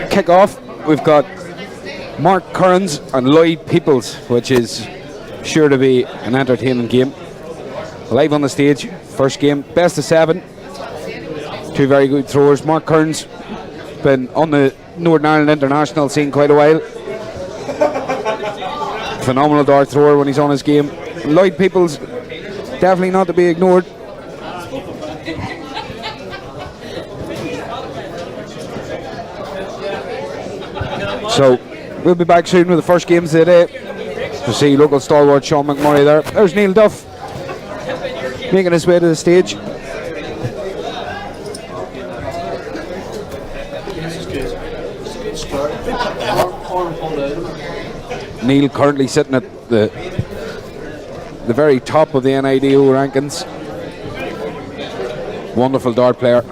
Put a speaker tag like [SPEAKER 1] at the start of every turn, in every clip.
[SPEAKER 1] kickoff, we've got Mark Currans and Lloyd Peoples, which is sure to be an entertaining game. Live on the stage, first game, best of 7. Two very good throwers. Mark Currans been on the Northern Ireland international scene quite a while. Phenomenal dart thrower when he's on his game. Lloyd Peoples, definitely not to be ignored. So we'll be back soon with the first games of the day. To see local stalwart Sean McMurray there. There's Neil Duff making his way to the stage. Neil currently sitting at the very top of the NIDO rankings. Wonderful dart player.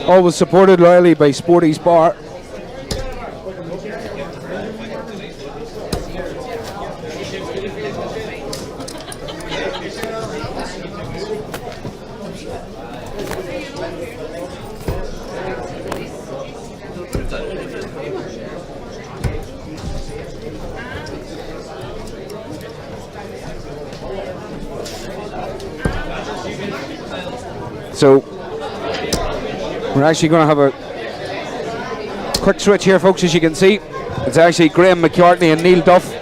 [SPEAKER 1] Always supported loyally by Sporty's Bar. So we're actually going to have a quick switch here, folks. As you can see, it's actually Graham McCartney and Neil Duff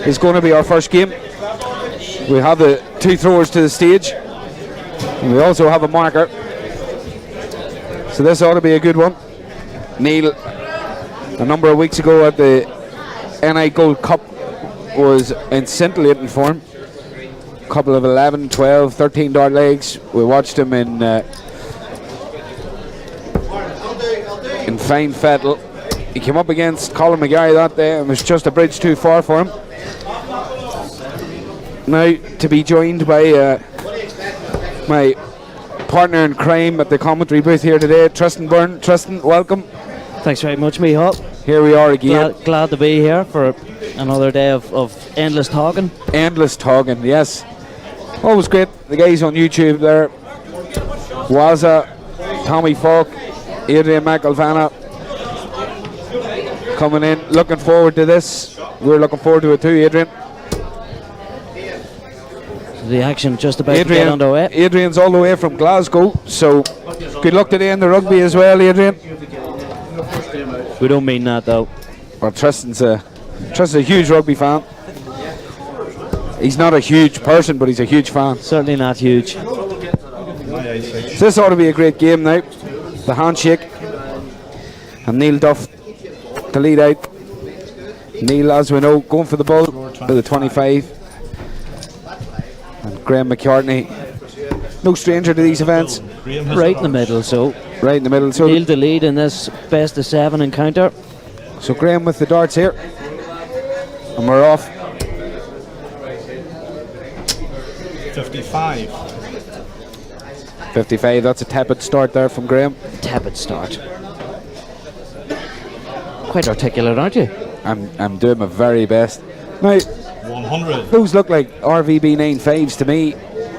[SPEAKER 1] is going to be our first game. We have the two throwers to the stage, and we also have a marker, so this ought to be a good one. Neil, a number of weeks ago at the NI Gold Cup, was in scintillating form. Couple of 11, 12, 13 dart legs. We watched him in fine fettle. He came up against Colin McGarry that day and was just a bridge too far for him. Now to be joined by my partner in crime at the commentary booth here today, Tristan Byrne. Tristan, welcome.
[SPEAKER 2] Thanks very much, Mihal.
[SPEAKER 1] Here we are again.
[SPEAKER 2] Glad to be here for another day of endless talking.
[SPEAKER 1] Endless talking, yes. Always great. The guys on YouTube there, Waza, Tommy Falk, Adrian McElvanna, coming in. Looking forward to this. We're looking forward to it too, Adrian.
[SPEAKER 2] The action just about to get underway.
[SPEAKER 1] Adrian's all the way from Glasgow, so good luck today in the rugby as well, Adrian.
[SPEAKER 2] We don't mean that though.
[SPEAKER 1] Well, Tristan's a huge rugby fan. He's not a huge person, but he's a huge fan.
[SPEAKER 2] Certainly not huge.
[SPEAKER 1] This ought to be a great game now. The handshake. And Neil Duff to lead out. Neil, as we know, going for the ball to the 25. And Graham McCartney, no stranger to these events.
[SPEAKER 2] Right in the middle, so.
[SPEAKER 1] Right in the middle. So
[SPEAKER 2] Neil to lead in this best of 7 encounter.
[SPEAKER 1] So Graham with the darts here. And we're off.
[SPEAKER 3] 55.
[SPEAKER 1] 55, that's a tepid start there from Graham.
[SPEAKER 2] Tepid start. Quite articulate, aren't you?
[SPEAKER 1] I'm doing my very best. Now,
[SPEAKER 3] 100.
[SPEAKER 1] Those look like RVB 95s to me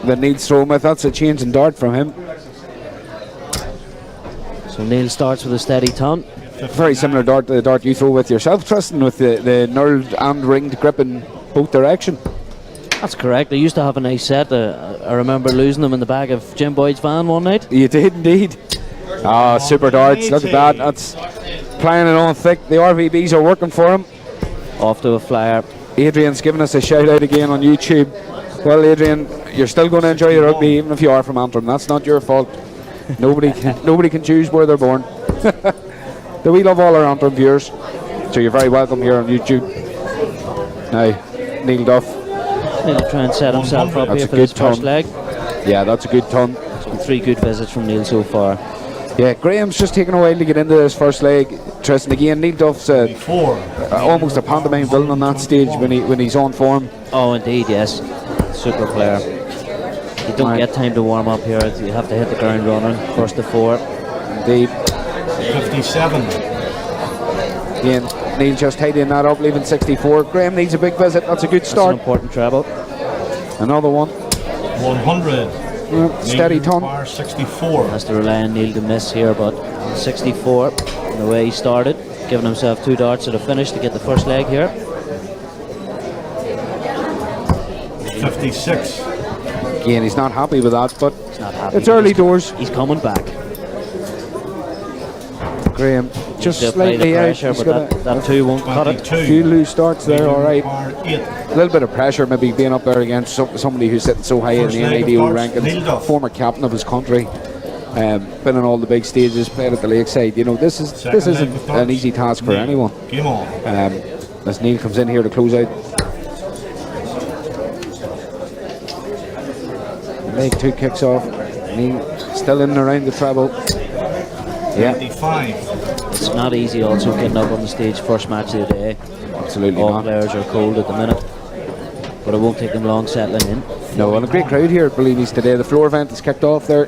[SPEAKER 1] that Neil's throwing with. That's a change in dart from him.
[SPEAKER 2] So Neil starts with a steady ton.
[SPEAKER 1] Very similar dart to the dart you throw with yourself, Tristan, with the knurled and ringed grip in both direction.
[SPEAKER 2] That's correct. I used to have a nice set. I remember losing them in the back of Jim Boyd's van one night.
[SPEAKER 1] You did indeed. Ah, super darts. Look at that. That's playing it on thick. The RVBs are working for him.
[SPEAKER 2] Off to a flyer.
[SPEAKER 1] Adrian's giving us a shout out again on YouTube. Well, Adrian, you're still going to enjoy your rugby even if you are from Antrim. That's not your fault. Nobody can choose where they're born. But we love all our Antrim viewers, so you're very welcome here on YouTube. Now, Neil Duff.
[SPEAKER 2] He'll try and set himself up
[SPEAKER 1] That's
[SPEAKER 2] here
[SPEAKER 1] a
[SPEAKER 2] for
[SPEAKER 1] good
[SPEAKER 2] this first
[SPEAKER 1] ton.
[SPEAKER 2] leg.
[SPEAKER 1] Yeah, that's a good ton.
[SPEAKER 2] It's been 3 good visits from Neil so far.
[SPEAKER 1] Yeah, Graham's just taking a while to get into this first leg. Tristan again. Neil Duff's almost a pantomime villain on that stage when he's on form.
[SPEAKER 2] Oh, indeed, yes. Super player. You don't get time to warm up here. You have to hit the ground running. First to 4.
[SPEAKER 1] Indeed.
[SPEAKER 3] 57.
[SPEAKER 1] Again, Neil just tidying that up, leaving 64. Graham needs a big visit. That's a good start.
[SPEAKER 2] That's an important treble.
[SPEAKER 1] Another one.
[SPEAKER 3] 100.
[SPEAKER 1] Steady ton.
[SPEAKER 3] Bar 64.
[SPEAKER 2] Has to rely on Neil to miss here, but 64, the way he started, giving himself 2 darts at a finish to get the first leg here.
[SPEAKER 3] 56.
[SPEAKER 1] Again, he's not happy with that, but
[SPEAKER 2] He's not happy.
[SPEAKER 1] it's early doors.
[SPEAKER 2] He's coming back.
[SPEAKER 1] Graham just
[SPEAKER 2] He'll apply the
[SPEAKER 1] slightly out.
[SPEAKER 2] pressure,
[SPEAKER 1] He's
[SPEAKER 2] but
[SPEAKER 1] got
[SPEAKER 2] that 2 won't cut it.
[SPEAKER 1] a few loose starts there, all right.
[SPEAKER 3] Bar 8.
[SPEAKER 1] A little bit of pressure maybe being up there against somebody who's sitting so high
[SPEAKER 3] First
[SPEAKER 1] in the
[SPEAKER 3] leg of
[SPEAKER 1] NIDO
[SPEAKER 3] darts, Neil
[SPEAKER 1] rankings,
[SPEAKER 3] Duff.
[SPEAKER 1] former captain of his country, been on all the big stages, played at the lakeside. You know, this
[SPEAKER 3] Second leg
[SPEAKER 1] isn't
[SPEAKER 3] of darts,
[SPEAKER 1] an easy task for
[SPEAKER 3] Neil.
[SPEAKER 1] anyone.
[SPEAKER 3] Game on.
[SPEAKER 1] As Neil comes in here to close out. Leg 2 kicks off. Neil still in and around the treble. Yeah,
[SPEAKER 3] 25.
[SPEAKER 2] It's not easy also getting up on the stage first match of the day.
[SPEAKER 1] absolutely
[SPEAKER 2] All
[SPEAKER 1] not.
[SPEAKER 2] players are cold at the minute, but it won't take them long settling in.
[SPEAKER 1] No, and a great crowd here, believe me, today. The floor event is kicked off there.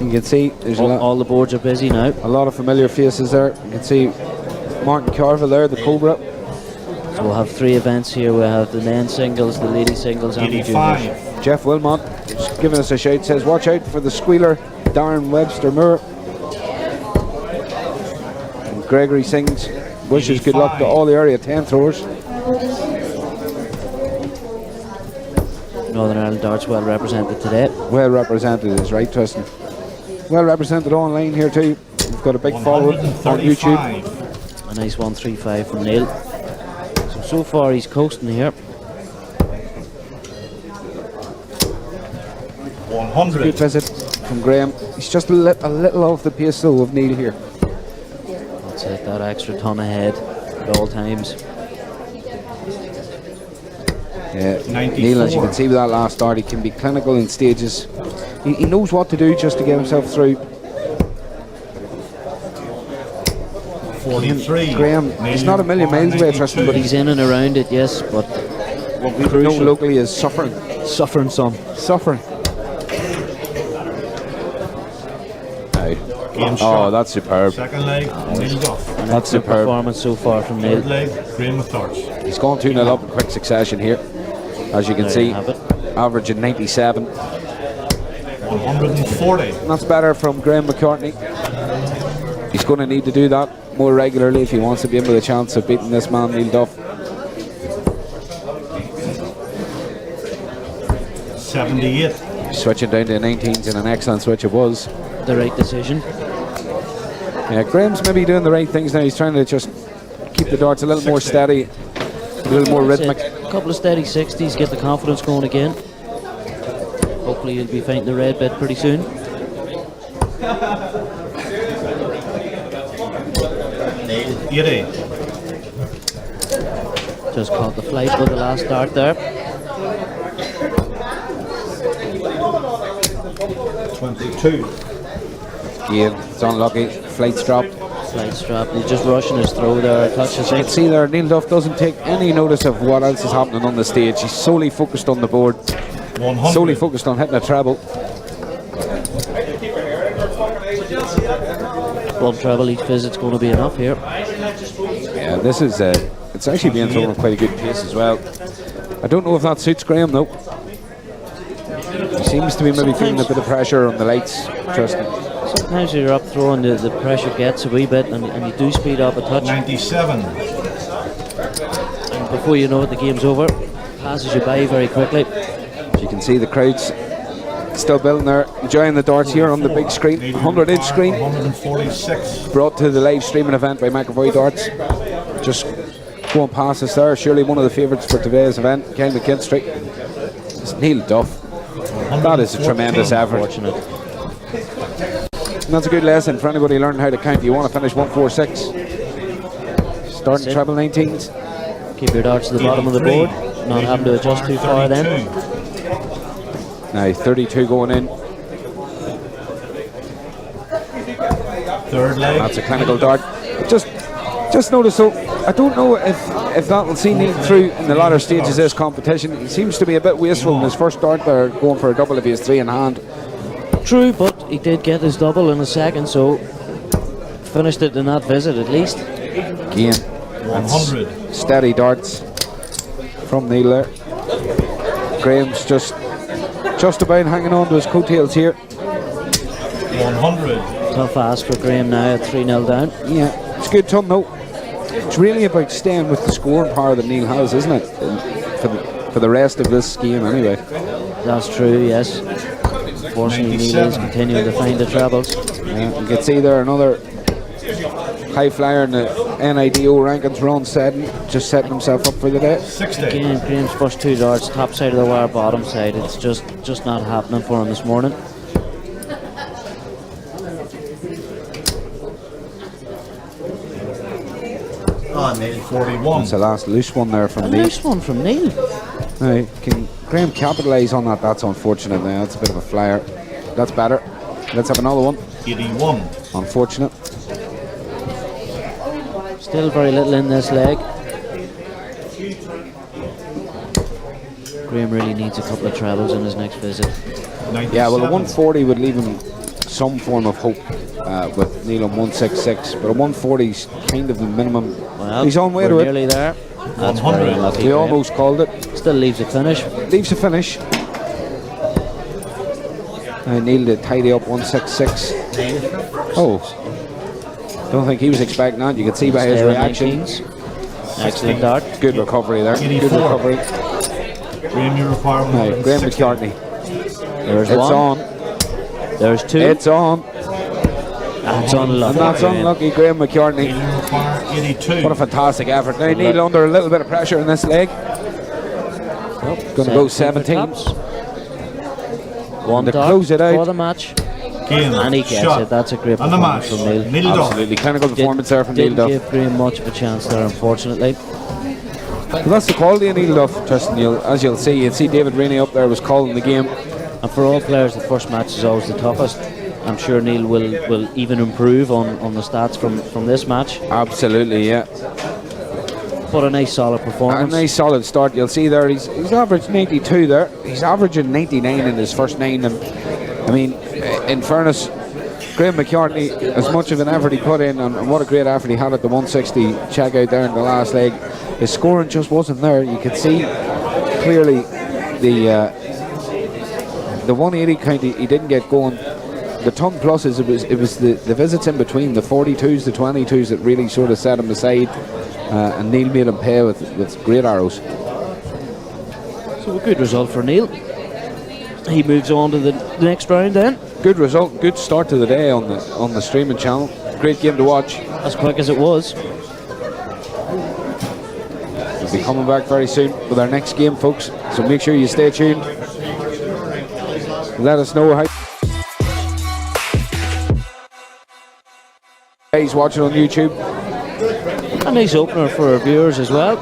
[SPEAKER 1] You can see there's
[SPEAKER 2] All the boards are busy now.
[SPEAKER 1] a lot of familiar faces there. You can see Martin Carville there, the Cobra.
[SPEAKER 2] So we'll have 3 events here. We'll have the men's singles, the ladies singles, and the juniors.
[SPEAKER 3] 85.
[SPEAKER 1] Jeff Wilmot just giving us a shout, says watch out for the squealer Darren Webster Moore. And Gregory Sings wishes good luck to all the area 10 throwers.
[SPEAKER 2] Northern Ireland darts well represented today.
[SPEAKER 1] Well represented is right, Tristan. Well represented online here too. We've got a big following on YouTube.
[SPEAKER 3] 135.
[SPEAKER 2] A nice 135 from Neil. So far he's coasting here.
[SPEAKER 3] 100.
[SPEAKER 1] Good visit from Graham. He's just a little off the pace though of Neil here.
[SPEAKER 2] Let's hit that extra ton ahead at all times.
[SPEAKER 1] Yeah,
[SPEAKER 3] 94.
[SPEAKER 1] Neil, as you can see with that last start, he can be clinical in stages. He knows what to do just to get himself through.
[SPEAKER 3] 43.
[SPEAKER 1] Graham, he's not a million miles away, Tristan, but
[SPEAKER 2] He's in and around it, yes, but
[SPEAKER 1] what we know locally is suffering.
[SPEAKER 2] suffering some.
[SPEAKER 1] Suffering.
[SPEAKER 3] Game
[SPEAKER 1] Oh,
[SPEAKER 3] shot.
[SPEAKER 1] that's superb.
[SPEAKER 3] Second leg, Neil Duff.
[SPEAKER 2] An
[SPEAKER 1] That's
[SPEAKER 2] excellent
[SPEAKER 1] superb.
[SPEAKER 2] performance so far from Neil.
[SPEAKER 3] Third leg, Graham with darts.
[SPEAKER 1] He's gone 2-0 up in quick succession here. As you can
[SPEAKER 2] There
[SPEAKER 1] see,
[SPEAKER 2] you have it.
[SPEAKER 1] averaging 97.
[SPEAKER 3] 140.
[SPEAKER 1] And that's better from Graham McCartney. He's going to need to do that more regularly if he wants to be in with a chance of beating this man, Neil Duff.
[SPEAKER 3] 78.
[SPEAKER 1] Switching down to 19s and an excellent switch it was.
[SPEAKER 2] The right decision.
[SPEAKER 1] Yeah, Graham's maybe doing the right things now. He's trying to just keep the darts a little more
[SPEAKER 3] 60.
[SPEAKER 1] steady, a little more
[SPEAKER 2] That's
[SPEAKER 1] rhythmic.
[SPEAKER 2] it. A couple of steady 60s, get the confidence going again. Hopefully he'll be fighting the red bit pretty soon.
[SPEAKER 3] Eighty.
[SPEAKER 2] Just caught the flight with the last dart there.
[SPEAKER 3] 22.
[SPEAKER 1] Again, it's unlucky. Flight's dropped.
[SPEAKER 2] Flight strap. He's just rushing his throw there. A touch, I
[SPEAKER 1] You can
[SPEAKER 2] think.
[SPEAKER 1] see there, Neil Duff doesn't take any notice of what else is happening on the stage. He's solely focused on the board,
[SPEAKER 3] 100.
[SPEAKER 1] solely focused on hitting a treble.
[SPEAKER 2] Club treble, each visit's going to be enough here.
[SPEAKER 1] Yeah, this is it's actually being thrown at quite a good pace as well. I don't know if that suits Graham though. He seems to be maybe feeling a bit of pressure on the lights, Tristan.
[SPEAKER 2] Sometimes you're up throwing, the pressure gets a wee bit and you do speed up a touch.
[SPEAKER 3] 97.
[SPEAKER 2] And before you know it, the game's over. Passes you by very quickly.
[SPEAKER 1] As you can see, the crowd's still building there, enjoying the darts here on the big screen, 100-inch screen,
[SPEAKER 3] 146.
[SPEAKER 1] brought to the live streaming event by McAvoy Darts. Just going past us there, surely one of the favourites for today's event, Ken McKinstry. It's Neil Duff. That is a tremendous effort.
[SPEAKER 2] Fortunate.
[SPEAKER 1] And that's a good lesson for anybody learning how to count. You want to finish 146. Starting
[SPEAKER 2] it.
[SPEAKER 1] treble 19s.
[SPEAKER 2] Keep your darts to the bottom of the board. Not having to adjust too far then.
[SPEAKER 1] Now 32 going in.
[SPEAKER 3] Third leg.
[SPEAKER 1] That's a clinical dart. Just notice though, I don't know if that will see Neil through in the latter stages of this competition. He seems to be a bit wasteful in his first dart there, going for a double if he has 3 in hand.
[SPEAKER 2] True, but he did get his double in a second, so finished it in that visit at least.
[SPEAKER 1] Again,
[SPEAKER 3] 100.
[SPEAKER 1] steady darts from Neil there. Graham's just just about hanging on to his coattails here.
[SPEAKER 3] 100.
[SPEAKER 2] Tough ask for Graham now at 3-0 down.
[SPEAKER 1] Yeah, it's good to know. It's really about staying with the scoring power that Neil has, isn't it? For the rest of this game, anyway.
[SPEAKER 2] That's true, yes. Fortunately, Neil is continuing to find the trebles.
[SPEAKER 1] Yeah, you can see there another high flyer in the NIDO rankings run, just setting himself up for the day.
[SPEAKER 3] 60.
[SPEAKER 2] Again, Graham's first 2 darts, top side of the wire, bottom side. It's just not happening for him this morning.
[SPEAKER 3] Oh, Neil. 41.
[SPEAKER 1] That's the last loose one there from
[SPEAKER 2] A
[SPEAKER 1] Neil.
[SPEAKER 2] loose one from Neil.
[SPEAKER 1] Now, can Graham capitalise on that? That's unfortunate now. That's a bit of a flyer. That's better. Let's have another one.
[SPEAKER 3] 81.
[SPEAKER 1] Unfortunate.
[SPEAKER 2] Still very little in this leg. Graham really needs a couple of trebles in his next visit.
[SPEAKER 3] 97.
[SPEAKER 1] Yeah, well, a 140 would leave him some form of hope with Neil on 166, but a 140 is kind of the minimum.
[SPEAKER 2] Well,
[SPEAKER 1] he's on way
[SPEAKER 2] we're
[SPEAKER 1] to it.
[SPEAKER 2] nearly there. That's
[SPEAKER 3] 100.
[SPEAKER 2] very lucky.
[SPEAKER 1] We
[SPEAKER 2] Graham.
[SPEAKER 1] almost called it.
[SPEAKER 2] Still leaves a finish.
[SPEAKER 1] Leaves a finish. Neil to tidy up 166. Oh, don't think he was expecting that. You could see by his
[SPEAKER 2] Stay with
[SPEAKER 1] reaction.
[SPEAKER 2] 19s. Excellent dart.
[SPEAKER 1] Good recovery there. Good
[SPEAKER 3] 84.
[SPEAKER 1] recovery.
[SPEAKER 3] Graham, you require
[SPEAKER 1] Now, Graham
[SPEAKER 3] 60.
[SPEAKER 1] McCartney.
[SPEAKER 2] There's
[SPEAKER 1] It's
[SPEAKER 2] one.
[SPEAKER 1] on.
[SPEAKER 2] There's 2.
[SPEAKER 1] It's on.
[SPEAKER 2] That's unlucky.
[SPEAKER 1] And that's
[SPEAKER 2] Graham.
[SPEAKER 1] unlucky, Graham McCartney.
[SPEAKER 3] Neil, you require 82.
[SPEAKER 1] What a fantastic effort. Now Neil under a little bit of pressure in this leg. Going to go 17.
[SPEAKER 2] One
[SPEAKER 1] To
[SPEAKER 2] dart
[SPEAKER 1] close it out.
[SPEAKER 2] for the match.
[SPEAKER 3] Game.
[SPEAKER 2] And he gets
[SPEAKER 3] Shot.
[SPEAKER 2] it. That's a great
[SPEAKER 3] And the
[SPEAKER 2] performance
[SPEAKER 3] match.
[SPEAKER 2] from Neil.
[SPEAKER 3] Neil Duff.
[SPEAKER 1] Absolutely. Clinical performance there from Neil
[SPEAKER 2] Didn't
[SPEAKER 1] Duff.
[SPEAKER 2] give Graham much of a chance there, unfortunately.
[SPEAKER 1] Well, that's the quality of Neil Duff, Tristan. As you'll see David Rainey up there was calling the game.
[SPEAKER 2] And for all players, the first match is always the toughest. I'm sure Neil will even improve on the stats from this match.
[SPEAKER 1] Absolutely, yeah.
[SPEAKER 2] But a nice solid
[SPEAKER 1] A
[SPEAKER 2] performance.
[SPEAKER 1] nice solid start. You'll see there he's averaged 92 there. He's averaging 99 in his first 9. And I mean, in fairness, Graham McCartney, as much of an effort he put in, and what a great effort he had at the 160 check out there in the last leg, his scoring just wasn't there. You could see clearly the 180 count he didn't get going. The ton pluses, it was the visits in between, the 42s, the 22s that really sort of set him aside, and Neil made him pay with great arrows.
[SPEAKER 2] So a good result for Neil. He moves on to the next round then.
[SPEAKER 1] Good result, good start to the day on the streaming channel. Great game to watch.
[SPEAKER 2] As quick as it was.
[SPEAKER 1] We'll be coming back very soon with our next game, folks. So make sure you stay tuned. Let us know how guys watching on YouTube.
[SPEAKER 2] A nice opener for our viewers as well.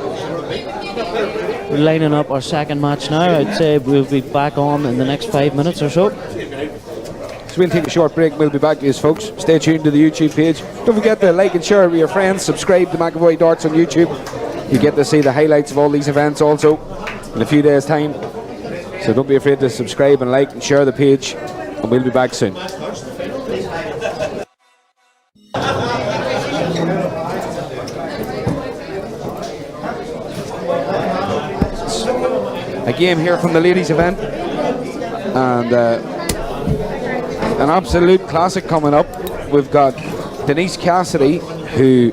[SPEAKER 2] We're lining up our second match now. I'd say we'll be back on in the next 5 minutes or so.
[SPEAKER 1] So we'll take a short break. We'll be back to you, folks. Stay tuned to the YouTube page. Don't forget to like and share it with your friends. Subscribe to McAvoy Darts on YouTube. You get to see the highlights of all these events also in a few days' time. So don't be afraid to subscribe and like and share the page. And we'll be back soon. A game here from the ladies event, and an absolute classic coming up. We've got Denise Cassidy, who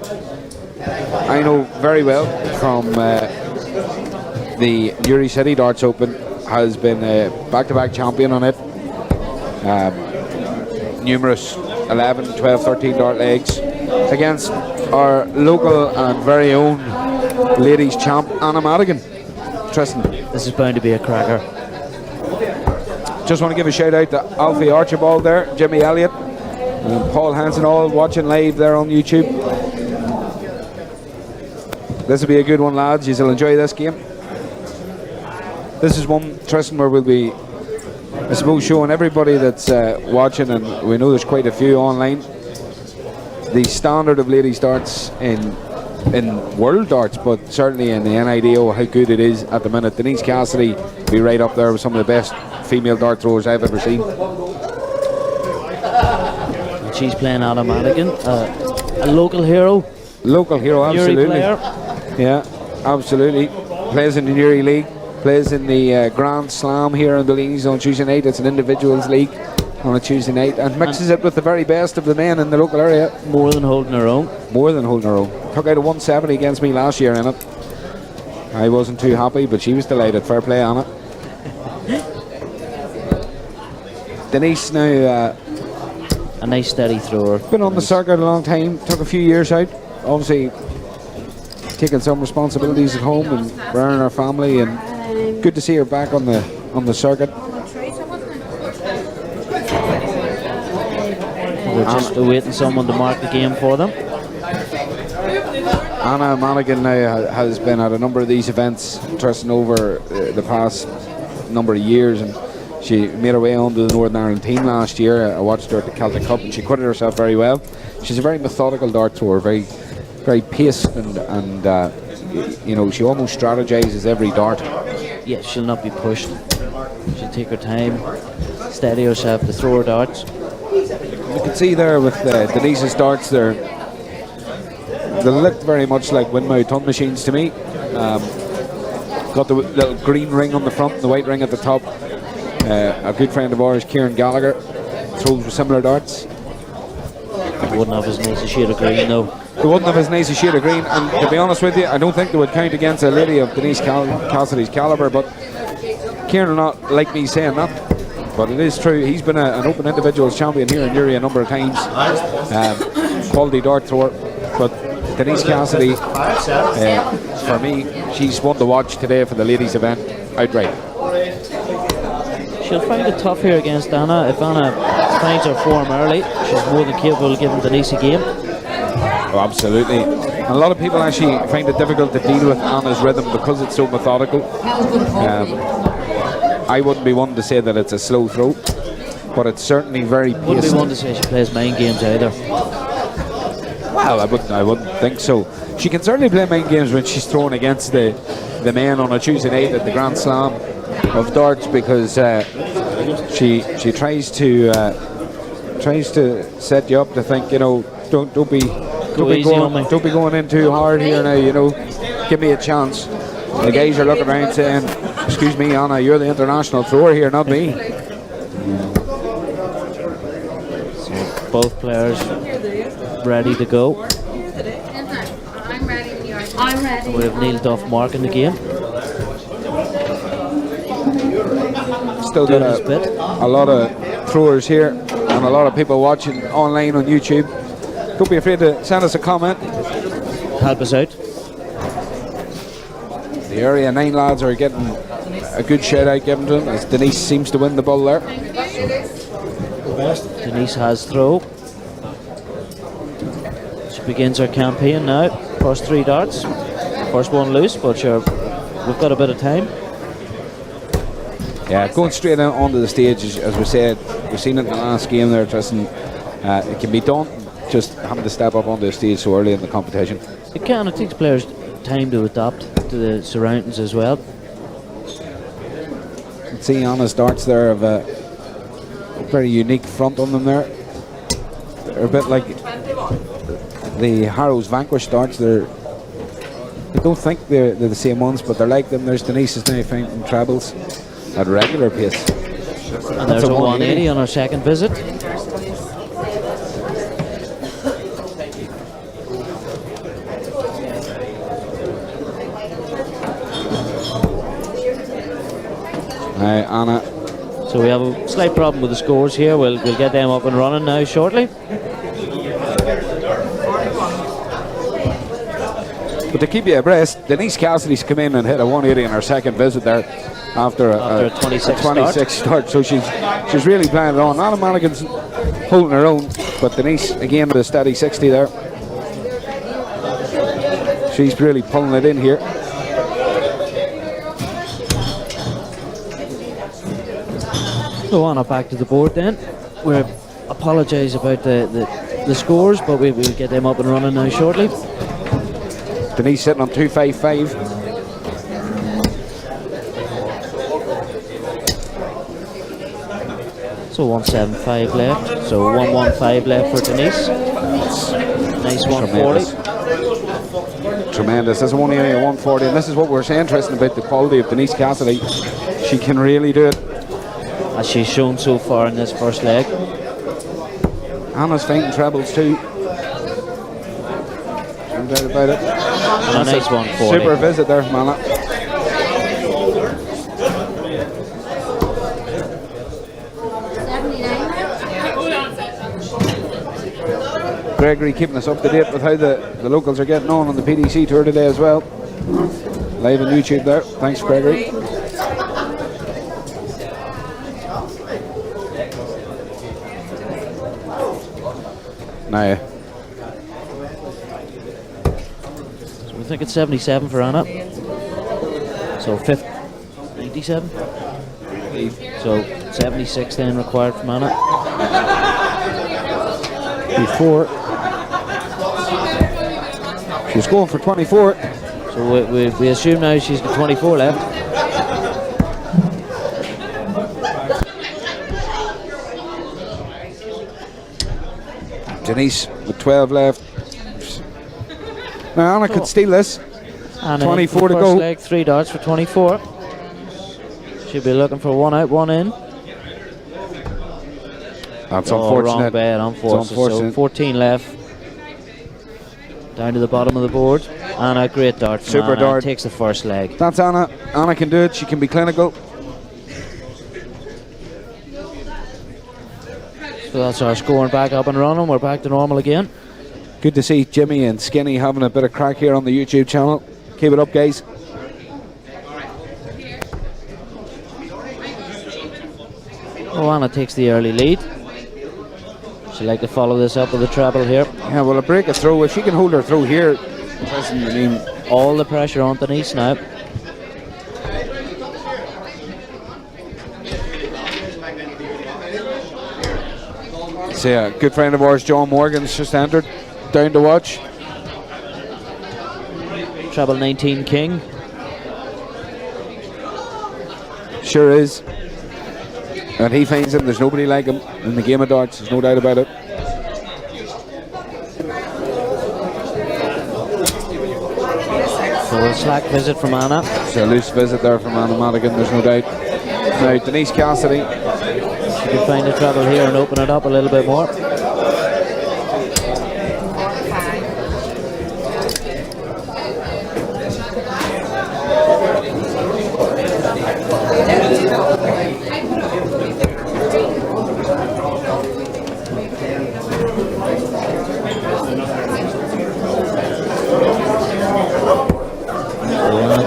[SPEAKER 1] I know very well from the Newry City Darts Open, has been a back-to-back champion on it, numerous 11, 12, 13 dart legs, against our local and very own ladies champ Anna Madigan. Tristan,
[SPEAKER 2] This is bound to be a cracker.
[SPEAKER 1] just want to give a shout out to Alfie Archibald there, Jimmy Elliot, and Paul Hansen, all watching live there on YouTube. This will be a good one, lads. You'll enjoy this game. This is one, Tristan, where we'll be, I suppose, showing everybody that's watching, and we know there's quite a few online, the standard of ladies darts in world darts, but certainly in the NIDO, how good it is at the minute. Denise Cassidy will be right up there with some of the best female dart throwers I've ever seen.
[SPEAKER 2] And she's playing Anna Madigan, a local hero.
[SPEAKER 1] Local hero,
[SPEAKER 2] Newry
[SPEAKER 1] absolutely.
[SPEAKER 2] player.
[SPEAKER 1] Yeah, absolutely. Plays in the Newry League. plays in the Grand Slam here in the leagues on Tuesday night. It's an individuals league on a Tuesday night, and mixes it with the very best of the men in the local area.
[SPEAKER 2] More than holding her own.
[SPEAKER 1] More than holding her own. Took out a 170 against me last year in it. I wasn't too happy, but she was delighted. Fair play on it. Denise now
[SPEAKER 2] a nice steady thrower.
[SPEAKER 1] been on the circuit a long time. Took a few years out. Obviously taking some responsibilities at home and running our family, and good to see her back on the circuit.
[SPEAKER 2] We're just awaiting someone to mark the game for them.
[SPEAKER 1] Anna Madigan now has been at a number of these events, trusting over the past number of years, and she made her way onto the Northern Ireland team last year. I watched her at the Celtic Cup, and she acquitted herself very well. She's a very methodical dart thrower, very paced, and you know, she almost strategizes every dart.
[SPEAKER 2] Yeah, she'll not be pushed. She'll take her time, steady herself to throw her darts.
[SPEAKER 1] You can see there with Denise's darts there, they look very much like windmill ton machines to me. Got the little green ring on the front and the white ring at the top. A good friend of ours, Kieran Gallagher, throws with similar darts.
[SPEAKER 2] They wouldn't have as nice a shade of green though.
[SPEAKER 1] They wouldn't have as nice a shade of green, and to be honest with you, I don't think they would count against a lady of Denise Cassidy's calibre, but Kieran will not like me saying that. But it is true, he's been an open individuals champion here in Newry a number of times. Quality dart thrower. But Denise Cassidy, for me, she's one to watch today for the ladies event outright.
[SPEAKER 2] She'll find it tough here against Anna. If Anna finds her form early, she's more than capable of giving Denise a game.
[SPEAKER 1] Oh, absolutely. And a lot of people actually find it difficult to deal with Anna's rhythm because it's so methodical. I wouldn't be one to say that it's a slow throw, but it's certainly very paced.
[SPEAKER 2] Wouldn't be one to say she plays mind games either.
[SPEAKER 1] Well, I wouldn't think so. She can certainly play mind games when she's thrown against the men on a Tuesday night at the Grand Slam of darts, because she tries to set you up to think, you know, don't be going in too hard here now, you know, give me a chance. The guys are looking around saying, excuse me, Anna, you're the international thrower here, not me.
[SPEAKER 2] So both players ready to go.
[SPEAKER 4] I'm ready. I'm ready.
[SPEAKER 2] We have Neil Duff marking the game.
[SPEAKER 1] Still got a lot of throwers here and a lot of people watching online on YouTube. Don't be afraid to send us a comment.
[SPEAKER 2] Help us out.
[SPEAKER 1] The area 9 lads are getting a good shout out given to them as Denise seems to win the ball there.
[SPEAKER 2] Denise has throw. She begins her campaign now. First 3 darts. First one loose, but sure, we've got a bit of time.
[SPEAKER 1] Yeah, going straight out onto the stage, as we said, we've seen it in the last game there, Tristan. It can be done, just having to step up onto the stage so early in the competition.
[SPEAKER 2] It can. It takes players time to adapt to the surroundings as well.
[SPEAKER 1] You can see Anna's darts there have a very unique front on them there. They're a bit like the Harrow's Vanquish darts. I don't think they're the same ones, but they're like them. There's Denise's now finding trebles at regular pace.
[SPEAKER 2] And there's a 180 on our second visit.
[SPEAKER 1] Anna.
[SPEAKER 2] So we have a slight problem with the scores here. We'll get them up and running now shortly.
[SPEAKER 1] But to keep you abreast, Denise Cassidy's come in and hit a 180 in her second visit there after a 26 start. So she's really playing it on. Anna Madigan's holding her own, but Denise again with a steady 60 there. She's really pulling it in here.
[SPEAKER 2] So on back to the board then. We apologise about the scores, but we'll get them up and running now shortly.
[SPEAKER 1] Denise sitting on 255.
[SPEAKER 2] So 175 left. So 115 left for Denise. Nice 140.
[SPEAKER 1] Tremendous. This is only a 140, and this is what we're saying, Tristan, about the quality of Denise Cassidy. She can really do it.
[SPEAKER 2] As she's shown so far in this first leg.
[SPEAKER 1] Anna's fighting trebles too. No doubt about it.
[SPEAKER 2] And a nice 140.
[SPEAKER 1] Super visit there from Anna. Gregory keeping us up to date with how the locals are getting on the PDC tour today as well. Live on YouTube there. Thanks, Gregory. Now,
[SPEAKER 2] so we think it's 77 for Anna. So 97. So 76 then required from Anna.
[SPEAKER 1] Before she's going for 24.
[SPEAKER 2] So we assume now she's got 24 left.
[SPEAKER 1] Denise with 12 left. Now Anna could steal this.
[SPEAKER 2] Anna
[SPEAKER 1] 24 to
[SPEAKER 2] first
[SPEAKER 1] go.
[SPEAKER 2] leg, 3 darts for 24. She'll be looking for 1 out, 1 in.
[SPEAKER 1] That's
[SPEAKER 2] Wrong
[SPEAKER 1] unfortunate.
[SPEAKER 2] bet, unfortunate. So 14 left. Down to the bottom of the board. Anna, great dart. From
[SPEAKER 1] Super
[SPEAKER 2] Anna,
[SPEAKER 1] dart.
[SPEAKER 2] takes the first leg.
[SPEAKER 1] That's Anna. Anna can do it. She can be clinical.
[SPEAKER 2] So that's our scoring back up and running. We're back to normal again.
[SPEAKER 1] Good to see Jimmy and Skinny having a bit of crack here on the YouTube channel. Keep it up, guys.
[SPEAKER 2] Oh, Anna takes the early lead. She'd like to follow this up with a treble here.
[SPEAKER 1] Yeah, well, a break a throw. If she can hold her throw here, I mean,
[SPEAKER 2] all the pressure on Denise now.
[SPEAKER 1] so yeah, good friend of ours, John Morgan's just entered. Down to watch.
[SPEAKER 2] Treble 19 king.
[SPEAKER 1] Sure is. And he finds him. There's nobody like him in the game of darts. There's no doubt about it.
[SPEAKER 2] So a slack visit from Anna.
[SPEAKER 1] It's a loose visit there from Anna Madigan, there's no doubt. Now, Denise Cassidy.
[SPEAKER 2] She can find a treble here and open it up a little bit more.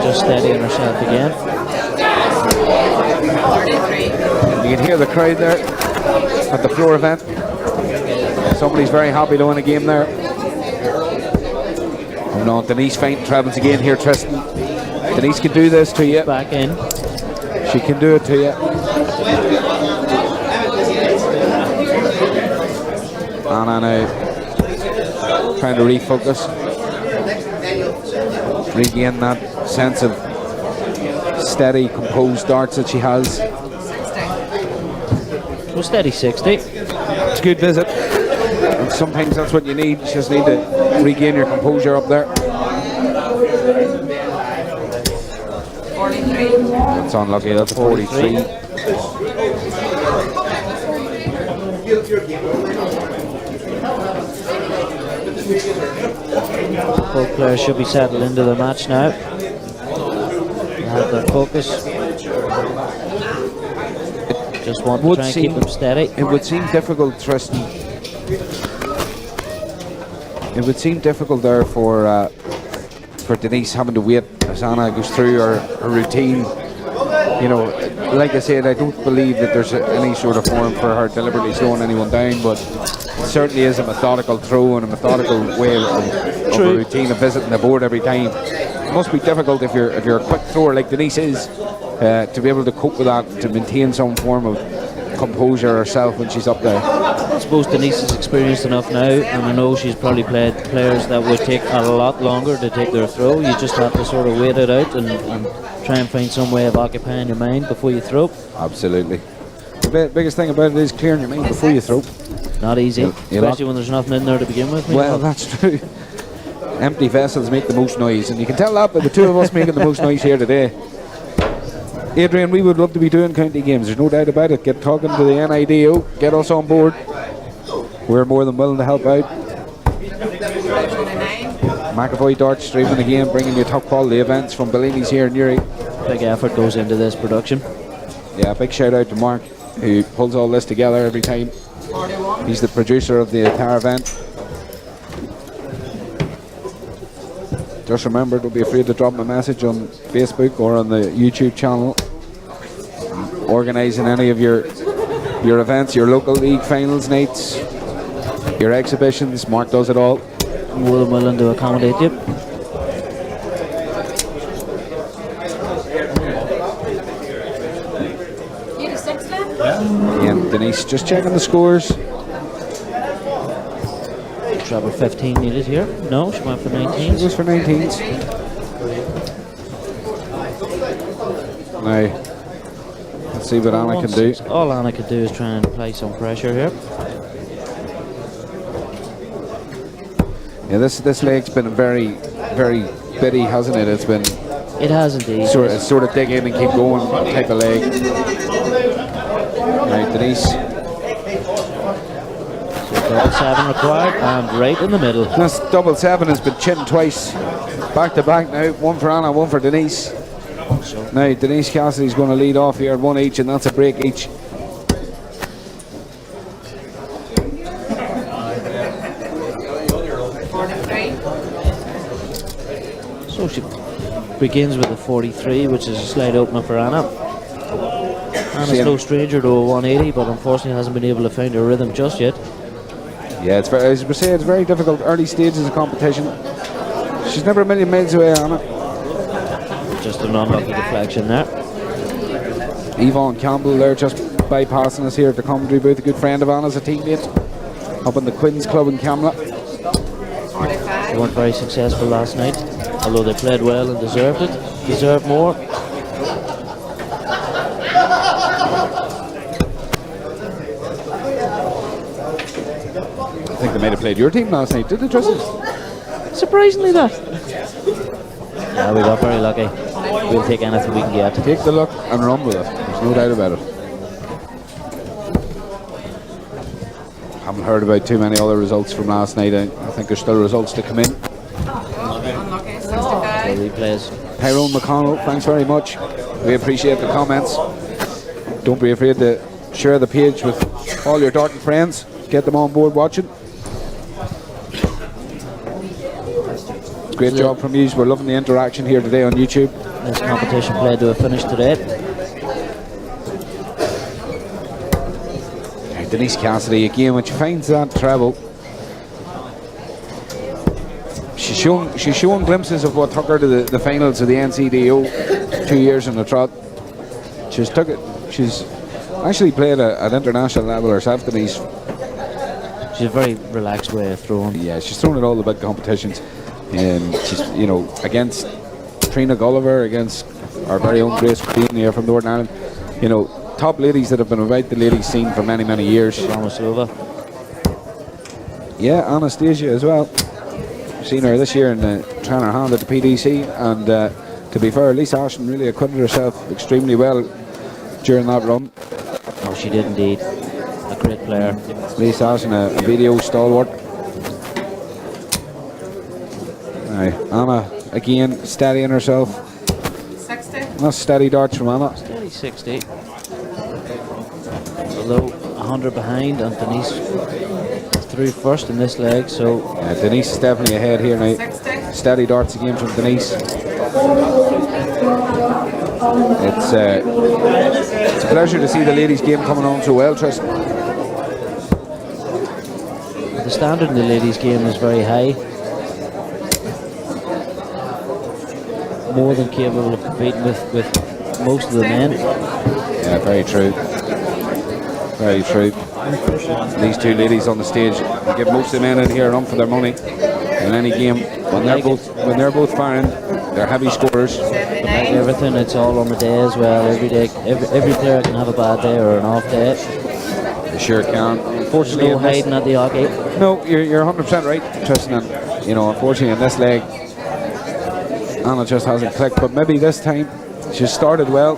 [SPEAKER 2] Just steadying herself again.
[SPEAKER 1] You can hear the crowd there at the floor event. Somebody's very happy to win a game there. Oh no, Denise fainting trebles again here, Tristan. Denise can do this to you.
[SPEAKER 2] Back in.
[SPEAKER 1] She can do it to you. Anna now trying to refocus. Regain that sense of steady, composed darts that she has.
[SPEAKER 2] So steady 60.
[SPEAKER 1] It's a good visit. And sometimes that's what you need. You just need to regain your composure up there.
[SPEAKER 4] 43.
[SPEAKER 1] That's unlucky. That's a 43.
[SPEAKER 2] Both players should be settled into their match now. They have their focus. Just want to try and keep them steady.
[SPEAKER 1] It would seem difficult, Tristan. It would seem difficult there for Denise having to wait as Anna goes through her routine. You know, like I said, I don't believe that there's any sort of form for her deliberately slowing anyone down, but it certainly is a methodical throw and a methodical way of a routine of visiting the board every time. It must be difficult if you're a quick thrower like Denise is to be able to cope with that, to maintain some form of composure herself when she's up there.
[SPEAKER 2] I suppose Denise is experienced enough now, and I know she's probably played players that would take a lot longer to take their throw. You just have to sort of wait it out and try and find some way of occupying your mind before you throw.
[SPEAKER 1] Absolutely. The biggest thing about it is clearing your mind before you throw.
[SPEAKER 2] Not easy,
[SPEAKER 1] You'll
[SPEAKER 2] especially when there's nothing in there to begin with.
[SPEAKER 1] Well, that's true. Empty vessels make the most noise, and you can tell that by the two of us making the most noise here today. Adrian, we would love to be doing county games, there's no doubt about it. Get talking to the NIDO, get us on board. We're more than willing to help out. McAvoy Darts streaming the game, bringing you top quality events from Bellini's here in Newry.
[SPEAKER 2] Big effort goes into this production.
[SPEAKER 1] Yeah, big shout out to Mark, who pulls all this together every time. He's the producer of the entire event. Just remember, don't be afraid to drop me a message on Facebook or on the YouTube channel. Organising any of your events, your local league finals nights, your exhibitions. Mark does it all.
[SPEAKER 2] More than willing to accommodate you.
[SPEAKER 1] And Denise just checking the scores.
[SPEAKER 2] Treble 15 needed here. No, she went for 19.
[SPEAKER 1] She goes for 19s. Now, let's see what Anna can do.
[SPEAKER 2] All Anna can do is try and apply some pressure here.
[SPEAKER 1] Yeah, this leg's been very, very bitty, hasn't it? It's been.
[SPEAKER 2] It has indeed.
[SPEAKER 1] Sort of dig in and keep going type of leg. Right, Denise.
[SPEAKER 2] Double 7 required, and right in the middle.
[SPEAKER 1] This double 7 has been chinned twice, back to back now. One for Anna, one for Denise. Now Denise Cassidy's going to lead off here at 1 each, and that's a break each.
[SPEAKER 2] So she begins with a 43, which is a slight opener for Anna. Anna's no stranger to a 180, but unfortunately hasn't been able to find her rhythm just yet.
[SPEAKER 1] Yeah, it's very, as we say, it's very difficult. Early stages of competition. She's never a million miles away, Anna.
[SPEAKER 2] Just an unlucky deflection there.
[SPEAKER 1] Yvonne Campbell there just bypassing us here at the commentary booth. A good friend of Anna's, a teammate up in the Quins Club in Camla.
[SPEAKER 2] They weren't very successful last night, although they played well and deserved it. Deserved more.
[SPEAKER 1] I think they might have played your team last night, did they, Tristan?
[SPEAKER 2] Surprisingly that. Yeah, we got very lucky. We'll take anything we can get.
[SPEAKER 1] Take the luck and run with it. There's no doubt about it. Haven't heard about too many other results from last night. I think there's still results to come in.
[SPEAKER 2] Replays.
[SPEAKER 1] Tyrone McConnell, thanks very much. We appreciate the comments. Don't be afraid to share the page with all your darting friends. Get them on board watching. Great job from you. We're loving the interaction here today on YouTube.
[SPEAKER 2] This competition played to a finish today.
[SPEAKER 1] Denise Cassidy again, when she finds that treble, she's showing glimpses of what took her to the finals of the NCDO 2 years in the trot. She's actually played at international level herself, Denise.
[SPEAKER 2] She's a very relaxed way of throwing.
[SPEAKER 1] Yeah, she's thrown at all the big competitions. And she's, against Trina Gulliver, against our very own Grace Dean here from Northern Ireland. Top ladies that have been about the ladies scene for many, many years. Yeah, Anastasia as well. I've seen her this year in trying her hand at the PDC, and to be fair, Lisa Ashton really acquitted herself extremely well during that run.
[SPEAKER 2] Oh, she did indeed. A great player.
[SPEAKER 1] Lisa Ashton, a video stalwart. Anna again steadying herself.
[SPEAKER 4] 60.
[SPEAKER 1] That's steady darts from Anna.
[SPEAKER 2] Steady 60. Although 100 behind, and Denise through first in this leg, so
[SPEAKER 1] Denise is definitely ahead here now.
[SPEAKER 4] 60.
[SPEAKER 1] Steady darts again from Denise. It's a pleasure to see the ladies' game coming on so well, Tristan.
[SPEAKER 2] The standard in the ladies' game is very high. More than capable of competing with most of the men.
[SPEAKER 1] Yeah, very true. Very true. These two ladies on the stage give most of the men in here a run for their money in any game. When they're both firing, they're heavy scorers.
[SPEAKER 2] But like everything, it's all on the day as well. Every day, every player can have a bad day or an off day.
[SPEAKER 1] They sure can. Unfortunately,
[SPEAKER 2] no hiding at the hockey.
[SPEAKER 1] No, you're 100% right, Tristan. you know, unfortunately in this leg, Anna just hasn't clicked. But maybe this time she started well.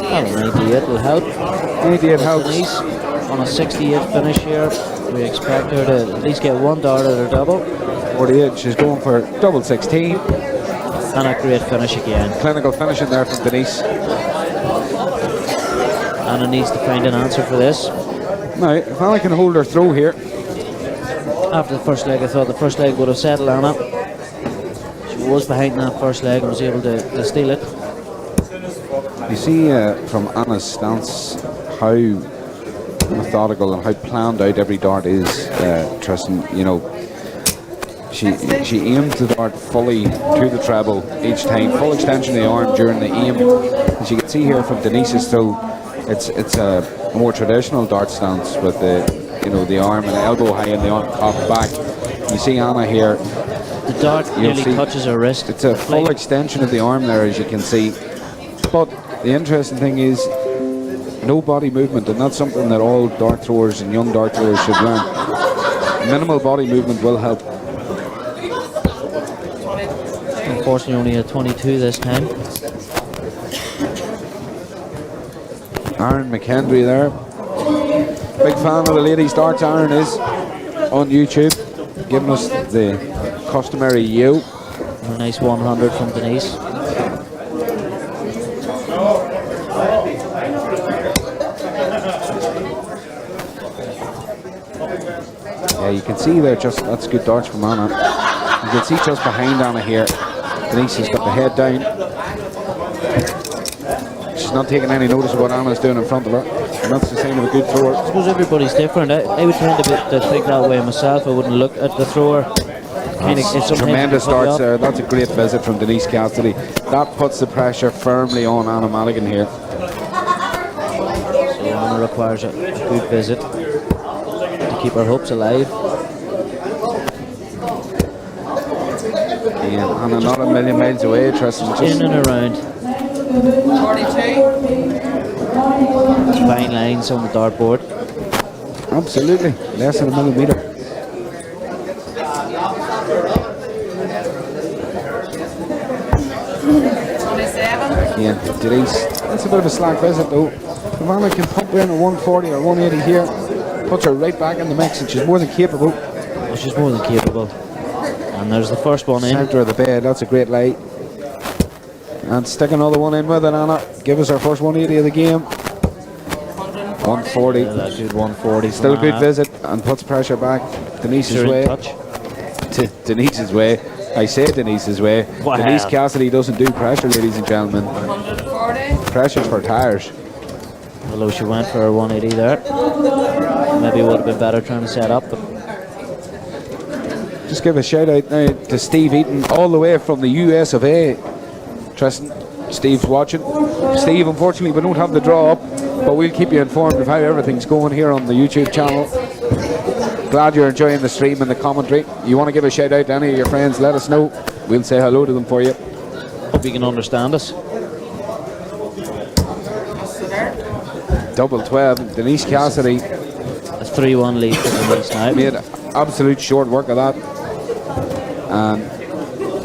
[SPEAKER 2] 98 will help.
[SPEAKER 1] 88 helps.
[SPEAKER 2] Denise on a 68 finish here. We expect her to at least get one dart at her double.
[SPEAKER 1] 48. She's going for double 16.
[SPEAKER 2] And a great finish again.
[SPEAKER 1] Clinical finishing there from Denise.
[SPEAKER 2] Anna needs to find an answer for this.
[SPEAKER 1] Now, if Anna can hold her throw here.
[SPEAKER 2] After the first leg, I thought the first leg would have settled Anna. She was behind that first leg and was able to steal it.
[SPEAKER 1] You see from Anna's stance how methodical and how planned out every dart is, Tristan. You know, she aims the dart fully to the treble each time, full extension of the arm during the aim. As you can see here from Denise's throw, it's a more traditional dart stance with the, you know, the arm and the elbow high and the arm cocked back. You see Anna here.
[SPEAKER 2] The dart nearly touches her wrist.
[SPEAKER 1] It's a full extension of the arm there, as you can see. But the interesting thing is no body movement, and that's something that all dart throwers and young dart throwers should learn. Minimal body movement will help.
[SPEAKER 2] Unfortunately, only a 22 this time.
[SPEAKER 1] Aaron McKinstry there. Big fan of the ladies' darts. Aaron is on YouTube, giving us the customary yo.
[SPEAKER 2] A nice 100 from Denise.
[SPEAKER 1] Yeah, you can see there, just that's good darts from Anna. You can see just behind Anna here, Denise has got the head down. She's not taking any notice of what Anna's doing in front of her, and that's the sign of a good thrower.
[SPEAKER 2] I suppose everybody's different. I would tend to think that way myself. I wouldn't look at the thrower.
[SPEAKER 1] Tremendous darts there. That's a great visit from Denise Cassidy. That puts the pressure firmly on Anna Madigan here.
[SPEAKER 2] So Anna requires a good visit to keep her hopes alive.
[SPEAKER 1] Yeah, Anna not a million miles away, Tristan.
[SPEAKER 2] In and around.
[SPEAKER 4] 42.
[SPEAKER 2] Fine lines on the dartboard.
[SPEAKER 1] Absolutely, less than a millimetre. Yeah, Denise, that's a bit of a slack visit though. If Anna can pump in a 140 or 180 here, puts her right back in the mix, and she's more than capable.
[SPEAKER 2] Well, she's more than capable. And there's the first one in.
[SPEAKER 1] Centre of the bed, that's a great light. And stick another one in with it, Anna. Give us our first 180 of the game. 140.
[SPEAKER 2] Yeah, that's good 140.
[SPEAKER 1] Still a good visit and puts pressure back Denise's way. Denise's way. I say Denise's way.
[SPEAKER 2] Wow.
[SPEAKER 1] Denise Cassidy doesn't do pressure, ladies and gentlemen.
[SPEAKER 4] 140.
[SPEAKER 1] Pressure's for tires.
[SPEAKER 2] Although she went for a 180 there. Maybe it would have been better trying to set up. But
[SPEAKER 1] just give a shout out now to Steve Eaton, all the way from the US of A. Tristan, Steve's watching. Steve, unfortunately, we don't have the draw up, but we'll keep you informed of how everything's going here on the YouTube channel. Glad you're enjoying the stream and the commentary. You want to give a shout out to any of your friends, let us know. We'll say hello to them for you.
[SPEAKER 2] hope you can understand us.
[SPEAKER 1] Double 12, Denise Cassidy.
[SPEAKER 2] A 3-1 lead for Denise now.
[SPEAKER 1] Made absolute short work of that. And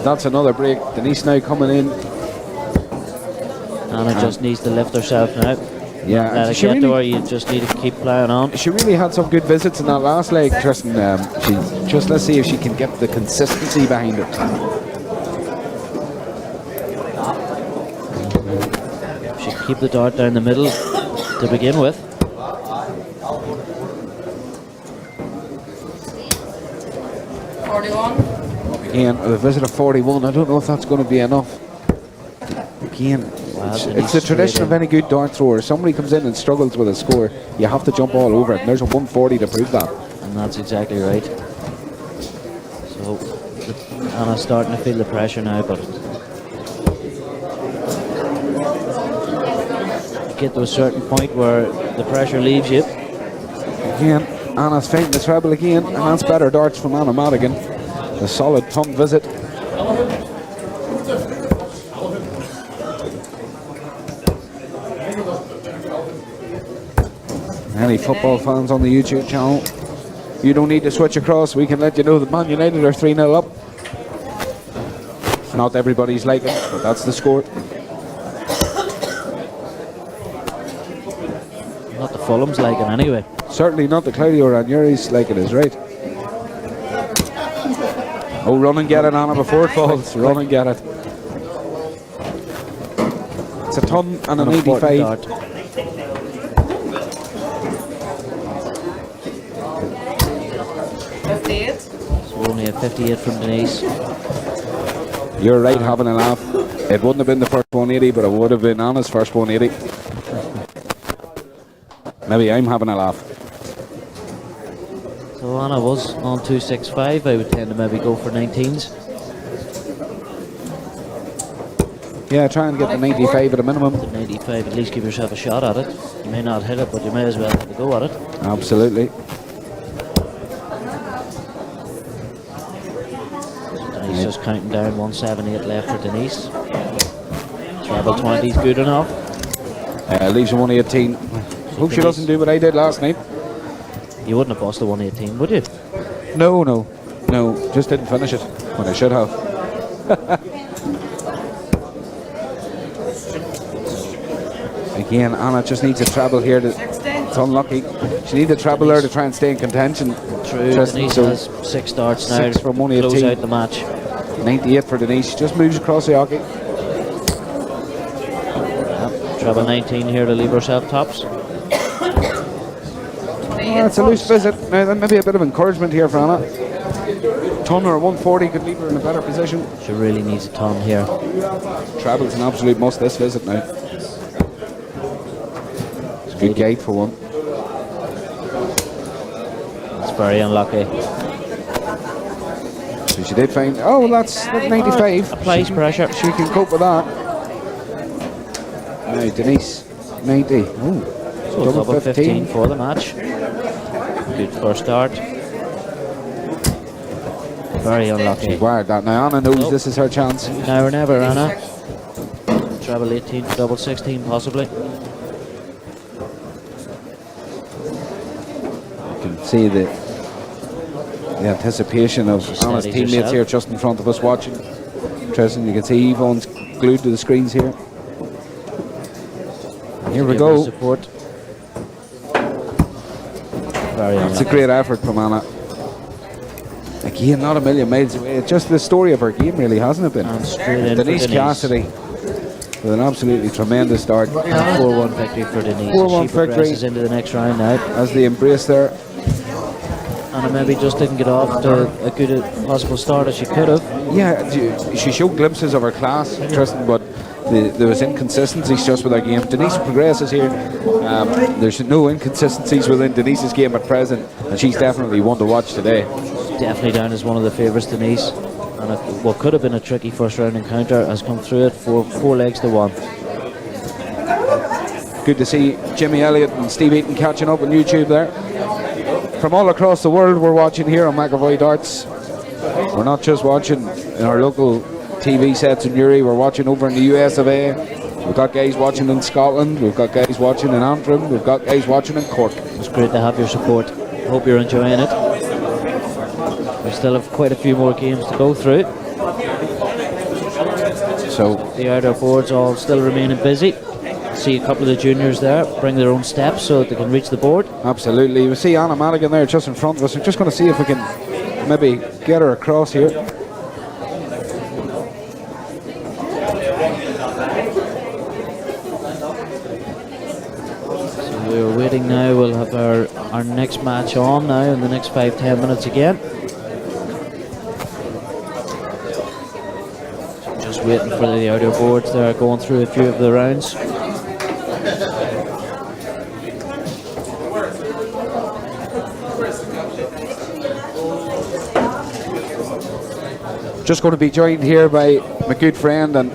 [SPEAKER 1] that's another break. Denise now coming in.
[SPEAKER 2] Anna just needs to lift herself now.
[SPEAKER 1] Yeah,
[SPEAKER 2] Let it
[SPEAKER 1] she
[SPEAKER 2] get
[SPEAKER 1] really,
[SPEAKER 2] to her, you just need to keep playing on.
[SPEAKER 1] she really had some good visits in that last leg, Tristan. Let's see if she can get the consistency behind it.
[SPEAKER 2] She can keep the dart down the middle to begin with.
[SPEAKER 1] Again, with a visit of 41, I don't know if that's going to be enough. Again, it's the tradition of any good dart thrower. Somebody comes in and struggles with a score, you have to jump all over it. And there's a 140 to prove that.
[SPEAKER 2] And that's exactly right. So Anna's starting to feel the pressure now, but you get to a certain point where the pressure leaves you.
[SPEAKER 1] Again, Anna's fighting the treble again, and that's better darts from Anna Madigan. A solid tongue visit. Any football fans on the YouTube channel You don't need to switch across. We can let you know that Man United are 3-0 up. Not everybody's like it, but that's the score.
[SPEAKER 2] Not the Fulham's like it anyway.
[SPEAKER 1] Certainly not the Claudio Ranieri's like it is, right? Oh, run and get it, Anna, before it falls. Run and get it. It's a ton and an 85.
[SPEAKER 4] 58.
[SPEAKER 2] So only a 58 from Denise.
[SPEAKER 1] You're right, having a laugh. It wouldn't have been the first 180, but it would have been Anna's first 180. Maybe I'm having a laugh.
[SPEAKER 2] So Anna was on 265. I would tend to maybe go for 19s.
[SPEAKER 1] Yeah, try and get the 95 at a minimum.
[SPEAKER 2] The 95, at least give yourself a shot at it. You may not hit it, but you may as well have a go at it.
[SPEAKER 1] Absolutely.
[SPEAKER 2] Denise just counting down 178 left for Denise. Treble 20 is good enough.
[SPEAKER 1] Leaves 118. Hope she doesn't do what I did last night.
[SPEAKER 2] You wouldn't have lost the 118, would you?
[SPEAKER 1] No, just didn't finish it when I should have. Again, Anna just needs a treble here. It's unlucky. She needs a treble there to try and stay in contention.
[SPEAKER 2] True, Denise has 6 starts now.
[SPEAKER 1] 6 from 118.
[SPEAKER 2] Close out the match.
[SPEAKER 1] 98 for Denise. She just moves across the hockey.
[SPEAKER 2] Treble 19 here to leave herself tops.
[SPEAKER 1] It's a loose visit. Now, then maybe a bit of encouragement here for Anna. Ton or 140 could leave her in a better position.
[SPEAKER 2] She really needs a ton here.
[SPEAKER 1] Treble's an absolute must this visit now. It's a good gate for one.
[SPEAKER 2] It's very unlucky.
[SPEAKER 1] So she did find. Oh, that's 95.
[SPEAKER 2] Applies pressure.
[SPEAKER 1] She can cope with that. Now Denise, 90. Ooh,
[SPEAKER 2] So double 15 for the match. Good first start. Very unlucky.
[SPEAKER 1] She's wired that. Now Anna knows this is her chance.
[SPEAKER 2] Now or never, Anna. Treble 18, double 16 possibly.
[SPEAKER 1] You can see the anticipation of Anna's teammates
[SPEAKER 2] herself
[SPEAKER 1] here just in front of us watching. Interesting, you can see Yvonne's glued to the screens here. Here we go.
[SPEAKER 2] Support. Very
[SPEAKER 1] It's a great effort from Anna. Again, not a million miles away. It's just the story of her game, really, hasn't it been?
[SPEAKER 2] And straight in
[SPEAKER 1] Denise
[SPEAKER 2] for Denise.
[SPEAKER 1] Cassidy with an absolutely tremendous start.
[SPEAKER 2] 4-1 victory for Denise.
[SPEAKER 1] 4-1
[SPEAKER 2] She progresses into the next round now.
[SPEAKER 1] As they embrace there.
[SPEAKER 2] Anna maybe just didn't get off to a good possible start as she could have.
[SPEAKER 1] Yeah, she showed glimpses of her class, Tristan, but there was inconsistencies just with her game. Denise progresses here. There's no inconsistencies within Denise's game at present, and she's definitely one to watch today.
[SPEAKER 2] Definitely down as one of the favourites, Denise. And what could have been a tricky first round encounter has come through it for 4 legs to 1.
[SPEAKER 1] Good to see Jimmy Elliot and Steve Eaton catching up on YouTube there. From all across the world, we're watching here on McAvoy Darts. We're not just watching in our local TV sets in Uri, we're watching over in the US of A. We've got guys watching in Scotland, we've got guys watching in Antrim, we've got guys watching in Cork.
[SPEAKER 2] It's great to have your support. Hope you're enjoying it. We still have quite a few more games to go through.
[SPEAKER 1] So
[SPEAKER 2] the outer boards all still remaining busy. See a couple of the juniors there bring their own steps so that they can reach the board.
[SPEAKER 1] absolutely, we see Anna Madigan there just in front of us. We're just going to see if we can maybe get her across here.
[SPEAKER 2] So we're waiting now. We'll have our next match on now in the next 5-10 minutes again. Just waiting for the outer boards there, going through a few of the rounds.
[SPEAKER 1] Just going to be joined here by my good friend and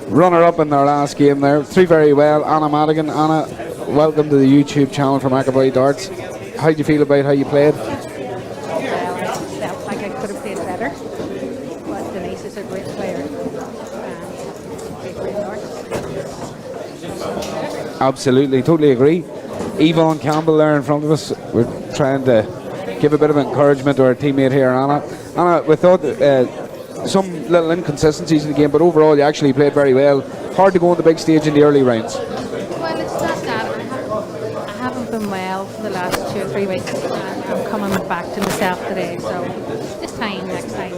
[SPEAKER 1] runner-up in their last game there. Threw very well, Anna Madigan. Anna, welcome to the YouTube channel for McAvoy Darts. How do you feel about how you played?
[SPEAKER 5] Well, I felt like I could have played better, but Denise is a great player. Great darts.
[SPEAKER 1] Absolutely, totally agree. Yvonne Campbell there in front of us. We're trying to give a bit of encouragement to our teammate here, Anna. Anna, we thought some little inconsistencies in the game, but overall you actually played very well. Hard to go on the big stage in the early rounds.
[SPEAKER 5] Well, it's not that. I haven't been well for the last 2 or 3 weeks. I'm coming back to myself today, so this time, next time.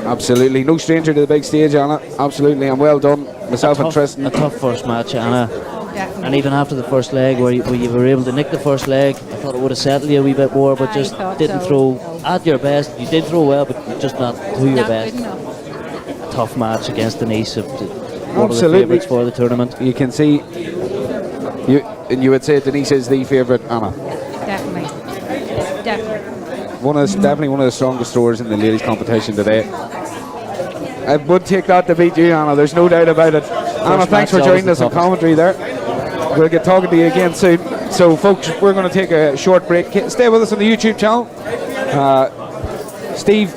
[SPEAKER 1] Absolutely. No stranger to the big stage, Anna. Absolutely, and well done. Myself and Tristan.
[SPEAKER 2] A tough first match, Anna.
[SPEAKER 5] Definitely.
[SPEAKER 2] And even after the first leg, where you were able to nick the first leg, I thought it would have settled you a wee bit more, but
[SPEAKER 5] I
[SPEAKER 2] just
[SPEAKER 5] thought
[SPEAKER 2] didn't
[SPEAKER 5] so.
[SPEAKER 2] throw at your best. You did throw well, but just not to your
[SPEAKER 5] Not
[SPEAKER 2] best.
[SPEAKER 5] good enough.
[SPEAKER 2] A tough match against Denise, one of the
[SPEAKER 1] Absolutely.
[SPEAKER 2] favourites for the tournament.
[SPEAKER 1] You can see, you would say Denise is the favourite, Anna.
[SPEAKER 5] Definitely. Definitely.
[SPEAKER 1] Definitely one of the strongest throwers in the ladies' competition today. I would take that to beat you, Anna. There's no doubt about it. Anna, thanks for
[SPEAKER 2] match
[SPEAKER 1] joining us
[SPEAKER 2] always the
[SPEAKER 1] on commentary there. We'll get talking to you again soon. So, folks, we're going to take a short break. Stay with us on the YouTube channel. Steve,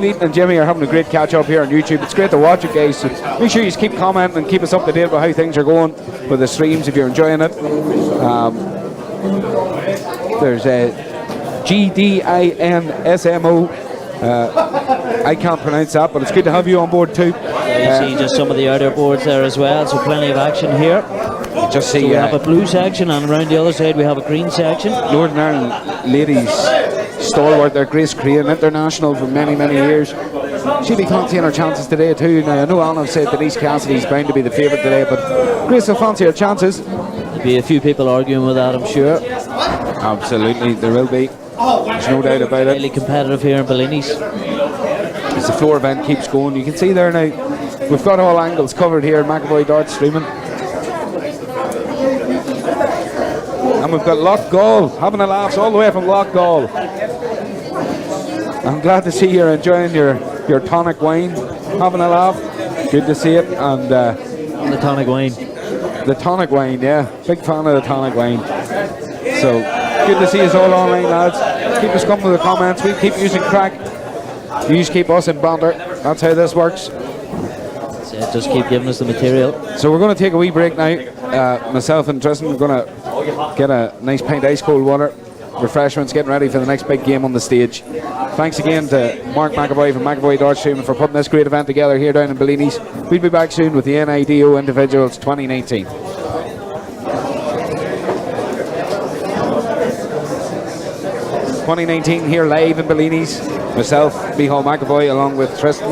[SPEAKER 1] Eaton and Jimmy are having a great catch up here on YouTube. It's great to watch it, guys. So make sure you keep commenting and keep us up to date with how things are going with the streams if you're enjoying it. There's a GDINSMO. I can't pronounce that, but it's good to have you on board too.
[SPEAKER 2] You see just some of the outer boards there as well, so plenty of action here.
[SPEAKER 1] Just see
[SPEAKER 2] So we have a blue section, and around the other side we have a green section.
[SPEAKER 1] Northern Ireland ladies stalwart there, Grace Crane, international for many, many years. She'll be fancying her chances today too. Now I know Alan have said Denise Cassidy is bound to be the favourite today, but Grace will fancy her chances.
[SPEAKER 2] There'll be a few people arguing with that, I'm sure.
[SPEAKER 1] Absolutely, there will be. There's no doubt about it.
[SPEAKER 2] Really competitive here in Bellini's.
[SPEAKER 1] As the floor event keeps going, you can see there now, we've got all angles covered here at McAvoy Darts streaming. And we've got Loughgall having a laugh all the way from Loughgall. I'm glad to see you're enjoying your tonic wine, having a laugh. Good to see it. And
[SPEAKER 2] The tonic wine.
[SPEAKER 1] the tonic wine, yeah, big fan of the tonic wine. So good to see us all online, lads. Keep us coming with the comments. We keep using crack. You just keep us in banter. That's how this works.
[SPEAKER 2] So just keep giving us the material.
[SPEAKER 1] So we're going to take a wee break now. Myself and Tristan are going to get a nice pint of ice cold water, refreshments, getting ready for the next big game on the stage. Thanks again to Mark McAvoy from McAvoy Darts Streaming for putting this great event together here down in Bellini's. We'll be back soon with the NIDO Individuals 2019. 2019 here live in Bellini's. Myself, Micheál McAvoy, along with Tristan.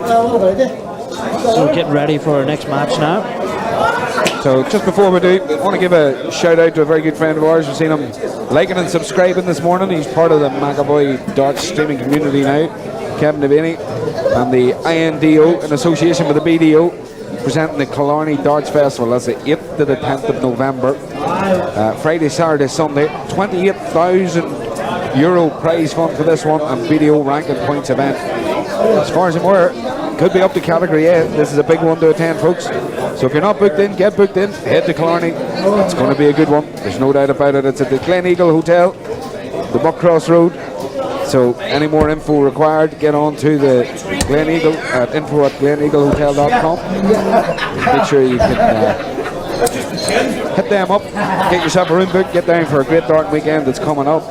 [SPEAKER 2] So we're getting ready for our next match now.
[SPEAKER 1] So just before we do, I want to give a shout out to a very good friend of ours. We've seen him liking and subscribing this morning. He's part of the McAvoy Darts streaming community now, Kevin Devaney, and the INDO in association with the BDO, presenting the Killarney Darts Festival. That's the 8th to the 10th of November. Friday, Saturday, Sunday. €28,000 prize fund for this one, and BDO ranking points event. As far as I'm aware, could be up to category A. This is a big one to attend, folks. So if you're not booked in, get booked in. Head to Killarney. It's going to be a good one. There's no doubt about it. It's at the Glen Eagle Hotel, the Buckcross Road. So any more info required, get on to the Glen Eagle at info@gleneaglehotel.com. Make sure you can hit them up, get yourself a room book, get down for a great dart weekend that's coming up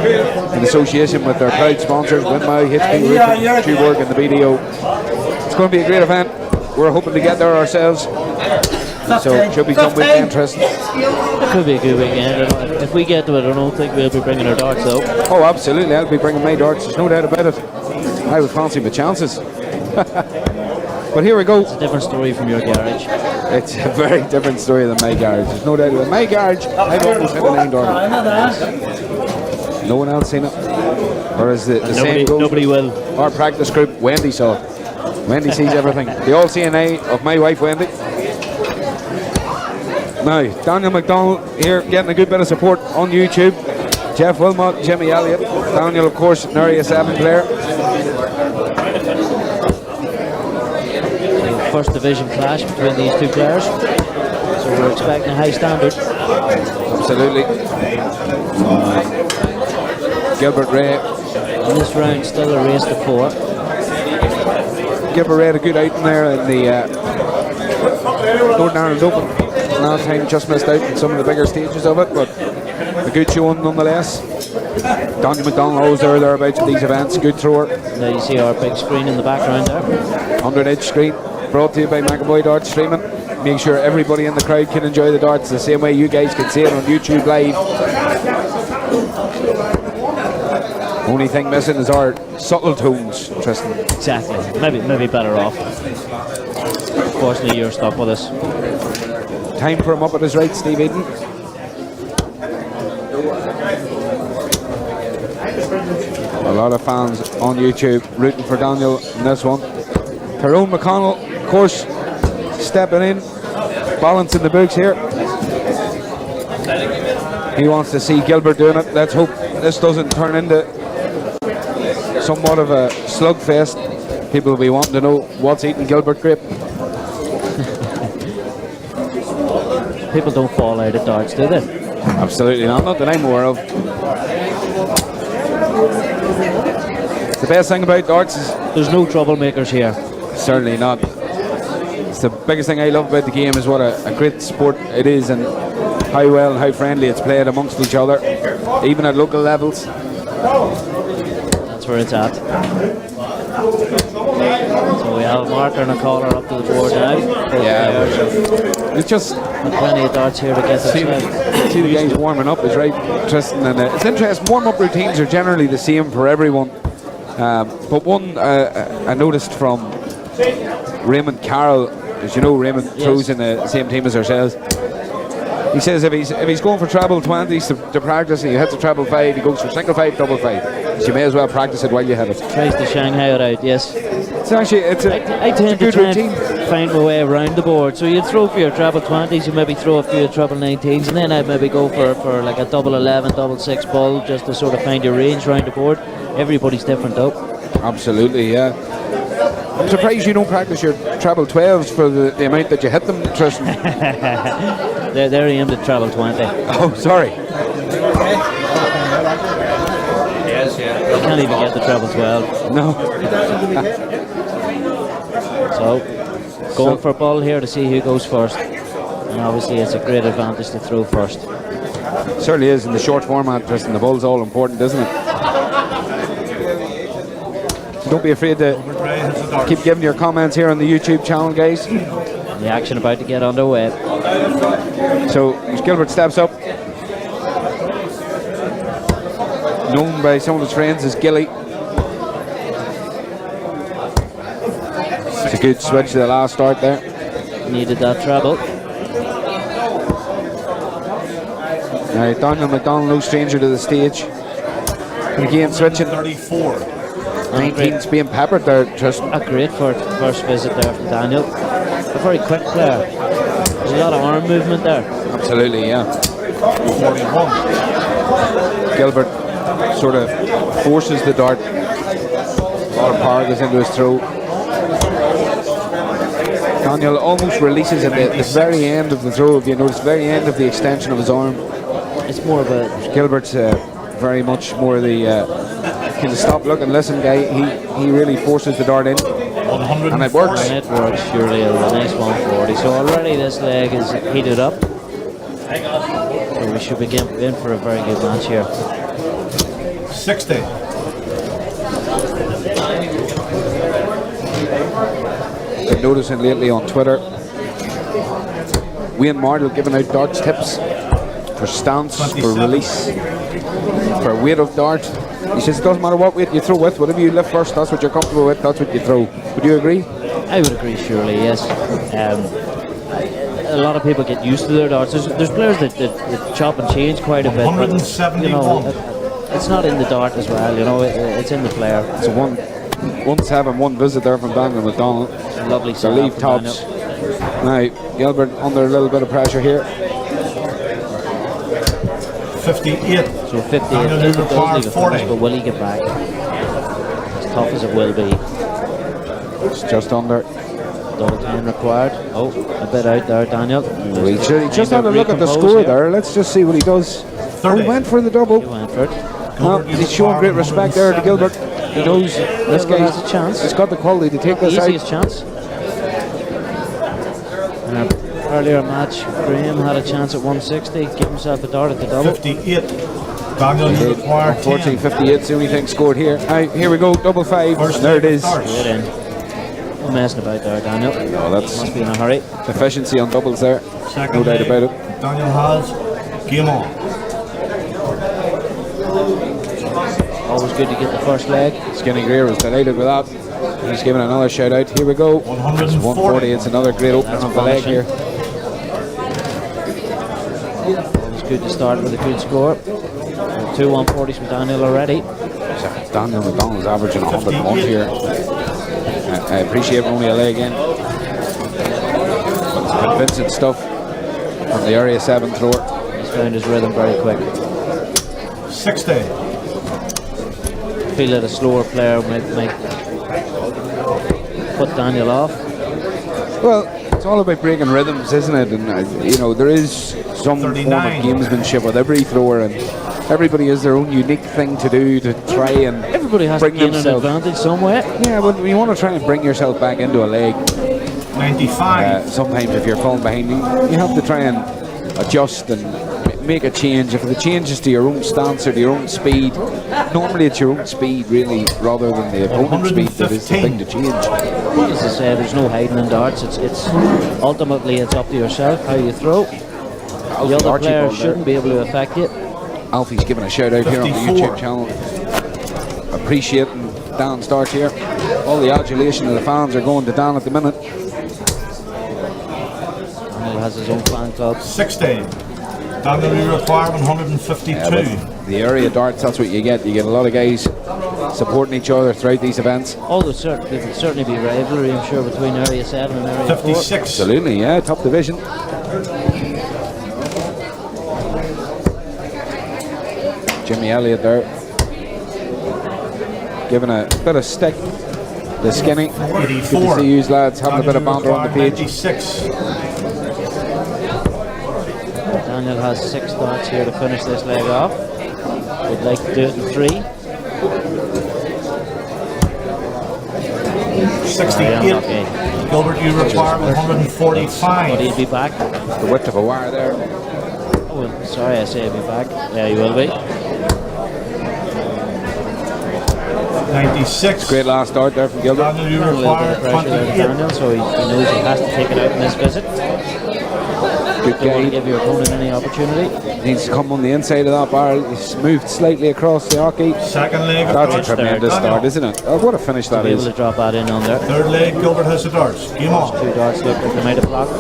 [SPEAKER 1] in association with their proud sponsors, Winmau, HP Roofing, Tuborg and the BDO. It's going to be a great event. We're hoping to get there ourselves, so it should be some weekend interesting.
[SPEAKER 2] It could be a good weekend. If we get to it, I don't think we'll be bringing our darts though.
[SPEAKER 1] Oh, absolutely. I'll be bringing my darts. There's no doubt about it. I would fancy my chances. But here we go.
[SPEAKER 2] It's a different story from your garage.
[SPEAKER 1] It's a very different story than my garage. There's no doubt about it. My garage, I've almost hit a 9 dart. No one else seen it. Or as the saying goes,
[SPEAKER 2] nobody will.
[SPEAKER 1] Our practice group, Wendy saw it. Wendy sees everything. The all CNA of my wife, Wendy. Now, Daniel McDonald here getting a good bit of support on YouTube. Jeff Wilmot, Jimmy Elliot. Daniel, of course, an Area 7 player.
[SPEAKER 2] First division clash between these two players. So we're expecting a high standard.
[SPEAKER 1] Absolutely. Gilbert Ray.
[SPEAKER 2] In this round, still a race to 4.
[SPEAKER 1] Gilbert Ray had a good outing there in the Northern Ireland Open. Last time just missed out in some of the bigger stages of it, but a good showing nonetheless. Daniel McDonald always thereabouts at these events. Good thrower.
[SPEAKER 2] Now you see our big screen in the background there.
[SPEAKER 1] 100-inch screen brought to you by McAvoy Darts Streaming. Make sure everybody in the crowd can enjoy the darts the same way you guys can see it on YouTube Live. Only thing missing is our subtle tones, Tristan.
[SPEAKER 2] Exactly. Maybe better off. Fortunately, you're stuck with us.
[SPEAKER 1] Time for him up at his right, Steve Eden. A lot of fans on YouTube rooting for Daniel in this one. Tyrone McConnell, of course, stepping in, balancing the books here. He wants to see Gilbert doing it. Let's hope this doesn't turn into somewhat of a slugfest. People will be wanting to know what's eating Gilbert grape.
[SPEAKER 2] People don't fall out of darts, do they?
[SPEAKER 1] Absolutely not that I'm aware of. The best thing about darts is
[SPEAKER 2] There's no troublemakers here.
[SPEAKER 1] certainly not. It's the biggest thing I love about the game is what a great sport it is, and how well and how friendly it's played amongst each other, even at local levels.
[SPEAKER 2] That's where it's at. So we have a marker and a caller up to the board now.
[SPEAKER 1] Yeah, it's just
[SPEAKER 2] Plenty of darts here to get
[SPEAKER 1] see the guys warming up is right, Tristan, and it's interesting. Warm-up routines are generally the same for everyone, but one I noticed from Raymond Carroll, as you know, Raymond throws in the same team as ourselves. He says if he's going for treble 20s to practice, and he hits a treble 5, he goes for single 5, double 5. So you may as well practice it while you hit it.
[SPEAKER 2] Tries to Shanghai it out, yes.
[SPEAKER 1] It's actually
[SPEAKER 2] I tend to
[SPEAKER 1] good
[SPEAKER 2] try
[SPEAKER 1] routine.
[SPEAKER 2] and find my way around the board. So you'd throw for your treble 20s, you maybe throw a few treble 19s, and then I'd maybe go for like a double 11, double 6 ball, just to sort of find your range around the board. Everybody's different though.
[SPEAKER 1] Absolutely, yeah. I'm surprised you don't practice your treble 12s for the amount that you hit them, Tristan.
[SPEAKER 2] They're aimed at treble 20.
[SPEAKER 1] Oh, sorry.
[SPEAKER 2] You can't even get the treble 12.
[SPEAKER 1] No.
[SPEAKER 2] So, going for a ball here to see who goes first. And obviously it's a great advantage to throw first.
[SPEAKER 1] Certainly is in the short format, Tristan. The ball's all important, isn't it? So don't be afraid to keep giving your comments here on the YouTube channel, guys.
[SPEAKER 2] The action about to get underway.
[SPEAKER 1] So as Gilbert steps up, known by some of his friends as Gilly. It's a good switch to the last start there.
[SPEAKER 2] Needed that treble.
[SPEAKER 1] Now Daniel McDonald, no stranger to the stage. And again switching.
[SPEAKER 3] 34.
[SPEAKER 1] 19's being peppered there, Tristan.
[SPEAKER 2] A great first visit there from Daniel. A very quick player. There's a lot of arm movement there.
[SPEAKER 1] Absolutely, yeah.
[SPEAKER 3] 41.
[SPEAKER 1] Gilbert sort of forces the dart. A lot of power goes into his throw. Daniel almost releases at the very end of the throw, if you notice, very end of the extension of his arm.
[SPEAKER 2] It's more of a...
[SPEAKER 1] Gilbert's very much more the can stop, look and listen guy. He really forces the dart in.
[SPEAKER 3] 140.
[SPEAKER 1] And it works.
[SPEAKER 2] And it works, surely. A nice 140. So already this leg is heated up. So we should be in for a very good match here.
[SPEAKER 3] 60.
[SPEAKER 1] Been noticing lately on Twitter, Wayne Mardle giving out darts tips for stance, for release, for weight of dart. He says it doesn't matter what weight you throw with, whatever you lift first, that's what you're comfortable with, that's what you throw. Would you agree?
[SPEAKER 2] I would agree, surely, yes. A lot of people get used to their darts. There's players that chop and change quite a bit.
[SPEAKER 3] 171.
[SPEAKER 2] But, you know, it's not in the dart as well, you know, it's in the player.
[SPEAKER 1] So 171 visit there from Daniel McDonald.
[SPEAKER 2] Lovely
[SPEAKER 1] So
[SPEAKER 2] setup
[SPEAKER 1] leave
[SPEAKER 2] from
[SPEAKER 1] tops.
[SPEAKER 2] Daniel.
[SPEAKER 1] Now Gilbert under a little bit of pressure here.
[SPEAKER 3] 58.
[SPEAKER 2] So 58
[SPEAKER 3] Daniel
[SPEAKER 2] does
[SPEAKER 3] requires
[SPEAKER 2] leave a
[SPEAKER 3] 40.
[SPEAKER 2] finish, but will he get back? As tough as it will be.
[SPEAKER 1] It's just under.
[SPEAKER 2] Double time required. Oh, a bit out there, Daniel.
[SPEAKER 1] He just had a look at the
[SPEAKER 2] Recompose
[SPEAKER 1] score
[SPEAKER 2] here.
[SPEAKER 1] there. Let's just see what he does. Oh, he went for the double.
[SPEAKER 2] He went for it.
[SPEAKER 1] Well, he's showing great respect there to Gilbert. He knows this
[SPEAKER 2] Gilbert
[SPEAKER 1] guy
[SPEAKER 2] has a chance.
[SPEAKER 1] He's got the quality to take this out.
[SPEAKER 2] Easiest chance. Earlier match, Graham had a chance at 160. Give himself a dart at the double.
[SPEAKER 3] 58. Daniel, you require 10.
[SPEAKER 1] Unfortunately, 58 is the only thing scored here. Here we go, double 5.
[SPEAKER 3] First
[SPEAKER 1] There it
[SPEAKER 3] leg
[SPEAKER 1] is.
[SPEAKER 3] starts.
[SPEAKER 2] Get in. No messing about there, Daniel.
[SPEAKER 1] No, that's
[SPEAKER 2] Must be in a hurry.
[SPEAKER 1] efficiency on doubles there.
[SPEAKER 3] Second
[SPEAKER 1] No doubt
[SPEAKER 3] leg,
[SPEAKER 1] about it.
[SPEAKER 3] Daniel has game on.
[SPEAKER 2] Always good to get the first leg.
[SPEAKER 1] Skinny Greer was delighted with that. He's giving another shout out. Here we go. 140. It's another great opening of the leg here.
[SPEAKER 2] Always good to start with a good score. 2 140s from Daniel already.
[SPEAKER 1] Daniel McDonald's averaging 101 here. I appreciate only a leg in. It's convincing stuff from the area 7 thrower.
[SPEAKER 2] He's found his rhythm very quick.
[SPEAKER 3] 60.
[SPEAKER 2] Feel that a slower player might put Daniel off.
[SPEAKER 1] Well, it's all about breaking rhythms, isn't it? And you know, there is some form of
[SPEAKER 3] 39.
[SPEAKER 1] gamesmanship with every thrower, and everybody has their own unique thing to do to try and
[SPEAKER 2] Everybody has to
[SPEAKER 1] bring
[SPEAKER 2] gain an
[SPEAKER 1] themselves.
[SPEAKER 2] advantage somewhere.
[SPEAKER 1] Yeah, but you want to try and bring yourself back into a leg.
[SPEAKER 3] 95.
[SPEAKER 1] Sometimes if you're falling behind, you have to try and adjust and make a change. If the change is to your own stance or to your own speed, normally it's your own speed really rather than the opponent's speed that is the thing to change.
[SPEAKER 2] As I say, there's no hiding in darts. It's ultimately it's up to yourself how you throw. The other player shouldn't be able to affect you.
[SPEAKER 1] Alfie's giving a shout out here on the
[SPEAKER 3] 54.
[SPEAKER 1] YouTube channel. Appreciating Dan starts here. All the adulation of the fans are going to Dan at the minute.
[SPEAKER 2] Daniel has his own fan club.
[SPEAKER 3] 60. Daniel, you require 152.
[SPEAKER 1] Yeah, but the area darts, that's what you get. You get a lot of guys supporting each other throughout these events.
[SPEAKER 2] Although there will certainly be rivalry, I'm sure, between Area 7 and Area 4.
[SPEAKER 3] 56.
[SPEAKER 1] Absolutely, yeah, top division. Jimmy Elliot there, giving a bit of stick to Skinny. Good to
[SPEAKER 3] 84.
[SPEAKER 1] see you lads having a bit of
[SPEAKER 3] Daniel,
[SPEAKER 1] banter on the page.
[SPEAKER 3] 96.
[SPEAKER 2] Daniel has 6 darts here to finish this leg off. Would like to do it in 3.
[SPEAKER 3] 68.
[SPEAKER 2] Okay.
[SPEAKER 3] Gilbert, you require
[SPEAKER 2] But
[SPEAKER 3] 145.
[SPEAKER 2] he'll be back.
[SPEAKER 1] The width of a wire there.
[SPEAKER 2] Oh, sorry, I say he'll be back. Yeah, he will be.
[SPEAKER 3] 96.
[SPEAKER 1] Great last start there from Gilbert.
[SPEAKER 3] Daniel, you
[SPEAKER 2] A little bit
[SPEAKER 3] require
[SPEAKER 2] of pressure there to
[SPEAKER 3] 28.
[SPEAKER 2] Daniel, so he knows he has to take it out in this visit.
[SPEAKER 1] Good
[SPEAKER 2] Don't want to
[SPEAKER 1] guide.
[SPEAKER 2] give your opponent any opportunity.
[SPEAKER 1] Needs to come on the inside of that barrel. He's moved slightly across the hockey.
[SPEAKER 3] Second leg,
[SPEAKER 1] That's a
[SPEAKER 3] darts.
[SPEAKER 1] tremendous start, isn't it? Oh, what a finish that
[SPEAKER 2] Be able
[SPEAKER 1] is.
[SPEAKER 2] to drop that in on there.
[SPEAKER 3] Third leg, Gilbert has the darts. Game on.
[SPEAKER 2] 2 darts look like they might have blocked.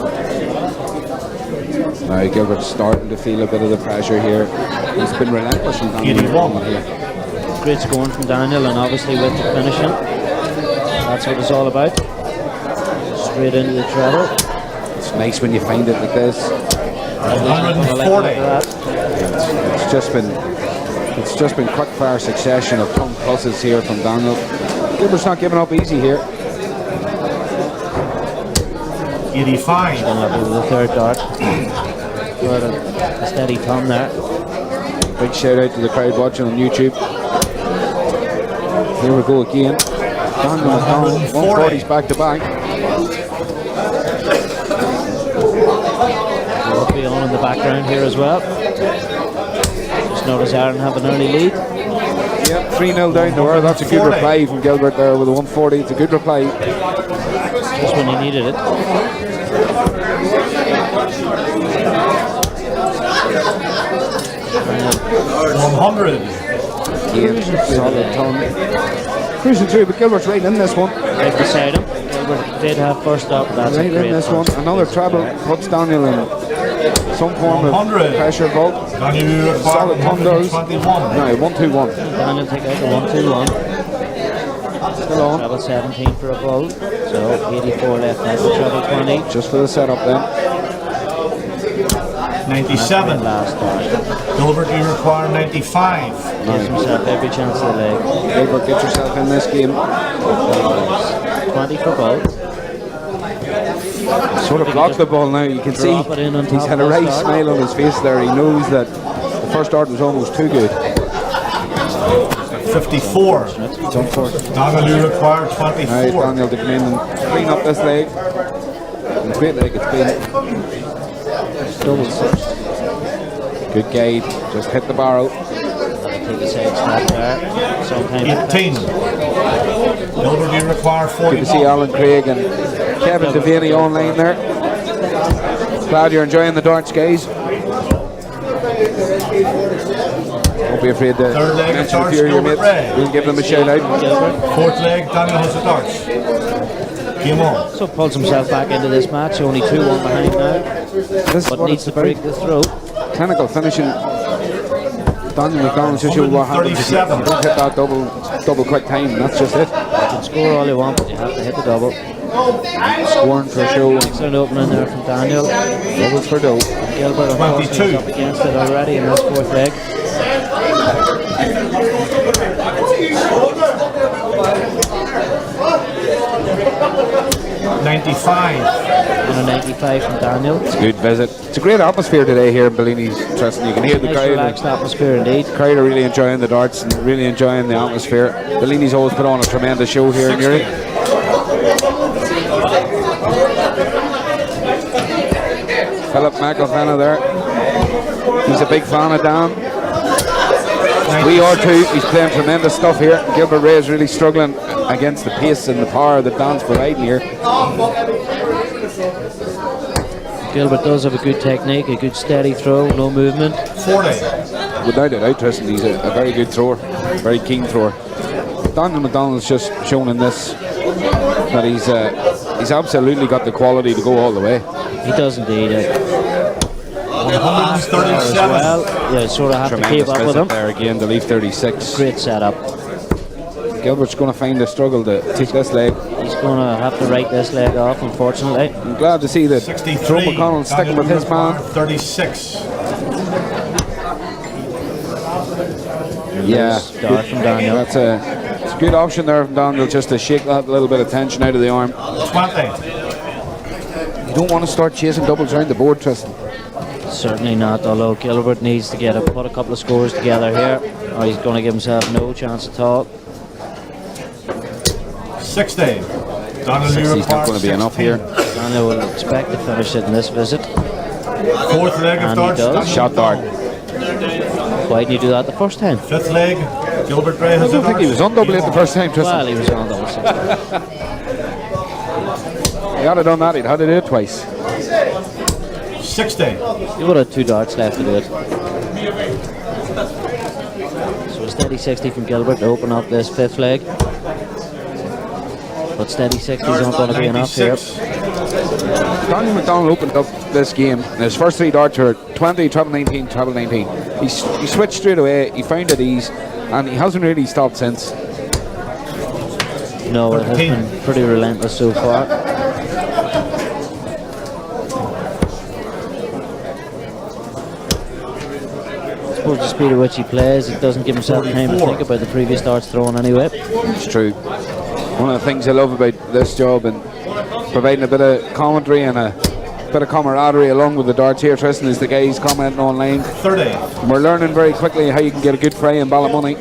[SPEAKER 1] Now Gilbert's starting to feel a bit of the pressure here. He's been relentless in
[SPEAKER 3] 81.
[SPEAKER 1] here.
[SPEAKER 2] Great scoring from Daniel, and obviously with the finishing. That's what it's all about. Straight into the treble.
[SPEAKER 1] It's nice when you find it like this.
[SPEAKER 3] 140.
[SPEAKER 1] It's just been quick fire succession of tongue pluses here from Daniel. Gilbert's not giving up easy here.
[SPEAKER 3] 85.
[SPEAKER 2] Going up with the 3rd dart. Got a steady thumb there.
[SPEAKER 1] Big shout out to the crowd watching on YouTube. Here we go again. Daniel McDonald, 140s back to back.
[SPEAKER 2] Will be on in the background here as well. Just notice Aaron have an early lead.
[SPEAKER 1] Yep, 3-0 down to her. That's a good
[SPEAKER 3] 40.
[SPEAKER 1] reply from Gilbert there with a 140. It's a good reply.
[SPEAKER 2] Just when he needed it. Daniel
[SPEAKER 3] 100.
[SPEAKER 1] Again, solid tongue. Cruising through, but Gilbert's right in this one.
[SPEAKER 2] right beside him. Gilbert did have first up. That's
[SPEAKER 1] Right
[SPEAKER 2] a great
[SPEAKER 1] in this one.
[SPEAKER 2] first.
[SPEAKER 1] Another treble puts Daniel in some form of
[SPEAKER 3] 100.
[SPEAKER 1] pressure vault.
[SPEAKER 3] Daniel
[SPEAKER 1] Solid tongue goes.
[SPEAKER 3] 121.
[SPEAKER 1] No, 1-2-1.
[SPEAKER 2] Daniel take out the 1-2-1.
[SPEAKER 1] Still on.
[SPEAKER 2] Treble 17 for a ball. So 84 left out the treble 20.
[SPEAKER 1] Just for the setup then.
[SPEAKER 3] 97.
[SPEAKER 2] Last start.
[SPEAKER 3] Gilbert, you require 95.
[SPEAKER 2] Gives himself every chance of the leg.
[SPEAKER 1] Gilbert, get yourself in this game.
[SPEAKER 2] 20 for ball.
[SPEAKER 1] Sort of blocked the ball now. You can see
[SPEAKER 2] Drop it in on
[SPEAKER 1] he's
[SPEAKER 2] top
[SPEAKER 1] had a
[SPEAKER 2] of the
[SPEAKER 1] right
[SPEAKER 2] start.
[SPEAKER 1] smile on his face there. He knows that the first start was almost too good.
[SPEAKER 3] 54.
[SPEAKER 1] It's unfortunate.
[SPEAKER 3] Daniel, you require
[SPEAKER 1] Now
[SPEAKER 3] 24.
[SPEAKER 1] Daniel to come in and clean up this leg. And great leg it's been.
[SPEAKER 2] Double six.
[SPEAKER 1] Good guide. Just hit the barrel.
[SPEAKER 2] take a side step there. Sometimes
[SPEAKER 3] 18. Gilbert, you require 41.
[SPEAKER 1] Good to see Alan Craig and Kevin Devaney online there. Glad you're enjoying the darts, guys. Don't be afraid to
[SPEAKER 3] Third leg of
[SPEAKER 1] mention a
[SPEAKER 3] darts,
[SPEAKER 1] few of your
[SPEAKER 3] Gilbert
[SPEAKER 1] mates.
[SPEAKER 3] Ray.
[SPEAKER 1] We'll give them a shout out.
[SPEAKER 3] Fourth leg, Daniel has the darts. Game on.
[SPEAKER 2] So pulls himself back into this match, only 2-1 behind now,
[SPEAKER 1] This is
[SPEAKER 2] but
[SPEAKER 1] what
[SPEAKER 2] needs
[SPEAKER 1] it's
[SPEAKER 2] to break
[SPEAKER 1] about.
[SPEAKER 2] the throw.
[SPEAKER 1] Clinical finishing. Daniel McDonald just showed what happens if you
[SPEAKER 3] 137.
[SPEAKER 1] don't hit that double quick time. That's just it.
[SPEAKER 2] You can score all you want, but you have to hit the double.
[SPEAKER 1] Scoring for show.
[SPEAKER 2] Excellent opening there from Daniel.
[SPEAKER 1] Doubles for dough.
[SPEAKER 2] Gilbert, of course,
[SPEAKER 3] 22.
[SPEAKER 2] is up against it already in this fourth leg.
[SPEAKER 3] 95.
[SPEAKER 2] And a 95 from Daniel.
[SPEAKER 1] It's a good visit. It's a great atmosphere today here in Bellini's. Trust me, you can hear the
[SPEAKER 2] Nice
[SPEAKER 1] crowd.
[SPEAKER 2] relaxed atmosphere indeed.
[SPEAKER 1] The crowd are really enjoying the darts and really enjoying the atmosphere. Bellini's always put on a tremendous show here in Uri. Philip McElvenna there. He's a big fan of Dan. We are too. He's playing tremendous stuff here. Gilbert Ray is really struggling against the pace and the power that Dan's providing here.
[SPEAKER 2] Gilbert does have a good technique, a good steady throw, no movement.
[SPEAKER 3] 40.
[SPEAKER 1] Without a doubt, Tristan, he's a very good thrower, very keen thrower. Daniel McDonald's just shown in this that he's absolutely got the quality to go all the way.
[SPEAKER 2] He does indeed. As
[SPEAKER 3] 137.
[SPEAKER 2] well, yeah, sort of have to keep
[SPEAKER 1] Tremendous
[SPEAKER 2] up with
[SPEAKER 1] visit
[SPEAKER 2] him.
[SPEAKER 1] there again to leave 36.
[SPEAKER 2] Great setup.
[SPEAKER 1] Gilbert's going to find a struggle to take this leg.
[SPEAKER 2] He's going to have to write this leg off, unfortunately.
[SPEAKER 1] I'm glad to see that
[SPEAKER 3] 63.
[SPEAKER 1] Joe McConnell sticking with his man.
[SPEAKER 3] 36.
[SPEAKER 1] Yeah,
[SPEAKER 2] Start from Daniel.
[SPEAKER 1] it's a good option there from Daniel just to shake that little bit of tension out of the arm.
[SPEAKER 3] 20.
[SPEAKER 1] You don't want to start chasing doubles around the board, Tristan.
[SPEAKER 2] Certainly not, although Gilbert needs to put a couple of scores together here, or he's going to give himself no chance at all.
[SPEAKER 3] 60. Daniel, you
[SPEAKER 1] 60's not
[SPEAKER 3] require
[SPEAKER 1] going to be enough
[SPEAKER 3] 16.
[SPEAKER 1] here.
[SPEAKER 2] Daniel will expect to finish it in this visit.
[SPEAKER 3] Fourth leg of
[SPEAKER 2] And he
[SPEAKER 3] darts.
[SPEAKER 2] does.
[SPEAKER 3] Daniel
[SPEAKER 1] Shot dart.
[SPEAKER 2] Why didn't you do that the first time?
[SPEAKER 3] Fifth leg. Gilbert Ray
[SPEAKER 1] I
[SPEAKER 3] has the
[SPEAKER 1] don't think he was on double it the first time, Tristan.
[SPEAKER 2] Well, he was on those.
[SPEAKER 1] He had done that, he'd had to do it twice.
[SPEAKER 3] 60.
[SPEAKER 2] He would have 2 darts left to do it. So a steady 60 from Gilbert to open up this fifth leg. But steady 60s aren't going to be enough here.
[SPEAKER 3] 96.
[SPEAKER 1] Daniel McDonald opened up this game, and his first 3 darts were 20, treble 19, treble 19. He switched straight away, he found it ease, and he hasn't really stopped since.
[SPEAKER 2] No, it has been pretty relentless so far. I suppose the speed at which he plays, he doesn't give himself time to think about the previous darts thrown anyway.
[SPEAKER 1] It's true. One of the things I love about this job and providing a bit of commentary and a bit of camaraderie along with the darts here, Tristan, is the guys commenting online.
[SPEAKER 3] 30.
[SPEAKER 1] And we're learning very quickly how you can get a good fry in Ballymoney.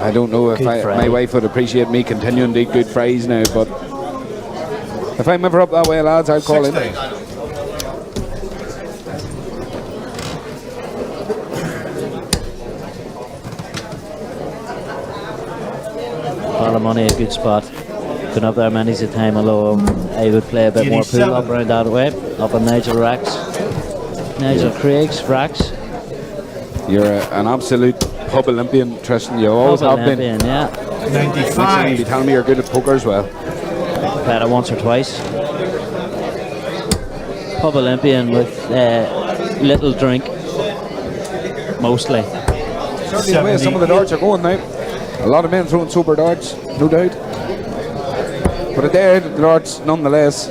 [SPEAKER 1] I don't know if my wife would appreciate me continuing to eat good fries now, but if I'm ever up that way, lads, I'll call
[SPEAKER 3] 60.
[SPEAKER 1] in.
[SPEAKER 2] Ballymoney, a good spot. Been up there many's a time, although I would play a bit more pool up around that way. Up on Nigel Craig's racks.
[SPEAKER 1] You're an absolute pub Olympian, Tristan. You always have been.
[SPEAKER 2] Olympian, yeah.
[SPEAKER 1] You'll
[SPEAKER 3] 95.
[SPEAKER 1] be telling me you're good at poker as well.
[SPEAKER 2] Played it once or twice. Pub Olympian with little drink, mostly.
[SPEAKER 1] Certainly the way some of the darts are going now. A lot of men throwing sober darts, no doubt. But at the end of the darts, nonetheless,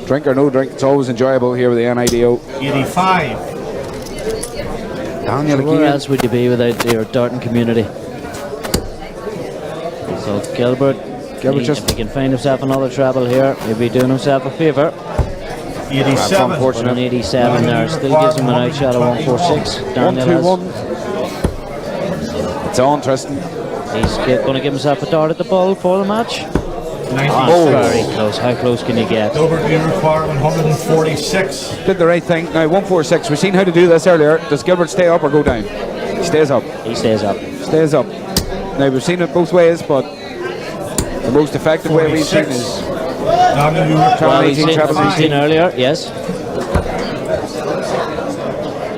[SPEAKER 1] drink or no drink, it's always enjoyable here with the NIDO.
[SPEAKER 3] 85.
[SPEAKER 1] Daniel
[SPEAKER 2] Where
[SPEAKER 1] again.
[SPEAKER 2] else would you be without your darting community? So Gilbert
[SPEAKER 1] just
[SPEAKER 2] if he can find himself another treble here, he'll be doing himself a favour.
[SPEAKER 3] 87.
[SPEAKER 2] But an 87 there still gives him an outshot of 146. Daniel has.
[SPEAKER 1] 1-2-1. It's on, Tristan.
[SPEAKER 2] He's going to give himself a dart at the ball for the match. Oh, very close. How close can you get?
[SPEAKER 3] Gilbert being required 146.
[SPEAKER 1] Did the right thing. Now 146. We've seen how to do this earlier. Does Gilbert stay up or go down? He stays up.
[SPEAKER 2] He stays up.
[SPEAKER 1] Stays up. Now we've seen it both ways, but the most effective way we've seen is
[SPEAKER 3] Daniel, you
[SPEAKER 2] Well,
[SPEAKER 1] treble
[SPEAKER 2] we've
[SPEAKER 1] 18, treble
[SPEAKER 2] seen
[SPEAKER 1] 18.
[SPEAKER 2] earlier, yes.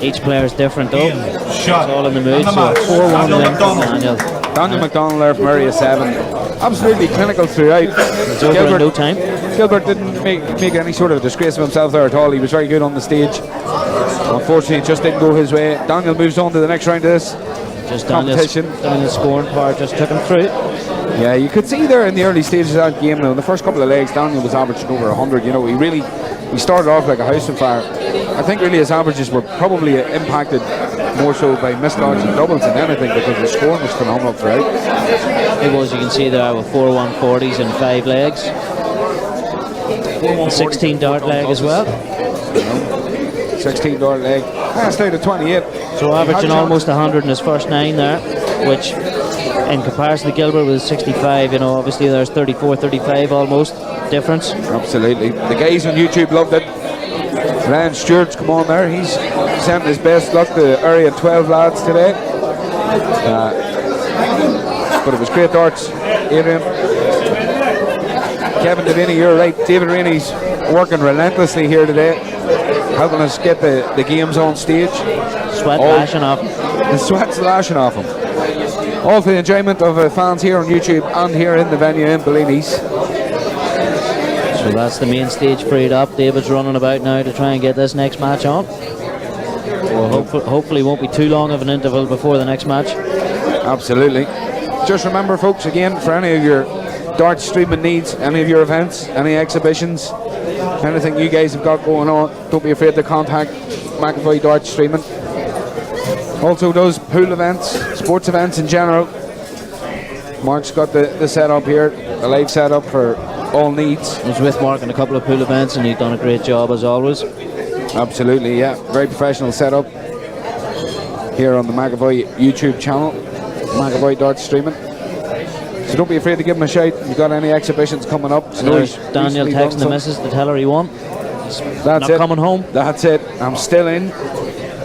[SPEAKER 2] Each player is different though.
[SPEAKER 3] shot.
[SPEAKER 2] It's all in the mood.
[SPEAKER 3] And
[SPEAKER 2] So
[SPEAKER 3] match.
[SPEAKER 2] 4-1
[SPEAKER 3] Daniel
[SPEAKER 2] win for
[SPEAKER 3] McDonald.
[SPEAKER 2] Daniel.
[SPEAKER 1] Daniel McDonald there from Area 7. Absolutely clinical throughout.
[SPEAKER 2] It's over in no time.
[SPEAKER 1] Gilbert didn't make any sort of disgrace of himself there at all. He was very good on the stage. Unfortunately, it just didn't go his way. Daniel moves on to the next round of this
[SPEAKER 2] Just
[SPEAKER 1] competition.
[SPEAKER 2] Daniel's scoring power just took him through.
[SPEAKER 1] Yeah, you could see there in the early stages of that game now, in the first couple of legs, Daniel was averaging over 100. You know, he started off like a house on fire. I think really his averages were probably impacted more so by missed dodges and doubles than anything, because the scoring was phenomenal throughout.
[SPEAKER 2] It was, you can see there, with 4 140s and 5 legs. 16 dart leg as well.
[SPEAKER 1] 16 dart leg. Last out of 28.
[SPEAKER 2] So averaging almost 100 in his first 9 there, which in comparison to Gilbert with 65, you know, obviously there's 34, 35 almost difference.
[SPEAKER 1] Absolutely. The guys on YouTube loved it. Ryan Stewart's come on there. He's sent his best luck to Area 12 lads today. But it was great darts, Adrian. Kevin Devaney, you're right. David Rainey's working relentlessly here today, helping us get the games on stage.
[SPEAKER 2] Sweat lashing off.
[SPEAKER 1] The sweat's lashing off him. All for the enjoyment of fans here on YouTube and here in the venue in Bellini's.
[SPEAKER 2] So that's the main stage freed up. David's running about now to try and get this next match on. Well, hopefully won't be too long of an interval before the next match.
[SPEAKER 1] Absolutely. Just remember, folks, again, for any of your dart streaming needs, any of your events, any exhibitions, anything you guys have got going on, don't be afraid to contact McAvoy Dart Streaming. Also does pool events, sports events in general. Mark's got the setup here, the live setup for all needs.
[SPEAKER 2] I was with Mark in a couple of pool events and he's done a great job as always.
[SPEAKER 1] Absolutely, yeah. Very professional setup here on the McAvoy YouTube channel, McAvoy Dart Streaming. So don't be afraid to give him a shout if you've got any exhibitions coming up.
[SPEAKER 2] So there's Daniel texting the missus to tell her he won.
[SPEAKER 1] That's
[SPEAKER 2] not
[SPEAKER 1] it.
[SPEAKER 2] coming home.
[SPEAKER 1] That's it. I'm still in.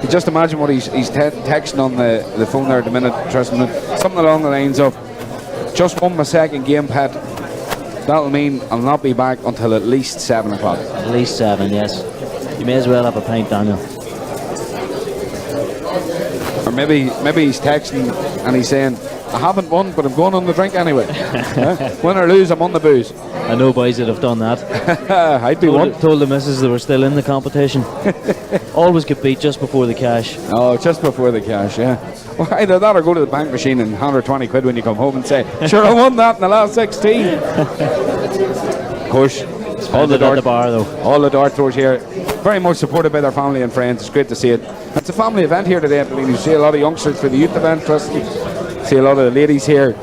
[SPEAKER 1] You just imagine what he's texting on the phone there at the minute. Trust me, something along the lines of, just won my second game, Pat. That'll mean I'll not be back until at least 7 o'clock.
[SPEAKER 2] At least 7, yes. You may as well have a pint, Daniel.
[SPEAKER 1] Or maybe he's texting and he's saying, I haven't won, but I'm going on the drink anyway. Win or lose, I'm on the booze.
[SPEAKER 2] I know boys that have done that.
[SPEAKER 1] I'd be one.
[SPEAKER 2] Told the missus they were still in the competition. Always get beat just before the cash.
[SPEAKER 1] Oh, just before the cash, yeah. Well, either that or go to the bank machine and hand her 20 quid when you come home and say, sure, I won that in the last 16. Of course, all the
[SPEAKER 2] at the bar though.
[SPEAKER 1] All the dart throwers here, very much supported by their family and friends. It's great to see it. It's a family event here today. I believe you see a lot of youngsters for the youth event. Trust me. See a lot of the ladies here.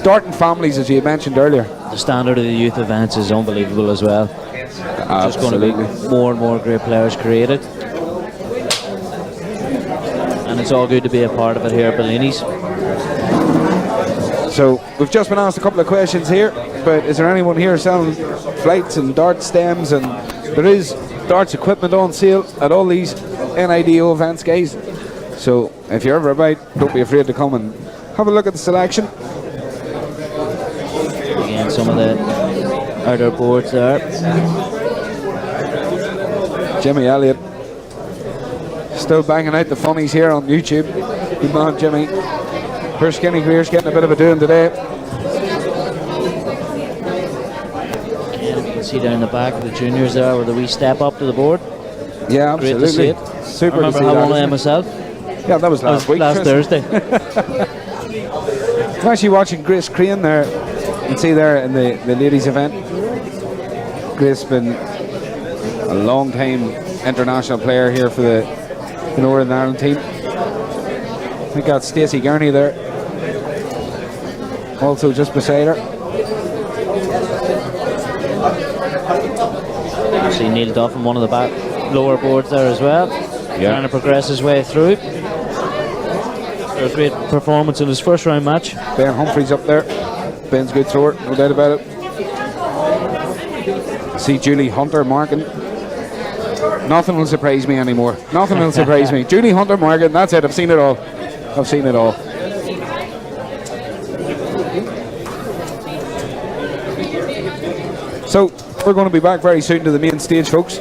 [SPEAKER 1] Darting families, as you mentioned earlier.
[SPEAKER 2] The standard of the youth events is unbelievable as well. There's going to be more and more great players created. And it's all good to be a part of it here at Bellini's.
[SPEAKER 1] So we've just been asked a couple of questions here, but is there anyone here selling flights and dart stems? And there is darts equipment on sale at all these NIDO events, guys. So if you're ever about, don't be afraid to come and have a look at the selection.
[SPEAKER 2] Again, some of the outer boards there.
[SPEAKER 1] Jimmy Elliot still banging out the funnies here on YouTube. Good man, Jimmy. Poor Skinny Greer's getting a bit of a doing today.
[SPEAKER 2] Again, you can see down the back of the juniors there with a wee step up to the board.
[SPEAKER 1] Yeah,
[SPEAKER 2] Great
[SPEAKER 1] absolutely.
[SPEAKER 2] to see it.
[SPEAKER 1] Super
[SPEAKER 2] I remember
[SPEAKER 1] to see
[SPEAKER 2] having one of
[SPEAKER 1] that,
[SPEAKER 2] them myself.
[SPEAKER 1] Yeah, that was last week.
[SPEAKER 2] Last Thursday.
[SPEAKER 1] I'm actually watching Grace Crane there. You can see there in the ladies event. Grace been a long time international player here for the Northern Ireland team. We got Stacey Gurney there, also just beside her.
[SPEAKER 2] You see Neil Duff on one of the back lower boards there as well.
[SPEAKER 1] Yeah.
[SPEAKER 2] Trying to progress his way through. A great performance in his first round match.
[SPEAKER 1] Ben Humphreys up there. Ben's a good thrower, no doubt about it. See Julie Hunter marking. Nothing will surprise me anymore. Nothing will surprise me. Julie Hunter marking, that's it. I've seen it all. I've seen it all. So, we're going to be back very soon to the main stage, folks.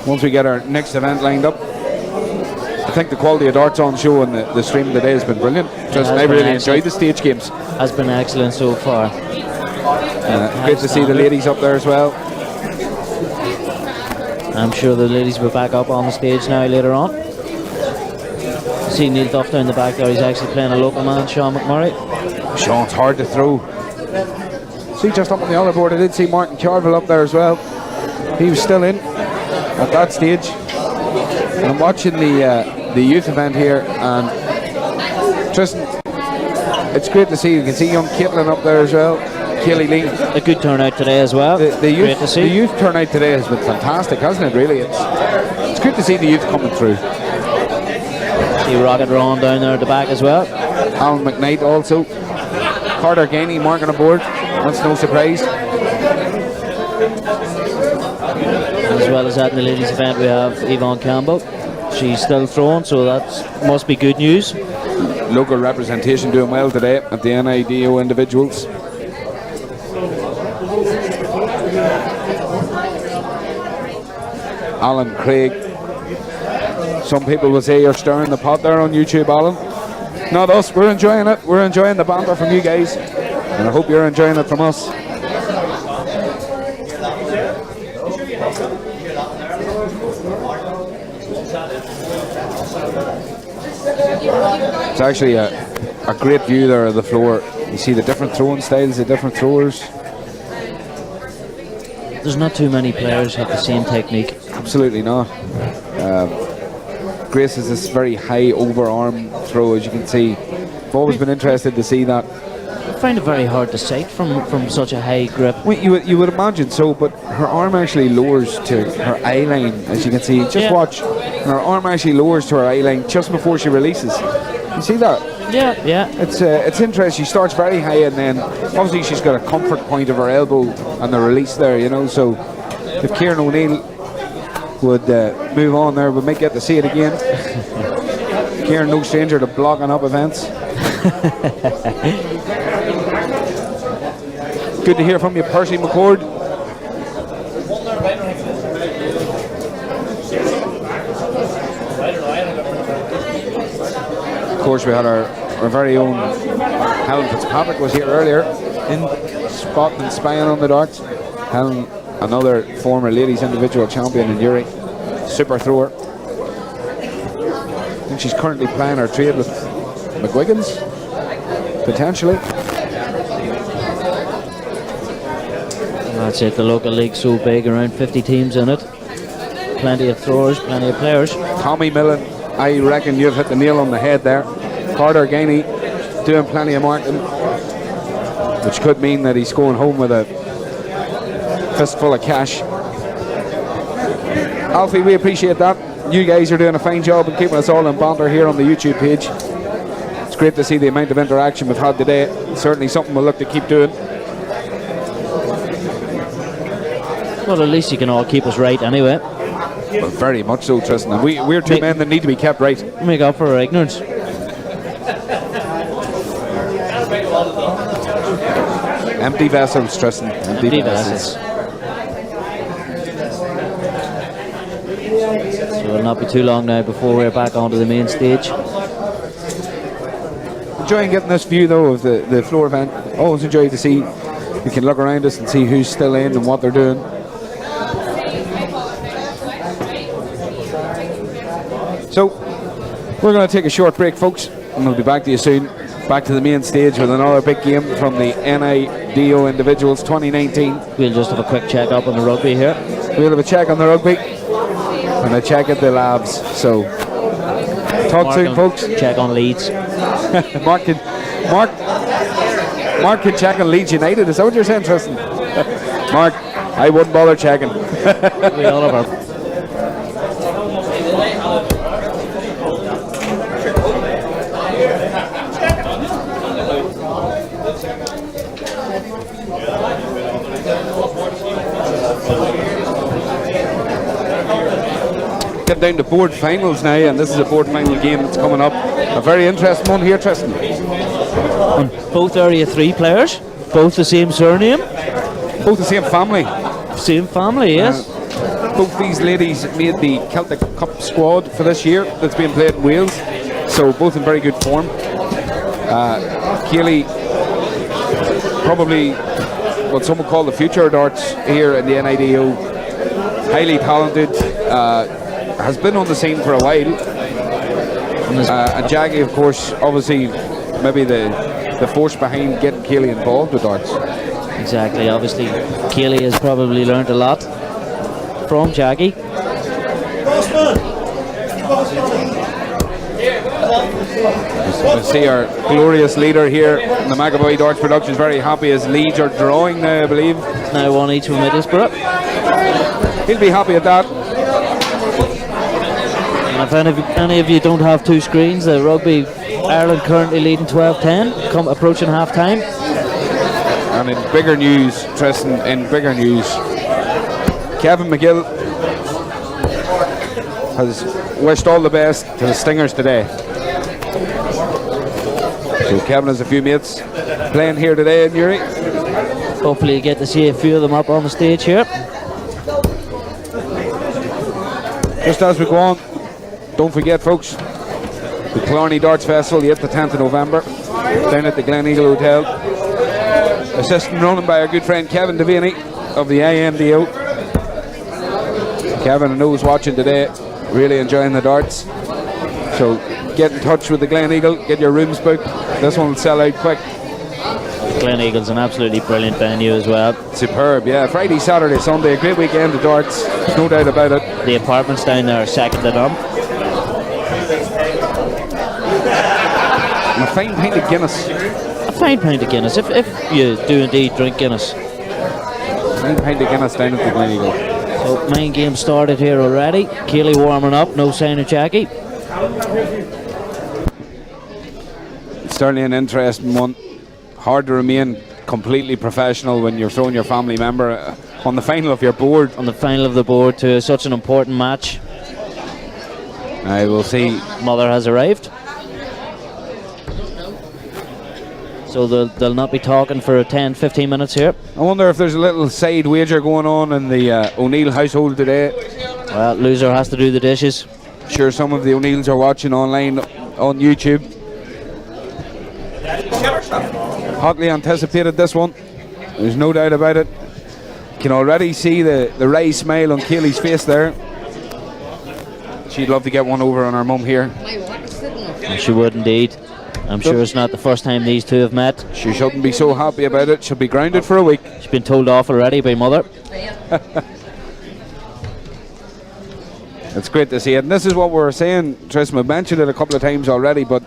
[SPEAKER 1] Once we get our next event lined up. I think the quality of darts on show and the stream today has been brilliant. I really enjoyed the stage games.
[SPEAKER 2] Has been excellent so far.
[SPEAKER 1] Great to see the ladies up there as well.
[SPEAKER 2] I'm sure the ladies will be back up on the stage now later on. See Neil Duff down the back there. He's actually playing a local man, Sean McMurray.
[SPEAKER 1] Sean's hard to throw. See, just up on the other board, I did see Martin Carville up there as well. He was still in at that stage. And I'm watching the youth event here, and Tristan, it's great to see. You can see young Caitlin up there as well. Kaylee Lee.
[SPEAKER 2] A good turnout today as well.
[SPEAKER 1] The youth turnout today has been fantastic, hasn't it? Really, it's good to see the youth coming through.
[SPEAKER 2] See Rocket Ron down there at the back as well.
[SPEAKER 1] Alan McKnight also. Carter Gainey marking aboard. That's no surprise.
[SPEAKER 2] As well as that in the ladies event we have Yvonne Campbell. She's still throwing, so that must be good news.
[SPEAKER 1] Local representation doing well today at the NIDO Individuals. Alan Craig. Some people will say you're stirring the pot there on YouTube, Alan. Not us, we're enjoying it. We're enjoying the banter from you guys. And I hope you're enjoying it from us. It's actually a great view there of the floor. You see the different throwing styles, the different throwers.
[SPEAKER 2] There's not too many players who have the same technique.
[SPEAKER 1] Absolutely not. Grace has this very high overarm throw, as you can see. I've always been interested to see that.
[SPEAKER 2] I find it very hard to sight from such a high grip.
[SPEAKER 1] Well, you would imagine so, but her arm actually lowers to her eye line, as you can see. Just watch. Her arm actually lowers to her eye line just before she releases. You see that?
[SPEAKER 2] Yeah.
[SPEAKER 1] It's interesting. She starts very high, and then obviously she's got a comfort point of her elbow and the release there, you know. So if Kieran O'Neill would move on there, we might get to see it again. Kieran, no stranger to blocking up events. Good to hear from you, Percy McCord. Of course, we had our very own Helen Fitzpatrick was here earlier in spotting and spying on the darts. Helen, another former ladies individual champion in Uri, super thrower. I think she's currently playing her trade with McGuigan's, potentially.
[SPEAKER 2] That's it, the local league's so big, around 50 teams in it. Plenty of throwers, plenty of players.
[SPEAKER 1] Tommy Millen, I reckon you've hit the nail on the head there. Carter Gainey doing plenty of marking, which could mean that he's going home with a fistful of cash. Alfie, we appreciate that. You guys are doing a fine job of keeping us all in banter here on the YouTube page. It's great to see the amount of interaction we've had today. It's certainly something we'll look to keep doing.
[SPEAKER 2] Well, at least you can all keep us right anyway.
[SPEAKER 1] Well, very much so, Tristan. And we're two men that need to be kept right.
[SPEAKER 2] Make up for our ignorance.
[SPEAKER 1] Empty vessels, Tristan. Empty vessels.
[SPEAKER 2] So it'll not be too long now before we're back onto the main stage.
[SPEAKER 1] Enjoying getting this view though of the floor event. Always enjoy to see. We can look around us and see who's still in and what they're doing. So we're going to take a short break, folks, and we'll be back to you soon. Back to the main stage with another big game from the NIDO Individuals 2019.
[SPEAKER 2] We'll just have a quick check up on the rugby here.
[SPEAKER 1] We'll have a check on the rugby and a check at the labs. So talk soon, folks.
[SPEAKER 2] Check on Leeds.
[SPEAKER 1] Mark can check on Leeds United. Is that what you're saying, Tristan? Mark, I wouldn't bother checking.
[SPEAKER 2] We all have our
[SPEAKER 1] getting down to board finals now, and this is a board final game that's coming up. A very interesting one here, Tristan.
[SPEAKER 2] And both Area 3 players, both the same surname.
[SPEAKER 1] Both the same family.
[SPEAKER 2] Same family, yes.
[SPEAKER 1] Both these ladies made the Celtic Cup squad for this year that's being played in Wales, so both in very good form. Kaylee, probably what some would call the future of darts here in the NIDO. Highly talented, has been on the scene for a while. And Jackie, of course, obviously maybe the force behind getting Kaylee involved with darts.
[SPEAKER 2] Exactly, obviously Kaylee has probably learned a lot from Jackie.
[SPEAKER 1] As you can see, our glorious leader here in the McAvoy Darts Productions very happy as Leeds are drawing now, I believe.
[SPEAKER 2] It's now 1-each for Middlesbrough.
[SPEAKER 1] He'll be happy at that.
[SPEAKER 2] And if any of you don't have two screens, the Rugby Ireland currently leading 12-10, approaching half time.
[SPEAKER 1] And in bigger news, Tristan, in bigger news, Kevin McGill has wished all the best to the Stingers today. So Kevin has a few mates playing here today in Uri.
[SPEAKER 2] Hopefully you get to see a few of them up on the stage here.
[SPEAKER 1] Just as we go on, don't forget folks, the Killarney Darts Festival, the 8th to 10th of November, down at the Glen Eagle Hotel. Assistant running by our good friend Kevin Devaney of the IMDO. Kevin, I know, is watching today, really enjoying the darts. So get in touch with the Glen Eagle, get your rooms booked. This one will sell out quick.
[SPEAKER 2] Glen Eagle's an absolutely brilliant venue as well.
[SPEAKER 1] Superb, yeah. Friday, Saturday, Sunday, a great weekend of darts, no doubt about it.
[SPEAKER 2] The apartments down there are second to none.
[SPEAKER 1] And a fine pint of Guinness.
[SPEAKER 2] A fine pint of Guinness, if you do indeed drink Guinness.
[SPEAKER 1] Fine pint of Guinness down at the Glen Eagle.
[SPEAKER 2] So main game started here already. Kaylee warming up, no sign of Jackie.
[SPEAKER 1] It's certainly an interesting one. Hard to remain completely professional when you're throwing your family member on the final of your board.
[SPEAKER 2] On the final of the board to such an important match.
[SPEAKER 1] I will see.
[SPEAKER 2] Mother has arrived. So they'll not be talking for 10-15 minutes here.
[SPEAKER 1] I wonder if there's a little side wager going on in the O'Neill household today.
[SPEAKER 2] Well, loser has to do the dishes.
[SPEAKER 1] Sure, some of the O'Neills are watching online on YouTube. Hotly anticipated this one. There's no doubt about it. Can already see the wry smile on Kaylee's face there. She'd love to get one over on her mum here.
[SPEAKER 2] She would indeed. I'm sure it's not the first time these two have met.
[SPEAKER 1] She shouldn't be so happy about it. She'll be grounded for a week.
[SPEAKER 2] She's been told off already by mother.
[SPEAKER 1] It's great to see it. And this is what we were saying, Tristan. We've mentioned it a couple of times already, but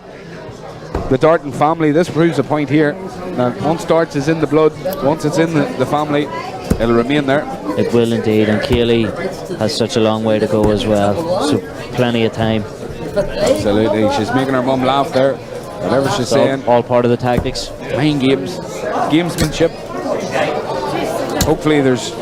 [SPEAKER 1] the Darton family, this proves a point here. That once darts is in the blood, once it's in the family, it'll remain there.
[SPEAKER 2] It will indeed, and Kaylee has such a long way to go as well. So plenty of time.
[SPEAKER 1] Absolutely. She's making her mum laugh there. Whatever she's saying.
[SPEAKER 2] All part of the tactics.
[SPEAKER 1] Mind games. Gamesmanship. Hopefully there's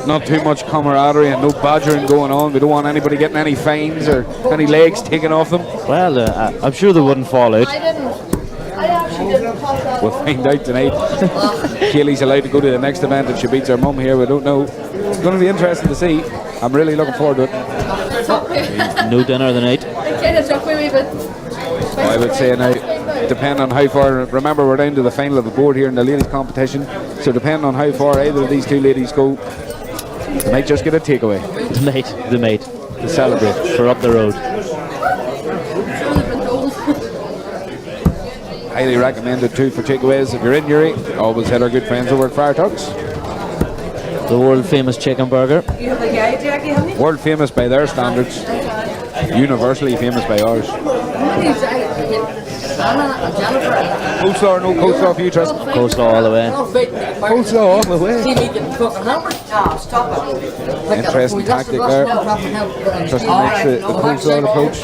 [SPEAKER 1] not too much camaraderie and no badgering going on. We don't want anybody getting any fines or any legs taken off them.
[SPEAKER 2] Well, I'm sure they wouldn't fall out.
[SPEAKER 1] We'll find out tonight. Kaylee's allowed to go to the next event if she beats her mum here. We don't know. It's going to be interesting to see. I'm really looking forward to it.
[SPEAKER 2] No dinner the night.
[SPEAKER 1] I would say now, depending on how far, remember we're down to the final of the board here in the ladies competition, so depending on how far either of these two ladies go, they might just get a takeaway.
[SPEAKER 2] They might.
[SPEAKER 1] To celebrate.
[SPEAKER 2] For up the road.
[SPEAKER 1] Highly recommended too for takeaways. If you're in Uri, always hit our good friends over at Fire Tucks.
[SPEAKER 2] The world famous chicken burger.
[SPEAKER 1] World famous by their standards, universally famous by ours. Coleslaw or no coleslaw for you, Tristan?
[SPEAKER 2] Coleslaw all the way.
[SPEAKER 1] Coleslaw all the way. Interesting tactic there. Tristan makes the coleslaw approach.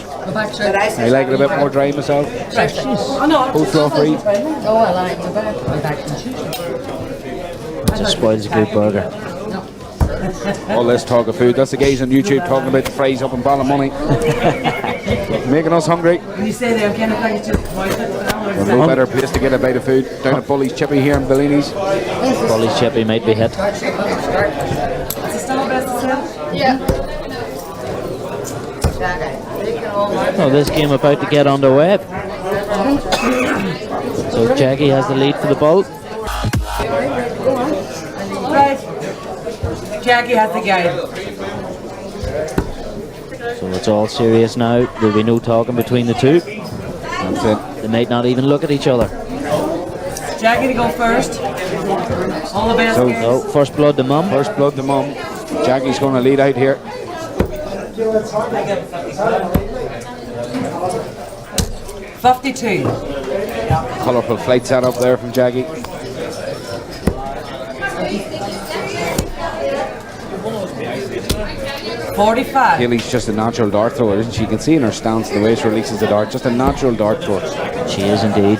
[SPEAKER 1] I like it a bit more dry myself. Coleslaw free.
[SPEAKER 2] Just spoils a good burger.
[SPEAKER 1] All this talk of food. That's the guys on YouTube talking about the fries up in Ballymoney. Making us hungry.
[SPEAKER 6] You say they're getting a package of
[SPEAKER 1] There's no better place to get a bite of food. Down at Bully's Chippy here in Bellini's.
[SPEAKER 2] Bully's Chippy might be hit.
[SPEAKER 4] Yeah.
[SPEAKER 2] Oh, this game about to get underway. So Jackie has the lead for the ball.
[SPEAKER 6] Right. Jackie has the guide.
[SPEAKER 2] So it's all serious now. There'll be no talking between the two.
[SPEAKER 1] That's it.
[SPEAKER 2] They might not even look at each other.
[SPEAKER 6] Jackie to go first. All the best.
[SPEAKER 2] So first blood to mum.
[SPEAKER 1] First blood to mum. Jackie's going to lead out here.
[SPEAKER 6] 52.
[SPEAKER 1] Colourful flight set up there from Jackie. Kaylee's just a natural dart thrower, isn't she? You can see in her stance the way she releases the dart. Just a natural dart thrower.
[SPEAKER 2] She is indeed.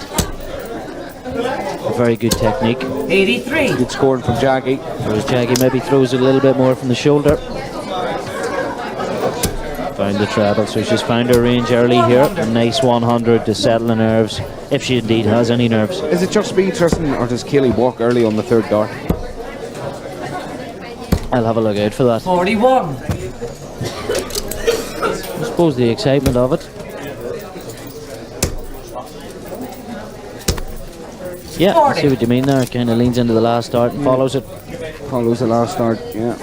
[SPEAKER 2] A very good technique.
[SPEAKER 6] 83.
[SPEAKER 1] Good scoring from Jackie.
[SPEAKER 2] Whereas Jackie maybe throws a little bit more from the shoulder. Found the treble, so she's found her range early here. A nice 100 to settle the nerves, if she indeed has any nerves.
[SPEAKER 1] Is it just speed, Tristan, or does Kaylee walk early on the third dart?
[SPEAKER 2] I'll have a look out for that.
[SPEAKER 6] 41.
[SPEAKER 2] I suppose the excitement of it. Yeah, I see what you mean there. Kind of leans into the last dart and follows it.
[SPEAKER 1] Follows the last dart, yeah.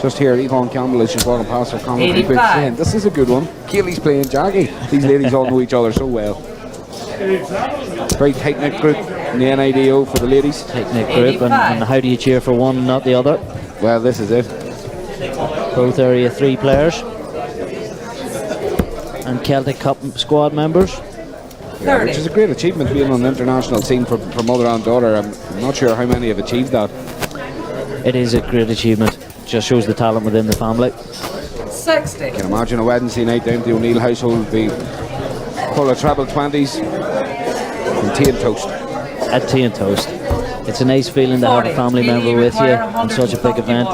[SPEAKER 1] Just here, Yvonne Campbell is just walking past her commentary booth saying, this is a good one. Kaylee's playing Jackie. These ladies all know each other so well. Very tight-knit group in the NIDO for the ladies.
[SPEAKER 2] Tight-knit group, and how do you cheer for one, not the other?
[SPEAKER 1] Well, this is it.
[SPEAKER 2] Both Area 3 players and Celtic Cup squad members.
[SPEAKER 1] Yeah, which is a great achievement, being on the international scene for mother and daughter. I'm not sure how many have achieved that.
[SPEAKER 2] It is a great achievement. Just shows the talent within the family.
[SPEAKER 6] 60.
[SPEAKER 1] You can imagine a Wednesday night down to the O'Neill household would be full of treble 20s and tea and toast.
[SPEAKER 2] At tea and toast. It's a nice feeling to have a family member with you on such a big event.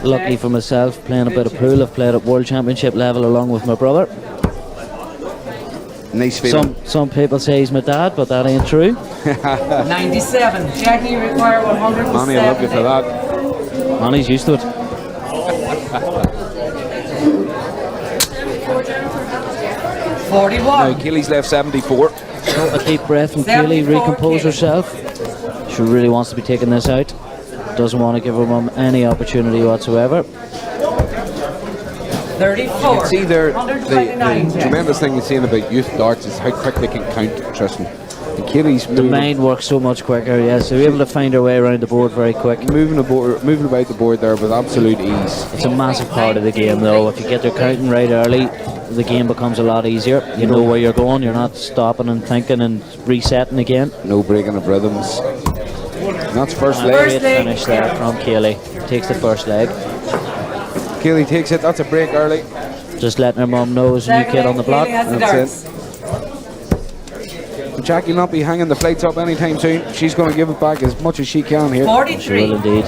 [SPEAKER 2] Luckily for myself, playing a bit of pool, I've played at World Championship level along with my brother.
[SPEAKER 1] Nice feeling.
[SPEAKER 2] Some people say he's my dad, but that ain't true.
[SPEAKER 6] 97. Jackie, you require 170.
[SPEAKER 1] Manny, I love you for that.
[SPEAKER 2] Manny's used to it.
[SPEAKER 6] 41.
[SPEAKER 1] Now, Kaylee's left 74.
[SPEAKER 2] A deep breath from Kaylee, recompose herself. She really wants to be taking this out. Doesn't want to give her mum any opportunity whatsoever.
[SPEAKER 6] 34.
[SPEAKER 1] See there, the
[SPEAKER 6] 129.
[SPEAKER 1] tremendous thing we're seeing about youth darts is how quick they can count, Tristan. And Kaylee's
[SPEAKER 2] The mind works so much quicker, yes. So we're able to find her way around the board very quick.
[SPEAKER 1] moving about the board there with absolute ease.
[SPEAKER 2] It's a massive part of the game, though. If you get their counting right early, the game becomes a lot easier. You know where you're going. You're not stopping and thinking and resetting again.
[SPEAKER 1] No breaking of rhythms. And that's first
[SPEAKER 2] And a
[SPEAKER 1] leg.
[SPEAKER 2] great finish there from Kaylee. Takes the first leg.
[SPEAKER 1] Kaylee takes it. That's a break early.
[SPEAKER 2] Just letting her mum know there's a new kid on the block.
[SPEAKER 1] That's it. Jackie will not be hanging the plates up anytime soon. She's going to give it back as much as she can here.
[SPEAKER 6] 43.
[SPEAKER 2] She will indeed.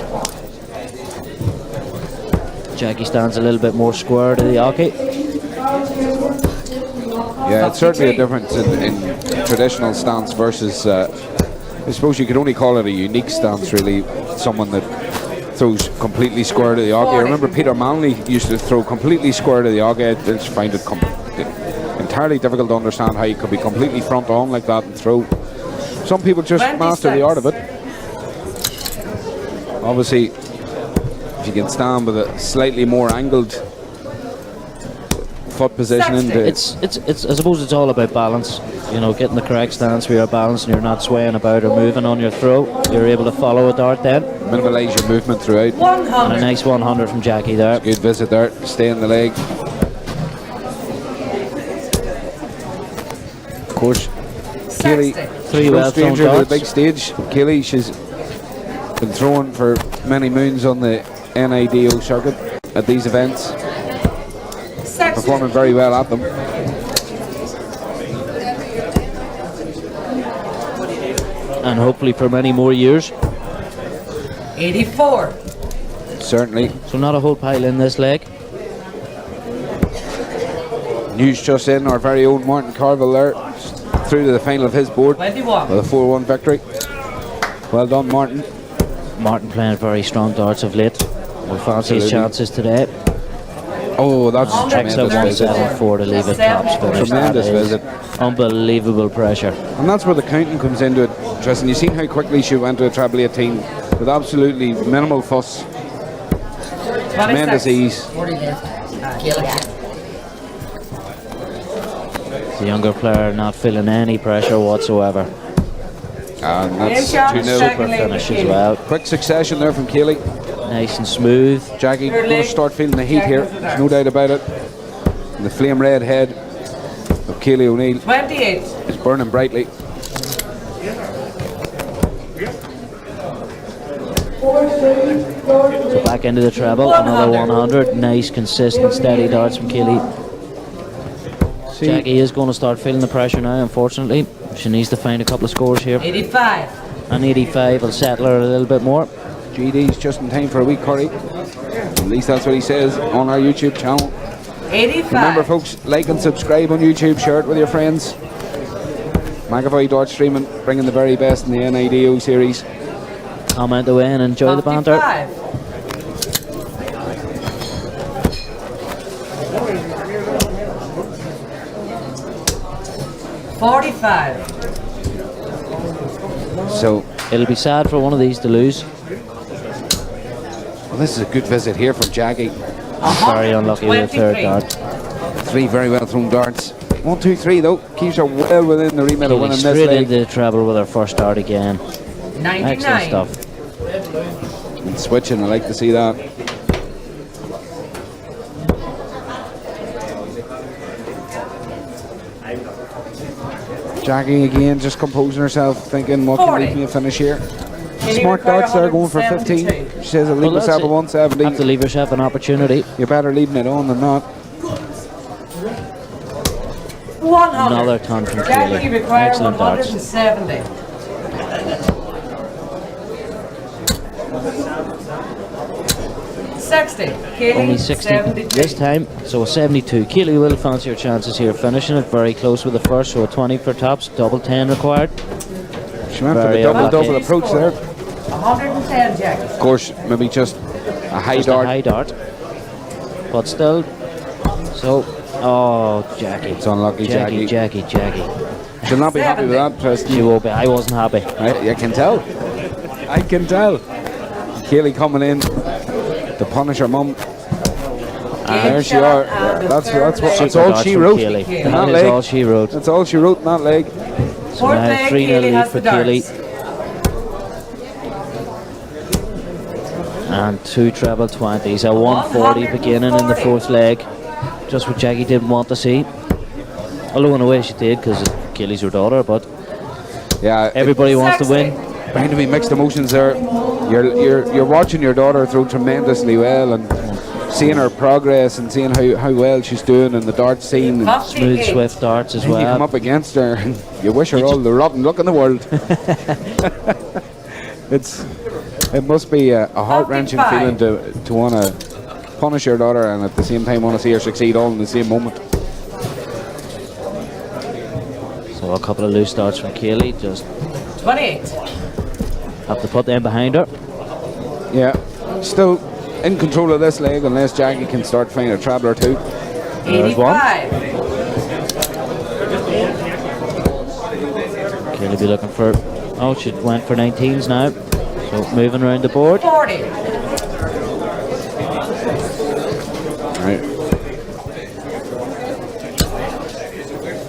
[SPEAKER 2] Jackie stands a little bit more square to the hockey.
[SPEAKER 1] Yeah, it's certainly a difference in traditional stance versus, I suppose you could only call it a unique stance, really. Someone that throws completely square to the hockey. I remember Peter Manley used to throw completely square to the hockey. I just find it entirely difficult to understand how you could be completely front on like that and throw. Some people just
[SPEAKER 6] 26.
[SPEAKER 1] master the art of it. Obviously, if you can stand with a slightly more angled foot position into
[SPEAKER 2] It's I suppose it's all about balance. You know, getting the correct stance where you're balanced and you're not swaying about or moving on your throw. You're able to follow a dart then.
[SPEAKER 1] minimalise your movement throughout.
[SPEAKER 6] 100.
[SPEAKER 2] And a nice 100 from Jackie there.
[SPEAKER 1] Good visit there, stay in the leg. Of course, Kaylee,
[SPEAKER 6] 60.
[SPEAKER 2] Three
[SPEAKER 1] no
[SPEAKER 2] well thrown
[SPEAKER 1] stranger to the
[SPEAKER 2] darts.
[SPEAKER 1] big stage. Kaylee, she's been throwing for many moons on the NIDO circuit at these events,
[SPEAKER 6] 60.
[SPEAKER 1] performing very well at them.
[SPEAKER 2] And hopefully for many more years.
[SPEAKER 6] 84.
[SPEAKER 1] Certainly.
[SPEAKER 2] So not a whole pile in this leg.
[SPEAKER 1] News just in, our very own Martin Carville there, through to the final of his board
[SPEAKER 6] 21.
[SPEAKER 1] with a 4-1 victory. Well done, Martin.
[SPEAKER 2] Martin playing very strong darts of late. We fancy his chances today.
[SPEAKER 1] Oh, that's a
[SPEAKER 2] Checks out
[SPEAKER 1] tremendous visit.
[SPEAKER 2] 174 to leave it tops finish.
[SPEAKER 1] Tremendous
[SPEAKER 2] That is
[SPEAKER 1] visit.
[SPEAKER 2] unbelievable pressure.
[SPEAKER 1] And that's where the counting comes into it, Tristan. You've seen how quickly she went to a treble 18 with absolutely minimal fuss. Tremendous ease.
[SPEAKER 2] The younger player not feeling any pressure whatsoever.
[SPEAKER 1] And that's
[SPEAKER 6] Game
[SPEAKER 1] 2-0.
[SPEAKER 2] Super finish as well.
[SPEAKER 1] Quick succession there from Keely.
[SPEAKER 2] Nice and smooth.
[SPEAKER 1] Jackie going to start feeling the heat here. There's no doubt about it. And the flame red head of Keely O'Neill
[SPEAKER 6] 28.
[SPEAKER 1] is burning brightly.
[SPEAKER 2] So back into the treble. Another 100. Nice, consistent, steady darts from Keely. Jackie is going to start feeling the pressure now, unfortunately. She needs to find a couple of scores here.
[SPEAKER 6] 85.
[SPEAKER 2] And 85 will settle her a little bit more.
[SPEAKER 1] GD's just in time for a wee curry. At least that's what he says on our YouTube channel.
[SPEAKER 6] 85.
[SPEAKER 1] Remember, folks, like and subscribe on YouTube, share it with your friends. McAvoy Dart Streaming, bringing the very best in the NIDO series.
[SPEAKER 2] Comment away and enjoy the banter.
[SPEAKER 6] 55. $45.
[SPEAKER 1] So,
[SPEAKER 2] It'll be sad for one of these to lose.
[SPEAKER 1] well, this is a good visit here from Jackie.
[SPEAKER 2] Very unlucky with the third
[SPEAKER 6] 23.
[SPEAKER 2] dart.
[SPEAKER 1] 3 very well thrown darts. 1, 2, 3 though. Keeps her well within the remit of
[SPEAKER 2] Keely
[SPEAKER 1] winning this
[SPEAKER 2] straight
[SPEAKER 1] leg.
[SPEAKER 2] into the treble with her first dart again.
[SPEAKER 6] 99.
[SPEAKER 2] Excellent stuff.
[SPEAKER 1] And switching, I like to see that. Jackie again, just composing herself, thinking what can
[SPEAKER 6] 40.
[SPEAKER 1] leave me a finish here.
[SPEAKER 6] Keely
[SPEAKER 1] Smart
[SPEAKER 6] require
[SPEAKER 1] darts there, going for 15.
[SPEAKER 6] 172.
[SPEAKER 1] She says, I'll leave
[SPEAKER 2] Well,
[SPEAKER 1] myself
[SPEAKER 2] that's
[SPEAKER 1] a
[SPEAKER 2] it.
[SPEAKER 1] 170.
[SPEAKER 2] Have to leave yourself an opportunity.
[SPEAKER 1] You're better leaving it on than not.
[SPEAKER 6] 100.
[SPEAKER 2] Another ton from
[SPEAKER 6] Jackie
[SPEAKER 2] Keely.
[SPEAKER 6] requires
[SPEAKER 2] Excellent darts.
[SPEAKER 6] 170.
[SPEAKER 2] Only 60 this time, so a 72. Keely will fancy her chances here, finishing it very close with the first, so a 20 for tops, double 10 required.
[SPEAKER 1] She went for
[SPEAKER 2] Very
[SPEAKER 1] the double
[SPEAKER 2] unlucky.
[SPEAKER 1] approach there.
[SPEAKER 6] 110, Jackie.
[SPEAKER 1] Of course, maybe just a high
[SPEAKER 2] Just a
[SPEAKER 1] dart.
[SPEAKER 2] high dart. But still, so, oh, Jackie.
[SPEAKER 1] It's unlucky, Jackie.
[SPEAKER 2] Jackie.
[SPEAKER 1] She'll not be happy with that, Preston.
[SPEAKER 2] She will be. I wasn't happy.
[SPEAKER 1] I can tell. I can tell. Keely coming in to punish her mum. And there she are. That's
[SPEAKER 2] Super
[SPEAKER 1] all
[SPEAKER 2] darts
[SPEAKER 1] she
[SPEAKER 2] from
[SPEAKER 1] wrote.
[SPEAKER 2] Keely.
[SPEAKER 1] In
[SPEAKER 2] That
[SPEAKER 1] that
[SPEAKER 2] is
[SPEAKER 1] leg.
[SPEAKER 2] all she wrote.
[SPEAKER 1] That's all she wrote in that leg.
[SPEAKER 2] So now 3-0 lead for Keely. And 2 treble 20s. A 140 beginning in the fourth leg. Just what Jackie didn't want to see. Although in a way she did, because Keely's her daughter, but
[SPEAKER 1] Yeah,
[SPEAKER 2] everybody wants to win.
[SPEAKER 1] bound to be mixed emotions there. You're watching your daughter throw tremendously well and seeing her progress and seeing how well she's doing in the dart scene. And
[SPEAKER 2] Smooth, swift darts as
[SPEAKER 1] then you come
[SPEAKER 2] well.
[SPEAKER 1] up against her and you wish her all the rotten luck in the world. It must be a heart-wrenching
[SPEAKER 6] 55.
[SPEAKER 1] feeling to want to punish your daughter and at the same time want to see her succeed all in the same moment.
[SPEAKER 2] So a couple of loose darts from Keely. Just
[SPEAKER 6] 28.
[SPEAKER 2] have to put them behind her.
[SPEAKER 1] Yeah, still in control of this leg unless Jackie can start finding a treble or two.
[SPEAKER 2] There's one.
[SPEAKER 6] 85.
[SPEAKER 2] Keely be looking for. Oh, she went for 19s now. So moving around the board.
[SPEAKER 6] 40.
[SPEAKER 1] Right.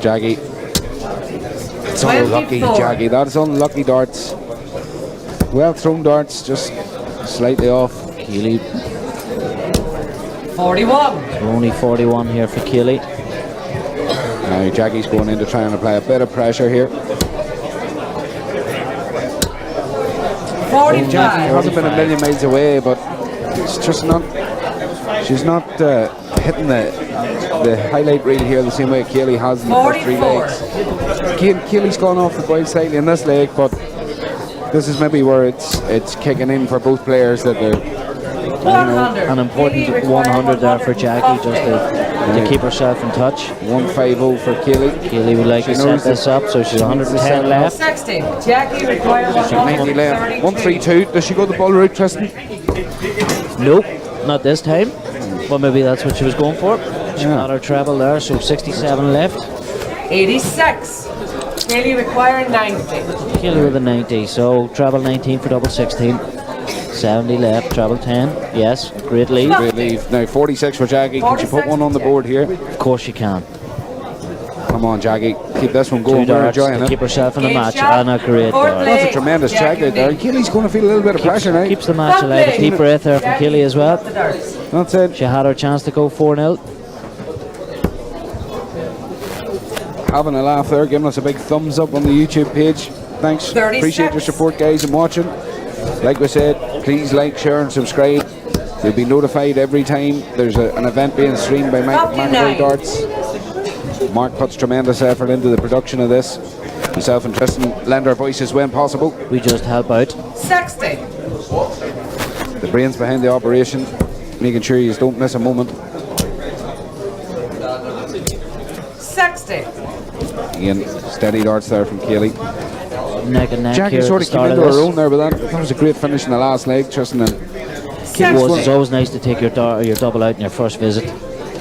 [SPEAKER 1] Jackie. It's unlucky,
[SPEAKER 6] 24.
[SPEAKER 1] Jackie. That's unlucky darts. Well thrown darts, just slightly off.
[SPEAKER 2] Keely,
[SPEAKER 6] 41.
[SPEAKER 2] only 41 here for Keely.
[SPEAKER 1] Now Jackie's going in to try and apply a bit of pressure here. Jackie
[SPEAKER 6] 45.
[SPEAKER 1] hasn't been a million miles away, but it's just not. She's not hitting the highlight reel here the same way Keely has in the first 3
[SPEAKER 6] 44.
[SPEAKER 1] legs. Keely's gone off the boil slightly in this leg, but this is maybe where it's kicking in for both players that they're
[SPEAKER 6] 100.
[SPEAKER 2] An important 100 there for Jackie, just to keep herself in touch.
[SPEAKER 1] 150 for Kaylee.
[SPEAKER 2] Kaylee would like
[SPEAKER 1] She
[SPEAKER 2] to set
[SPEAKER 1] knows
[SPEAKER 2] this up, so she's 110 left.
[SPEAKER 6] 60. Jackie requires
[SPEAKER 1] 90 left. 132. Does she go the ball route, Tristan?
[SPEAKER 2] Nope, not this time. Well, maybe that's what she was going for. She got her treble there, so 67 left.
[SPEAKER 6] 86. Kaylee requiring 90.
[SPEAKER 2] Kaylee with a 90, so treble 19 for double 16. 70 left, treble 10. Yes, great lead.
[SPEAKER 1] Great lead. Now 46 for Jackie. Can she put one on the board here?
[SPEAKER 2] Of course she can.
[SPEAKER 1] Come on, Jackie. Keep this one
[SPEAKER 2] Two
[SPEAKER 1] going. We're
[SPEAKER 2] darts
[SPEAKER 1] enjoying
[SPEAKER 2] to
[SPEAKER 1] it.
[SPEAKER 2] keep herself in the
[SPEAKER 6] Game
[SPEAKER 2] match,
[SPEAKER 6] shot.
[SPEAKER 2] and a great dart.
[SPEAKER 1] That's a tremendous check out there. Kaylee's going to feel a little bit of pressure now.
[SPEAKER 2] Keeps the match alive. A deep breath there from Kaylee as well.
[SPEAKER 1] That's it.
[SPEAKER 2] She had her chance to go 4-0.
[SPEAKER 1] Having a laugh there, giving us a big thumbs up on the YouTube page. Thanks.
[SPEAKER 6] 36.
[SPEAKER 1] Appreciate your support, guys, and watching. Like we said, please like, share, and subscribe. You'll be notified every time there's an event being streamed by McGarry Darts. Mark puts tremendous effort into the production of this. Myself and Tristan lend our voices when possible.
[SPEAKER 2] We just help out.
[SPEAKER 6] 60.
[SPEAKER 1] The brains behind the operation, making sure you don't miss a moment.
[SPEAKER 6] 60.
[SPEAKER 1] Again, steady darts there from Kaylee.
[SPEAKER 2] Neck and neck
[SPEAKER 1] Jackie
[SPEAKER 2] here
[SPEAKER 1] sort
[SPEAKER 2] at
[SPEAKER 1] of
[SPEAKER 2] the
[SPEAKER 1] came
[SPEAKER 2] start
[SPEAKER 1] into
[SPEAKER 2] of
[SPEAKER 1] her
[SPEAKER 2] this.
[SPEAKER 1] own there, but that was a great finish in the last leg, Tristan. And
[SPEAKER 2] It's always nice to take your double out in your first visit,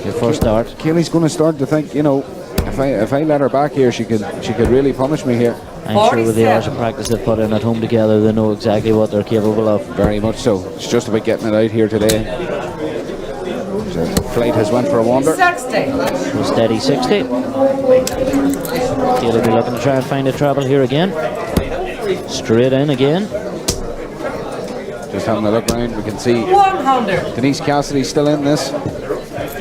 [SPEAKER 2] your first dart.
[SPEAKER 1] Kaylee's going to start to think, you know, if I let her back here, she could really punish me here.
[SPEAKER 2] I'm sure with the hours of practice they've put in at home together, they know exactly what they're capable of.
[SPEAKER 1] Very much so. It's just about getting it out here today. So flight has went for a wander.
[SPEAKER 6] 60.
[SPEAKER 2] So steady 60. Kaylee will be looking to try and find a treble here again. Straight in again.
[SPEAKER 1] Just having a look around, we can see
[SPEAKER 6] 100.
[SPEAKER 1] Denise Cassidy still in this.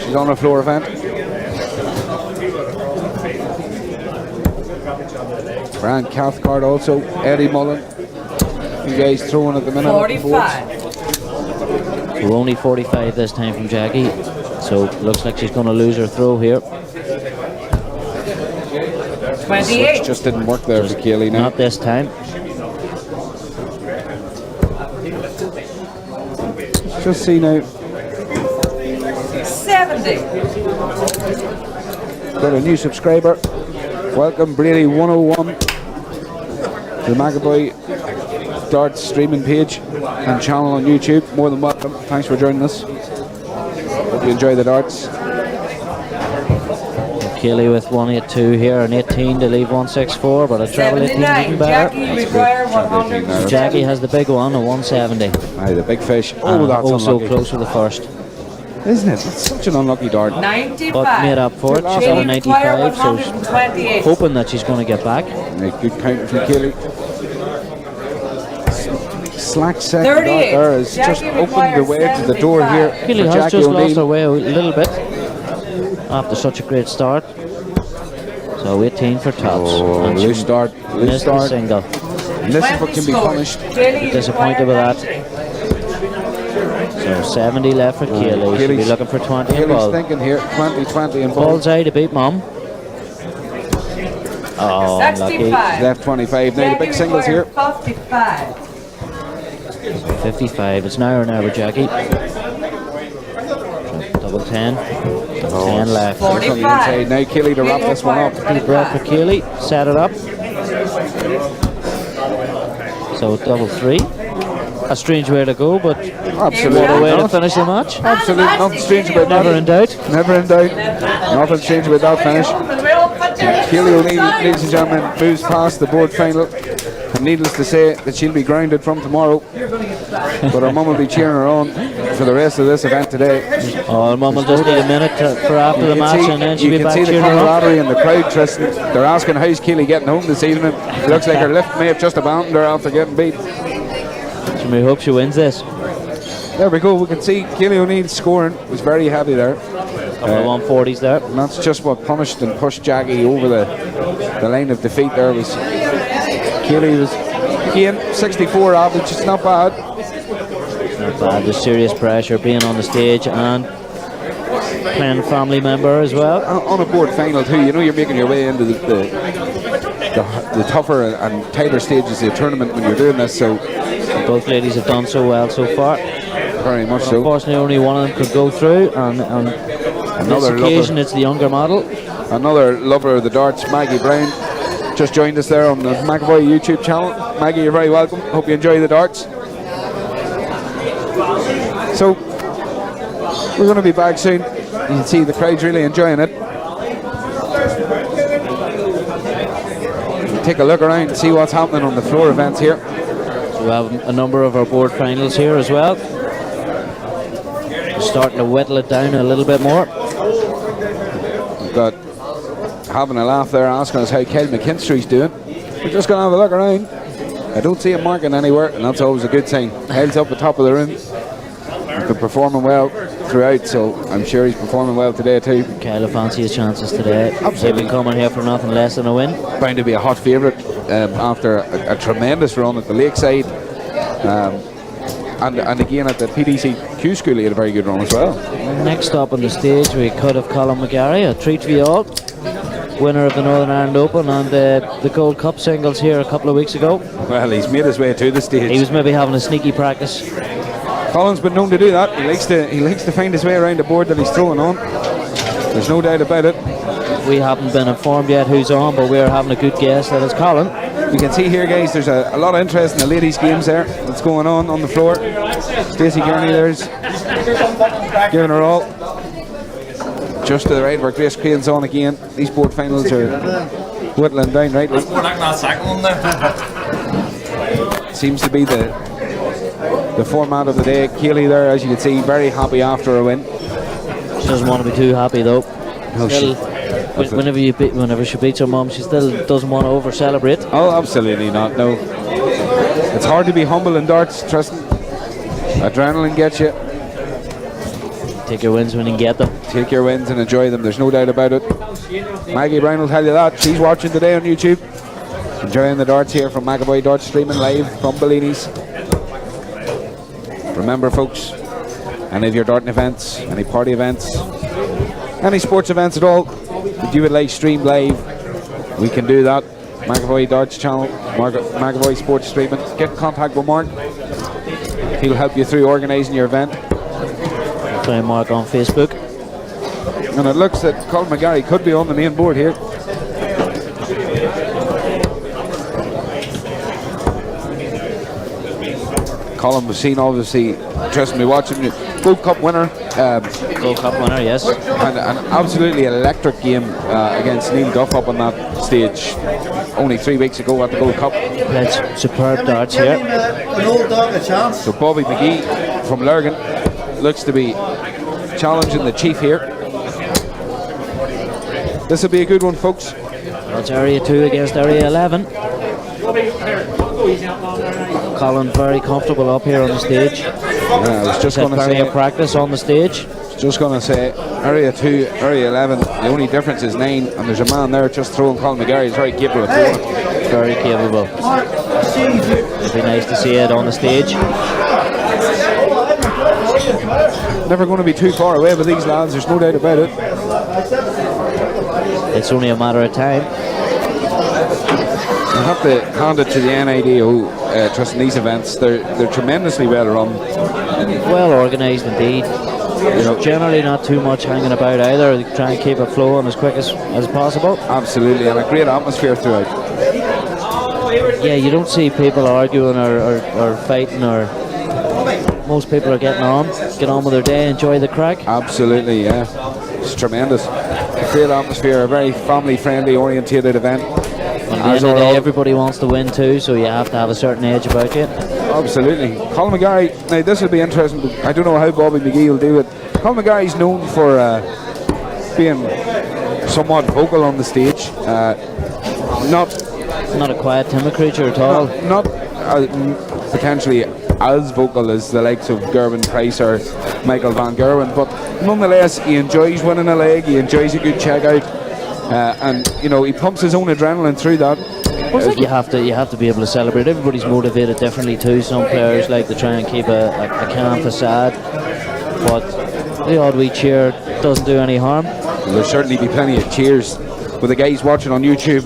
[SPEAKER 1] She's on a floor event. Brian Cathcart also, Eddie Mullen. You guys throwing at the minute.
[SPEAKER 6] 45.
[SPEAKER 2] We're only 45 this time from Jackie, so looks like she's going to lose her throw here.
[SPEAKER 6] 28.
[SPEAKER 1] Just didn't work there for Kaylee now.
[SPEAKER 2] Not this time.
[SPEAKER 1] Just see now.
[SPEAKER 6] 70.
[SPEAKER 1] Got a new subscriber. Welcome Brady101 to the McAvoy Darts streaming page and channel on YouTube. More than welcome. Thanks for joining us. Hope you enjoy the darts.
[SPEAKER 2] Kaylee with 182 here and 18 to leave 164, but a treble 18 is even
[SPEAKER 6] 79.
[SPEAKER 2] better.
[SPEAKER 6] Jackie require 100.
[SPEAKER 2] Jackie has the big one, a 170.
[SPEAKER 1] Aye, the big fish.
[SPEAKER 2] And
[SPEAKER 1] Oh, that's
[SPEAKER 2] so
[SPEAKER 1] unlucky.
[SPEAKER 2] close with the first.
[SPEAKER 1] Isn't it? It's such an unlucky dart.
[SPEAKER 6] 95.
[SPEAKER 2] But made up for it. She got a
[SPEAKER 6] Kaylee require
[SPEAKER 2] 95, so she's
[SPEAKER 6] 128.
[SPEAKER 2] hoping that she's going to get back.
[SPEAKER 1] Right, good counting from Kaylee. Slack second dart
[SPEAKER 6] 38.
[SPEAKER 1] there has just
[SPEAKER 6] Jackie
[SPEAKER 1] opened the way to the door here for
[SPEAKER 2] Kaylee has
[SPEAKER 1] Jackie
[SPEAKER 2] just lost her
[SPEAKER 1] O'Neill.
[SPEAKER 2] way a little bit after such a great start. So 18 for tops.
[SPEAKER 1] Oh,
[SPEAKER 2] And she
[SPEAKER 1] loose start, loose
[SPEAKER 2] missed the
[SPEAKER 1] start.
[SPEAKER 2] single.
[SPEAKER 1] And this is what can be punished.
[SPEAKER 2] Disappointed with that. So 70 left for Kaylee. She'll be
[SPEAKER 1] Kaylee's-
[SPEAKER 2] looking for 20 and
[SPEAKER 1] Kaylee's
[SPEAKER 2] ball.
[SPEAKER 1] thinking here, 20 and ball.
[SPEAKER 2] Bullseye to beat Mum. Oh, unlucky.
[SPEAKER 6] 65.
[SPEAKER 1] Left 25. Now the big singles here.
[SPEAKER 6] 55.
[SPEAKER 2] 55. It's now or never, Jackie. Double 10. 10 left.
[SPEAKER 1] Just on the inside. Now Kaylee to wrap this one up.
[SPEAKER 2] Deep breath for Kaylee. Set it up. So double 3. A strange way to go, but
[SPEAKER 1] Absolutely
[SPEAKER 2] what a way to
[SPEAKER 1] not.
[SPEAKER 2] finish the match.
[SPEAKER 1] Absolutely nothing strange about
[SPEAKER 2] Never
[SPEAKER 1] that.
[SPEAKER 2] in doubt.
[SPEAKER 1] Never in doubt. Nothing strange about that finish. Kaylee O'Neill, ladies and gentlemen, moves past the board final. And needless to say that she'll be grounded from tomorrow. But her mum will be cheering her on for the rest of this event today.
[SPEAKER 2] Oh, Mum will just need a minute for after the match, and then she'll be
[SPEAKER 1] you
[SPEAKER 2] back
[SPEAKER 1] can see the
[SPEAKER 2] cheering her on.
[SPEAKER 1] camaraderie in the crowd, Tristan. They're asking how's Kaylee getting home this evening. Looks like her lift may have just abandoned her after getting beat.
[SPEAKER 2] So we hope she wins this.
[SPEAKER 1] There we go, we can see Kaylee O'Neill's scoring was very heavy there.
[SPEAKER 2] Couple of 140s there.
[SPEAKER 1] And that's just what punished and pushed Jackie over the line of defeat there. Was Kaylee was again 64 average, it's not bad.
[SPEAKER 2] Not bad. There's serious pressure being on the stage and playing family member as well.
[SPEAKER 1] On a board final too, you know you're making your way into the the tougher and tighter stages of the tournament when you're doing this. So
[SPEAKER 2] Both ladies have done so well so far.
[SPEAKER 1] very much so.
[SPEAKER 2] Unfortunately, only one of them could go through, and on this occasion, it's the younger model.
[SPEAKER 1] Another lover of the darts, Maggie Brown, just joined us there on the McAvoy YouTube channel. Maggie, you're very welcome. Hope you enjoy the darts. So we're going to be back soon. You can see the crowd's really enjoying it. Take a look around and see what's happening on the floor events here.
[SPEAKER 2] So we have a number of our board finals here as well. Starting to whittle it down a little bit more.
[SPEAKER 1] We've got having a laugh there, asking us how Kyle McKinstry's doing. We're just going to have a look around. I don't see him marking anywhere, and that's always a good sign. Kyle's up the top of the room. He's been performing well throughout, so I'm sure he's performing well today too.
[SPEAKER 2] Kyle will fancy his chances today. They've been coming here for nothing less than a win.
[SPEAKER 1] Bound to be a hot favourite after a tremendous run at the Lakeside. And again at the PDCQ school he had a very good run as well.
[SPEAKER 2] Next up on the stage we could have Colin McGarry, a treat for you all. Winner of the Northern Ireland Open and the Gold Cup singles here a couple of weeks ago.
[SPEAKER 1] Well, he's made his way to the stage.
[SPEAKER 2] He was maybe having a sneaky practice.
[SPEAKER 1] Colin's been known to do that. He likes to find his way around the board that he's throwing on. There's no doubt about it.
[SPEAKER 2] We haven't been informed yet who's on, but we're having a good guess that it's Colin.
[SPEAKER 1] You can see here, guys, there's a lot of interest in the ladies' games there that's going on the floor. Stacey Gurney there's giving her all. Just to the right where Grace Crane's on again. These board finals are whittling down right. Seems to be the format of the day. Kaylee there, as you can see, very happy after a win.
[SPEAKER 2] She doesn't want to be too happy though.
[SPEAKER 1] No,
[SPEAKER 2] whenever she beats her mum, she still doesn't want to over celebrate.
[SPEAKER 1] Oh, absolutely not. No, it's hard to be humble in darts. Trust me. Adrenaline gets you.
[SPEAKER 2] Take your wins when you can get them.
[SPEAKER 1] Take your wins and enjoy them. There's no doubt about it. Maggie Brown will tell you that. She's watching today on YouTube, enjoying the darts here from McAvoy Darts, streaming live from Bellini's. Remember, folks, any of your darting events, any party events, any sports events at all that you would like streamed live, we can do that. McAvoy Darts channel, McAvoy Sports Streaming. Get in contact with Mark. He'll help you through organising your event.
[SPEAKER 2] Find Mark on Facebook.
[SPEAKER 1] And it looks that Colin McGarry could be on the main board here. Colin was seen, obviously, trust me, watching the Gold Cup winner.
[SPEAKER 2] Gold Cup winner, yes.
[SPEAKER 1] And an absolutely electric game against Neil Duff up on that stage only 3 weeks ago at the Gold Cup.
[SPEAKER 2] Played superb darts here.
[SPEAKER 1] So Bobby McGee from Lurgan looks to be challenging the chief here. This will be a good one, folks.
[SPEAKER 2] That's area 2 against area 11. Colin very comfortable up here on the stage.
[SPEAKER 1] Yeah, I was just going to say
[SPEAKER 2] in practice on the stage.
[SPEAKER 1] Just going to say area 2, area 11. The only difference is 9, and there's a man there just throwing. Colin McGarry is very capable of throwing.
[SPEAKER 2] Very capable. It'd be nice to see it on the stage.
[SPEAKER 1] Never going to be too far away with these lads. There's no doubt about it.
[SPEAKER 2] It's only a matter of time.
[SPEAKER 1] I have to hand it to the NIDO trusting these events. They're tremendously well run.
[SPEAKER 2] Well organised indeed. There's generally not too much hanging about either. They try and keep it flowing as quick as possible.
[SPEAKER 1] Absolutely, and a great atmosphere throughout.
[SPEAKER 2] Yeah, you don't see people arguing or fighting, or most people are get on with their day, enjoy the crack.
[SPEAKER 1] Absolutely, yeah. It's tremendous. A great atmosphere, a very family-friendly orientated event.
[SPEAKER 2] At the end of the day, everybody wants to win too, so you have to have a certain edge about you.
[SPEAKER 1] Absolutely. Colin McGarry, now this will be interesting, but I don't know how Bobby McGee will do it. Colin McGarry's known for being somewhat vocal on the stage.
[SPEAKER 2] Not a quiet, timid creature at all.
[SPEAKER 1] Not potentially as vocal as the likes of Gerwin Price or Michael Van Gerwen, but nonetheless he enjoys winning a leg, he enjoys a good check out, and you know, he pumps his own adrenaline through that.
[SPEAKER 2] You have to be able to celebrate. Everybody's motivated differently too. Some players like to try and keep a calm facade, but the odd wee cheer doesn't do any harm.
[SPEAKER 1] There'll certainly be plenty of cheers with the guys watching on YouTube.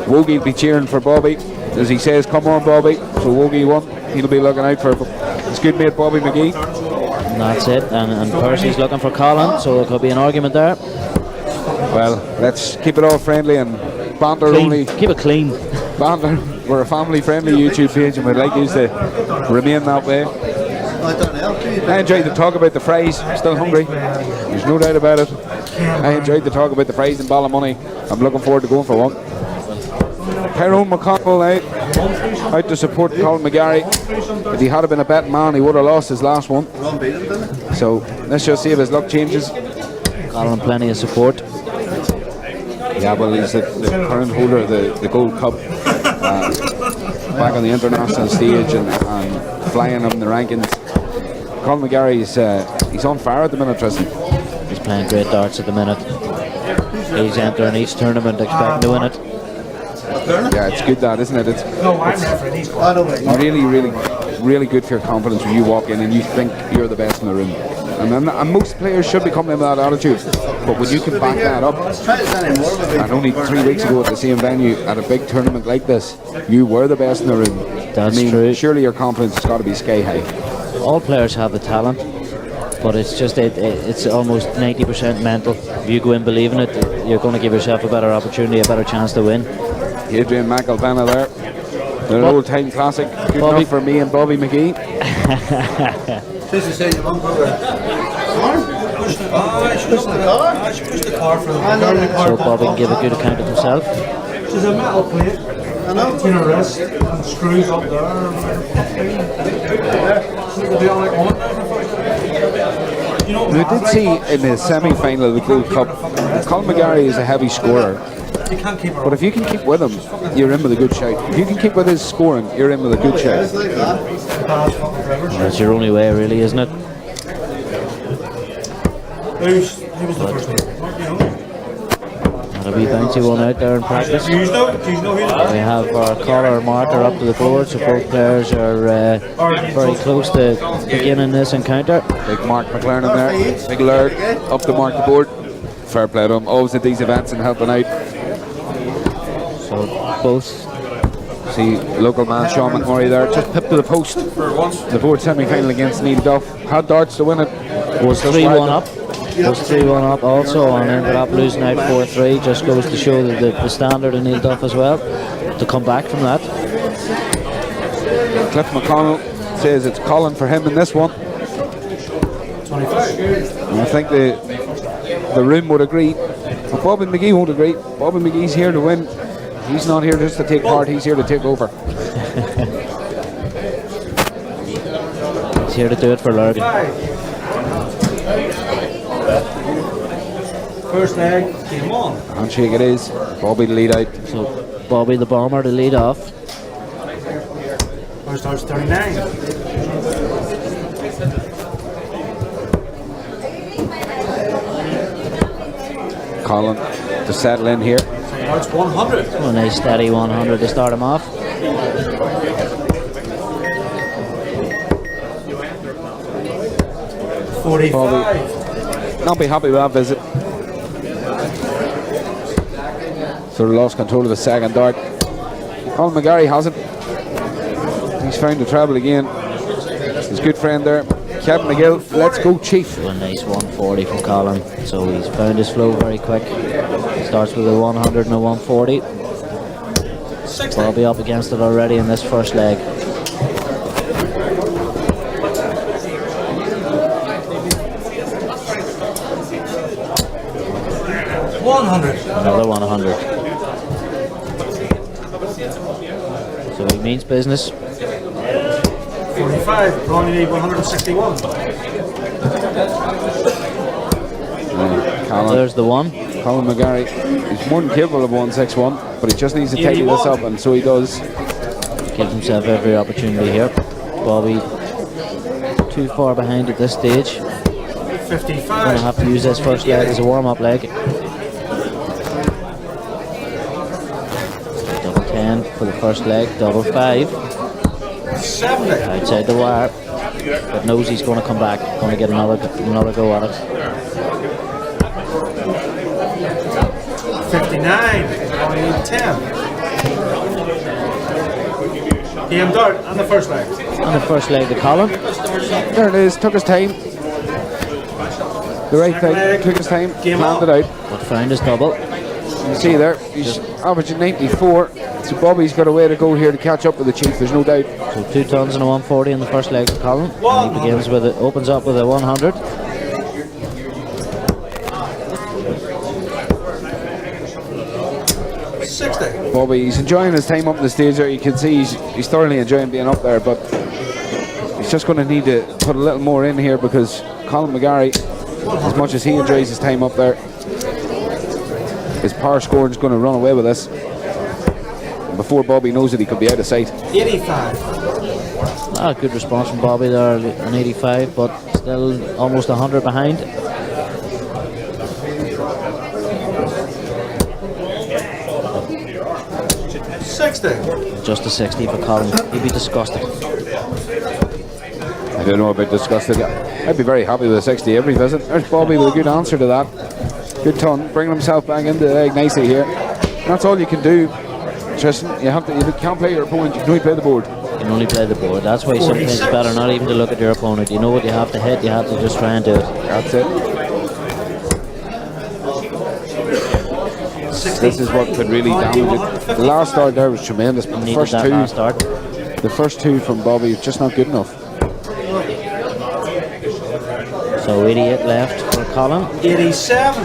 [SPEAKER 1] Wogie will be cheering for Bobby as he says, come on Bobby. So Wogie won. He'll be looking out for his good mate Bobby McGee.
[SPEAKER 2] And that's it. And Percy's looking for Colin, so there could be an argument there.
[SPEAKER 1] Well, let's keep it all friendly and banter
[SPEAKER 2] Clean.
[SPEAKER 1] only.
[SPEAKER 2] Keep it clean.
[SPEAKER 1] Banter. We're a family-friendly YouTube page and we'd like you to remain that way. I enjoyed the talk about the fries. I'm still hungry. There's no doubt about it. I enjoyed the talk about the fries in Ballymoney. I'm looking forward to going for one. Tyrone McConnell out to support Colin McGarry. If he had been a betting man, he would have lost his last one. So let's just see if his luck changes.
[SPEAKER 2] Colin plenty of support.
[SPEAKER 1] Yeah, well, he's the current holder of the Gold Cup. Back on the international stage and flying up in the rankings. Colin McGarry he's on fire at the minute, Tristan.
[SPEAKER 2] He's playing great darts at the minute. He's entering each tournament expecting to win it.
[SPEAKER 1] Yeah, it's good that, isn't it? It's really good for your confidence when you walk in and you think you're the best in the room. And most players should be coming in with that attitude. But when you can back that up, and only 3 weeks ago at the same venue at a big tournament like this, you were the best in the room.
[SPEAKER 2] That's true.
[SPEAKER 1] Surely your confidence has got to be sky high.
[SPEAKER 2] All players have the talent, but it's just it's almost 90% mental. If you go in believing it, you're going to give yourself a better opportunity, a better chance to win.
[SPEAKER 1] Adrian McElvenna there. An old time classic. Good enough for me and Bobby McGee.
[SPEAKER 2] So Bobby can give a good account of himself.
[SPEAKER 3] There's a metal plate. In a wrist and screws up there.
[SPEAKER 1] We did see in the semi-final of the Gold Cup, Colin McGarry is a heavy scorer. But if you can keep with him, you're in with a good shout. If you can keep with his scoring, you're in with a good shout.
[SPEAKER 2] That's your only way, really, isn't it?
[SPEAKER 3] He was the first one.
[SPEAKER 2] A wee bouncy one out there in practice. We have our caller marker up to the board, so both players are very close to beginning this encounter.
[SPEAKER 1] Big Mark McLaren there, big Lurg up to mark the board. Fair play to him, always at these events and helping out.
[SPEAKER 2] So both
[SPEAKER 1] see local man Sean McMurray there, just pipped to the post. The board semi-final against Neil Duff. Had darts to win it.
[SPEAKER 2] Was 3-1 up. Was 3-1 up also and ended up losing out 4-3. Just goes to show that the standard of Neil Duff as well to come back from that.
[SPEAKER 1] Cliff McConnell says it's Colin for him in this one.
[SPEAKER 3] 25.
[SPEAKER 1] And I think the room would agree. But Bobby McGee won't agree. Bobby McGee's here to win. He's not here just to take part, he's here to take over.
[SPEAKER 2] He's here to do it for Lurgan.
[SPEAKER 3] First leg, game on.
[SPEAKER 1] Handshake it is. Bobby to lead out.
[SPEAKER 2] So Bobby the bomber to lead off.
[SPEAKER 3] First starts 39.
[SPEAKER 1] Colin to settle in here.
[SPEAKER 3] Starts 100.
[SPEAKER 2] A nice steady 100 to start him off.
[SPEAKER 1] Bobby not be happy with that visit. Sort of lost control of the second dart. Colin McGarry hasn't. He's found the treble again. His good friend there, Kevin McGill. Let's go, Chief.
[SPEAKER 2] A nice 140 from Colin. So he's found his flow very quick. Starts with a 100 and a 140. Bobby up against it already in this first leg. Another 100. So he means business.
[SPEAKER 3] 45. Ronnie need 161.
[SPEAKER 2] There's the one.
[SPEAKER 1] Colin McGarry is more than capable of 161, but he just needs to tidy this up, and so he does.
[SPEAKER 2] Gives himself every opportunity here. Bobby too far behind at this stage.
[SPEAKER 3] 55.
[SPEAKER 2] Going to have to use this first leg as a warm-up leg. Double 10 for the first leg. Double 5.
[SPEAKER 3] 70.
[SPEAKER 2] Outside the wire, but knows he's going to come back. Going to get another go at it.
[SPEAKER 3] 59. Only need 10. Game dart on the first leg.
[SPEAKER 2] On the first leg of Colin.
[SPEAKER 1] There it is, took his time. The right thing, took his time, planned it out.
[SPEAKER 2] But found his double.
[SPEAKER 1] You see there, he's averaging 94. So Bobby's got a way to go here to catch up with the Chief, there's no doubt.
[SPEAKER 2] So 2 tons and a 140 in the first leg of Colin. And he begins with it, opens up with a 100.
[SPEAKER 1] Bobby, he's enjoying his time up the stage there. You can see he's thoroughly enjoying being up there, but he's just going to need to put a little more in here because Colin McGarry, as much as he enjoys his time up there, his power scoring is going to run away with this. Before Bobby knows it, he could be out of sight.
[SPEAKER 3] 85.
[SPEAKER 2] Good response from Bobby there on 85, but still almost 100 behind. Just a 60 for Colin. He'd be disgusted.
[SPEAKER 1] I don't know about disgusted. I'd be very happy with a 60 every visit. There's Bobby with a good answer to that. Good ton, bringing himself back into the leg nicely here. And that's all you can do, Tristan. You can't play your opponent. You can only play the board.
[SPEAKER 2] You can only play the board. That's why sometimes it's better not even to look at your opponent. You know what you have to hit. You have to just try and do it.
[SPEAKER 1] That's it. This is what could really damage it. The last start there was tremendous, but the first two from Bobby is just not good enough.
[SPEAKER 2] So 88 left for Colin.
[SPEAKER 3] 87.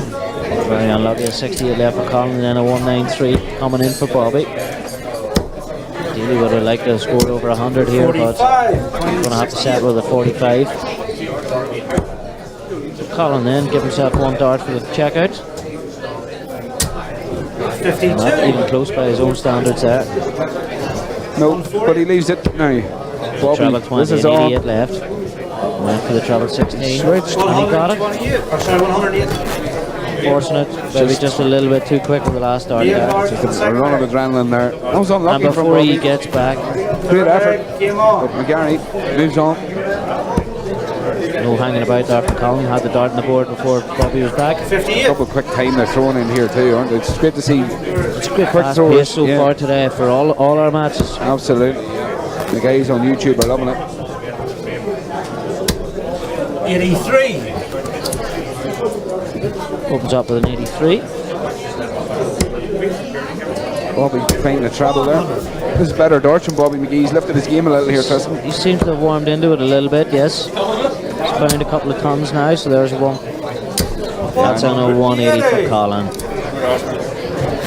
[SPEAKER 2] Very unlucky. A 68 left for Colin, and then a 193 coming in for Bobby. Ideally would have liked to have scored over 100 here,
[SPEAKER 3] 45.
[SPEAKER 2] but going to have to settle with a 45. So Colin then give himself one dart for the checkout.
[SPEAKER 3] 52.
[SPEAKER 2] Not even close by his own standards there.
[SPEAKER 1] No, but he leaves it now. Bobby,
[SPEAKER 2] Treble 20
[SPEAKER 1] this is
[SPEAKER 2] and
[SPEAKER 1] on.
[SPEAKER 2] 88 left. Went for the treble 16.
[SPEAKER 1] Switched.
[SPEAKER 2] And he got it.
[SPEAKER 3] 108.
[SPEAKER 2] Fortunate, maybe just a little bit too quick with the last start there.
[SPEAKER 1] Just a run of adrenaline there. That was unlucky
[SPEAKER 2] And
[SPEAKER 1] from
[SPEAKER 2] before he
[SPEAKER 1] Bobby.
[SPEAKER 2] gets back,
[SPEAKER 1] Great effort. But McGarry moves on.
[SPEAKER 2] no hanging about there for Colin. Had the dart on the board before Bobby was back.
[SPEAKER 1] A couple of quick time they're thrown in here too, aren't they? It's great to see.
[SPEAKER 2] It's great
[SPEAKER 1] quick
[SPEAKER 2] fast
[SPEAKER 1] throwers,
[SPEAKER 2] pace so
[SPEAKER 1] yeah.
[SPEAKER 2] far today for all our matches.
[SPEAKER 1] Absolutely. The guys on YouTube are loving it.
[SPEAKER 3] 83.
[SPEAKER 2] Opens up with an 83.
[SPEAKER 1] Bobby finding a treble there. This is better darts from Bobby McGee. He's lifted his game a little here, Tristan.
[SPEAKER 2] He seems to have warmed into it a little bit, yes. He's found a couple of tons now, so there's one. That's on a 180 for Colin.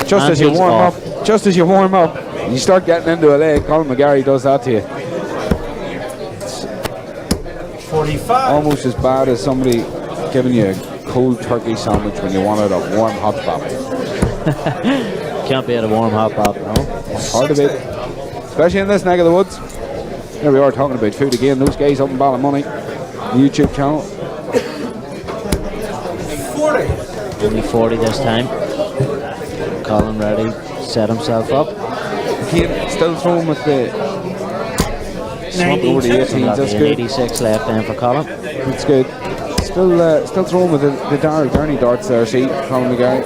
[SPEAKER 1] Just
[SPEAKER 2] And
[SPEAKER 1] as you
[SPEAKER 2] he's
[SPEAKER 1] warm
[SPEAKER 2] off.
[SPEAKER 1] up, you start getting into a leg. Colin McGarry does that to you.
[SPEAKER 3] 45.
[SPEAKER 1] Almost as bad as somebody giving you a cold turkey sandwich when you wanted a warm hot bap.
[SPEAKER 2] Can't be at a warm hot bath, no.
[SPEAKER 1] Hard to beat, especially in this neck of the woods. Here we are talking about food again. Those guys up in Ballymoney, the YouTube channel.
[SPEAKER 3] 40.
[SPEAKER 2] Only 40 this time. Colin ready, set himself up.
[SPEAKER 1] Again, still throwing with the swamp over the 18s. That's
[SPEAKER 2] An
[SPEAKER 1] good.
[SPEAKER 2] 86 left then for Colin.
[SPEAKER 1] That's good. Still throwing with the Darney darts there. See, Colin McGarry.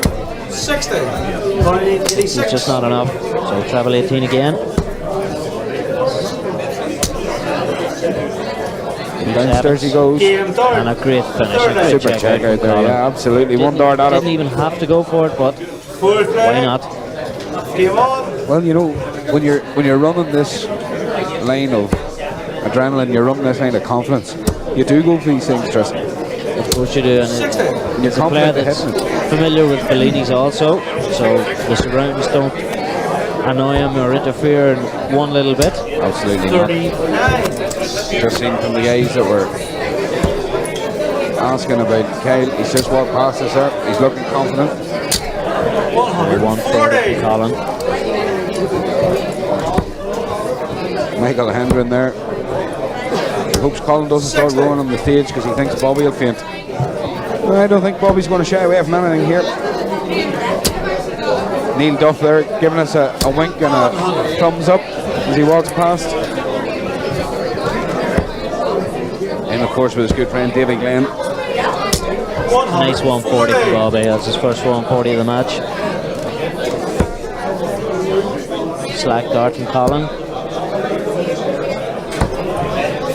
[SPEAKER 3] 60.
[SPEAKER 2] It's just not enough. So treble 18 again.
[SPEAKER 1] And downstairs he goes.
[SPEAKER 3] Game dart.
[SPEAKER 2] And a great finish. A great
[SPEAKER 1] Super check out there.
[SPEAKER 2] Colin.
[SPEAKER 1] Yeah, absolutely. One dart out of.
[SPEAKER 2] Didn't even have to go for it, but
[SPEAKER 3] Fourth
[SPEAKER 2] why
[SPEAKER 3] leg.
[SPEAKER 2] not?
[SPEAKER 3] Game on.
[SPEAKER 1] Well, you know, when you're running this line of adrenaline, you're running this line of confidence. You do go for these things, Tristan.
[SPEAKER 2] Of course you do. And
[SPEAKER 3] 60.
[SPEAKER 1] You're
[SPEAKER 2] it's a player
[SPEAKER 1] confident to
[SPEAKER 2] that's
[SPEAKER 1] hit it.
[SPEAKER 2] familiar with Bellinis also, so the surroundings don't annoy him or interfere in one little bit.
[SPEAKER 1] Absolutely not.
[SPEAKER 3] 39.
[SPEAKER 1] Just seen from the guys that were asking about Kyle. He's just walked past us there. He's looking confident.
[SPEAKER 3] 140.
[SPEAKER 2] Colin.
[SPEAKER 1] Michael Hendren there. He hopes Colin doesn't start rolling on the stage because he thinks Bobby will faint. Well, I don't think Bobby's going to shy away from anything here. Neil Duff there giving us a wink and a thumbs up as he walks past. And of course with his good friend David Glenn.
[SPEAKER 2] Nice 140 for Bobby. That's his first 140 of the match. slack dart from Colin.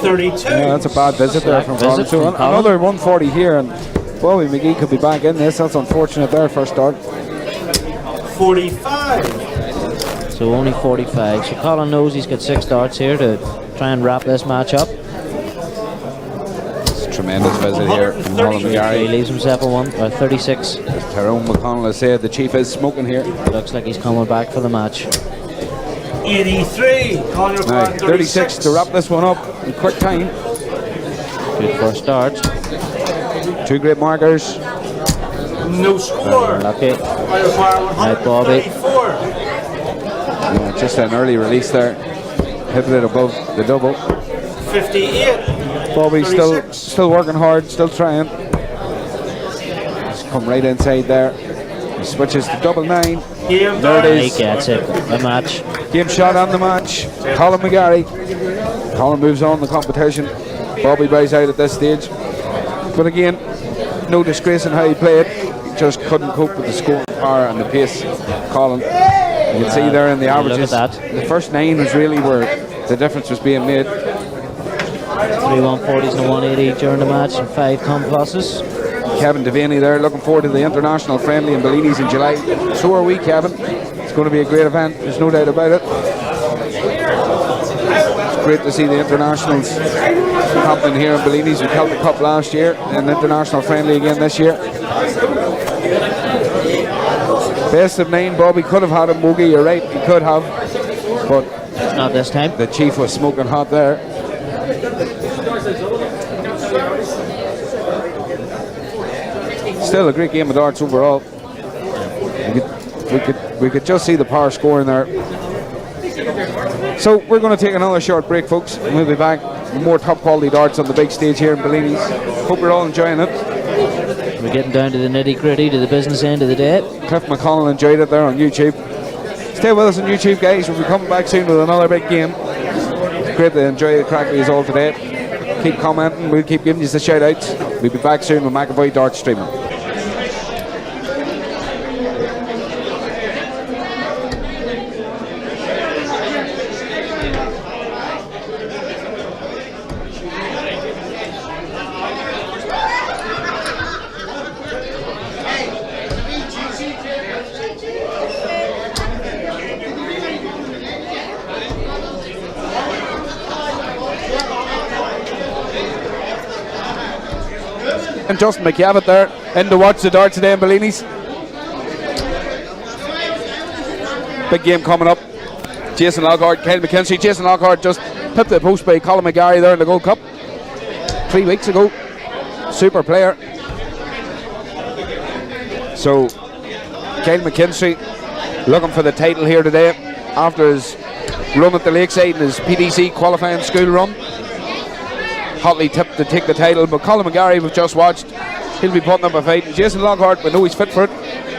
[SPEAKER 3] 32.
[SPEAKER 1] Yeah, that's a bad visit there from Colin.
[SPEAKER 2] Visit
[SPEAKER 1] So
[SPEAKER 2] from Colin.
[SPEAKER 1] another 140 here, and Bobby McGee could be back in this. That's unfortunate there, first start.
[SPEAKER 3] 45.
[SPEAKER 2] So only 45. So Colin knows he's got 6 darts here to try and wrap this match up.
[SPEAKER 1] It's a tremendous visit here from Colin
[SPEAKER 2] He
[SPEAKER 1] McGarry.
[SPEAKER 2] leaves himself a 36.
[SPEAKER 1] As Tyrone McConnell has said, the chief is smoking here.
[SPEAKER 2] Looks like he's coming back for the match.
[SPEAKER 3] 83. Conor
[SPEAKER 1] Now,
[SPEAKER 3] Clark,
[SPEAKER 1] 36 to wrap this one up in quick time.
[SPEAKER 2] Good first start.
[SPEAKER 1] 2 great markers.
[SPEAKER 3] No score.
[SPEAKER 2] Lucky.
[SPEAKER 3] Right,
[SPEAKER 2] Bobby.
[SPEAKER 1] Yeah, just an early release there. Hit it above the double.
[SPEAKER 3] 58.
[SPEAKER 1] Bobby
[SPEAKER 3] 36.
[SPEAKER 1] still working hard, still trying. Just come right inside there. He switches to double 9.
[SPEAKER 3] Game
[SPEAKER 1] There it
[SPEAKER 3] done.
[SPEAKER 1] is.
[SPEAKER 2] He gets it. The match.
[SPEAKER 1] Game shot on the match. Colin McGarry. Colin moves on the competition. Bobby bows out at this stage. But again, no disgrace in how he played. He just couldn't cope with the scoring power and the pace. Colin. You can see there in the averages.
[SPEAKER 2] Look at that.
[SPEAKER 1] The first 9 was really where the difference was being made.
[SPEAKER 2] 3 140s and a 180 during the match and 5 pluses.
[SPEAKER 1] Kevin Devaney there, looking forward to the international friendly in Bellini's in July. So are we, Kevin. It's going to be a great event, there's no doubt about it. It's great to see the internationals happening here in Bellini's. We held the cup last year and international friendly again this year. Best of 9, Bobby could have had a Mogi, you're right, he could have. But
[SPEAKER 2] Not this time.
[SPEAKER 1] the chief was smoking hot there. Still a great game of darts overall. We could just see the power scoring there. So we're going to take another short break, folks, and we'll be back with more top quality darts on the big stage here in Bellini's. Hope you're all enjoying it.
[SPEAKER 2] We're getting down to the nitty gritty, to the business end of the day.
[SPEAKER 1] Cliff McConnell enjoyed it there on YouTube. Stay with us on YouTube, guys. We'll be coming back soon with another big game. It's great to enjoy the crack with you all today. Keep commenting, we'll keep giving you the shout outs. We'll be back soon with McAvoy Dart Streaming. And Justin McCavitt there in to watch the darts today in Bellini's. Big game coming up. Jason Lockhart, Kyle McKinstry. Jason Lockhart just pipped the post by Colin McGarry there in the Gold Cup 3 weeks ago. Super player. So Kyle McKinstry looking for the title here today after his run at the Lakeside and his PDC qualifying school run. Hotly tipped to take the title, but Colin McGarry, we've just watched, he'll be putting up a fight. Jason Lockhart, we know he's fit for it,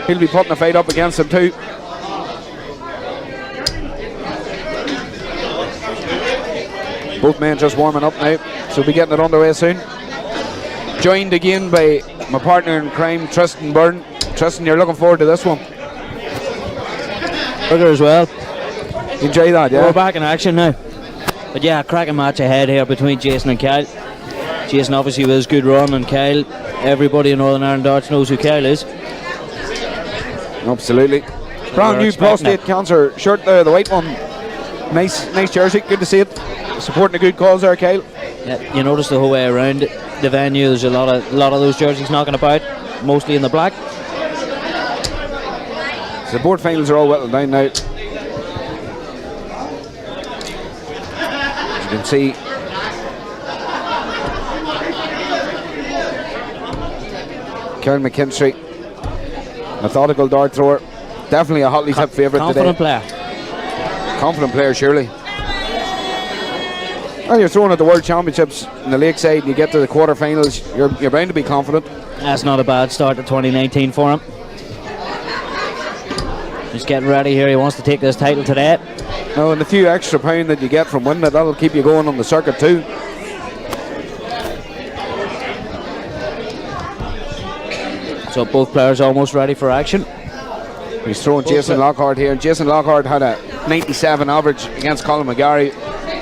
[SPEAKER 1] he'll be putting a fight up against him too. Both men just warming up now, so we'll be getting it underway soon. Joined again by my partner in crime, Tristan Byrne. Tristan, you're looking forward to this one.
[SPEAKER 2] Booker as well.
[SPEAKER 1] Enjoy that, yeah?
[SPEAKER 2] We're back in action now. But yeah, cracking match ahead here between Jason and Kyle. Jason obviously with his good run, and Kyle, everybody in Northern Ireland darts knows who Kyle is.
[SPEAKER 1] Absolutely. Brand new prostate cancer shirt there, the white one. Nice jersey, good to see it. Supporting the good cause there, Kyle.
[SPEAKER 2] Yeah, you notice the whole way around the venue, there's a lot of those jerseys knocking about, mostly in the black.
[SPEAKER 1] So the board finals are all whittled down now. As you can see, Karen McKinstry, methodical dart thrower, definitely a hotly tipped favourite today. Confident player, surely. Well, you're throwing at the World Championships in the Lakeside and you get to the quarterfinals, you're bound to be confident.
[SPEAKER 2] That's not a bad start to 2019 for him. He's getting ready here, he wants to take this title today.
[SPEAKER 1] Now, and the few extra pound that you get from winning it, that'll keep you going on the circuit too.
[SPEAKER 2] So both players almost ready for action.
[SPEAKER 1] He's throwing Jason Lockhart here. Jason Lockhart had a 97 average against Colin McGarry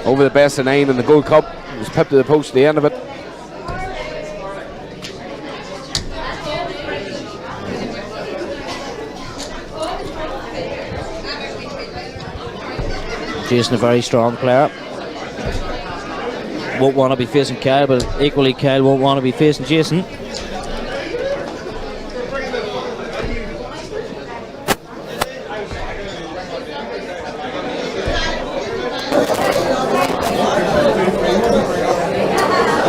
[SPEAKER 1] over the best of 9 in the Gold Cup. He was pipped to the post at the end of it.
[SPEAKER 2] Jason, a very strong player. Won't want to be facing Kyle, but equally Kyle won't want to be facing Jason.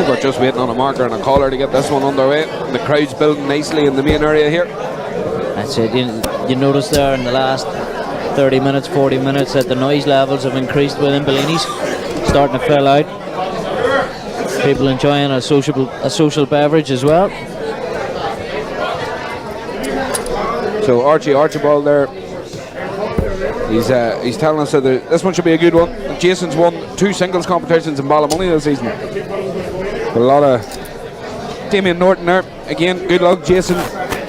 [SPEAKER 1] We're just waiting on a marker and a caller to get this one underway. The crowd's building nicely in the main area here.
[SPEAKER 2] That's it. You notice there in the last 30 minutes, 40 minutes that the noise levels have increased within Bellini's, starting to fill out. People enjoying a social beverage as well.
[SPEAKER 1] So Archibald there, he's telling us that this one should be a good one. Jason's won 2 singles competitions in Ballymoney this season. A lot of Damien Norton there. Again, good luck, Jason.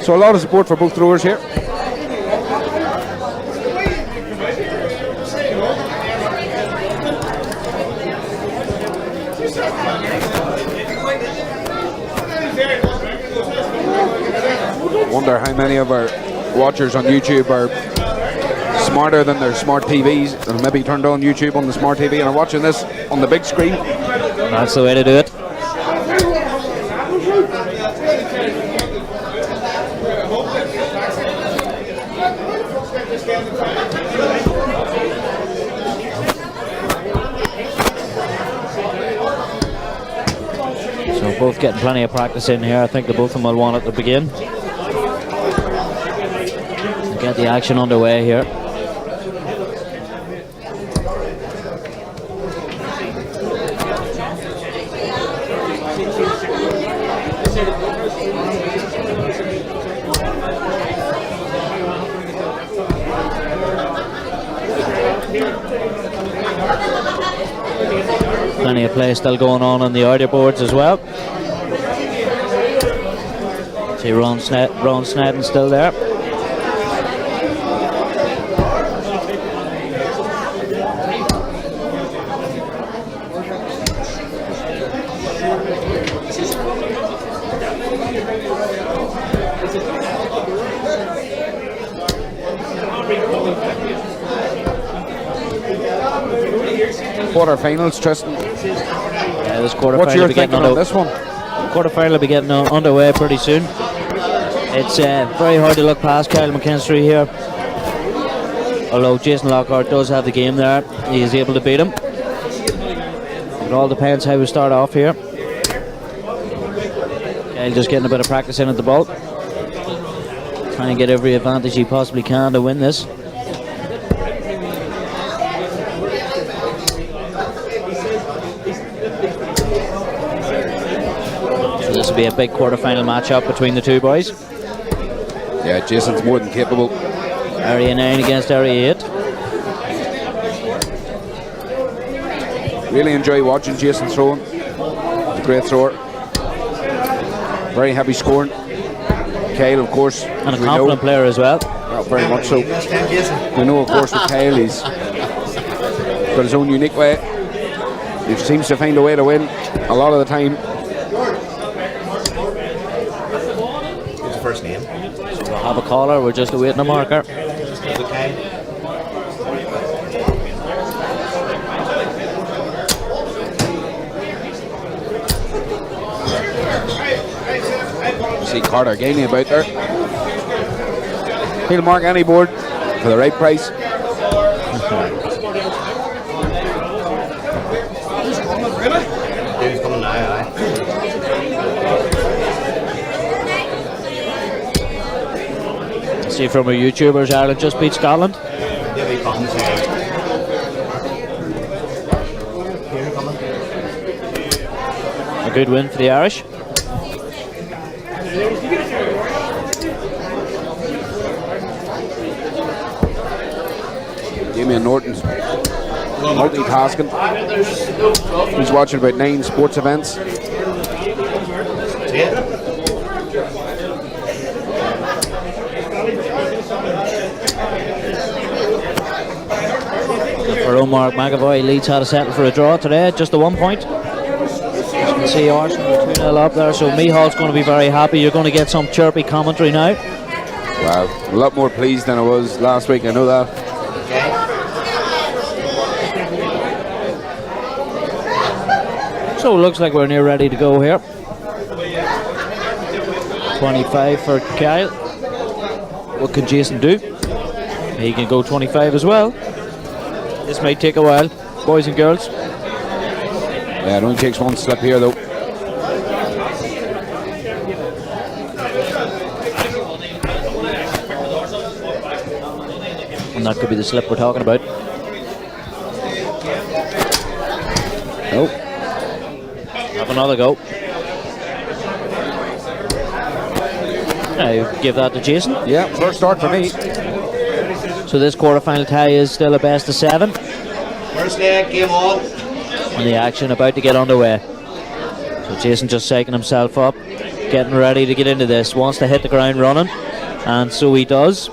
[SPEAKER 1] So a lot of support for both throwers here. Wonder how many of our watchers on YouTube are smarter than their smart TVs and maybe turned on YouTube on the smart TV and are watching this on the big screen.
[SPEAKER 2] That's the way to do it. So both getting plenty of practice in here. I think the both of them will want it to begin. Get the action underway here. Plenty of play still going on the outer boards as well. See Ron Snedden still there.
[SPEAKER 1] Quarterfinals, Tristan.
[SPEAKER 2] Yeah, this quarterfinal.
[SPEAKER 1] What's your thinking on this one?
[SPEAKER 2] Quarterfinal will be getting underway pretty soon. It's very hard to look past Kyle McKinstry here. Although Jason Lockhart does have the game there, he is able to beat him. It all depends how we start off here. Kyle just getting a bit of practice in at the ball. Trying to get every advantage he possibly can to win this. This will be a big quarter-final match-up between the two boys.
[SPEAKER 1] Yeah, Jason's more than capable.
[SPEAKER 2] Area 9 against Area 8.
[SPEAKER 1] Really enjoy watching Jason throwing. He's a great thrower. Very heavy scoring. Kyle, of course.
[SPEAKER 2] And a confident player as well.
[SPEAKER 1] Very much so. We know, of course, with Kyle, he's got his own unique way. He seems to find a way to win a lot of the time.
[SPEAKER 7] First name.
[SPEAKER 2] So we'll have a caller, we're just awaiting a marker.
[SPEAKER 1] See Carter Gainey about there. He'll mark any board for the right price.
[SPEAKER 7] Who's coming now,
[SPEAKER 2] See from our YouTubers, Ireland just beat Scotland. A good win for the Irish.
[SPEAKER 1] Damien Norton's multitasking. He's watching about 9 sports events.
[SPEAKER 2] So Mark McAvoy leads how to settle for a draw today, just a 1 point. As you can see Arsenal 2-0 up there, so Mihall's going to be very happy. You're going to get some chirpy commentary now.
[SPEAKER 1] Wow, a lot more pleased than I was last week, I know that.
[SPEAKER 2] So it looks like we're near ready to go here. 25 for Kyle. What can Jason do? He can go 25 as well. This may take a while, boys and girls.
[SPEAKER 1] Yeah, it only takes one slip here though.
[SPEAKER 2] And that could be the slip we're talking about.
[SPEAKER 1] Nope.
[SPEAKER 2] Have another go. Now give that to Jason.
[SPEAKER 1] Yeah, first start for me.
[SPEAKER 2] So this quarter-final tie is still a best of 7.
[SPEAKER 7] First leg, game on.
[SPEAKER 2] And the action about to get underway. So Jason just psyching himself up, getting ready to get into this. Wants to hit the ground running, and so he does.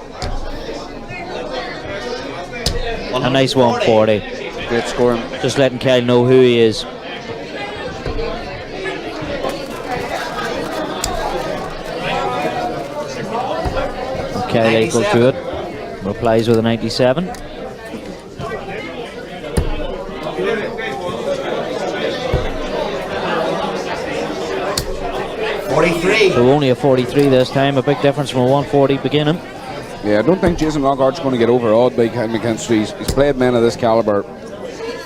[SPEAKER 2] A nice 140.
[SPEAKER 1] Great scoring.
[SPEAKER 2] Just letting Kyle know who he is. Kyle equal to it. Replies with a 97. So only a 43 this time, a big difference from a 140 beginning.
[SPEAKER 1] Yeah, I don't think Jason Lockhart's going to get overawed by Kyle McKinstry. He's played men of this calibre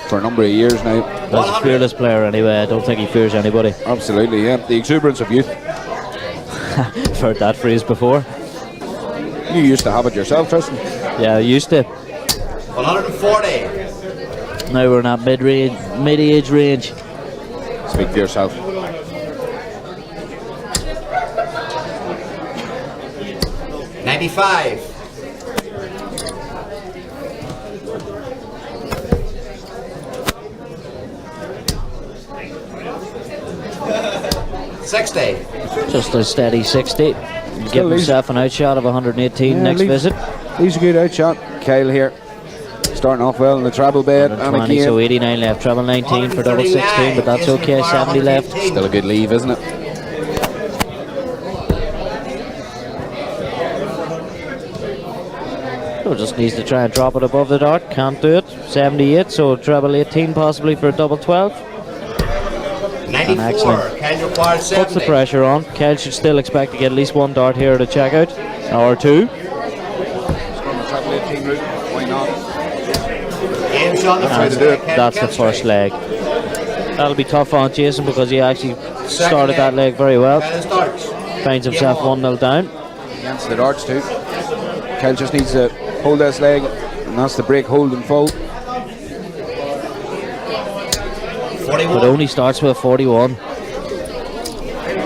[SPEAKER 1] for a number of years now.
[SPEAKER 2] He's a fearless player anyway. I don't think he fears anybody.
[SPEAKER 1] Absolutely, yeah. The exuberance of youth.
[SPEAKER 2] I've heard that phrase before.
[SPEAKER 1] You used to have it yourself, Tristan.
[SPEAKER 2] Yeah, I used to.
[SPEAKER 7] 140.
[SPEAKER 2] Now we're in that mid-age range.
[SPEAKER 1] Speak for yourself.
[SPEAKER 7] $95. $60.
[SPEAKER 2] Just a steady 60. Give himself an outshot of 118 next visit.
[SPEAKER 1] He's a good outshot. Kyle here, starting off well in the treble bed. And
[SPEAKER 2] 20, so 89 left. Treble 19 for double 16, but that's okay. 70 left.
[SPEAKER 1] Still a good leave, isn't it?
[SPEAKER 2] So just needs to try and drop it above the dart. Can't do it. 78, so treble 18 possibly for a double 12.
[SPEAKER 7] 94.
[SPEAKER 2] Excellent.
[SPEAKER 7] Kyle requires 70.
[SPEAKER 2] Puts the pressure on. Kyle should still expect to get at least one dart here to check out. Or two.
[SPEAKER 1] Why not?
[SPEAKER 7] Game shot the
[SPEAKER 2] And
[SPEAKER 7] first leg. Kyle
[SPEAKER 2] that's the
[SPEAKER 7] McKinstry.
[SPEAKER 2] first leg. That'll be tough on Jason because he actually started that leg very well.
[SPEAKER 7] Kyle starts.
[SPEAKER 2] Finds himself 1-0 down.
[SPEAKER 1] Against the darts too. Kyle just needs to hold this leg, and that's the break, hold and fold.
[SPEAKER 7] 41.
[SPEAKER 2] But only starts with a 41.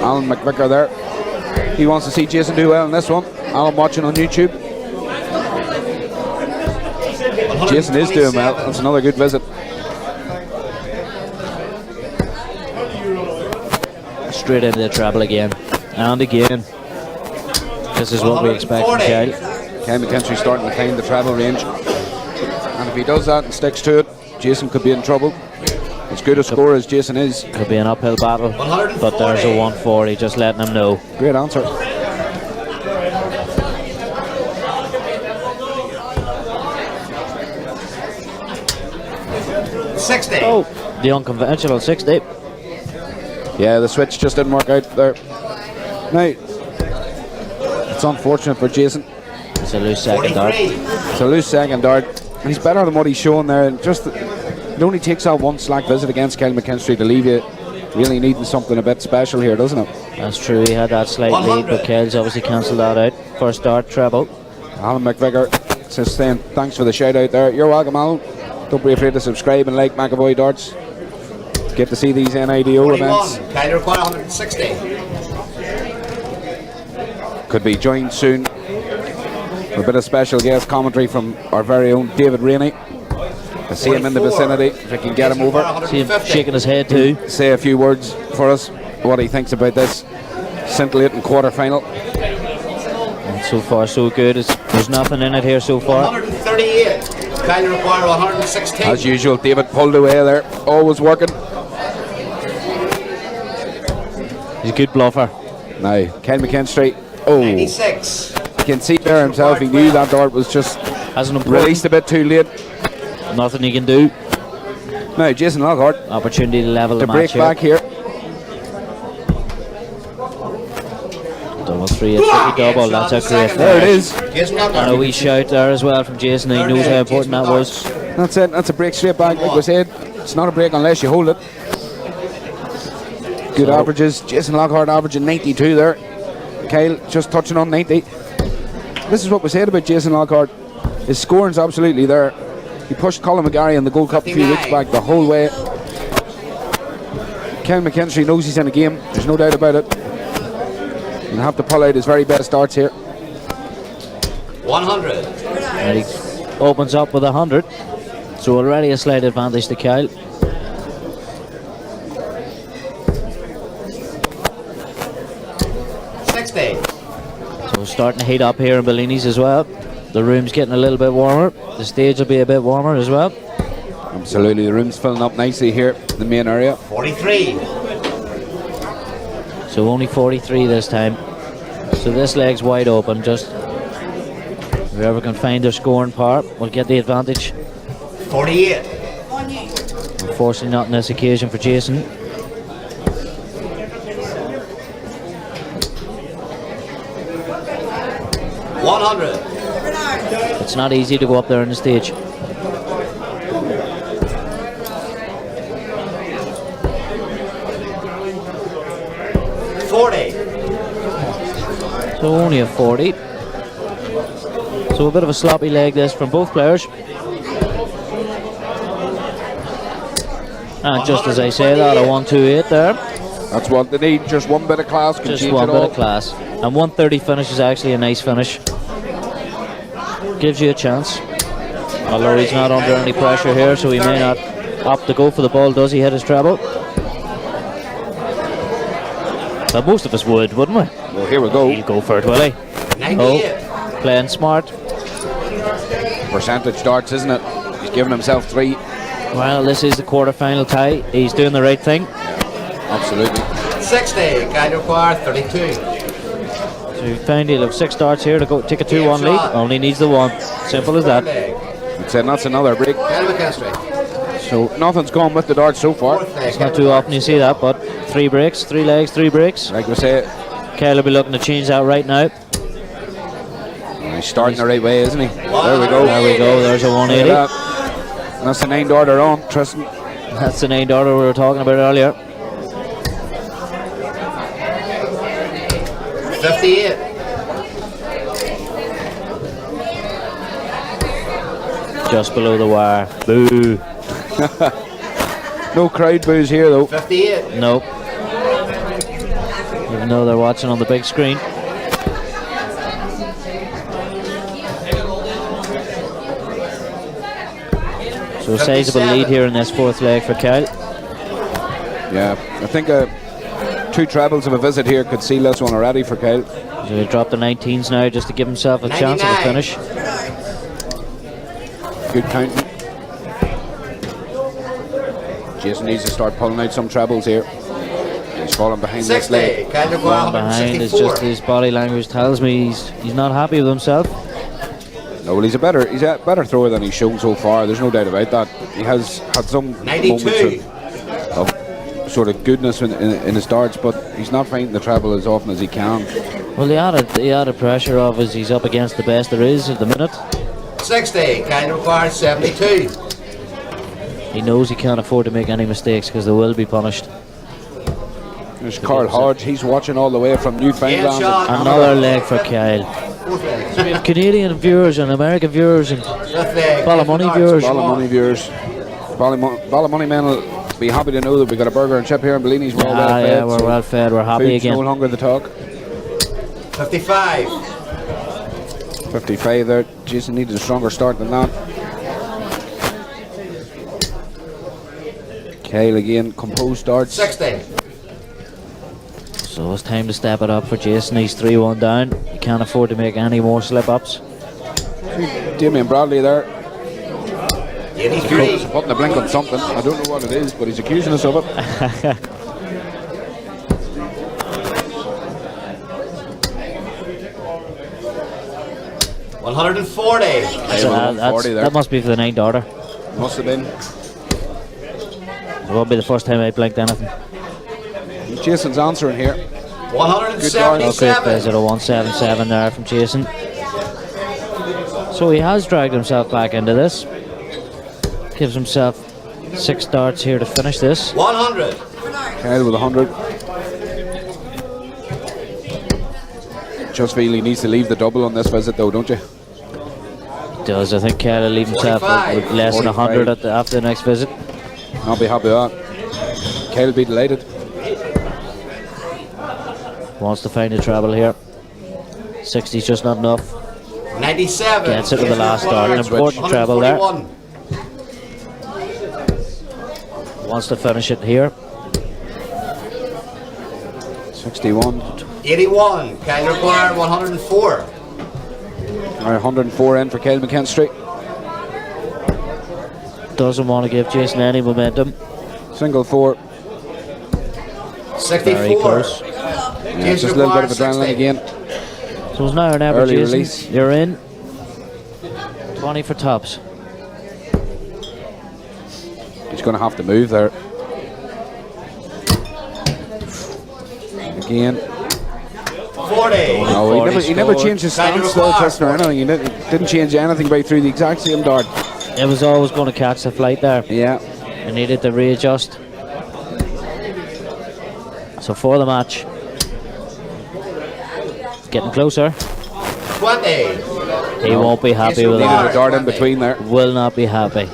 [SPEAKER 1] Alan McVicker there. He wants to see Jason do well in this one. Alan watching on YouTube. Jason is doing well. That's another good visit.
[SPEAKER 2] Straight into the treble again. And again. This is what we expect from Kyle.
[SPEAKER 1] Kyle McKinstry starting to climb the treble range. And if he does that and sticks to it, Jason could be in trouble. As good a scorer as Jason is.
[SPEAKER 2] Could be an uphill battle. But there's a 140, just letting him know.
[SPEAKER 1] Great answer.
[SPEAKER 7] $60.
[SPEAKER 2] Oh, the unconventional 60.
[SPEAKER 1] Yeah, the switch just didn't work out there. Now, it's unfortunate for Jason.
[SPEAKER 2] It's a loose second dart.
[SPEAKER 7] 43.
[SPEAKER 1] It's a loose second dart. And he's better than what he's shown there. And just it only takes that one slack visit against Kyle McKinstry to leave you really needing something a bit special here, doesn't it?
[SPEAKER 2] That's true, he had that slight lead, but Kyle's obviously cancelled that out. First dart, treble.
[SPEAKER 1] Alan McVicker says saying thanks for the shout out there. You're welcome, Alan. Don't be afraid to subscribe and like McAvoy Darts. Get to see these NIDO
[SPEAKER 7] 41.
[SPEAKER 1] events.
[SPEAKER 7] Kyle requires 160.
[SPEAKER 1] Could be joined soon for a bit of special guest commentary from our very own David Rainey. I see him in the vicinity, if I can get him over.
[SPEAKER 2] See him shaking his head too.
[SPEAKER 1] Say a few words for us, what he thinks about this scintillating quarter-final.
[SPEAKER 2] And so far so good. There's nothing in it here so far.
[SPEAKER 7] 138. Kyle require 116.
[SPEAKER 1] As usual, David pulled away there, always working.
[SPEAKER 2] He's a good bluffer.
[SPEAKER 1] Now, Kyle McKinstry. Oh,
[SPEAKER 7] 96.
[SPEAKER 1] you can see there himself, he knew that dart was just
[SPEAKER 2] Has an important
[SPEAKER 1] released a bit too late.
[SPEAKER 2] nothing he can do.
[SPEAKER 1] Now, Jason Lockhart
[SPEAKER 2] Opportunity to level
[SPEAKER 1] to
[SPEAKER 2] the
[SPEAKER 1] break
[SPEAKER 2] match
[SPEAKER 1] back here.
[SPEAKER 2] Double three, a tricky double. That's a great
[SPEAKER 1] There it
[SPEAKER 2] finish.
[SPEAKER 1] is.
[SPEAKER 7] Jason
[SPEAKER 2] And a
[SPEAKER 7] Lockhart.
[SPEAKER 2] wee shout there as well from Jason. He knows how important that was.
[SPEAKER 1] That's it. That's a break straight back. Like we said, it's not a break unless you hold it. Good
[SPEAKER 2] So-
[SPEAKER 1] averages. Jason Lockhart averaging 92 there. Kyle just touching on 90. This is what we said about Jason Lockhart. His scoring's absolutely there. He pushed Colin McGarry in the Gold Cup a few weeks back the whole way. Kyle McKinstry knows he's in a game. There's no doubt about it. He'll have to pull out his very best darts here.
[SPEAKER 7] 100.
[SPEAKER 2] And he opens up with 100. So already a slight advantage to Kyle. So starting to heat up here in Bellini's as well. The room's getting a little bit warmer. The stage will be a bit warmer as well.
[SPEAKER 1] Absolutely, the room's filling up nicely here in the main area.
[SPEAKER 7] 43.
[SPEAKER 2] So only 43 this time. So this leg's wide open. Just whoever can find their scoring power will get the advantage.
[SPEAKER 7] 48.
[SPEAKER 2] Unfortunately not on this occasion for Jason. It's not easy to go up there on the stage. So only a 40. So a bit of a sloppy leg this from both players. And just as I say that, a 1-2-8 there.
[SPEAKER 1] That's what they need. Just one bit of class can
[SPEAKER 2] Just
[SPEAKER 1] change
[SPEAKER 2] one
[SPEAKER 1] it
[SPEAKER 2] bit
[SPEAKER 1] all.
[SPEAKER 2] of class. And 130 finish is actually a nice finish. Gives you a chance. Although he's not under any pressure here, so he may not opt to go for the ball. Does he hit his treble? But most of us would, wouldn't we?
[SPEAKER 1] Well, here we go.
[SPEAKER 2] He'll go for it, will he?
[SPEAKER 7] 98.
[SPEAKER 2] Oh, playing smart.
[SPEAKER 1] Percentage darts, isn't it? He's giving himself 3.
[SPEAKER 2] Well, this is the quarter-final tie. He's doing the right thing.
[SPEAKER 1] Absolutely.
[SPEAKER 7] 60. Kyle require 32.
[SPEAKER 2] So he found he'll have 6 darts here to go take a 2-1 lead. Only needs the 1. Simple as that.
[SPEAKER 1] That's another break.
[SPEAKER 7] Kyle McKinstry.
[SPEAKER 1] So nothing's gone with the darts so far.
[SPEAKER 2] It's not too often you see that, but 3 breaks, 3 legs, 3 breaks.
[SPEAKER 1] Like we say,
[SPEAKER 2] Kyle will be looking to change that right now.
[SPEAKER 1] he's starting the right way, isn't he? There we go.
[SPEAKER 2] There we go. There's a 180.
[SPEAKER 1] And that's the 9 dart they're on, Tristan.
[SPEAKER 2] That's the 9 darter we were talking about earlier.
[SPEAKER 7] 58.
[SPEAKER 2] Just below the wire. Boo.
[SPEAKER 1] No crowd boos here though.
[SPEAKER 7] 58.
[SPEAKER 2] Nope. Even though they're watching on the big screen. So a sizable lead here in this 4th leg for Kyle.
[SPEAKER 1] Yeah, I think 2 trebles of a visit here could seal this one already for Kyle.
[SPEAKER 2] So he'll drop the 19s now just to give himself a chance of a
[SPEAKER 7] 99.
[SPEAKER 2] finish.
[SPEAKER 1] Good counting. Jason needs to start pulling out some trebles here. He's falling behind this
[SPEAKER 7] 60.
[SPEAKER 1] leg.
[SPEAKER 7] Kyle require
[SPEAKER 2] Behind is
[SPEAKER 7] 164.
[SPEAKER 2] just his body language tells me he's not happy with himself.
[SPEAKER 1] No, well, he's a better thrower than he's shown so far. There's no doubt about that. He has had some
[SPEAKER 7] 92.
[SPEAKER 1] moments of sort of goodness in his darts, but he's not finding the treble as often as he can.
[SPEAKER 2] Well, the added pressure of is he's up against the best there is at the minute.
[SPEAKER 7] 60. Kyle requires 72.
[SPEAKER 2] He knows he can't afford to make any mistakes because they will be punished.
[SPEAKER 1] There's Carl Hodge. He's watching all the way from Newfoundland.
[SPEAKER 2] Another leg for Kyle. So we have Canadian viewers and American viewers and Ballymoney viewers.
[SPEAKER 1] Ballymoney viewers. Ballymoney men will be happy to know that we've got a burger and chip here in Bellini's. We're all well fed.
[SPEAKER 2] Yeah, we're well fed. We're happy
[SPEAKER 1] Food's
[SPEAKER 2] again.
[SPEAKER 1] no longer the talk.
[SPEAKER 7] 55.
[SPEAKER 1] 55 there. Jason needed a stronger start than that. Kyle again, composed darts.
[SPEAKER 7] 60.
[SPEAKER 2] So it's time to step it up for Jason. He's 3-1 down. He can't afford to make any more slip-ups.
[SPEAKER 1] Damien Bradley there.
[SPEAKER 7] 83.
[SPEAKER 1] Putting a blink on something. I don't know what it is, but he's accusing us of it.
[SPEAKER 7] $140.
[SPEAKER 2] That must be for the 9th order.
[SPEAKER 1] Must have been.
[SPEAKER 2] It won't be the first time I blinked anything.
[SPEAKER 1] Jason's answering here.
[SPEAKER 7] 177.
[SPEAKER 2] There's a 177 there from Jason. So he has dragged himself back into this. Gives himself 6 darts here to finish this.
[SPEAKER 7] 100.
[SPEAKER 1] Kyle with 100. Just feel he needs to leave the double on this visit though, don't you?
[SPEAKER 2] Does. I think Kyle will leave himself with less than 100 after the next visit.
[SPEAKER 1] I'll be happy with that. Kyle will be delighted.
[SPEAKER 2] Wants to find a treble here. 60's just not enough.
[SPEAKER 7] 97.
[SPEAKER 2] Gets it with the last dart. An important treble there. Wants to finish it here.
[SPEAKER 1] 61.
[SPEAKER 7] 81. Kyle required 104.
[SPEAKER 1] Alright, 104 in for Kyle McKinstry.
[SPEAKER 2] Doesn't want to give Jason any momentum.
[SPEAKER 1] Single 4.
[SPEAKER 7] 64.
[SPEAKER 2] Very close.
[SPEAKER 1] Yeah, just a little bit of adrenaline again.
[SPEAKER 2] So it's now or never,
[SPEAKER 1] Early
[SPEAKER 2] Jason.
[SPEAKER 1] release.
[SPEAKER 2] You're in. 20 for tops.
[SPEAKER 1] He's going to have to move there. Again.
[SPEAKER 7] 40.
[SPEAKER 1] No, he never changed his stance though, Tristan, or anything. He didn't change anything right through the exact same dart.
[SPEAKER 2] It was always going to catch the flight there.
[SPEAKER 1] Yeah.
[SPEAKER 2] He needed to readjust. So for the match. Getting closer.
[SPEAKER 7] 20.
[SPEAKER 2] He won't be happy with
[SPEAKER 1] Needed
[SPEAKER 2] that.
[SPEAKER 1] a dart in between there.
[SPEAKER 2] Will not be happy.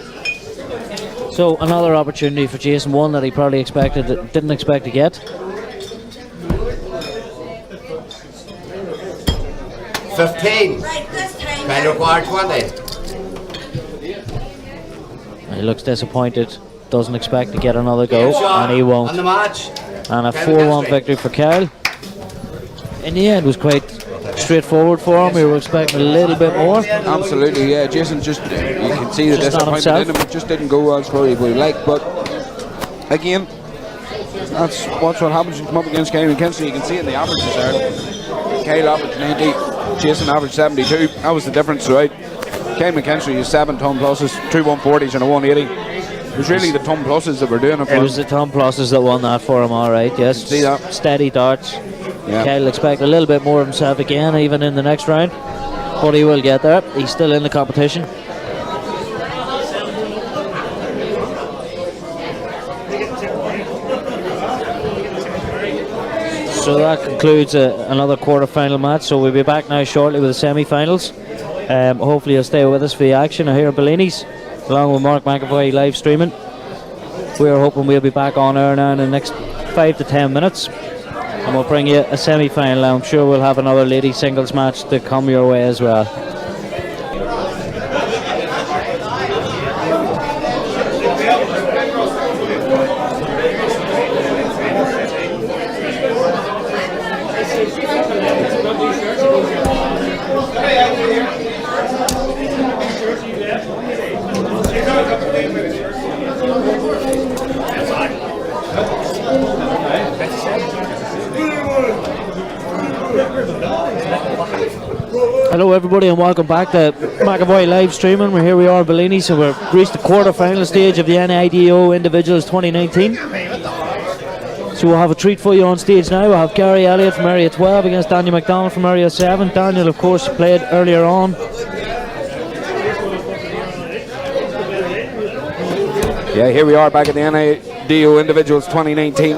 [SPEAKER 2] So another opportunity for Jason, one that he probably didn't expect to get.
[SPEAKER 7] 15. Kyle required 20.
[SPEAKER 2] He looks disappointed, doesn't expect to get another go, and he
[SPEAKER 7] On
[SPEAKER 2] won't.
[SPEAKER 7] the match.
[SPEAKER 2] And a 4-1 victory for Kyle. In the end, was quite straightforward for him. We were expecting a little bit more.
[SPEAKER 1] Absolutely, yeah. Jason just, you can see the
[SPEAKER 2] Just not
[SPEAKER 1] disappointment in
[SPEAKER 2] himself.
[SPEAKER 1] him. It just didn't go as probably would like. But again, that's what happens when you come up against Kyle McKinstry. You can see in the averages there. Kyle averaged 90, Jason averaged 72. That was the difference, right? Kyle McKinstry is 7 ton pluses, 2 140s and a 180. It was really the ton pluses that were doing it for
[SPEAKER 2] It
[SPEAKER 1] him.
[SPEAKER 2] was the Tom Pluses that won that for him, all right, yes.
[SPEAKER 1] See that?
[SPEAKER 2] Steady darts.
[SPEAKER 1] Yeah.
[SPEAKER 2] Kyle expect a little bit more of himself again, even in the next round. But he will get there. He's still in the competition. So that concludes another quarter-final match. So we'll be back now shortly with the semi-finals. Hopefully you'll stay with us for the action here at Bellini's, along with Mark McAvoy live streaming. We're hoping we'll be back on air now in the next 5 to 10 minutes. And we'll bring you a semi-final. I'm sure we'll have another ladies singles match to come your way as well. Hello everybody and welcome back to McAvoy live streaming. Here we are at Bellini, so we've reached the quarter-final stage of the NIDO Individuals 2019. So we'll have a treat for you on stage now. We'll have Gary Elliot from Area 12 against Daniel McDonald from Area 7. Daniel, of course, played earlier on.
[SPEAKER 1] Yeah, here we are back at the NIDO Individuals 2019.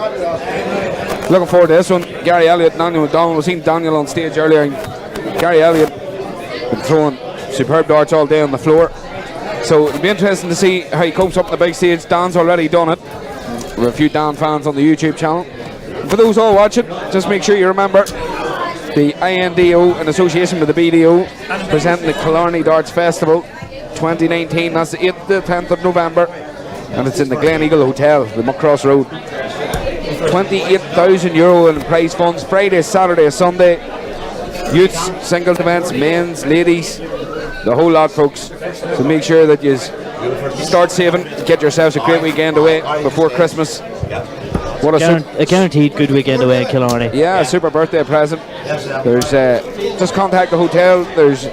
[SPEAKER 1] Looking forward to this one. Gary Elliot, Daniel McDonald. We've seen Daniel on stage earlier. And Gary Elliot been throwing superb darts all day on the floor. So it'll be interesting to see how he copes up on the big stage. Dan's already done it. We have a few Dan fans on the YouTube channel. And for those all watching, just make sure you remember the INDO in association with the BDO presenting the Killarney Darts Festival 2019. That's the 8th to 10th of November. And it's in the Glen Eagle Hotel, the Muckcross Road. €28,000 in prize funds, Friday, Saturday, Sunday. Youths, singles events, men's, ladies, the whole lot, folks. So make sure that you start saving. Get yourselves a great weekend away before Christmas. What
[SPEAKER 2] A guaranteed good weekend away in Killarney.
[SPEAKER 1] Yeah, a super birthday present. There's just contact the hotel. There's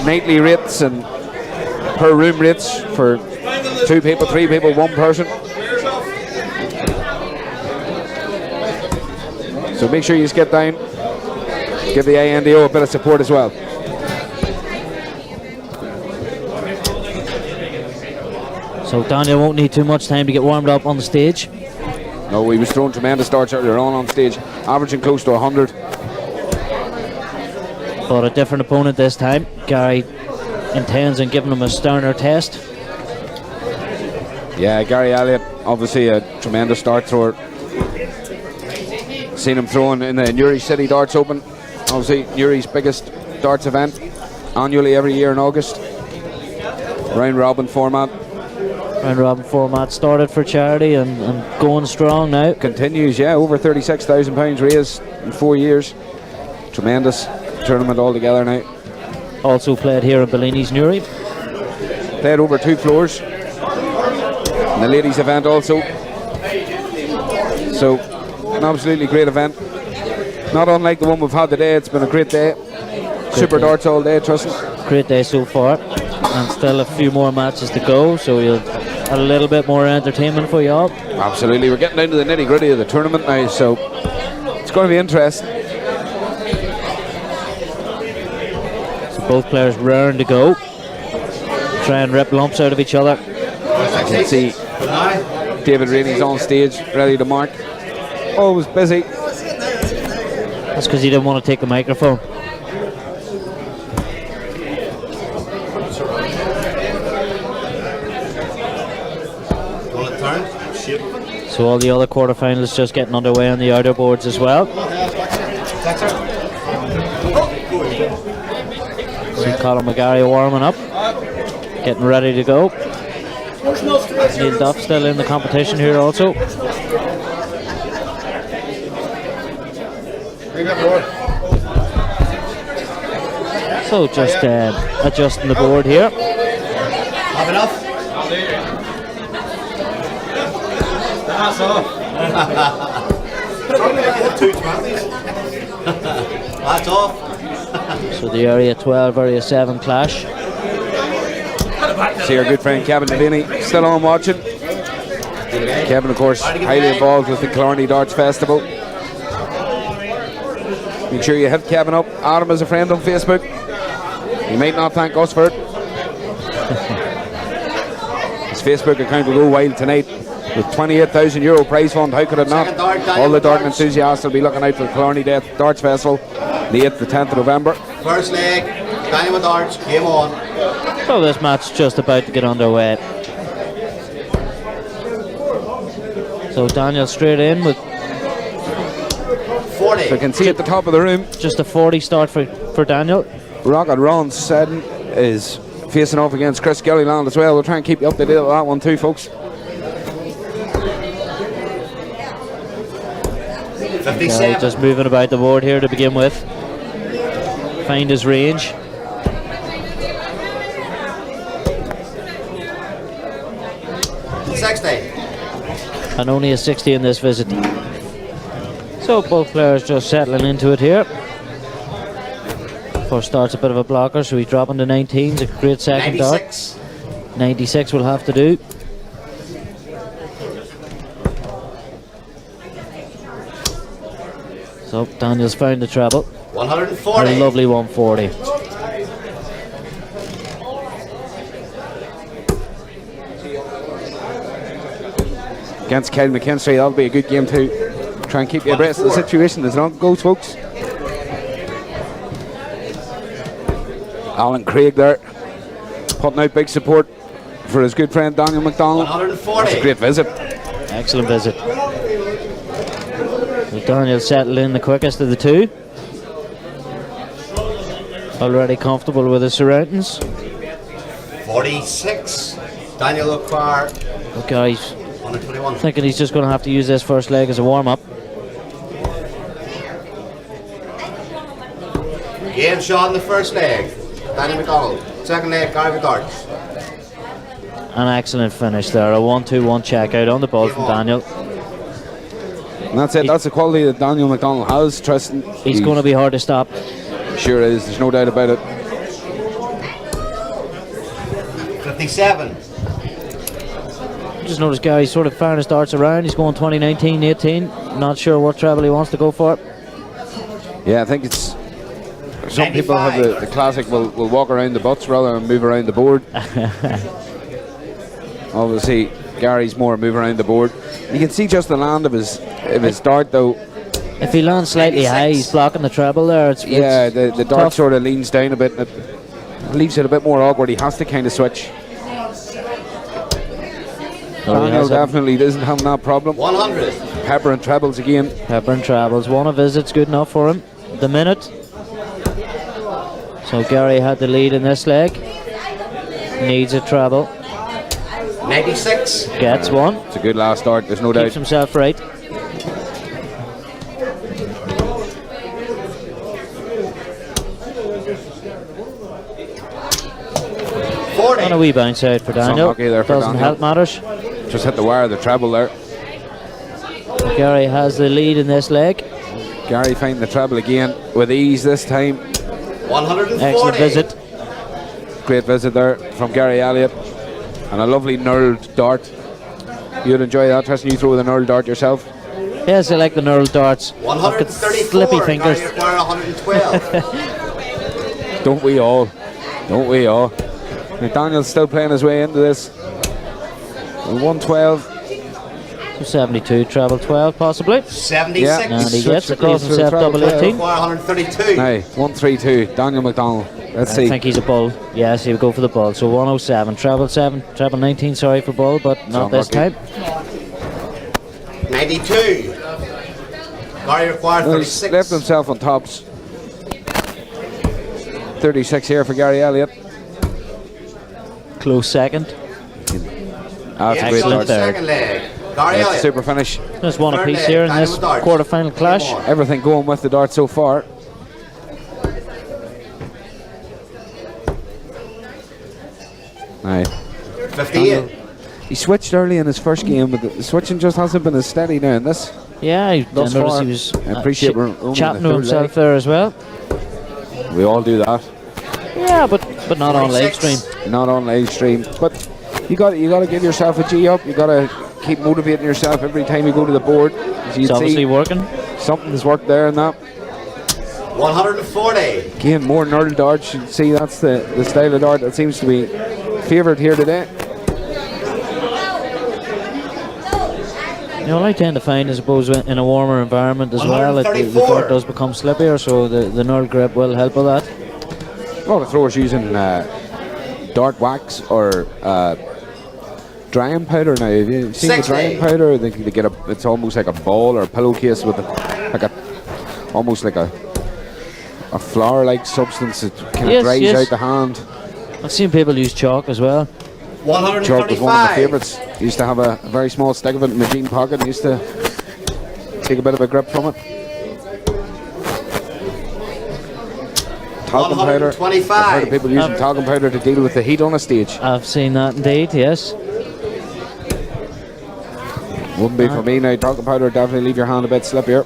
[SPEAKER 1] nightly rates and per room rates for 2 people, 3 people, 1 person. So make sure you just get down. Give the ANDO a bit of support as well.
[SPEAKER 2] So Daniel won't need too much time to get warmed up on the stage.
[SPEAKER 1] No, he was throwing tremendous darts earlier on stage, averaging close to 100.
[SPEAKER 2] But a different opponent this time. Gary intends on giving him a sterner test.
[SPEAKER 1] Yeah, Gary Elliot, obviously a tremendous dart thrower. Seen him throwing in the Newry City Darts Open. Obviously Newry's biggest darts event annually every year in August. Round robin format.
[SPEAKER 2] Round robin format started for charity and going strong now.
[SPEAKER 1] Continues, yeah, over £36,000 raised in 4 years. Tremendous tournament altogether now.
[SPEAKER 2] Also played here in Bellini's Newry.
[SPEAKER 1] Played over 2 floors. And the ladies event also. So, an absolutely great event. Not unlike the one we've had today. It's been a great day. Super darts all day, trust me.
[SPEAKER 2] Great day so far. And still a few more matches to go, so you'll have a little bit more entertainment for you all.
[SPEAKER 1] Absolutely. We're getting down to the nitty gritty of the tournament now, so it's going to be interesting.
[SPEAKER 2] So both players raring to go. Try and rip lumps out of each other.
[SPEAKER 1] You can see David Rainey's on stage, ready to mark. Always busy.
[SPEAKER 2] That's because he didn't want to take the microphone. So all the other quarterfinals just getting underway on the outer boards as well. See Colin McGarry warming up, getting ready to go. Neil Duff still in the competition here also. So just adjusting the board here.
[SPEAKER 7] Have enough? That's off. 220s. That's off.
[SPEAKER 2] So the area 12, area 7 clash.
[SPEAKER 1] See our good friend Kevin Delaney still on watching. Kevin, of course, highly involved with the Killarney Darts Festival. Make sure you hit Kevin up. Add him as a friend on Facebook. He might not thank us for it. His Facebook account will go wild tonight with €28,000 prize fund. How could it not? All the dart enthusiasts will be looking out for the Killarney Darts Festival, the 8th to 10th of November.
[SPEAKER 7] First leg, Daniel with darts, game on.
[SPEAKER 2] So this match just about to get underway. So Daniel straight in with
[SPEAKER 7] 40.
[SPEAKER 1] So you can see at the top of the room,
[SPEAKER 2] just a 40 start for Daniel.
[SPEAKER 1] Rocket Ron Seddon is facing off against Chris Gilliland as well. We'll try and keep you up to date with that one too, folks.
[SPEAKER 7] 57.
[SPEAKER 2] Just moving about the board here to begin with. Find his range. And only a 60 in this visit. So both players just settling into it here. First start's a bit of a blocker, so he's dropping to 19s. A great second
[SPEAKER 7] 96.
[SPEAKER 2] dart. 96 will have to do. So Daniel's found the treble.
[SPEAKER 7] 140.
[SPEAKER 2] A lovely 140.
[SPEAKER 1] Against Kyle McKinstry, that'll be a good game too. Try and keep you abreast of the situation as it goes, folks. Alan Craig there, putting out big support for his good friend Daniel McDonald.
[SPEAKER 7] 140.
[SPEAKER 1] That's a great visit.
[SPEAKER 2] Excellent visit. So Daniel settled in the quickest of the two. Already comfortable with his surroundings.
[SPEAKER 7] 46. Daniel Lockhart.
[SPEAKER 2] Okay, he's
[SPEAKER 7] 121.
[SPEAKER 2] thinking he's just going to have to use this first leg as a warm-up.
[SPEAKER 7] Game shot in the first leg. Daniel McDonald. Second leg, Gary with darts.
[SPEAKER 2] An excellent finish there. A 1-2-1 check out on the ball from Daniel.
[SPEAKER 1] And that's it. That's the quality that Daniel McDonald has. Tristan.
[SPEAKER 2] He's going to be hard to stop.
[SPEAKER 1] Sure is. There's no doubt about it.
[SPEAKER 7] 57.
[SPEAKER 2] Just notice Gary sort of firing his darts around. He's going 20-19-18. Not sure what treble he wants to go for.
[SPEAKER 1] Yeah, I think it's... Some people have the classic will walk around the butts rather than move around the board. Obviously, Gary's more move around the board. You can see just the land of his dart, though.
[SPEAKER 2] If he lands slightly high, he's blocking the treble there.
[SPEAKER 1] The dart
[SPEAKER 2] tough.
[SPEAKER 1] sort of leans down a bit, and it leaves it a bit more awkward. He has to kind of switch. Daniel definitely doesn't have that problem.
[SPEAKER 7] 100.
[SPEAKER 1] Pepper and trebles again.
[SPEAKER 2] Pepper and trebles. One of his, it's good enough for him. The minute. So Gary had the lead in this leg. Needs a treble.
[SPEAKER 7] 96.
[SPEAKER 2] Gets one.
[SPEAKER 1] It's a good last start, there's no doubt.
[SPEAKER 2] Keeps himself right. And a wee bounce out for Daniel.
[SPEAKER 1] Unlucky there for
[SPEAKER 2] Doesn't
[SPEAKER 1] Daniel.
[SPEAKER 2] help matters.
[SPEAKER 1] Just hit the wire of the treble there.
[SPEAKER 2] Gary has the lead in this leg.
[SPEAKER 1] Gary finding the treble again with ease this time.
[SPEAKER 7] 140.
[SPEAKER 2] Excellent visit.
[SPEAKER 1] Great visit there from Gary Elliot. And a lovely knurled dart. You'd enjoy that, Tristan. You throw the knurled dart yourself.
[SPEAKER 2] Yes, I like the knurled darts. I've got
[SPEAKER 7] 134.
[SPEAKER 2] slippy fingers.
[SPEAKER 7] Now you're 112.
[SPEAKER 1] Don't we all? Don't we all? McDonald's still playing his way into this. 112.
[SPEAKER 2] 72, treble 12 possibly.
[SPEAKER 7] 76.
[SPEAKER 1] Yeah.
[SPEAKER 2] And he
[SPEAKER 1] Switch
[SPEAKER 2] gets it,
[SPEAKER 1] across
[SPEAKER 2] leaves
[SPEAKER 1] to the
[SPEAKER 2] himself
[SPEAKER 1] treble
[SPEAKER 2] double 18.
[SPEAKER 7] 132.
[SPEAKER 1] Now, 132. Daniel McDonald. Let's
[SPEAKER 2] I
[SPEAKER 1] see.
[SPEAKER 2] think he's a bull. Yes, he'll go for the bull. So 107, treble 19, sorry for bull, but not this time.
[SPEAKER 7] 92. Gary required
[SPEAKER 1] Well, he's
[SPEAKER 7] 36.
[SPEAKER 1] left himself on tops. 36 here for Gary Elliot.
[SPEAKER 2] Close second.
[SPEAKER 1] That's a great
[SPEAKER 2] Excellent
[SPEAKER 1] dart.
[SPEAKER 2] there.
[SPEAKER 7] Second leg. Gary
[SPEAKER 1] That's a
[SPEAKER 7] Elliot.
[SPEAKER 1] super finish.
[SPEAKER 2] Just one
[SPEAKER 7] Third
[SPEAKER 2] apiece
[SPEAKER 7] leg,
[SPEAKER 2] here in
[SPEAKER 7] Daniel
[SPEAKER 2] this
[SPEAKER 7] darts.
[SPEAKER 2] quarter-final clash.
[SPEAKER 1] Everything going with the dart so far. Aye.
[SPEAKER 7] 58.
[SPEAKER 1] He switched early in his first game, but the switching just hasn't been as steady now in this.
[SPEAKER 2] Yeah, I
[SPEAKER 1] Thus
[SPEAKER 2] noticed
[SPEAKER 1] far.
[SPEAKER 2] he was
[SPEAKER 1] I appreciate we're only in
[SPEAKER 2] chatting
[SPEAKER 1] the
[SPEAKER 2] to
[SPEAKER 1] third
[SPEAKER 2] himself
[SPEAKER 1] leg.
[SPEAKER 2] there as well.
[SPEAKER 1] We all do that.
[SPEAKER 2] Yeah, but not on live
[SPEAKER 7] 46.
[SPEAKER 2] stream.
[SPEAKER 1] Not on live stream, but you got to give yourself a G up. You got to keep motivating yourself every time you go to the board. As you
[SPEAKER 2] It's obviously
[SPEAKER 1] see,
[SPEAKER 2] working.
[SPEAKER 1] something's worked there and that.
[SPEAKER 7] 140.
[SPEAKER 1] Again, more knurled darts. You can see that's the style of dart that seems to be favoured here today.
[SPEAKER 2] You know, I tend to find, I suppose, in a warmer environment as well, the
[SPEAKER 7] 134.
[SPEAKER 2] dart does become slippier, so the knurled grip will help with that.
[SPEAKER 1] A lot of throwers using dart wax or drying powder now. Have you seen the
[SPEAKER 7] 60.
[SPEAKER 1] drying powder? They get it's almost like a ball or a pillowcase with almost like a flour-like substance. It kind of
[SPEAKER 2] Yes,
[SPEAKER 1] dries
[SPEAKER 2] yes.
[SPEAKER 1] out the hand.
[SPEAKER 2] I've seen people use chalk as well.
[SPEAKER 1] Chalk was one of my
[SPEAKER 7] 135.
[SPEAKER 1] favourites. I used to have a very small stick of it in my jean pocket and used to take a bit of a grip from it. Talcum powder. I've
[SPEAKER 7] 125.
[SPEAKER 1] heard of people using talcum powder to deal with the heat on a stage.
[SPEAKER 2] I've seen that indeed, yes.
[SPEAKER 1] Wouldn't be for me now. Talcum powder would definitely leave your hand a bit slippier.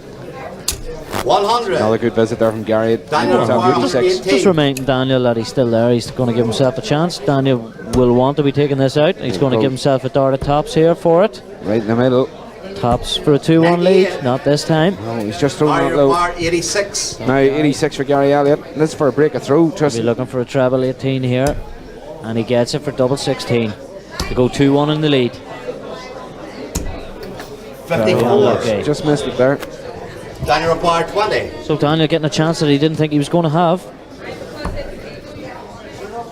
[SPEAKER 7] 100.
[SPEAKER 1] Another good visit there from Gary.
[SPEAKER 7] Daniel
[SPEAKER 1] Himself,
[SPEAKER 7] Warren,
[SPEAKER 1] 86.
[SPEAKER 7] Team.
[SPEAKER 2] Just reminding Daniel that he's still there. He's going to give himself a chance. Daniel will want to be taking this out. He's going to give himself a dart at tops here for it.
[SPEAKER 1] Right in the middle.
[SPEAKER 2] Tops for a 2-1 lead. Not this time.
[SPEAKER 1] Oh, he's just throwing
[SPEAKER 7] Gary
[SPEAKER 1] that low.
[SPEAKER 7] required 86.
[SPEAKER 1] Now 86 for Gary Elliot. This is for a break of throw.
[SPEAKER 2] Be
[SPEAKER 1] Just
[SPEAKER 2] looking for a treble 18 here. And he gets it for double 16. To go 2-1 in the lead.
[SPEAKER 7] 54.
[SPEAKER 2] Okay.
[SPEAKER 1] just missed it there.
[SPEAKER 7] Daniel required 20.
[SPEAKER 2] So Daniel getting a chance that he didn't think he was going to have.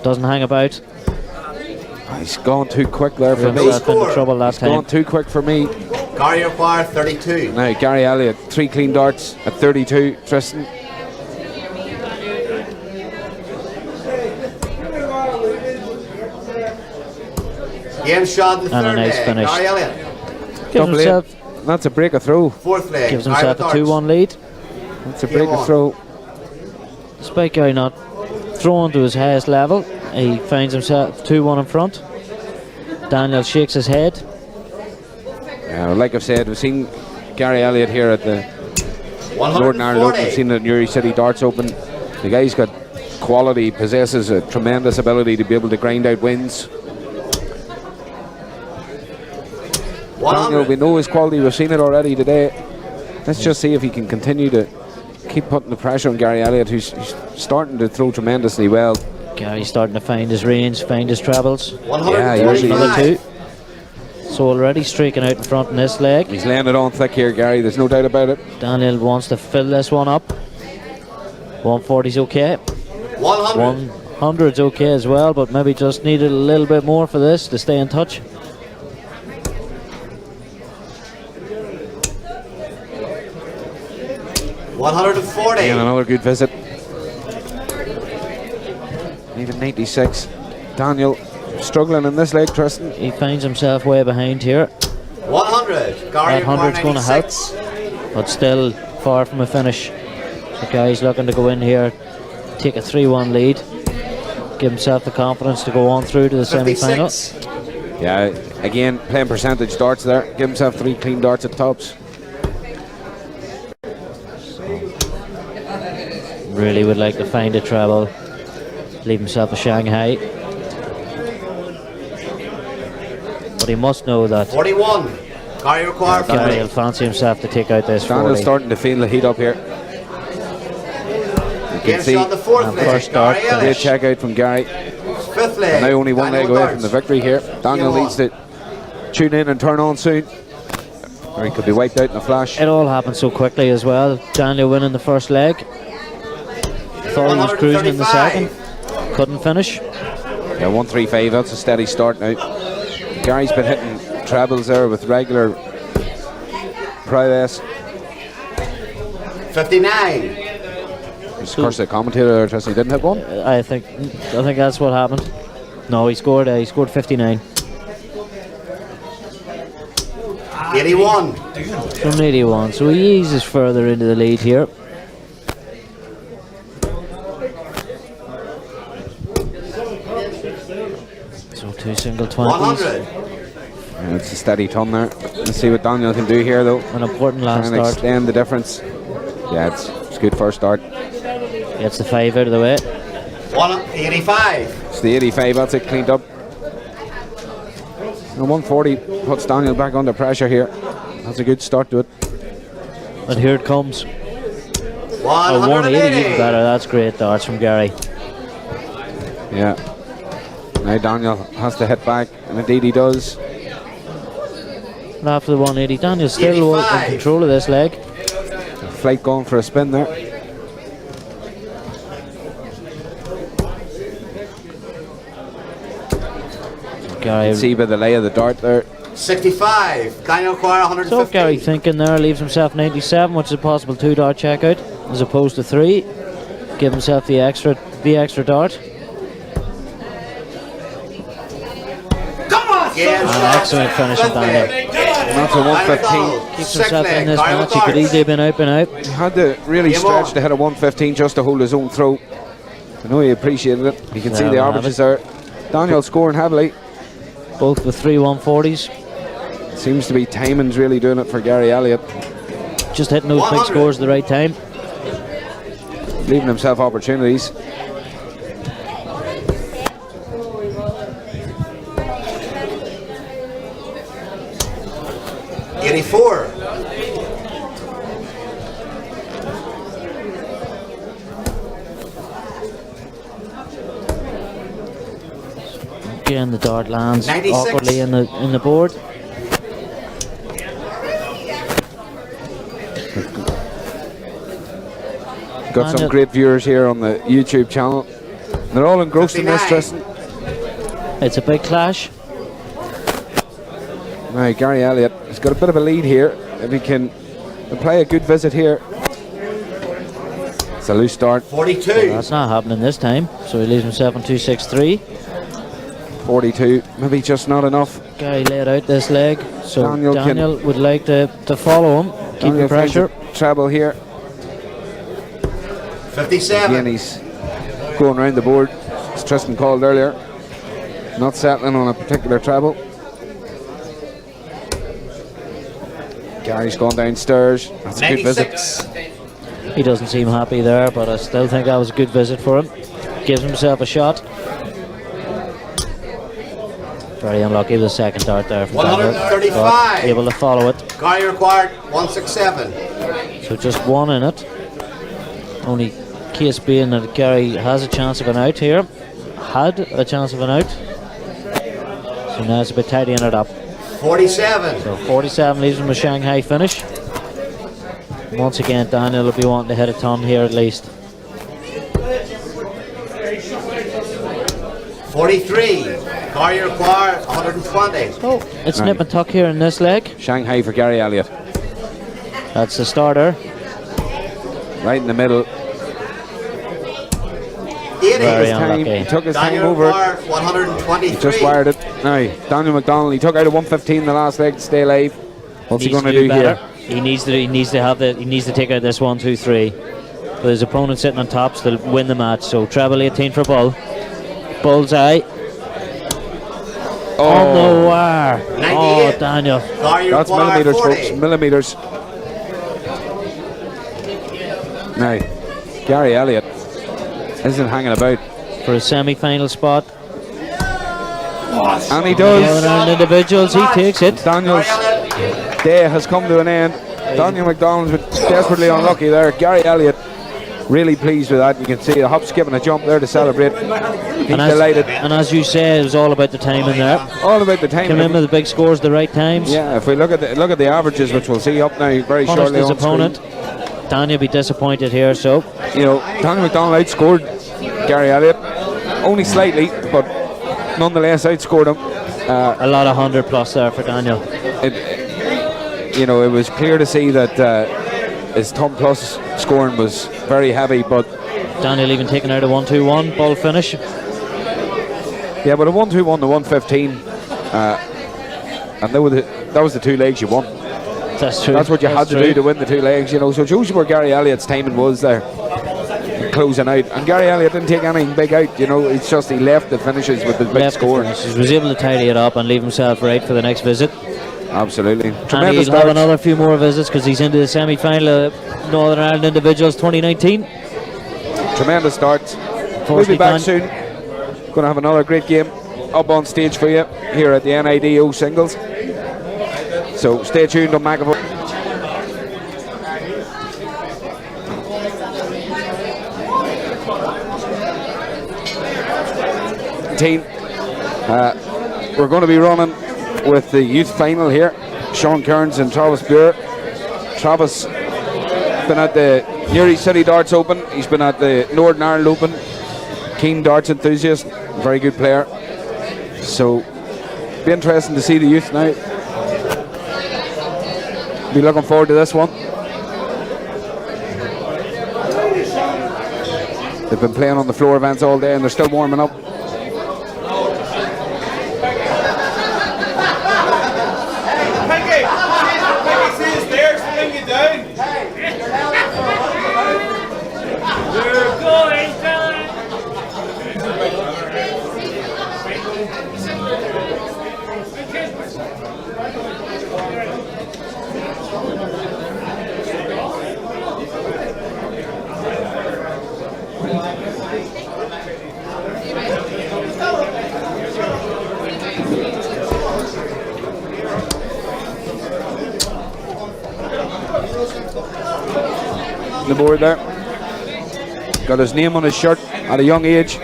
[SPEAKER 2] Doesn't hang about.
[SPEAKER 1] Oh, he's gone too quick there for
[SPEAKER 2] Got
[SPEAKER 1] me.
[SPEAKER 2] himself into trouble that
[SPEAKER 1] He's gone
[SPEAKER 2] time.
[SPEAKER 1] too quick for me.
[SPEAKER 7] Gary required 32.
[SPEAKER 1] Now Gary Elliot, 3 clean darts at 32. Tristan.
[SPEAKER 7] Game shot in the
[SPEAKER 2] And a
[SPEAKER 7] third
[SPEAKER 2] nice
[SPEAKER 7] leg.
[SPEAKER 2] finish.
[SPEAKER 7] Gary Elliot.
[SPEAKER 2] Gives
[SPEAKER 1] Double
[SPEAKER 2] himself,
[SPEAKER 1] eight. That's a break of throw.
[SPEAKER 7] Fourth leg.
[SPEAKER 2] gives
[SPEAKER 7] Gary
[SPEAKER 2] himself a
[SPEAKER 7] darts.
[SPEAKER 2] 2-1 lead.
[SPEAKER 1] That's a
[SPEAKER 7] Game
[SPEAKER 1] break of
[SPEAKER 7] on.
[SPEAKER 1] throw.
[SPEAKER 2] Despite Gary not throwing to his highest level, he finds himself 2-1 in front. Daniel shakes his head.
[SPEAKER 1] Like I've said, we've seen Gary Elliot here at the Northern Ireland Open. We've seen the Newry City Darts Open. The guy's got quality, possesses a tremendous ability to be able to grind out wins. Daniel, we know his quality, we've seen it already today. Let's just see if he can continue to keep putting the pressure on Gary Elliot, who's starting to throw tremendously well.
[SPEAKER 2] Gary's starting to find his range, find his trebles.
[SPEAKER 1] Yeah, usually
[SPEAKER 2] another 2. So already streaking out in front in this leg.
[SPEAKER 1] He's laying it on thick here, Gary, there's no doubt about it.
[SPEAKER 2] Daniel wants to fill this one up. 140's okay. 100's okay as well, but maybe just needed a little bit more for this to stay in touch.
[SPEAKER 7] $140.
[SPEAKER 1] And another good visit. Even 96. Daniel struggling in this leg, Tristan.
[SPEAKER 2] He finds himself way behind here.
[SPEAKER 7] 100. Gary
[SPEAKER 2] That 100's going to help, but still far from a finish. The guy's looking to go in here, take a 3-1 lead, give himself the confidence to go on through to the semi-final.
[SPEAKER 1] Yeah, again, playing percentage darts there. Give himself 3 clean darts at tops.
[SPEAKER 2] Really would like to find a treble, leave himself a Shanghai. But he must know that
[SPEAKER 7] 41. Gary required
[SPEAKER 2] Gary will fancy himself to take out this 40.
[SPEAKER 1] Daniel's starting to feel the heat up here. You can see
[SPEAKER 7] the fourth leg.
[SPEAKER 2] first start,
[SPEAKER 1] great check out from Gary.
[SPEAKER 7] Fifth leg.
[SPEAKER 1] Now only one leg
[SPEAKER 7] Daniel
[SPEAKER 1] away
[SPEAKER 7] darts.
[SPEAKER 1] from the victory here. Daniel needs to tune in and turn on soon, or he could be wiped out in a flash.
[SPEAKER 2] It all happened so quickly as well. Daniel winning the first leg. Thought he was cruising in the second. Couldn't finish.
[SPEAKER 1] Yeah, 135, that's a steady start now. Gary's been hitting trebles there with regular prowess.
[SPEAKER 7] 59.
[SPEAKER 1] Of course, the commentator there, Tristan, he didn't hit one.
[SPEAKER 2] I think that's what happened. No, he scored 59.
[SPEAKER 7] 81.
[SPEAKER 2] From 81, so he eases further into the lead here. So 2 single 20s.
[SPEAKER 7] 100.
[SPEAKER 1] Yeah, it's a steady ton there. Let's see what Daniel can do here, though.
[SPEAKER 2] An important last
[SPEAKER 1] Trying to
[SPEAKER 2] start.
[SPEAKER 1] extend the difference. Yeah, it's a good first start.
[SPEAKER 2] Gets the 5 out of the way.
[SPEAKER 7] 185.
[SPEAKER 1] It's the 85, that's it, cleaned up. And 140 puts Daniel back under pressure here. That's a good start to it.
[SPEAKER 2] And here it comes. 180 even better. That's great darts from Gary.
[SPEAKER 1] Yeah. Now Daniel has to hit back, and indeed he does.
[SPEAKER 2] And after the 180, Daniel's still in
[SPEAKER 7] 85.
[SPEAKER 2] control of this leg.
[SPEAKER 1] Flight going for a spin there.
[SPEAKER 2] Gary.
[SPEAKER 1] See by the lay of the dart there.
[SPEAKER 7] 65. Daniel required 150.
[SPEAKER 2] So Gary thinking there, leaves himself 97, which is a possible 2 dart checkout as opposed to 3. Give himself the extra dart.
[SPEAKER 7] Game
[SPEAKER 2] An excellent finish from Daniel.
[SPEAKER 1] That's a 115.
[SPEAKER 2] Keeps himself in this match. He could easily have been out.
[SPEAKER 1] He had to really stretch to hit a 115 just to hold his own throw. I know he appreciated it. You can see the averages there. Daniel scoring heavily.
[SPEAKER 2] Both with 3 140s.
[SPEAKER 1] Seems to be timing's really doing it for Gary Elliot.
[SPEAKER 2] Just hitting those big scores at the right time.
[SPEAKER 1] Leaving himself opportunities.
[SPEAKER 7] $84.
[SPEAKER 2] Again, the dart lands
[SPEAKER 7] 96.
[SPEAKER 2] awkwardly in the board.
[SPEAKER 1] Got some great viewers here on the YouTube channel. They're all engrossed in this,
[SPEAKER 7] 59.
[SPEAKER 1] Tristan.
[SPEAKER 2] It's a big clash.
[SPEAKER 1] Now Gary Elliot has got a bit of a lead here. If he can play a good visit here. It's a loose start.
[SPEAKER 7] 42.
[SPEAKER 2] That's not happening this time. So he leaves himself on 263.
[SPEAKER 1] 42, maybe just not enough.
[SPEAKER 2] Gary laid out this leg. So
[SPEAKER 1] Daniel
[SPEAKER 2] would like to follow him. Keep
[SPEAKER 1] Daniel
[SPEAKER 2] the pressure.
[SPEAKER 1] finds a treble here.
[SPEAKER 7] 57.
[SPEAKER 1] Again, he's going around the board, as Tristan called earlier. Not settling on a particular treble. Gary's gone downstairs. That's a good visit.
[SPEAKER 7] 96.
[SPEAKER 2] He doesn't seem happy there, but I still think that was a good visit for him. Gives himself a shot. Very unlucky with the second dart there from Daniel,
[SPEAKER 7] 135.
[SPEAKER 2] but able to follow it.
[SPEAKER 7] Gary required 167.
[SPEAKER 2] So just one in it. Only case being that Gary has a chance of an out here. Had a chance of an out. So now it's a bit tidying it up.
[SPEAKER 7] 47.
[SPEAKER 2] So 47 leaves him a Shanghai finish. Once again, Daniel will be wanting to hit a ton here at least.
[SPEAKER 7] 43. Gary required 120.
[SPEAKER 2] Oh, it's nip and tuck here in this leg.
[SPEAKER 1] Shanghai for Gary Elliot.
[SPEAKER 2] That's the starter.
[SPEAKER 1] Right in the middle.
[SPEAKER 7] 80.
[SPEAKER 2] Very
[SPEAKER 1] Time.
[SPEAKER 2] unlucky.
[SPEAKER 1] He took his time
[SPEAKER 7] Daniel
[SPEAKER 1] over it.
[SPEAKER 7] required 123.
[SPEAKER 1] He just wired it. Now, Daniel McDonald, he took out a 115 the last leg to stay alive. What's he
[SPEAKER 2] Needs
[SPEAKER 1] going
[SPEAKER 2] to
[SPEAKER 1] to do
[SPEAKER 2] better.
[SPEAKER 1] here?
[SPEAKER 2] He needs to take out this 1, 2, 3. But his opponent sitting on top still win the match. So treble 18 for Bull. Bullseye. On the wire.
[SPEAKER 7] 98.
[SPEAKER 2] Oh, Daniel.
[SPEAKER 7] Gary
[SPEAKER 1] That's
[SPEAKER 7] required
[SPEAKER 1] millimeters,
[SPEAKER 7] 40.
[SPEAKER 1] folks. Millimeters. Now, Gary Elliot isn't hanging about.
[SPEAKER 2] For a semi-final spot.
[SPEAKER 1] And he
[SPEAKER 2] Northern
[SPEAKER 1] does.
[SPEAKER 2] Ireland Individuals, he takes it.
[SPEAKER 1] Daniel's day has come to an end. Daniel McDonald's desperately unlucky there. Gary Elliot really pleased with that. You can see a hop, skip and a jump there to celebrate. He's delighted.
[SPEAKER 2] And as you say, it was all about the timing there.
[SPEAKER 1] All about the time.
[SPEAKER 2] Came in with the big scores, the right times.
[SPEAKER 1] Yeah, if we look at the averages, which we'll see up now very
[SPEAKER 2] Punished
[SPEAKER 1] shortly
[SPEAKER 2] his
[SPEAKER 1] on
[SPEAKER 2] opponent.
[SPEAKER 1] screen.
[SPEAKER 2] Daniel be disappointed here, so
[SPEAKER 1] You know, Daniel McDonald outscored Gary Elliot only slightly, but nonetheless outscored him.
[SPEAKER 2] a lot of 100 plus there for Daniel.
[SPEAKER 1] You know, it was clear to see that his Tom Plus scoring was very heavy, but
[SPEAKER 2] Daniel even taking out a 1-2-1 ball finish.
[SPEAKER 1] yeah, but a 1-2-1 to 115, and that was the two legs you won.
[SPEAKER 2] That's true.
[SPEAKER 1] That's what you had to do to win the two legs, you know. So it shows you where Gary Elliott's timing was there, closing out. And Gary Elliott didn't take anything big out, you know. It's just he left the finishes with the big score.
[SPEAKER 2] He was able to tidy it up and leave himself right for the next visit.
[SPEAKER 1] Absolutely.
[SPEAKER 2] And
[SPEAKER 1] Tremendous
[SPEAKER 2] he'll have
[SPEAKER 1] darts.
[SPEAKER 2] another few more visits because he's into the semi-final of Northern Ireland Individuals 2019.
[SPEAKER 1] Tremendous starts. We'll be back soon. Going to have another great game up on stage for you here at the NIDO singles. So stay tuned on McAvoy. We're going to be running with the youth final here. Sean Kearns and Travis Buer. Travis been at the Newry City Darts Open. He's been at the Northern Ireland Open. Keen darts enthusiast, very good player. So be interesting to see the youth now. Be looking forward to this one. They've been playing on the floor events all day and they're still warming up. The board there. Got his name on his shirt at a young age.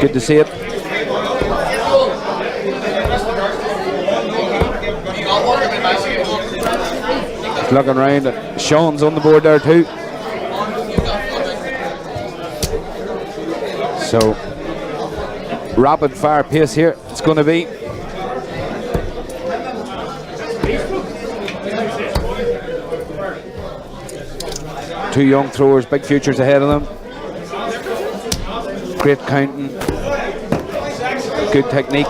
[SPEAKER 1] Good to see it. Just looking around. Sean's on the board there too. So rapid fire pace here it's going to be. Two young throwers, big futures ahead of them. Great counting, good technique.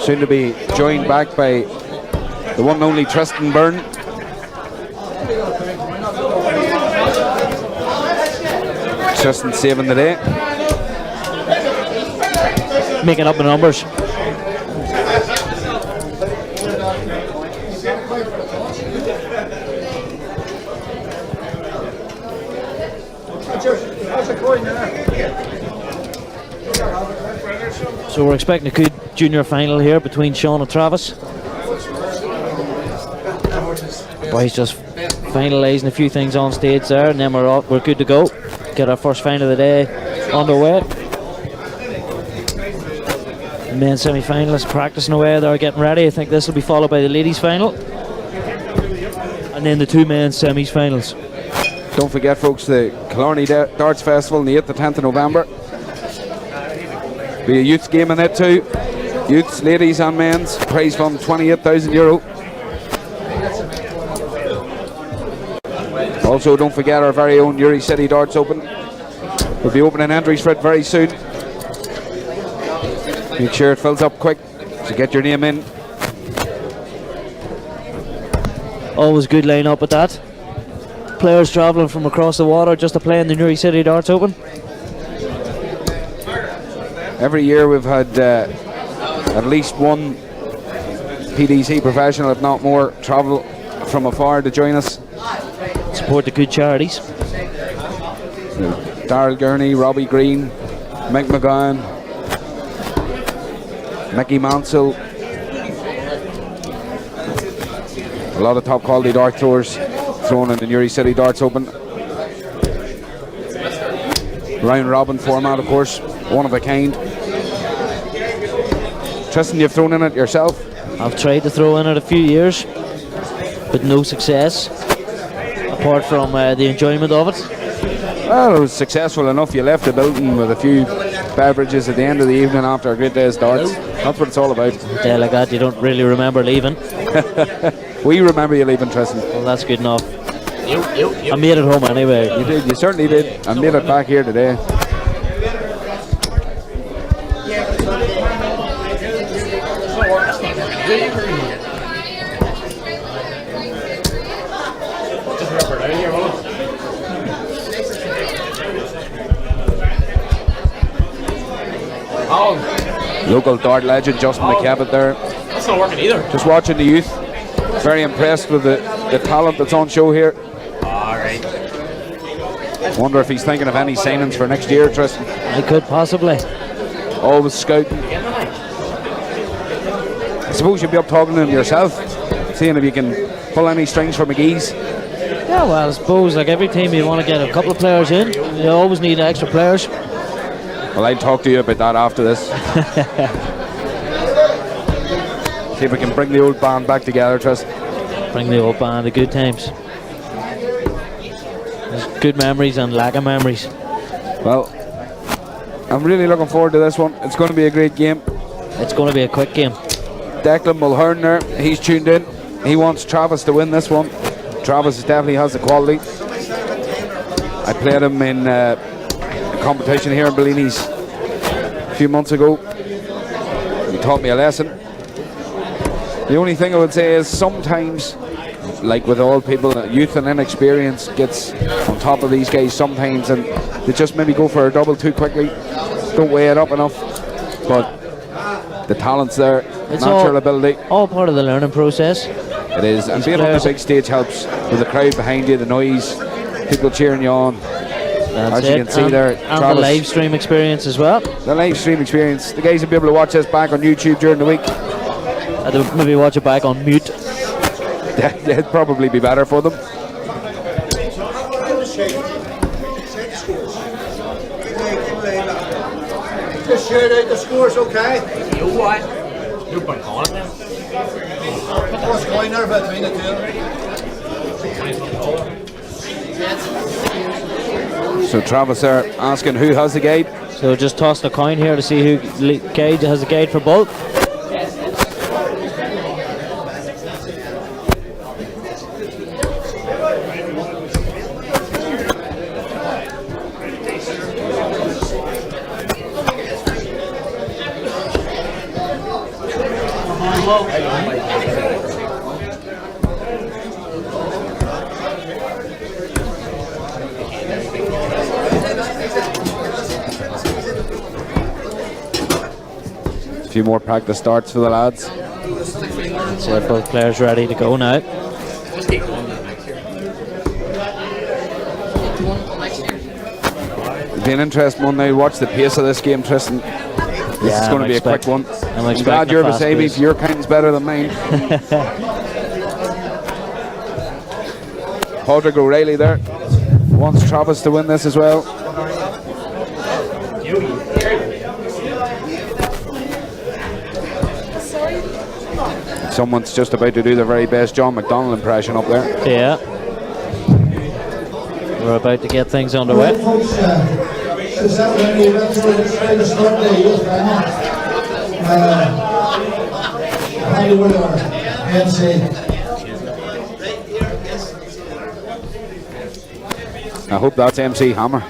[SPEAKER 1] Soon to be joined back by the one and only Tristan Byrne. Tristan saving the day.
[SPEAKER 2] Making up the numbers. So we're expecting a good junior final here between Sean and Travis. Boys just finalising a few things on stage there, and then we're good to go. Get our first final of the day underway. The men semi-finalists practicing away, they're getting ready. I think this will be followed by the ladies final, and then the two men's semis-finals.
[SPEAKER 1] Don't forget, folks, the Killarney Darts Festival on the 8th to 10th of November. Be a youth game in it too. Youths, ladies and men's. Prize fund €28,000. Also, don't forget our very own Uri City Darts Open. We'll be opening entries for it very soon. Make sure it fills up quick to get your name in.
[SPEAKER 2] Always good line up at that. Players travelling from across the water just to play in the Uri City Darts Open.
[SPEAKER 1] Every year we've had at least one PDC professional, if not more, travel from afar to join us.
[SPEAKER 2] Support the good charities.
[SPEAKER 1] Darryl Gurney, Robbie Green, Mick McGowan, Mickey Mansell. A lot of top quality dart throwers thrown in the Uri City Darts Open. Round robin format, of course, one of a kind. Tristan, you've thrown in it yourself?
[SPEAKER 2] I've tried to throw in it a few years, but no success, apart from the enjoyment of it.
[SPEAKER 1] Well, it was successful enough. You left the building with a few beverages at the end of the evening after a great day's darts. That's what it's all about.
[SPEAKER 2] A day like that, you don't really remember leaving.
[SPEAKER 1] We remember you leaving, Tristan.
[SPEAKER 2] Well, that's good enough. I made it home anyway.
[SPEAKER 1] You did, you certainly did. I made it back here today. Local dart legend Justin McCabe there.
[SPEAKER 8] That's not working either.
[SPEAKER 1] Just watching the youth. Very impressed with the talent that's on show here.
[SPEAKER 8] Alright.
[SPEAKER 1] Wonder if he's thinking of any signings for next year, Tristan.
[SPEAKER 2] I could possibly.
[SPEAKER 1] Always scouting. I suppose you'll be up talking to him yourself, seeing if you can pull any strings for McGee's.
[SPEAKER 2] Yeah, well, I suppose like every team you want to get a couple of players in. You always need extra players.
[SPEAKER 1] Well, I'll talk to you about that after this. See if we can bring the old band back together, Tristan.
[SPEAKER 2] Bring the old band, the good times. There's good memories and lack of memories.
[SPEAKER 1] Well, I'm really looking forward to this one. It's going to be a great game.
[SPEAKER 2] It's going to be a quick game.
[SPEAKER 1] Declan Mulhern there, he's tuned in. He wants Travis to win this one. Travis definitely has the quality. I played him in a competition here in Bellini's a few months ago. He taught me a lesson. The only thing I would say is sometimes, like with all people, youth and inexperience gets on top of these guys sometimes, and they just maybe go for a double too quickly, don't weigh it up enough. But the talent's there,
[SPEAKER 2] It's
[SPEAKER 1] natural ability.
[SPEAKER 2] All part of the learning process.
[SPEAKER 1] It is, and being on the big stage helps with the crowd behind you, the noise, people cheering you on.
[SPEAKER 2] That's
[SPEAKER 1] As
[SPEAKER 2] it.
[SPEAKER 1] you can see
[SPEAKER 2] and,
[SPEAKER 1] there,
[SPEAKER 2] and the
[SPEAKER 1] Travis.
[SPEAKER 2] live stream experience as well.
[SPEAKER 1] The live stream experience. The guys will be able to watch this back on YouTube during the week.
[SPEAKER 2] I'd maybe watch it back on mute.
[SPEAKER 1] That'd probably be better for them.
[SPEAKER 7] Just shout out the scores, okay?
[SPEAKER 8] You what? You're going to call it then?
[SPEAKER 7] What's going there between the two?
[SPEAKER 1] So Travis there asking who has the guide.
[SPEAKER 2] So just toss the coin here to see who guide has the guide for both.
[SPEAKER 1] A few more practice starts for the lads.
[SPEAKER 2] So both players ready to go now.
[SPEAKER 1] It'll be an interesting one now. Watch the pace of this game, Tristan. This is going to be a quick one. I'm glad you're beside me. Your counting's better than mine. Padraig O'Reilly there wants Travis to win this as well. Someone's just about to do the very best John McDonald impression up there.
[SPEAKER 2] Yeah. We're about to get things underway.
[SPEAKER 1] I hope that's MC Hammer.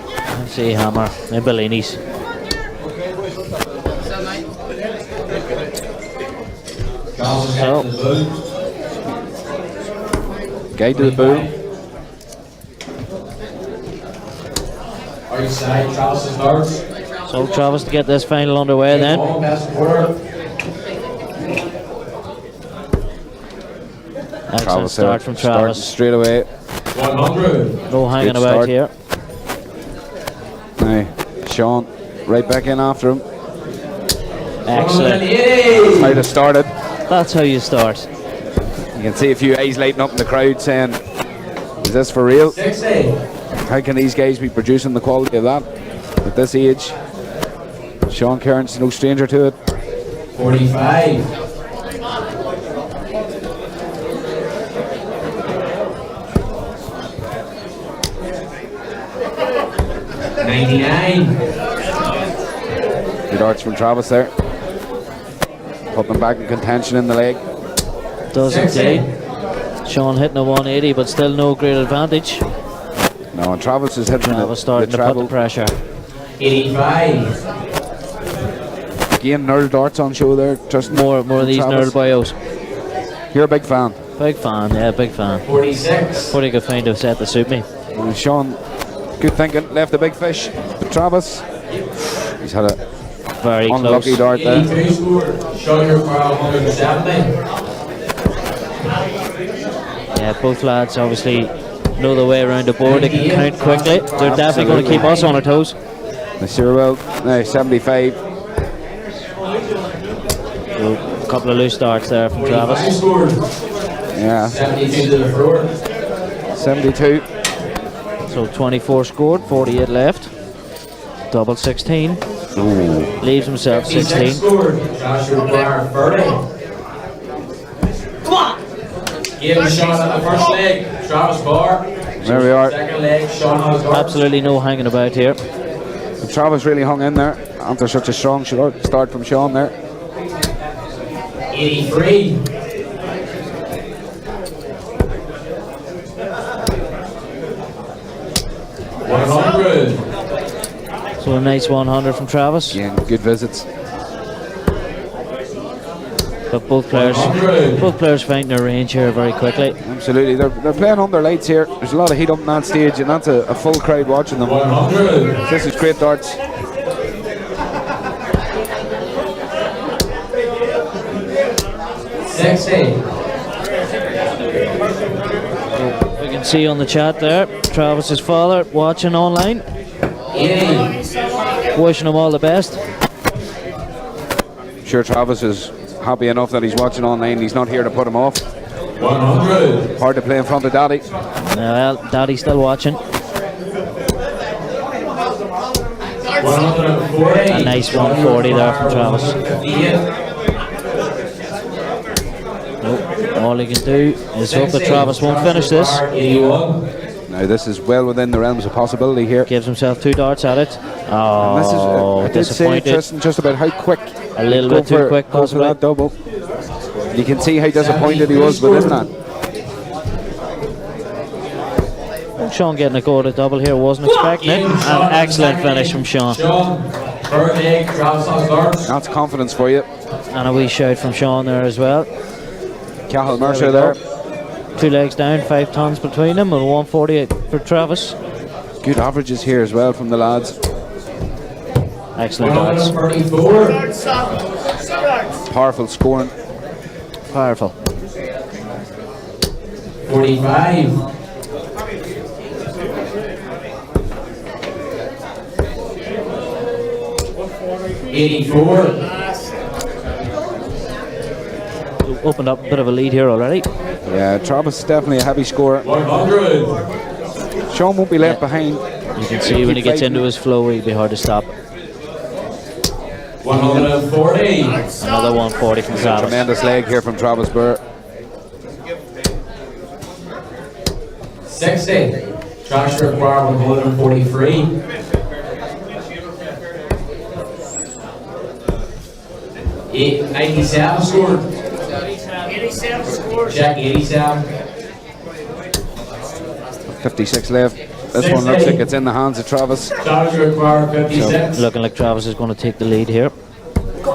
[SPEAKER 2] MC Hammer and Bellini's. So,
[SPEAKER 1] guide to the boom.
[SPEAKER 2] So Travis to get this final underway then. Excellent start from Travis.
[SPEAKER 1] Straight away.
[SPEAKER 8] 100.
[SPEAKER 2] No hanging about here.
[SPEAKER 1] Now, Sean right back in after him.
[SPEAKER 2] Excellent.
[SPEAKER 1] That's how it started.
[SPEAKER 2] That's how you start.
[SPEAKER 1] You can see a few eyes lighting up in the crowd saying, is this for real? How can these guys be producing the quality of that at this age? Sean Cairns no stranger to it.
[SPEAKER 8] 45. 99.
[SPEAKER 1] Good arts from Travis there. Putting them back in contention in the leg.
[SPEAKER 2] Does indeed. Sean hitting a 180, but still no great advantage.
[SPEAKER 1] No, and Travis is hitting
[SPEAKER 2] Travis starting to put the pressure.
[SPEAKER 8] 85.
[SPEAKER 1] Again, nerd darts on show there. Just
[SPEAKER 2] more of these
[SPEAKER 1] Travis.
[SPEAKER 2] nerd bios.
[SPEAKER 1] You're a big fan.
[SPEAKER 2] Big fan, yeah, big fan.
[SPEAKER 8] 46.
[SPEAKER 2] Pretty good find to set to suit me.
[SPEAKER 1] And Sean, good thinking, left a big fish. But Travis, he's had a
[SPEAKER 2] very
[SPEAKER 1] unlucky
[SPEAKER 2] close
[SPEAKER 1] dart there.
[SPEAKER 8] 82 score. Sugar for 170.
[SPEAKER 2] Yeah, both lads obviously know the way around the board. They can count quickly. They're definitely going to keep us on our toes.
[SPEAKER 1] They sure will. Now 75.
[SPEAKER 2] So, a couple of loose darts there from Travis.
[SPEAKER 1] Yeah.
[SPEAKER 8] 72 to the floor.
[SPEAKER 1] 72.
[SPEAKER 2] So 24 scored, 48 left. Double 16.
[SPEAKER 1] Ooh.
[SPEAKER 2] Leaves himself 16.
[SPEAKER 8] Scored. Joshua Barr 30. Gave a shot at the first leg. Travis Barr.
[SPEAKER 1] There we are.
[SPEAKER 8] Second leg. Sean Osborne.
[SPEAKER 2] Absolutely no hanging about here.
[SPEAKER 1] And Travis really hung in there after such a strong start from Sean there.
[SPEAKER 8] 83. 100.
[SPEAKER 2] So a nice 100 from Travis.
[SPEAKER 1] Again, good visits.
[SPEAKER 2] But both players finding their range here very quickly.
[SPEAKER 1] Absolutely, they're playing under lights here. There's a lot of heat up on that stage, and that's a full crowd watching them.
[SPEAKER 8] 100.
[SPEAKER 1] This is great darts.
[SPEAKER 2] We can see on the chat there, Travis's father watching online.
[SPEAKER 8] 80.
[SPEAKER 2] Wishing him all the best.
[SPEAKER 1] I'm sure Travis is happy enough that he's watching online. He's not here to put him off.
[SPEAKER 8] 100.
[SPEAKER 1] Hard to play in front of Daddy.
[SPEAKER 2] Well, Daddy's still watching.
[SPEAKER 8] 140.
[SPEAKER 2] A nice 140 there from Travis. All he can do is hope that Travis won't finish this.
[SPEAKER 8] 81.
[SPEAKER 1] Now this is well within the realms of possibility here.
[SPEAKER 2] Gives himself 2 darts at it.
[SPEAKER 1] And this is,
[SPEAKER 2] Oh,
[SPEAKER 1] I did say,
[SPEAKER 2] disappointed.
[SPEAKER 1] Tristan, just about how quick.
[SPEAKER 2] A little
[SPEAKER 1] go
[SPEAKER 2] bit too
[SPEAKER 1] for-
[SPEAKER 2] quick,
[SPEAKER 1] go for
[SPEAKER 2] possibly.
[SPEAKER 1] that double. You can see how disappointed he was within that.
[SPEAKER 2] Sean getting a go at a double here, wasn't expecting it. An excellent finish from Sean.
[SPEAKER 8] Sean. Third leg. Travis Osborne.
[SPEAKER 1] That's confidence for you.
[SPEAKER 2] And a wee shout from Sean there as well.
[SPEAKER 1] Cahill Mercer there.
[SPEAKER 2] 2 legs down, 5 tons between them, and 148 for Travis.
[SPEAKER 1] Good averages here as well from the lads.
[SPEAKER 2] Excellent darts.
[SPEAKER 8] 134.
[SPEAKER 1] Powerful scoring.
[SPEAKER 2] Powerful.
[SPEAKER 8] 45. $84.
[SPEAKER 2] Opened up a bit of a lead here already.
[SPEAKER 1] Yeah, Travis is definitely a heavy scorer.
[SPEAKER 8] 100.
[SPEAKER 1] Sean won't be left behind.
[SPEAKER 2] You can see when he gets into his flow, he'll be hard to stop.
[SPEAKER 8] 140.
[SPEAKER 2] Another 140 from Travis.
[SPEAKER 1] Tremendous leg here from Travis Burr.
[SPEAKER 8] 60. Trash required 143. 87 scored.
[SPEAKER 3] 87 scores.
[SPEAKER 8] Check 87.
[SPEAKER 1] 56 left. This one looks like it's in the hands of Travis.
[SPEAKER 8] Trash required 56.
[SPEAKER 2] Looking like Travis is going to take the lead here.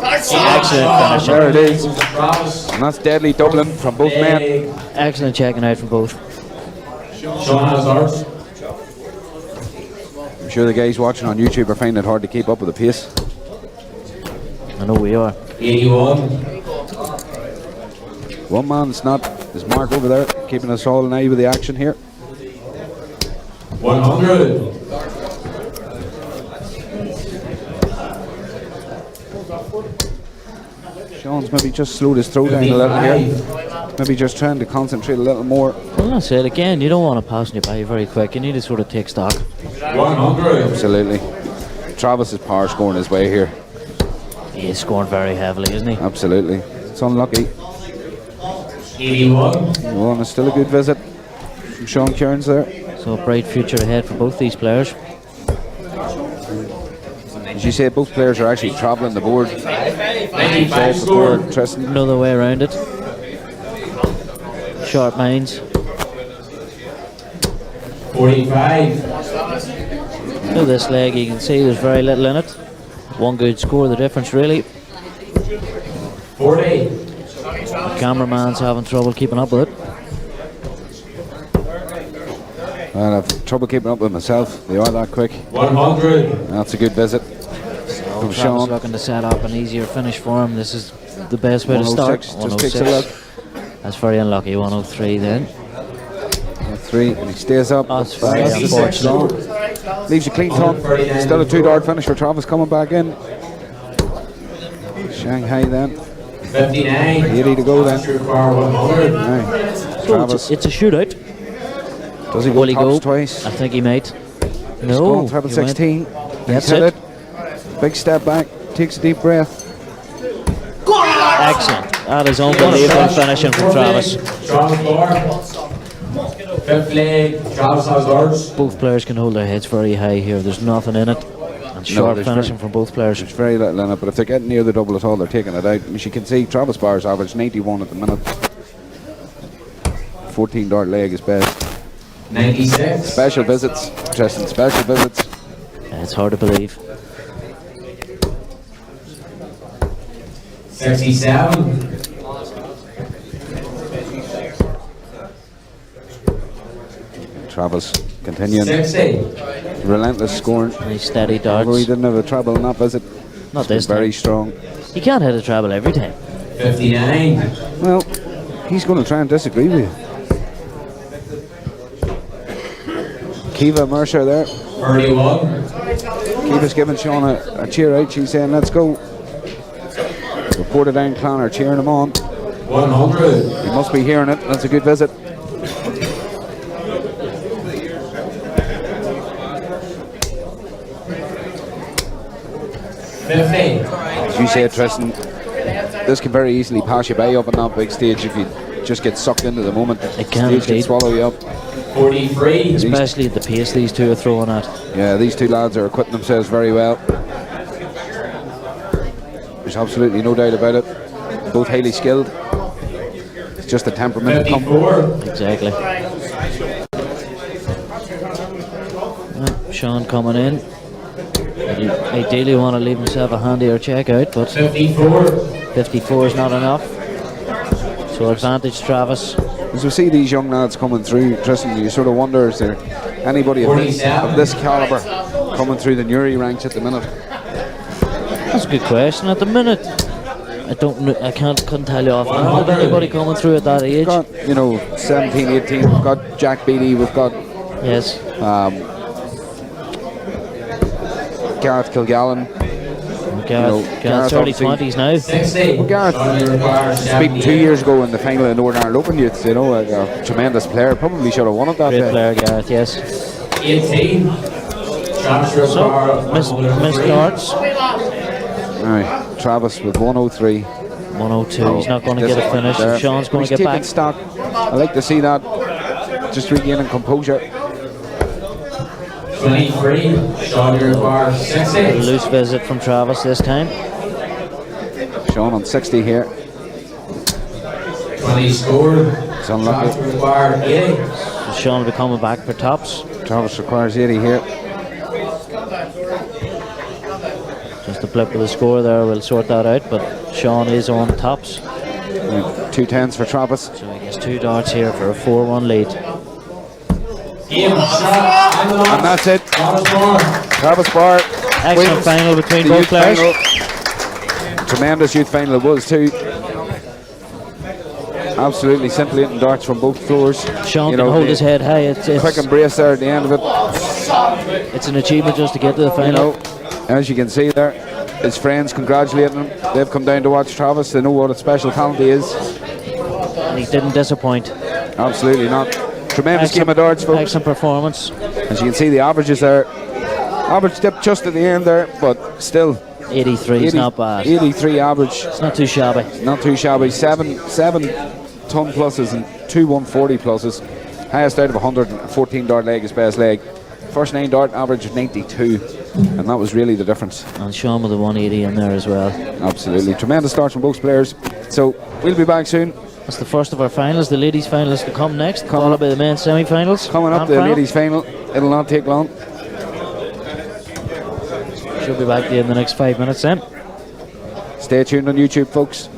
[SPEAKER 2] Excellent finish.
[SPEAKER 1] There it is.
[SPEAKER 8] Travis.
[SPEAKER 1] And that's deadly Dublin from both men.
[SPEAKER 2] Excellent checking out from both.
[SPEAKER 8] Sean has ours.
[SPEAKER 1] I'm sure the guys watching on YouTube are finding it hard to keep up with the pace.
[SPEAKER 2] I know we are.
[SPEAKER 8] 81.
[SPEAKER 1] One man's not, there's Mark over there, keeping us all an eye with the action here.
[SPEAKER 8] 100.
[SPEAKER 1] Sean's maybe just slowed his throw down a little here. Maybe just trying to concentrate a little more.
[SPEAKER 2] Well, that's it. Again, you don't want to pass you by very quick. You need to sort of take stock.
[SPEAKER 8] 100.
[SPEAKER 1] Absolutely. Travis is power scoring his way here.
[SPEAKER 2] He is scoring very heavily, isn't he?
[SPEAKER 1] Absolutely. It's unlucky.
[SPEAKER 8] 81.
[SPEAKER 1] Well, and it's still a good visit from Sean Kearns there.
[SPEAKER 2] So a bright future ahead for both these players.
[SPEAKER 1] As you say, both players are actually travelling the board.
[SPEAKER 8] 95 scored.
[SPEAKER 1] Tristan.
[SPEAKER 2] Another way around it. Sharp minds.
[SPEAKER 8] 45.
[SPEAKER 2] Look at this leg, you can see there's very little in it. One good score, the difference really.
[SPEAKER 8] 40.
[SPEAKER 2] The cameraman's having trouble keeping up with it.
[SPEAKER 1] And I've trouble keeping up with myself. They are that quick.
[SPEAKER 8] 100.
[SPEAKER 1] That's a good visit from
[SPEAKER 2] Travis
[SPEAKER 1] Sean.
[SPEAKER 2] looking to set up an easier finish for him. This is the best way to start.
[SPEAKER 1] 106, just takes a look.
[SPEAKER 2] That's very unlucky. 103 then.
[SPEAKER 1] 3, and he stays up.
[SPEAKER 2] That's very
[SPEAKER 1] the
[SPEAKER 2] unfortunate.
[SPEAKER 1] six. Leaves you clean top. Still a 2-dart finish for Travis coming back in. Shanghai then.
[SPEAKER 8] 59.
[SPEAKER 1] 80 to go then.
[SPEAKER 8] Trash required 100.
[SPEAKER 1] Right.
[SPEAKER 2] So
[SPEAKER 1] Travis.
[SPEAKER 2] it's a shootout.
[SPEAKER 1] Does he go
[SPEAKER 2] Will he
[SPEAKER 1] tops
[SPEAKER 2] go?
[SPEAKER 1] twice?
[SPEAKER 2] I think he might.
[SPEAKER 1] He's
[SPEAKER 2] No.
[SPEAKER 1] going treble
[SPEAKER 2] he went.
[SPEAKER 1] 16.
[SPEAKER 2] That's
[SPEAKER 1] He's hit
[SPEAKER 2] it.
[SPEAKER 1] it. Big step back. Takes a deep breath.
[SPEAKER 2] Excellent. That is unbelievable finishing from Travis.
[SPEAKER 8] Travis Bar. Fifth leg. Travis has ours.
[SPEAKER 2] Both players can hold their heads very high here. There's nothing in it. And sharp
[SPEAKER 1] there's
[SPEAKER 2] finishing
[SPEAKER 1] very-
[SPEAKER 2] from both players.
[SPEAKER 1] There's very little in it, but if they're getting near the double at all, they're taking it out. As you can see, Travis Barr's average 91 at the minute. 14-dart leg is best.
[SPEAKER 8] 96.
[SPEAKER 1] Special visits, Tristan, special visits.
[SPEAKER 2] It's hard to believe.
[SPEAKER 8] 67.
[SPEAKER 1] Travis continuing
[SPEAKER 8] 60.
[SPEAKER 1] relentless scoring.
[SPEAKER 2] Nice steady
[SPEAKER 1] Although he
[SPEAKER 2] darts.
[SPEAKER 1] didn't have a treble in that visit.
[SPEAKER 2] Not this
[SPEAKER 1] Very
[SPEAKER 2] time.
[SPEAKER 1] strong.
[SPEAKER 2] You can't hit a treble every time.
[SPEAKER 8] 59.
[SPEAKER 1] Well, he's going to try and disagree with you. Kiva Mercer there.
[SPEAKER 8] 31.
[SPEAKER 1] Kiva's giving Sean a cheer out. She's saying, let's go. Reporter down Clonner cheering him on.
[SPEAKER 8] 100.
[SPEAKER 1] He must be hearing it. That's a good visit. As you said, Tristan, this can very easily pass you by up on that big stage if you just get sucked into the moment.
[SPEAKER 2] It can
[SPEAKER 1] Stage can
[SPEAKER 2] indeed.
[SPEAKER 1] swallow you up.
[SPEAKER 8] 43.
[SPEAKER 2] Especially at the pace these two are throwing at.
[SPEAKER 1] Yeah, these two lads are acquitting themselves very well. There's absolutely no doubt about it. Both highly skilled. It's just the temperament that comes.
[SPEAKER 8] 54.
[SPEAKER 2] Exactly. Sean coming in. Ideally want to leave himself a handier check out, but
[SPEAKER 8] 54.
[SPEAKER 2] 54 is not enough. So advantage Travis.
[SPEAKER 1] As we see these young lads coming through, Tristan, you sort of wonder, is there anybody of this calibre coming through the Newry ranks at the minute?
[SPEAKER 2] That's a good question. At the minute, I don't know, I couldn't tell you offhand of anybody coming through at that age.
[SPEAKER 1] We've got, 17, 18. We've got Jack Beattie. We've got
[SPEAKER 2] Yes.
[SPEAKER 1] Gareth Kilgallen.
[SPEAKER 2] Gareth's early 20s now.
[SPEAKER 8] 60.
[SPEAKER 1] Gareth beaten 2 years ago in the final of Northern Ireland Open Youth. A tremendous player. Probably should have won it that
[SPEAKER 2] Great
[SPEAKER 1] day.
[SPEAKER 2] player, Gareth, yes.
[SPEAKER 8] 18. Transfer
[SPEAKER 2] So,
[SPEAKER 8] bar.
[SPEAKER 2] missed darts.
[SPEAKER 1] Aye, Travis with 103.
[SPEAKER 2] 102. He's not going to get a finish.
[SPEAKER 1] There.
[SPEAKER 2] Sean's going
[SPEAKER 1] He's
[SPEAKER 2] to get
[SPEAKER 1] taking
[SPEAKER 2] back.
[SPEAKER 1] stock. I like to see that. Just regaining composure.
[SPEAKER 8] 23. Sean bar. 60.
[SPEAKER 2] Loose visit from Travis this time.
[SPEAKER 1] Sean on 60 here.
[SPEAKER 8] 20 scored.
[SPEAKER 1] It's unlucky.
[SPEAKER 8] Transfer bar. 80.
[SPEAKER 2] So Sean will be coming back for tops.
[SPEAKER 1] Travis requires 80 here.
[SPEAKER 2] Just a blip of the score there, we'll sort that out, but Sean is on tops.
[SPEAKER 1] 2 10s for Travis.
[SPEAKER 2] So he gets 2 darts here for a 4-1 lead.
[SPEAKER 8] Game shot.
[SPEAKER 1] And that's it.
[SPEAKER 8] Travis Barr.
[SPEAKER 1] Travis Barr
[SPEAKER 2] Excellent
[SPEAKER 1] wins
[SPEAKER 2] final between
[SPEAKER 1] the
[SPEAKER 2] both
[SPEAKER 1] youth
[SPEAKER 2] players.
[SPEAKER 1] final. Tremendous youth final it was too. Absolutely scintillating darts from both floors.
[SPEAKER 2] Sean can hold his head high. It's
[SPEAKER 1] Quick embrace there at the end of it.
[SPEAKER 2] it's an achievement just to get to the final.
[SPEAKER 1] As you can see there, his friends congratulating him. They've come down to watch Travis. They know what a special talent he is.
[SPEAKER 2] And he didn't disappoint.
[SPEAKER 1] Absolutely not. Tremendous game of darts, folks.
[SPEAKER 2] Excellent performance.
[SPEAKER 1] As you can see, the averages there. Average dipped just at the end there, but still
[SPEAKER 2] 83 is not bad.
[SPEAKER 1] 83 average.
[SPEAKER 2] It's not too shabby.
[SPEAKER 1] Not too shabby. Seven ton pluses and 2 140 pluses. Highest out of 114 dart leg is best leg. First 9 dart average of 92, and that was really the difference.
[SPEAKER 2] And Sean with a 180 in there as well.
[SPEAKER 1] Absolutely. Tremendous starts from both players. So we'll be back soon.
[SPEAKER 2] That's the first of our finals. The ladies' finals to come next, followed by the men's semi-finals.
[SPEAKER 1] Coming up, the ladies' final. It'll not take long.
[SPEAKER 2] She'll be back there in the next 5 minutes then.
[SPEAKER 1] Stay tuned on YouTube, folks.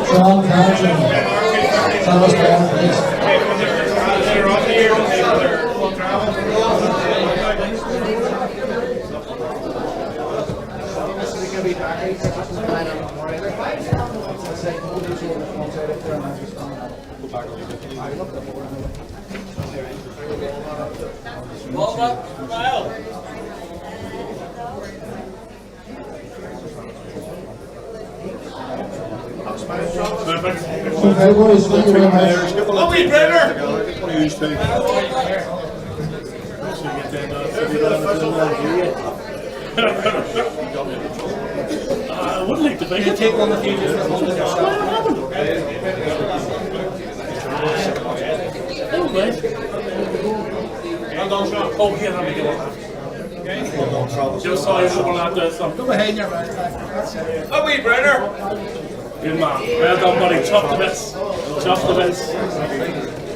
[SPEAKER 9] Sean Carson. Travis Barr, please. Okay, boys, thank you very much.
[SPEAKER 7] Oh, we brother!
[SPEAKER 3] I wouldn't like to think it. Take one with you. Oh, here, let me go. Just saw you someone out there. Go ahead, you're right. Oh, we brother! Good man. Well done, buddy. Chop the bits. Chop the bits.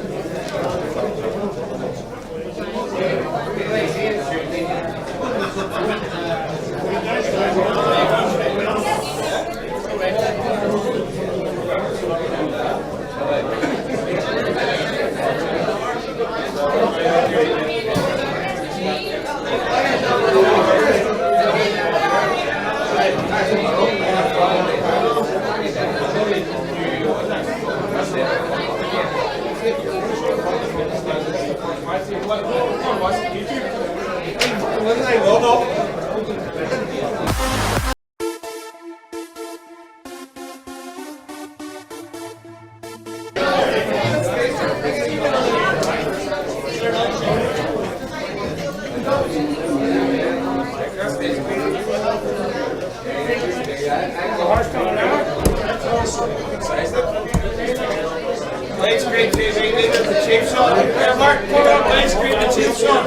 [SPEAKER 7] Light screen TV, leave it the cheap shot. Mark, put up light screen, the cheap shot.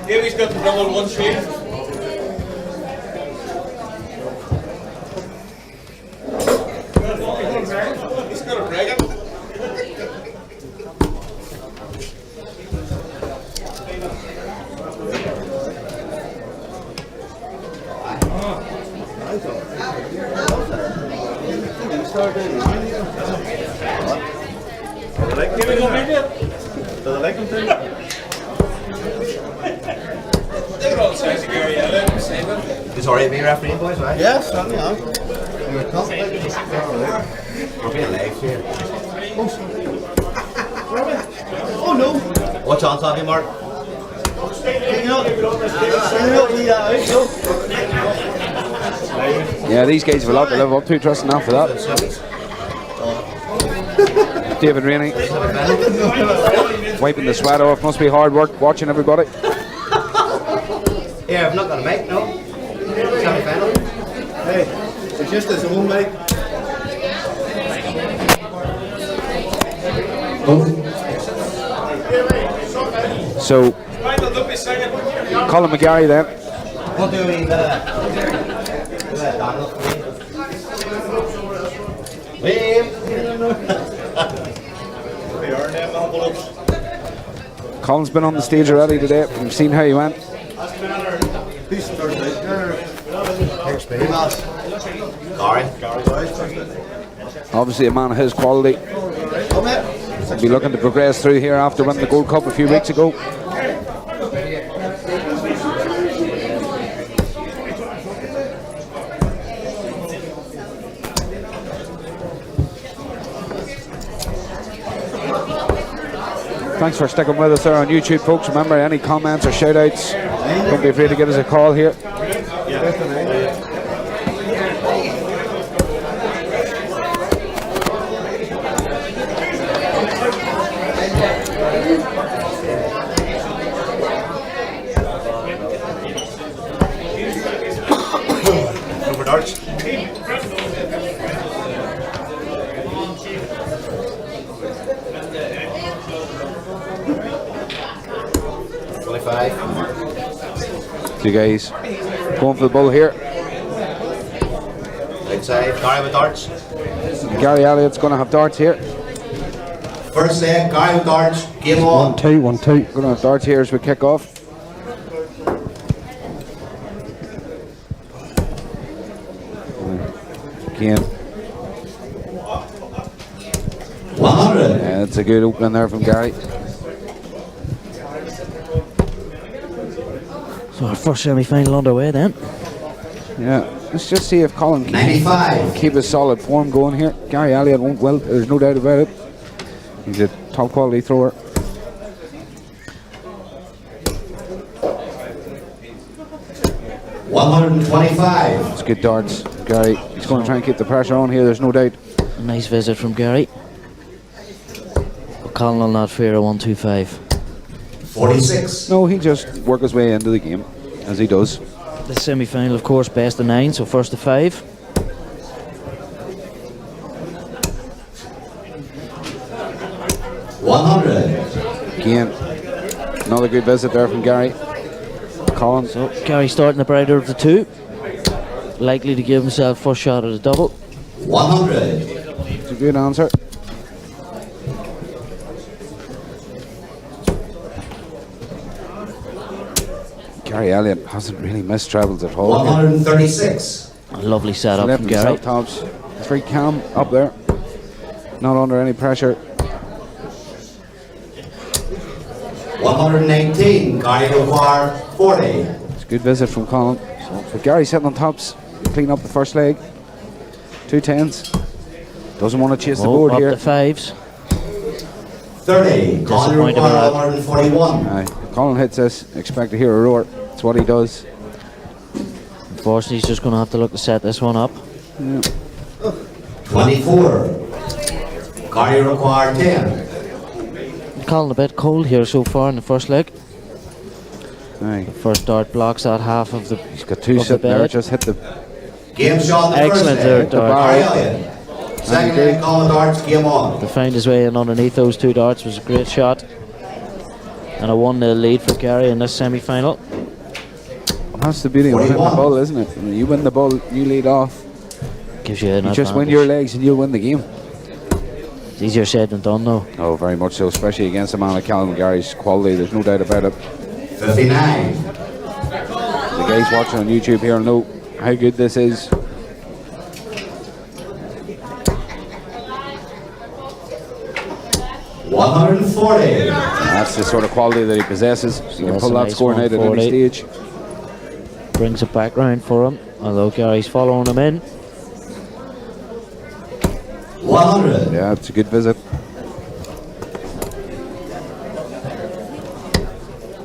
[SPEAKER 7] Davey's got the double one speed. He's got a dragon.
[SPEAKER 10] Do they like him too?
[SPEAKER 7] They're all sides of Gary Elliot, same them.
[SPEAKER 10] He's already been refereeing, boys, right?
[SPEAKER 9] Yes, certainly am.
[SPEAKER 10] You're being legs here.
[SPEAKER 9] Oh no!
[SPEAKER 10] What's on top of you, Mark?
[SPEAKER 1] Yeah, these guys have a lot to live up to, trust enough for that. David Rainey wiping the sweat off. Must be hard work watching everybody.
[SPEAKER 10] Yeah, I've not got a mic, no. Semi-final.
[SPEAKER 9] Hey, it's just his own mic.
[SPEAKER 1] So, Colin McGarry then.
[SPEAKER 10] What do we
[SPEAKER 1] Colin's been on the stage already today. We've seen how he went. Obviously a man of his quality. He'll be looking to progress through here after winning the Gold Cup a few weeks ago. Thanks for sticking with us there on YouTube, folks. Remember, any comments or shout outs, don't be afraid to give us a call here.
[SPEAKER 10] Over darts.
[SPEAKER 1] Two guys going for the bull here.
[SPEAKER 10] Outside, Gary with darts.
[SPEAKER 1] Gary Elliott's going to have darts here.
[SPEAKER 10] First set, Gary with darts. Game on.
[SPEAKER 1] 1-2, 1-2. Going to have darts here as we kick off. Again.
[SPEAKER 10] 100.
[SPEAKER 1] Yeah, that's a good opening there from Gary.
[SPEAKER 2] So our first semi-final underway then.
[SPEAKER 1] Yeah, let's just see if Colin can
[SPEAKER 10] 95.
[SPEAKER 1] keep a solid form going here. Gary Elliott won't wilt, there's no doubt about it. He's a top quality thrower.
[SPEAKER 10] $125.
[SPEAKER 1] It's good darts, Gary. He's going to try and keep the pressure on here, there's no doubt.
[SPEAKER 2] A nice visit from Gary. But Colin will not fear a 1-2-5.
[SPEAKER 10] 46.
[SPEAKER 1] No, he just work his way into the game, as he does.
[SPEAKER 2] The semi-final, of course, best of 9, so first to 5.
[SPEAKER 10] 100.
[SPEAKER 1] Again, Another good visit there from Gary. Collins.
[SPEAKER 2] So Gary starting the brighter of the two. Likely to give himself first shot at a double.
[SPEAKER 10] 100.
[SPEAKER 1] It's a good answer. Gary Elliot hasn't really missed trebles at all.
[SPEAKER 10] 136.
[SPEAKER 2] A lovely setup
[SPEAKER 1] Left
[SPEAKER 2] from Gary.
[SPEAKER 1] himself tops. It's very calm up there. Not under any pressure.
[SPEAKER 10] 118. Gary require 40.
[SPEAKER 1] It's a good visit from Colin. But Gary sitting on tops, clean up the first leg. 2 10s. Doesn't want to chase the board
[SPEAKER 2] up
[SPEAKER 1] here.
[SPEAKER 2] the 5s.
[SPEAKER 10] 30. Colin
[SPEAKER 2] Disappointed
[SPEAKER 10] require
[SPEAKER 2] about
[SPEAKER 10] 141.
[SPEAKER 1] Aye. Colin hits this, expect to hear a roar. That's what he does.
[SPEAKER 2] Unfortunately, he's just going to have to look to set this one up.
[SPEAKER 1] Yeah.
[SPEAKER 10] 24. Gary require 10.
[SPEAKER 2] Colin a bit cold here so far in the first leg.
[SPEAKER 1] Aye.
[SPEAKER 2] The first dart blocks out half of the.
[SPEAKER 1] He's got 2
[SPEAKER 2] of the
[SPEAKER 1] sitting there,
[SPEAKER 2] bed.
[SPEAKER 1] just hit the.
[SPEAKER 10] Game shot the
[SPEAKER 2] Excellent
[SPEAKER 10] first
[SPEAKER 2] third
[SPEAKER 10] leg.
[SPEAKER 2] dart.
[SPEAKER 10] Gary Elliot. Second leg, Colin darts, game on.
[SPEAKER 2] To find his way in underneath those 2 darts was a great shot. And a 1-0 lead for Gary in this semi-final.
[SPEAKER 1] That's the beauty of winning the
[SPEAKER 10] 41.
[SPEAKER 1] ball, isn't it? When you win the ball, you lead off.
[SPEAKER 2] Gives you an
[SPEAKER 1] You just
[SPEAKER 2] advantage.
[SPEAKER 1] win your legs and you'll win the game.
[SPEAKER 2] It's easier said than done though.
[SPEAKER 1] Oh, very much so, especially against a man like Callum Gary's quality. There's no doubt about it.
[SPEAKER 10] 59.
[SPEAKER 1] The guys watching on YouTube here know how good this is.
[SPEAKER 10] $140.
[SPEAKER 1] That's the sort of quality that he possesses. You can
[SPEAKER 2] that's
[SPEAKER 1] pull
[SPEAKER 2] a
[SPEAKER 1] that
[SPEAKER 2] nice
[SPEAKER 1] score out at any
[SPEAKER 2] 140.
[SPEAKER 1] stage.
[SPEAKER 2] Brings it back round for him. Although Gary's following him in.
[SPEAKER 10] 100.
[SPEAKER 1] Yeah, it's a good visit.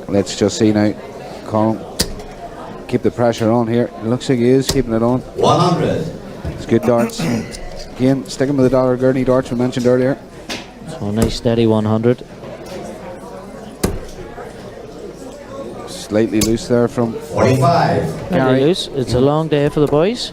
[SPEAKER 1] Let's just see now. Colin, keep the pressure on here. It looks like he is keeping it on.
[SPEAKER 10] 100.
[SPEAKER 1] It's good darts. Again, sticking with the dollar gurney darts we mentioned earlier.
[SPEAKER 2] So a nice steady 100.
[SPEAKER 1] Slightly loose there from
[SPEAKER 10] 45.
[SPEAKER 1] Gary.
[SPEAKER 2] Loose. It's a long day for the boys.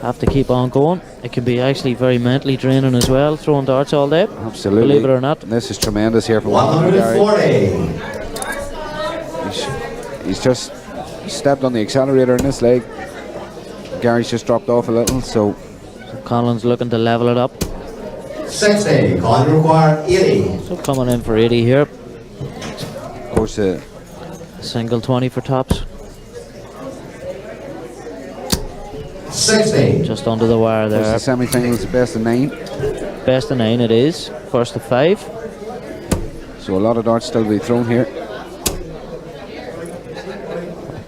[SPEAKER 2] Have to keep on going. It can be actually very mentally draining as well, throwing darts all day.
[SPEAKER 1] Absolutely.
[SPEAKER 2] Believe it or not.
[SPEAKER 1] And this is tremendous here from Gary.
[SPEAKER 10] 140.
[SPEAKER 1] He's just stepped on the accelerator in this leg. Gary's just dropped off a little, so
[SPEAKER 2] Colin's looking to level it up.
[SPEAKER 10] 60. Colin require 80.
[SPEAKER 2] So coming in for 80 here.
[SPEAKER 1] of course
[SPEAKER 2] Single 20 for tops.
[SPEAKER 10] 60.
[SPEAKER 2] Just under the wire
[SPEAKER 1] the
[SPEAKER 2] there.
[SPEAKER 1] semi-final is the best of 9.
[SPEAKER 2] Best of 9 it is. First of 5.
[SPEAKER 1] So a lot of darts still to be thrown here.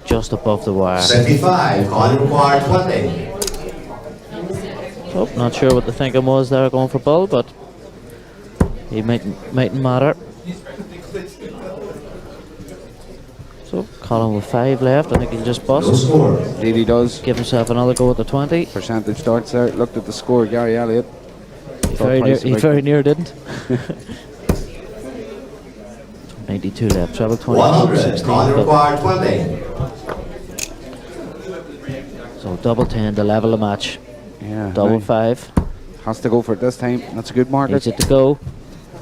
[SPEAKER 2] Just above the wire.
[SPEAKER 10] 75. Colin require 20.
[SPEAKER 2] Oh, not sure what the thinking was there going for bull, but he mightn't matter. So Colin with 5 left. I think he'll just
[SPEAKER 10] No
[SPEAKER 2] bust.
[SPEAKER 10] score.
[SPEAKER 1] Indeed he does.
[SPEAKER 2] Give himself another go at the 20.
[SPEAKER 1] Percentage darts there. Looked at the score, Gary Elliot.
[SPEAKER 2] He very near didn't. 92 left. Treble 20.
[SPEAKER 10] 100.
[SPEAKER 2] 16,
[SPEAKER 10] Colin
[SPEAKER 2] but-
[SPEAKER 10] require 20.
[SPEAKER 2] So double 10 to level the match.
[SPEAKER 1] Yeah.
[SPEAKER 2] Double
[SPEAKER 1] now
[SPEAKER 2] 5.
[SPEAKER 1] has to go for it this time. That's a good marker.
[SPEAKER 2] Needs it to go.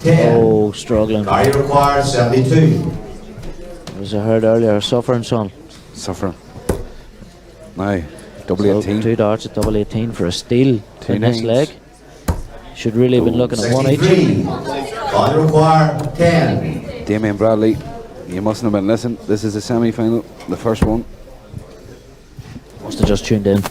[SPEAKER 10] 10.
[SPEAKER 2] Oh, struggling.
[SPEAKER 10] Gary require 72.
[SPEAKER 2] As I heard earlier, suffering son.
[SPEAKER 1] Suffering. Now, double
[SPEAKER 2] So
[SPEAKER 1] 18.
[SPEAKER 2] 2 darts at double 18 for a steal
[SPEAKER 1] Two
[SPEAKER 2] in this
[SPEAKER 1] nines.
[SPEAKER 2] leg. Should really have been looking at 1 each.
[SPEAKER 10] 63. Colin require 10.
[SPEAKER 1] Damien Bradley, you mustn't have been listening. This is a semi-final, the first one.
[SPEAKER 2] Must have just tuned in.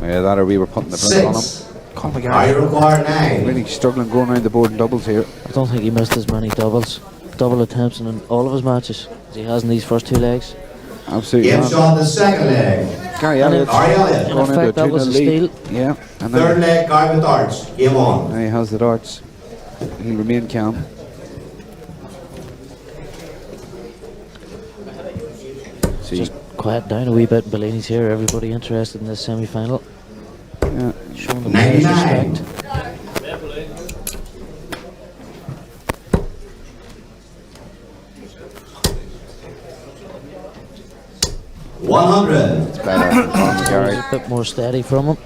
[SPEAKER 1] Yeah, that or we were putting the blink on him.
[SPEAKER 10] 6.
[SPEAKER 1] Colin
[SPEAKER 10] Gary
[SPEAKER 1] McGarry
[SPEAKER 10] require 9.
[SPEAKER 1] really struggling going around the board in doubles here.
[SPEAKER 2] I don't think he missed as many double attempts in all of his matches as he has in these first 2 legs.
[SPEAKER 1] Absolutely
[SPEAKER 10] Game
[SPEAKER 1] not.
[SPEAKER 10] shot the second leg.
[SPEAKER 1] Gary
[SPEAKER 2] And
[SPEAKER 1] Elliott
[SPEAKER 10] Gary Elliott.
[SPEAKER 2] In
[SPEAKER 1] going into a
[SPEAKER 2] effect, that was
[SPEAKER 1] 2-0
[SPEAKER 2] a steal.
[SPEAKER 1] lead. Yeah, and
[SPEAKER 10] Third
[SPEAKER 1] then
[SPEAKER 10] leg, Gary with darts. Game on.
[SPEAKER 1] now he has the darts. He'll remain calm. See,
[SPEAKER 2] Just quiet down a wee bit. Bellini's here. Everybody interested in this semi-final.
[SPEAKER 1] yeah,
[SPEAKER 2] Showing the players
[SPEAKER 10] 99.
[SPEAKER 2] respect.
[SPEAKER 10] $100.
[SPEAKER 1] it's better for Colin McGarry.
[SPEAKER 2] A bit more steady from him.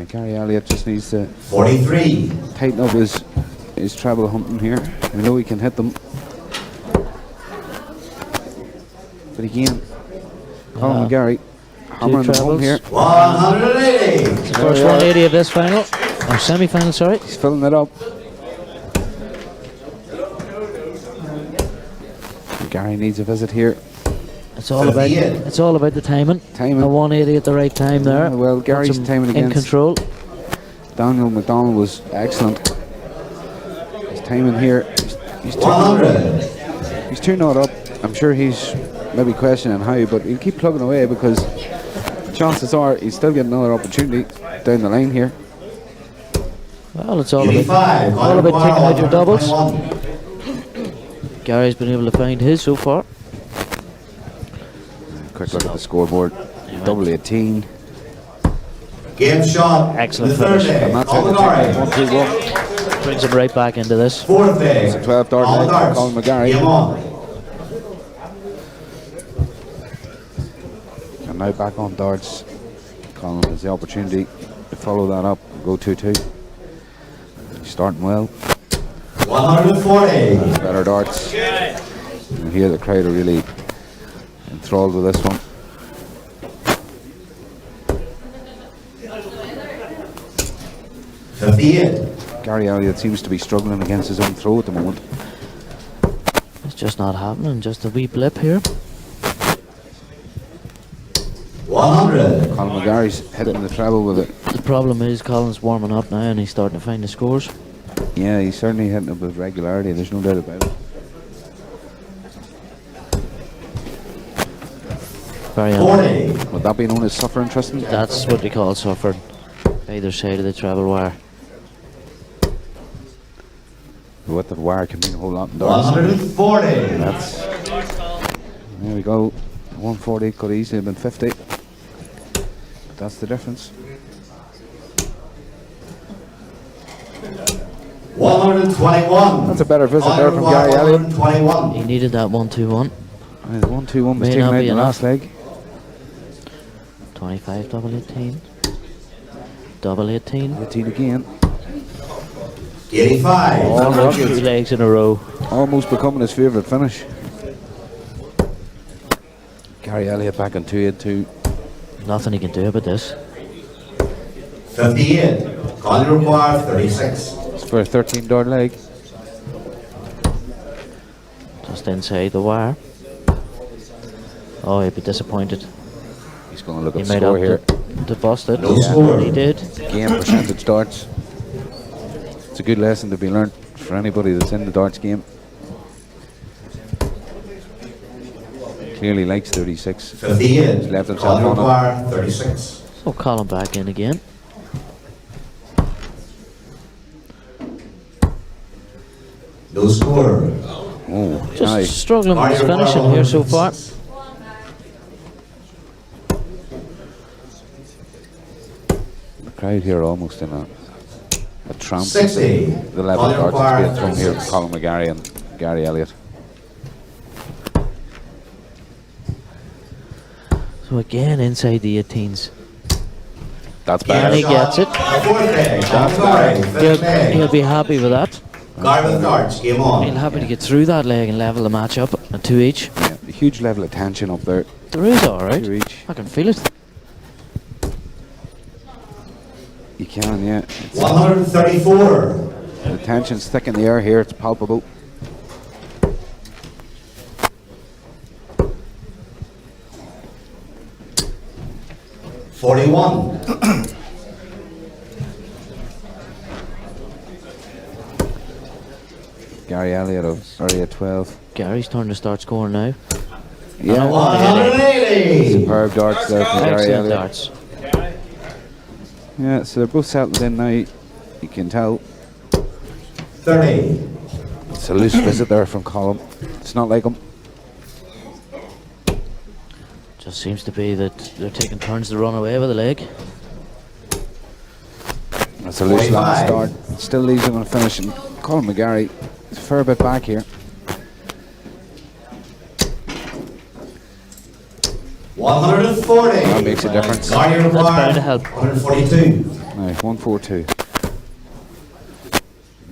[SPEAKER 1] Gary Elliot just needs to
[SPEAKER 10] 43.
[SPEAKER 1] tighten up his treble hunting here. I know he can hit them. But again, Colin McGarry hammering them home here.
[SPEAKER 10] 180.
[SPEAKER 2] First 180 of this final, or semi-final, sorry.
[SPEAKER 1] He's filling it up. McGarry needs a visit here.
[SPEAKER 2] It's all about the timing.
[SPEAKER 1] Timing.
[SPEAKER 2] A 180 at the right time there.
[SPEAKER 1] Well, Gary's timing
[SPEAKER 2] in
[SPEAKER 1] against
[SPEAKER 2] control.
[SPEAKER 1] Daniel McDonald was excellent. His timing here. He's turning it up. I'm sure he's maybe questioning how, but he'll keep plugging away because chances are he's still getting another opportunity down the line here.
[SPEAKER 2] Well, it's all about taking out your doubles. Gary's been able to find his so far.
[SPEAKER 1] Quick look at the scoreboard. Double 18.
[SPEAKER 10] Game shot.
[SPEAKER 2] Excellent
[SPEAKER 10] The
[SPEAKER 2] finish.
[SPEAKER 10] third day.
[SPEAKER 1] And that's
[SPEAKER 10] Colin
[SPEAKER 1] it.
[SPEAKER 10] McGarry.
[SPEAKER 2] 1-2-1. Brings him right back into this.
[SPEAKER 10] Fourth day.
[SPEAKER 1] It's a 12 dart leg for Colin McGarry.
[SPEAKER 10] Game on.
[SPEAKER 1] And now back on darts. Colin has the opportunity to follow that up. Go 2-2. He's starting well.
[SPEAKER 10] 140.
[SPEAKER 1] Better darts. And here the crowd are really enthralled with this one. Gary Elliot seems to be struggling against his own throw at the moment.
[SPEAKER 2] It's just not happening, just a wee blip here.
[SPEAKER 10] 100.
[SPEAKER 1] Colin McGarry's hitting the treble with it.
[SPEAKER 2] The problem is Colin's warming up now and he's starting to find the scores.
[SPEAKER 1] Yeah, he's certainly hitting it with regularity, there's no doubt about it.
[SPEAKER 2] Very
[SPEAKER 10] 40.
[SPEAKER 1] Would that be known as suffering, Tristan?
[SPEAKER 2] That's what they call suffering. Either side of the treble wire.
[SPEAKER 1] The width of wire can mean a whole lot in darts.
[SPEAKER 10] 140.
[SPEAKER 1] That's, there we go. 140 could easily have been 50. But that's the difference.
[SPEAKER 10] 121.
[SPEAKER 1] That's a better visit there from Gary Elliot.
[SPEAKER 10] 121.
[SPEAKER 2] He needed that 1-2-1.
[SPEAKER 1] The 1-2-1 was
[SPEAKER 2] May
[SPEAKER 1] taken
[SPEAKER 2] not
[SPEAKER 1] out in
[SPEAKER 2] be
[SPEAKER 1] the
[SPEAKER 2] enough.
[SPEAKER 1] last leg.
[SPEAKER 2] 25 double 18. Double 18.
[SPEAKER 1] 18 again.
[SPEAKER 10] 85.
[SPEAKER 1] Almost,
[SPEAKER 2] 2 legs in a row.
[SPEAKER 1] almost becoming his favourite finish. Gary Elliot back on 2-8-2.
[SPEAKER 2] Nothing he can do about this.
[SPEAKER 10] 58. Colin requires 36.
[SPEAKER 1] It's for a 13 dart leg.
[SPEAKER 2] Just inside the wire. Oh, he'd be disappointed.
[SPEAKER 1] He's going to look
[SPEAKER 2] He
[SPEAKER 1] at the
[SPEAKER 2] might
[SPEAKER 1] score
[SPEAKER 2] have
[SPEAKER 1] here.
[SPEAKER 2] to bust it.
[SPEAKER 10] No score.
[SPEAKER 2] He did.
[SPEAKER 1] Game percentage darts. It's a good lesson to be learnt for anybody that's in the darts game. Clearly likes 36.
[SPEAKER 10] 58.
[SPEAKER 1] He's left himself
[SPEAKER 10] Colin
[SPEAKER 1] on it.
[SPEAKER 10] requires 36.
[SPEAKER 2] So Colin back in again.
[SPEAKER 10] No score.
[SPEAKER 1] Oh,
[SPEAKER 2] Just
[SPEAKER 1] aye.
[SPEAKER 2] struggling with his finishing here so far.
[SPEAKER 1] The crowd here are almost in a trance.
[SPEAKER 10] 60.
[SPEAKER 1] The level of darts that's being thrown here from Colin McGarry and Gary Elliot.
[SPEAKER 2] So again inside the 18s.
[SPEAKER 1] That's
[SPEAKER 2] And
[SPEAKER 1] better.
[SPEAKER 2] he gets it.
[SPEAKER 10] Fourth day. Colin McGarry. Fifth day.
[SPEAKER 2] He'll be happy with that.
[SPEAKER 10] Guy with darts. Game
[SPEAKER 2] He'll
[SPEAKER 10] on.
[SPEAKER 2] happy to get through that leg and level the match up at 2 each.
[SPEAKER 1] Yeah, a huge level of tension up there.
[SPEAKER 2] There is alright.
[SPEAKER 1] 2 each.
[SPEAKER 2] I can feel it.
[SPEAKER 1] You can, yeah. It's,
[SPEAKER 10] 134.
[SPEAKER 1] the tension's thick in the air here. It's palpable.
[SPEAKER 10] $41.
[SPEAKER 1] Gary Elliot of area 12.
[SPEAKER 2] Gary's turn to start scoring now.
[SPEAKER 1] Yeah,
[SPEAKER 10] 180.
[SPEAKER 1] superb darts there from Gary
[SPEAKER 2] Excellent
[SPEAKER 1] Elliot.
[SPEAKER 2] darts.
[SPEAKER 1] Yeah, so they're both settled in now. You can tell.
[SPEAKER 10] 30.
[SPEAKER 1] It's a loose visit there from Colin. It's not like him.
[SPEAKER 2] Just seems to be that they're taking turns to run away with the leg.
[SPEAKER 1] That's a loose
[SPEAKER 10] 45.
[SPEAKER 1] long start. It still leaves him on finishing. Colin McGarry is a fair bit back here.
[SPEAKER 10] 140.
[SPEAKER 1] That makes a difference.
[SPEAKER 10] Guy
[SPEAKER 2] That's bound to
[SPEAKER 10] required
[SPEAKER 2] help.
[SPEAKER 10] 142.
[SPEAKER 1] Right, 142.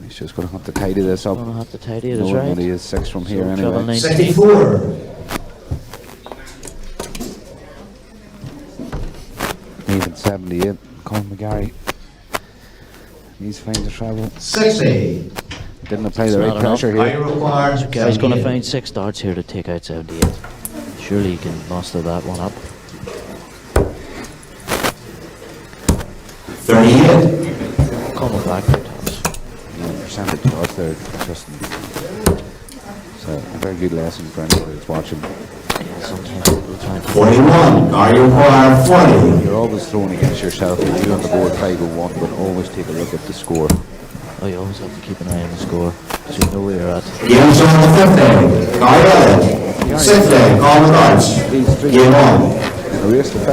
[SPEAKER 1] He's just going to have to tidy this up.
[SPEAKER 2] Gonna have to tidy it,
[SPEAKER 1] No
[SPEAKER 2] is
[SPEAKER 1] one
[SPEAKER 2] right.
[SPEAKER 1] really is 6 from here
[SPEAKER 2] So treble
[SPEAKER 1] anyway.
[SPEAKER 2] 19.
[SPEAKER 10] 64.
[SPEAKER 1] Even 78. Colin McGarry. He's fine to travel.
[SPEAKER 10] 60.
[SPEAKER 1] Didn't apply the
[SPEAKER 2] It's
[SPEAKER 1] right
[SPEAKER 2] not
[SPEAKER 1] pressure
[SPEAKER 10] Guy
[SPEAKER 1] here.
[SPEAKER 10] required
[SPEAKER 2] Gary's going to
[SPEAKER 10] 78.
[SPEAKER 2] find 6 darts here to take out 78. Surely he can muster that one up.
[SPEAKER 10] 38.
[SPEAKER 2] Coming back for tops.
[SPEAKER 1] Percentage off there. Just so a very good lesson for anybody that's watching.
[SPEAKER 2] Yeah, sometimes people try and
[SPEAKER 10] 41. Guy required 40.
[SPEAKER 1] You're always throwing against yourself. If you're on the board 501, but always take a look at the score.
[SPEAKER 2] Oh, you always have to keep an eye on the score, so you know where you're at.
[SPEAKER 10] Games on the 50. Guy Elliot. 60. Call the darts. Game on.
[SPEAKER 1] A race to 5.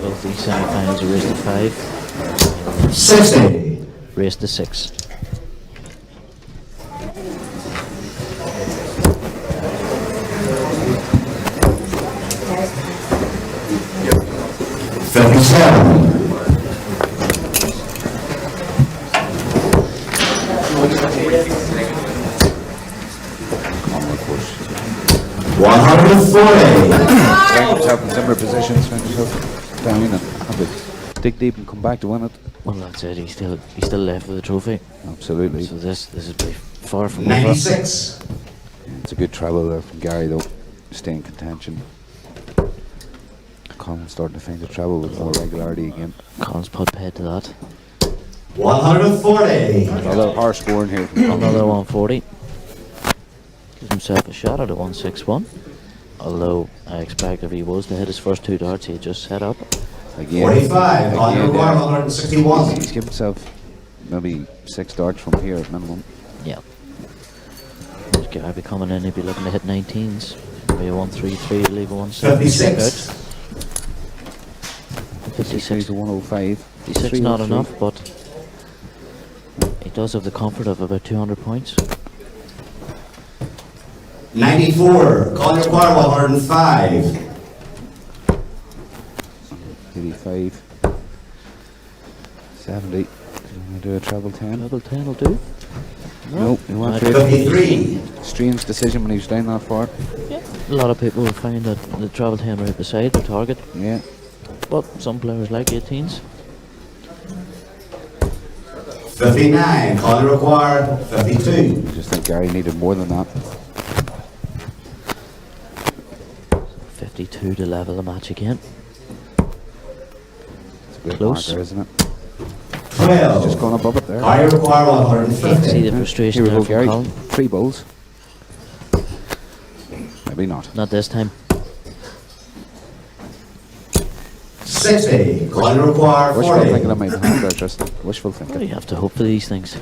[SPEAKER 2] Both these semi-finals are race to 5,
[SPEAKER 10] 60.
[SPEAKER 2] race to 6.
[SPEAKER 1] Find yourself in similar positions, find yourself down and have it dig deep and come back to win it.
[SPEAKER 2] Well, that's it. He's still left with the trophy.
[SPEAKER 1] Absolutely.
[SPEAKER 2] So this is by far from over.
[SPEAKER 10] 96.
[SPEAKER 1] It's a good travel there from Gary though. Stay in contention. Colin's starting to find the travel with more regularity again.
[SPEAKER 2] Colin's put paid to that.
[SPEAKER 10] 140.
[SPEAKER 1] Another power scoring here from Colin.
[SPEAKER 2] Another 140. Gives himself a shot at a 161. Although I expect if he was to hit his first 2 darts, he'd just set up.
[SPEAKER 10] Again. 45. On
[SPEAKER 1] Again,
[SPEAKER 10] required 161.
[SPEAKER 1] He's given himself maybe 6 darts from here at minimum.
[SPEAKER 2] Yeah. This guy be coming in, he'd be looking to hit 19s. Maybe a 133 to leave a 170.
[SPEAKER 10] 56.
[SPEAKER 2] 56
[SPEAKER 1] to 105.
[SPEAKER 2] 56 not enough, but he does have the comfort of about 200 points.
[SPEAKER 10] 94. Call required 105.
[SPEAKER 1] 85. 70. Do you want to do a treble 10?
[SPEAKER 2] Treble 10 will do.
[SPEAKER 1] Nope, he went
[SPEAKER 2] Right.
[SPEAKER 1] for it.
[SPEAKER 10] 53.
[SPEAKER 1] Strange decision when he was down that far.
[SPEAKER 2] A lot of people will find that the treble 10 right beside the target,
[SPEAKER 1] Yeah.
[SPEAKER 2] but some players like 18s.
[SPEAKER 10] 59. Call required 52.
[SPEAKER 1] I just think Gary needed more than that.
[SPEAKER 2] 52 to level the match again.
[SPEAKER 1] It's a great
[SPEAKER 2] Close.
[SPEAKER 1] marker, isn't it?
[SPEAKER 10] 12.
[SPEAKER 1] Just going above it there.
[SPEAKER 10] Call required
[SPEAKER 2] You can see
[SPEAKER 10] 150.
[SPEAKER 2] the frustration
[SPEAKER 1] Here we
[SPEAKER 2] there
[SPEAKER 1] go,
[SPEAKER 2] from
[SPEAKER 1] Gary.
[SPEAKER 2] Colin.
[SPEAKER 1] 3 bowls. Maybe not.
[SPEAKER 2] Not this time.
[SPEAKER 10] 60. Call required
[SPEAKER 1] Wishful thinking
[SPEAKER 10] 40.
[SPEAKER 1] of my hand there, just wishful
[SPEAKER 2] Well,
[SPEAKER 1] thinking.
[SPEAKER 2] you have to hope for these things.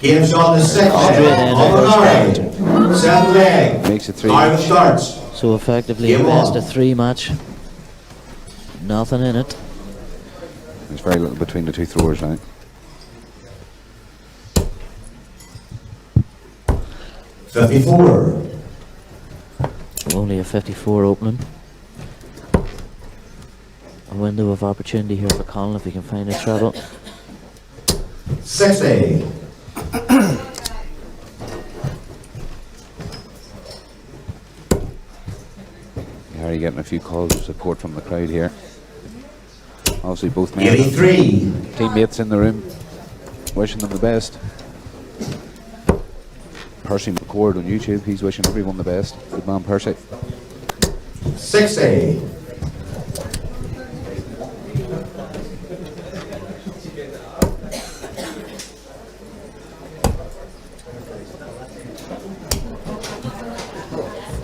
[SPEAKER 10] Game shot is 60.
[SPEAKER 2] Straight in.
[SPEAKER 10] On the nine. 7 leg.
[SPEAKER 1] Makes it 3.
[SPEAKER 10] Guy starts.
[SPEAKER 2] So effectively a
[SPEAKER 10] Game
[SPEAKER 2] best
[SPEAKER 10] on.
[SPEAKER 2] of 3 match. Nothing in it.
[SPEAKER 1] There's very little between the 2 throwers, right?
[SPEAKER 10] $54.
[SPEAKER 2] Only a 54 opening. A window of opportunity here for Colin if he can find a treble.
[SPEAKER 10] 60.
[SPEAKER 1] Gary getting a few calls of support from the crowd here. Obviously both men,
[SPEAKER 10] 83.
[SPEAKER 1] teammates in the room, wishing them the best. Percy McCord on YouTube, he's wishing everyone the best. Good man, Percy.
[SPEAKER 10] 60.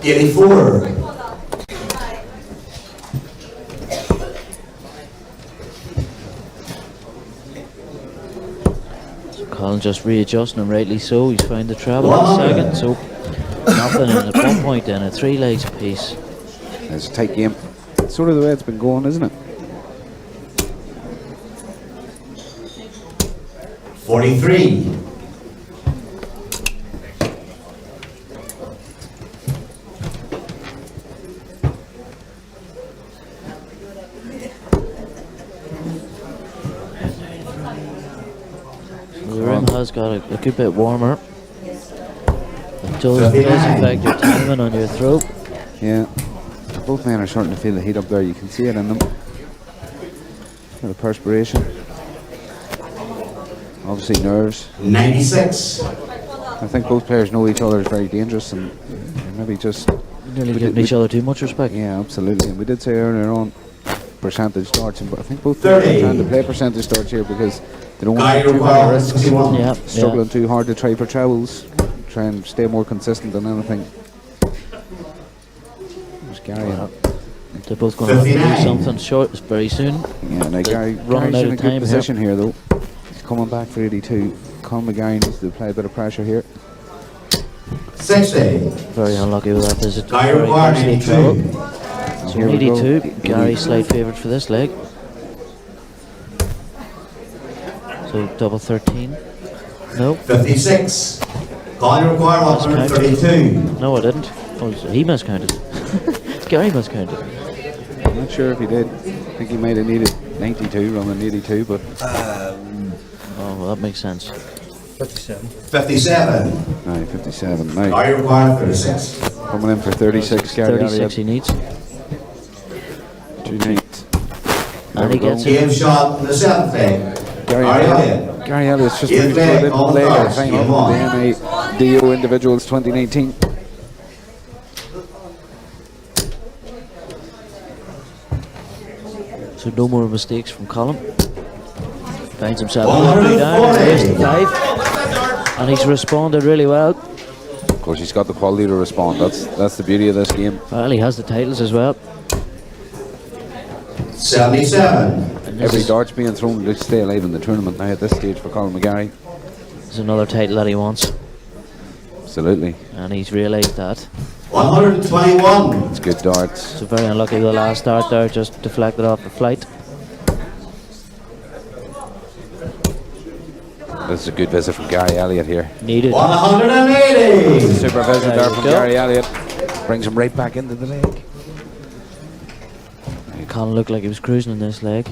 [SPEAKER 10] $84.
[SPEAKER 2] Colin just readjusting and rightly so. He's found the treble in second, so nothing in at 1 point then, at 3 legs apiece.
[SPEAKER 1] It's a tight game. It's sort of the way it's been going, isn't it?
[SPEAKER 10] 43.
[SPEAKER 2] got a good bit warmer. It does affect your timing on your throw.
[SPEAKER 1] Yeah. Both men are starting to feel the heat up there. You can see it in them. The perspiration. Obviously nerves.
[SPEAKER 10] 96.
[SPEAKER 1] I think both players know each other is very dangerous and maybe just...
[SPEAKER 2] Nearly giving each other too much respect.
[SPEAKER 1] Yeah, absolutely. And we did say earlier on percentage darts, but I think both players are trying to play percentage darts here because they don't want to take too many risks. Struggling too hard to try for trebles. Try and stay more consistent than anything. There's Gary.
[SPEAKER 2] They're both going to have to do something short very soon.
[SPEAKER 1] Yeah, now Gary's in a good position here though. He's coming back for 82. Colin McGarry needs to apply a bit of pressure here.
[SPEAKER 10] 60.
[SPEAKER 2] Very unlucky with that visit.
[SPEAKER 10] Guy required 82.
[SPEAKER 2] So 82. Gary slight favourite for this leg. So double 13. No.
[SPEAKER 10] 56. Colin required 132.
[SPEAKER 2] No, I didn't. Oh, he miscounted. Gary miscounted.
[SPEAKER 1] I'm not sure if he did. I think he might have needed 92 rather than 82, but...
[SPEAKER 2] oh, well, that makes sense.
[SPEAKER 10] 57. 57.
[SPEAKER 1] Aye, 57. Now,
[SPEAKER 10] Are you required 36?
[SPEAKER 1] coming in for 36, Gary
[SPEAKER 2] 36
[SPEAKER 1] Elliot.
[SPEAKER 2] he needs.
[SPEAKER 1] 2 needs.
[SPEAKER 2] And he gets
[SPEAKER 10] Game
[SPEAKER 2] it.
[SPEAKER 10] shot in the 7th leg.
[SPEAKER 1] Gary Elliott's just
[SPEAKER 10] Eighth
[SPEAKER 1] moved to
[SPEAKER 10] leg,
[SPEAKER 1] the
[SPEAKER 10] all
[SPEAKER 1] leg of the
[SPEAKER 10] cards,
[SPEAKER 1] final
[SPEAKER 10] game
[SPEAKER 1] of
[SPEAKER 10] on.
[SPEAKER 1] the NIDO Individuals 2019.
[SPEAKER 2] So no more mistakes from Colin. Finds himself halfway down and raised to 5. And he's responded really well.
[SPEAKER 1] Of course, he's got the quality to respond. That's the beauty of this game.
[SPEAKER 2] Well, he has the titles as well.
[SPEAKER 10] 77.
[SPEAKER 1] Every dart's being thrown to stay alive in the tournament now at this stage for Colin McGarry.
[SPEAKER 2] There's another title that he wants.
[SPEAKER 1] Absolutely.
[SPEAKER 2] And he's realised that.
[SPEAKER 10] 121.
[SPEAKER 1] It's good darts.
[SPEAKER 2] So very unlucky the last dart there, just deflected off the flight.
[SPEAKER 1] This is a good visit from Gary Elliott here.
[SPEAKER 2] Needed.
[SPEAKER 10] 180.
[SPEAKER 1] Super visit
[SPEAKER 2] There
[SPEAKER 1] there
[SPEAKER 2] you
[SPEAKER 1] from
[SPEAKER 2] go.
[SPEAKER 1] Gary Elliott. Brings him right back into the leg.
[SPEAKER 2] Colin looked like he was cruising in this leg.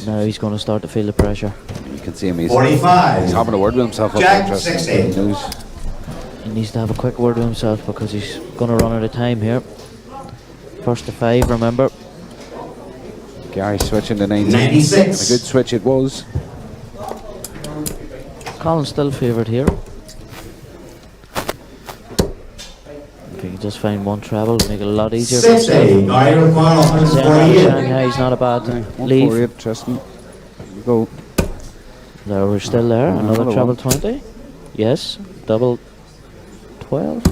[SPEAKER 2] Now he's going to start to feel the pressure.
[SPEAKER 1] You can see him. He's
[SPEAKER 10] 45.
[SPEAKER 1] having a word with himself.
[SPEAKER 10] Jack,
[SPEAKER 1] up there,
[SPEAKER 10] 60.
[SPEAKER 1] He knows.
[SPEAKER 2] He needs to have a quick word with himself because he's going to run out of time here. First to 5, remember.
[SPEAKER 1] Gary switching to 19.
[SPEAKER 10] 96.
[SPEAKER 1] A good switch it was.
[SPEAKER 2] Colin's still favoured here. If he can just find one treble, it'll make it a lot easier for
[SPEAKER 10] 60.
[SPEAKER 2] himself.
[SPEAKER 10] Guy required 148.
[SPEAKER 2] Shanghai's not a bad lead.
[SPEAKER 1] 148, Tristan. Here we go.
[SPEAKER 2] There, we're still there. Another
[SPEAKER 1] Another
[SPEAKER 2] treble 20. Yes. Double 12.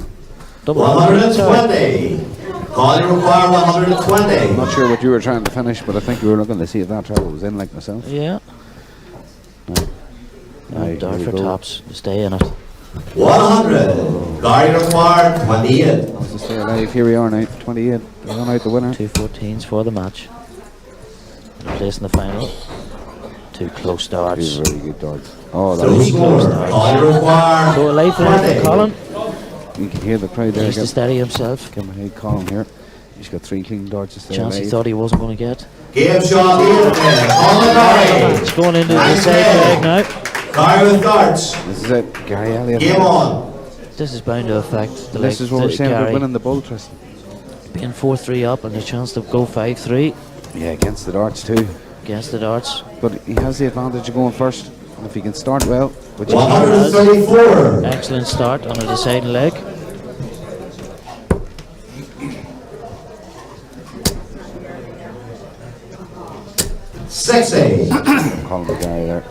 [SPEAKER 2] Double
[SPEAKER 10] 120. Colin required 120.
[SPEAKER 1] I'm not sure what you were trying to finish, but I think we were looking to see if that treble was in like myself.
[SPEAKER 2] Yeah.
[SPEAKER 1] Aye,
[SPEAKER 2] Dart
[SPEAKER 1] here
[SPEAKER 2] for
[SPEAKER 1] we go.
[SPEAKER 2] tops. Stay in it.
[SPEAKER 10] 100. Guy required 28.
[SPEAKER 1] Wants to stay alive. Here we are now. 28. We're on out the winner.
[SPEAKER 2] 2 14s for the match. Place in the final. 2 close darts.
[SPEAKER 1] Two very good darts. Oh, that
[SPEAKER 10] Three
[SPEAKER 1] was
[SPEAKER 10] scores.
[SPEAKER 1] close.
[SPEAKER 10] Colin required
[SPEAKER 2] So a lifeline for Colin.
[SPEAKER 1] You can hear the crowd there.
[SPEAKER 2] Needs to steady himself.
[SPEAKER 1] Give him a hey, Colin here. He's got 3 clean darts to stay
[SPEAKER 2] Chance he
[SPEAKER 1] alive.
[SPEAKER 2] thought he wasn't going to get.
[SPEAKER 10] Game shot here. Colin McGarry.
[SPEAKER 2] It's going into the side leg now.
[SPEAKER 10] Guy with darts.
[SPEAKER 1] This is it. Gary Elliott.
[SPEAKER 10] Game on.
[SPEAKER 2] This is bound to affect the leg.
[SPEAKER 1] This is what we're saying about winning the bull, Tristan.
[SPEAKER 2] Being 4-3 up and a chance to go 5-3
[SPEAKER 1] Yeah, against the darts too.
[SPEAKER 2] against the darts.
[SPEAKER 1] But he has the advantage of going first. And if he can start well, which he has,
[SPEAKER 10] 134.
[SPEAKER 2] Excellent start on a deciding leg.
[SPEAKER 1] Colin McGarry there.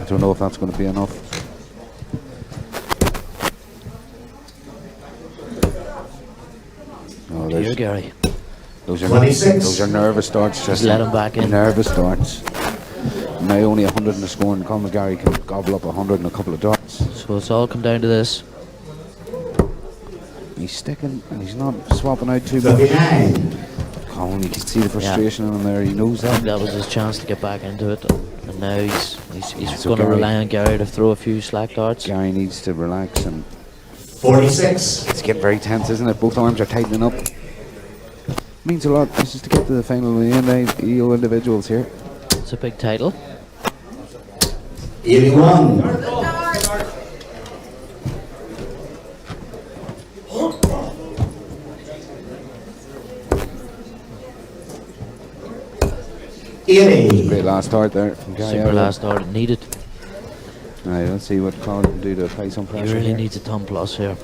[SPEAKER 1] I don't know if that's going to be enough. Oh,
[SPEAKER 2] Dear
[SPEAKER 1] there's-
[SPEAKER 2] Gary.
[SPEAKER 1] those are
[SPEAKER 10] 26.
[SPEAKER 1] Those are nervous darts.
[SPEAKER 2] Just
[SPEAKER 1] Tristan.
[SPEAKER 2] let him back in.
[SPEAKER 1] Nervous darts. Now only 100 in the score, and Colin McGarry can gobble up 100 in a couple of darts.
[SPEAKER 2] So it's all come down to this.
[SPEAKER 1] He's sticking, and he's not swapping out too much.
[SPEAKER 10] 59.
[SPEAKER 1] Colin, you can see the frustration in him there. He knows
[SPEAKER 2] I think
[SPEAKER 1] that.
[SPEAKER 2] that was his chance to get back into it. And now he's
[SPEAKER 1] So
[SPEAKER 2] going to
[SPEAKER 1] Gary-
[SPEAKER 2] rely on Gary to throw a few slack darts.
[SPEAKER 1] Gary needs to relax, and
[SPEAKER 10] 46.
[SPEAKER 1] it's getting very tense, isn't it? Both arms are tightening up. Means a lot. This is to get to the final of the NIDO Individuals here.
[SPEAKER 2] It's a big title.
[SPEAKER 10] 81.
[SPEAKER 1] Great last start there from Gary.
[SPEAKER 2] Super last start needed.
[SPEAKER 1] Right, let's see what Colin can do to apply some pressure.
[SPEAKER 2] He really
[SPEAKER 1] here.
[SPEAKER 2] needs a ton plus here.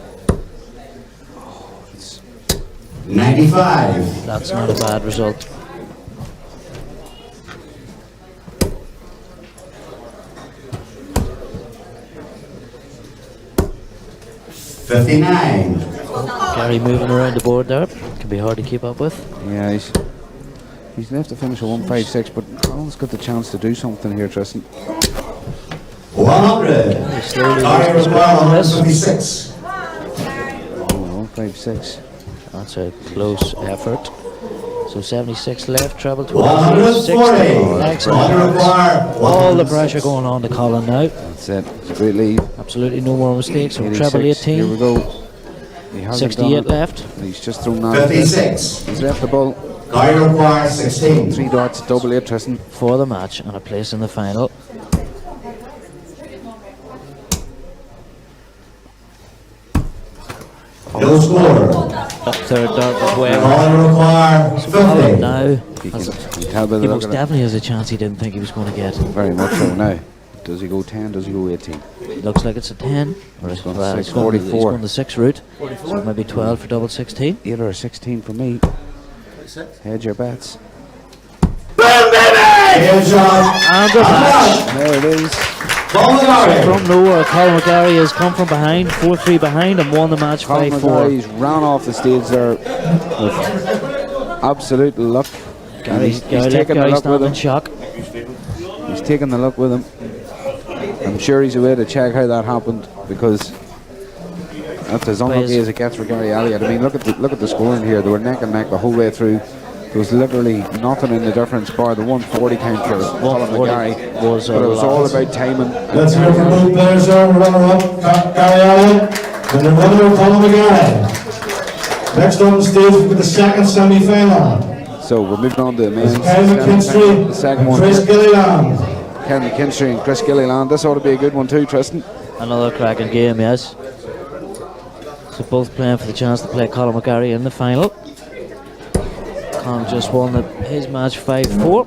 [SPEAKER 10] 95.
[SPEAKER 2] That's not a bad result.
[SPEAKER 10] $59.
[SPEAKER 2] Gary moving around the board there. Can be hard to keep up with.
[SPEAKER 1] Yeah, he's left to finish a 156, but Colin's got the chance to do something here, Tristan.
[SPEAKER 10] 100. Gary required 156.
[SPEAKER 1] 156.
[SPEAKER 2] That's a close effort. So 76 left, treble
[SPEAKER 10] 140.
[SPEAKER 2] 12, excellent. All the
[SPEAKER 10] 106.
[SPEAKER 2] pressure going on to Colin now.
[SPEAKER 1] That's it. It's a great lead.
[SPEAKER 2] Absolutely no more mistakes. So
[SPEAKER 1] 86.
[SPEAKER 2] treble
[SPEAKER 1] Here we
[SPEAKER 2] 18.
[SPEAKER 1] go. He hasn't
[SPEAKER 2] 68
[SPEAKER 1] done it.
[SPEAKER 2] left.
[SPEAKER 1] He's just thrown that.
[SPEAKER 10] 56.
[SPEAKER 1] He's left the ball.
[SPEAKER 10] Gary requires 16.
[SPEAKER 1] 3 darts, double 8, Tristan.
[SPEAKER 2] For the match and a place in the final.
[SPEAKER 10] No score.
[SPEAKER 2] That third dart was way
[SPEAKER 10] Gary requires
[SPEAKER 2] Colin
[SPEAKER 10] 50.
[SPEAKER 2] now.
[SPEAKER 1] You can tell by the
[SPEAKER 2] He
[SPEAKER 1] look
[SPEAKER 2] most
[SPEAKER 1] at it.
[SPEAKER 2] definitely has a chance he didn't think he was going to get.
[SPEAKER 1] Very much so now. Does he go 10? Does he go 18?
[SPEAKER 2] Looks like it's a 10. Or it's
[SPEAKER 1] going
[SPEAKER 2] well,
[SPEAKER 1] to
[SPEAKER 2] it's
[SPEAKER 1] 6,
[SPEAKER 2] going,
[SPEAKER 1] 44.
[SPEAKER 2] it's going the 6 route. So maybe 12 for double 16.
[SPEAKER 1] 8 or a 16 for me. Hedge your bets.
[SPEAKER 10] Here's John.
[SPEAKER 2] And the match.
[SPEAKER 1] There it is.
[SPEAKER 2] From nowhere, Colin McGarry has come from behind, 4-3 behind, and won the match
[SPEAKER 1] Colin
[SPEAKER 2] 5-4.
[SPEAKER 1] McGarry's ran off the stage there with absolute luck. And he's taking the luck with him.
[SPEAKER 2] Shock.
[SPEAKER 1] He's taking the luck with him. I'm sure he's away to check how that happened, because that's as unlucky as it gets for Gary Elliot. I mean, look at the scoring here. They were neck and neck the whole way through. There was literally nothing in the difference bar the 140 count for Colin McGarry. But it was all about timing.
[SPEAKER 9] Let's hear from both players there. Runner-up, Gary Elliot, and the runner, Colin McGarry. Next on the stage, we've got the second semi-final.
[SPEAKER 1] So we're moving on to the men's
[SPEAKER 9] Ken McKinstry,
[SPEAKER 1] the second one.
[SPEAKER 9] Chris Gilliland.
[SPEAKER 1] Ken McKinstry and Chris Gilliland. This ought to be a good one too, Tristan.
[SPEAKER 2] Another cracking game, yes. So both playing for the chance to play Colin McGarry in the final. Colin just won his match 5-4.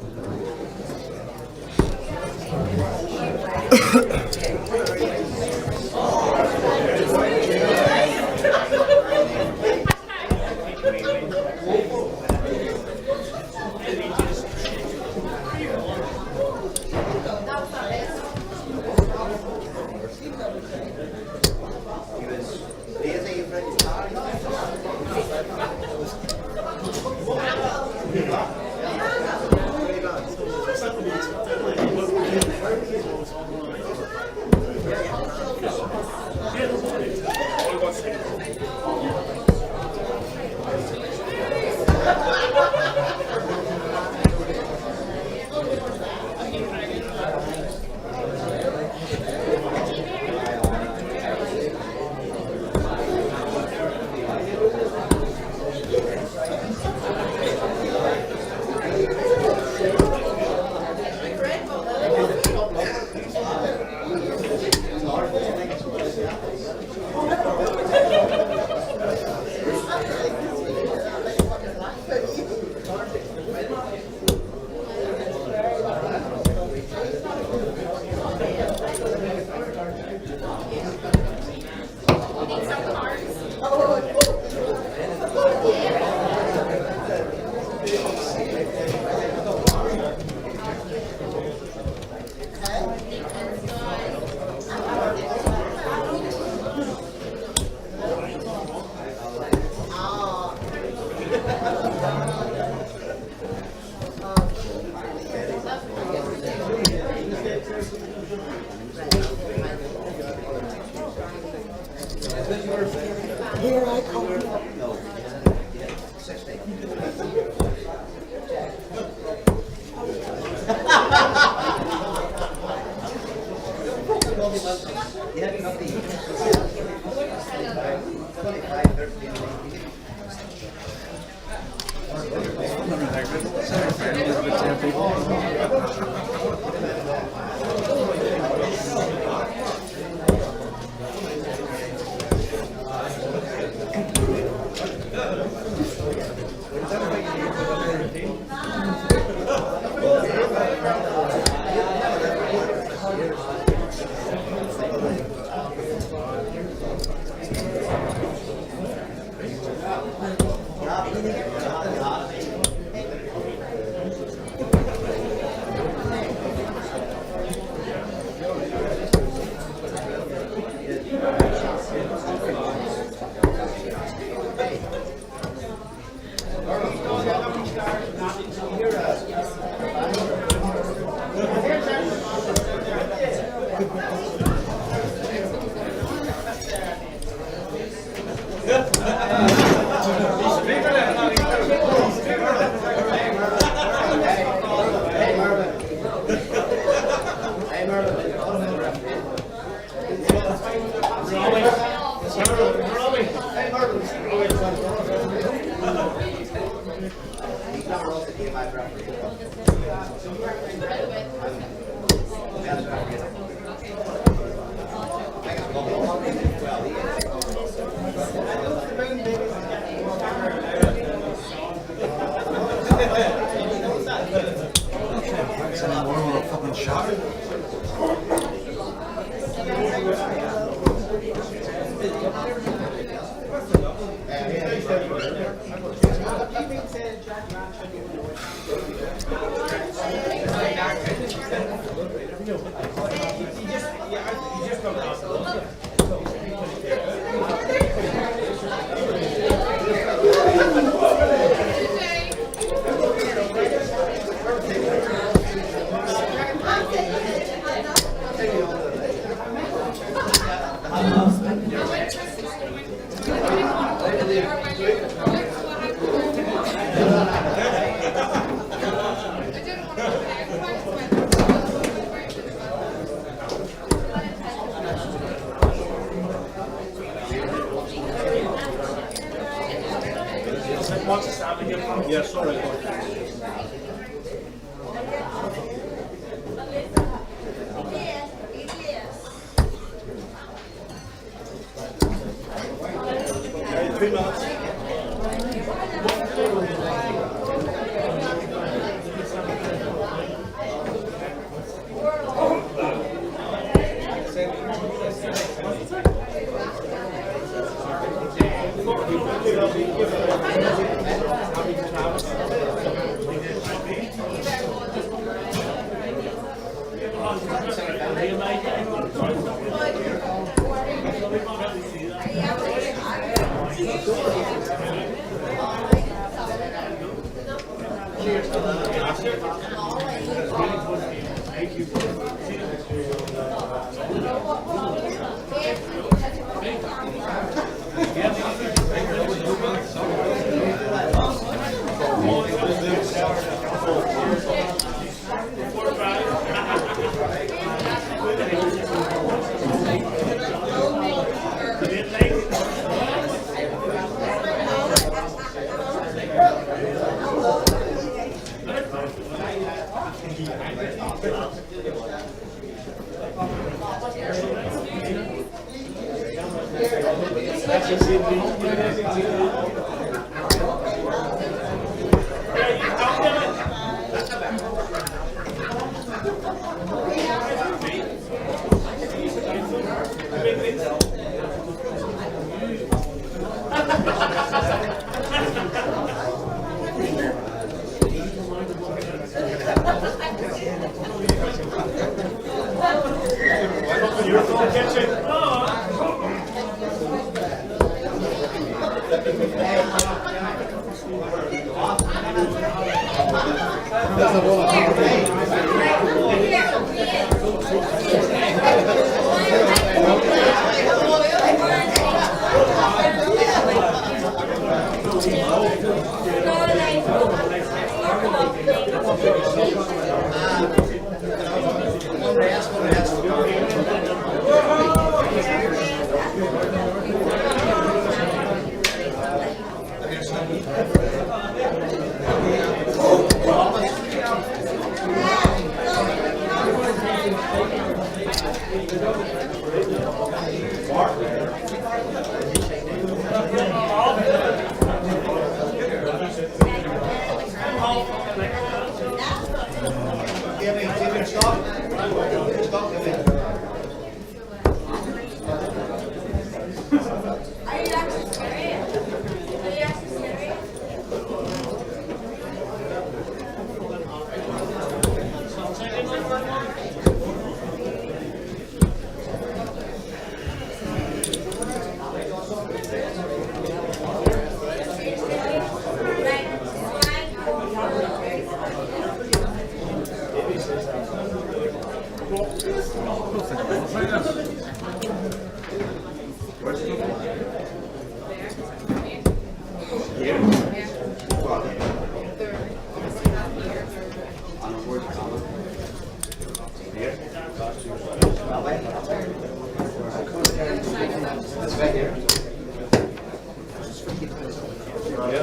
[SPEAKER 3] Yeah,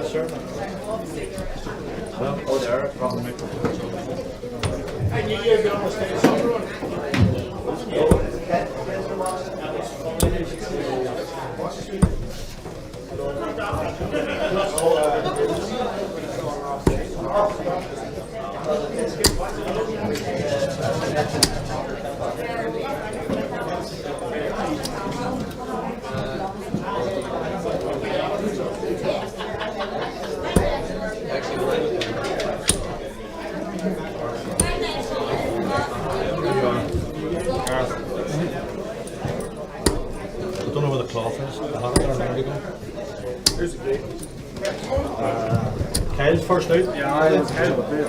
[SPEAKER 3] sure. Oh, there. And you get on the stage.
[SPEAKER 9] I don't know where the cloth is. I have it there, Madigan.
[SPEAKER 3] Here's the gate.
[SPEAKER 9] Kyle's first out.
[SPEAKER 3] Yeah, it's kind of a bit.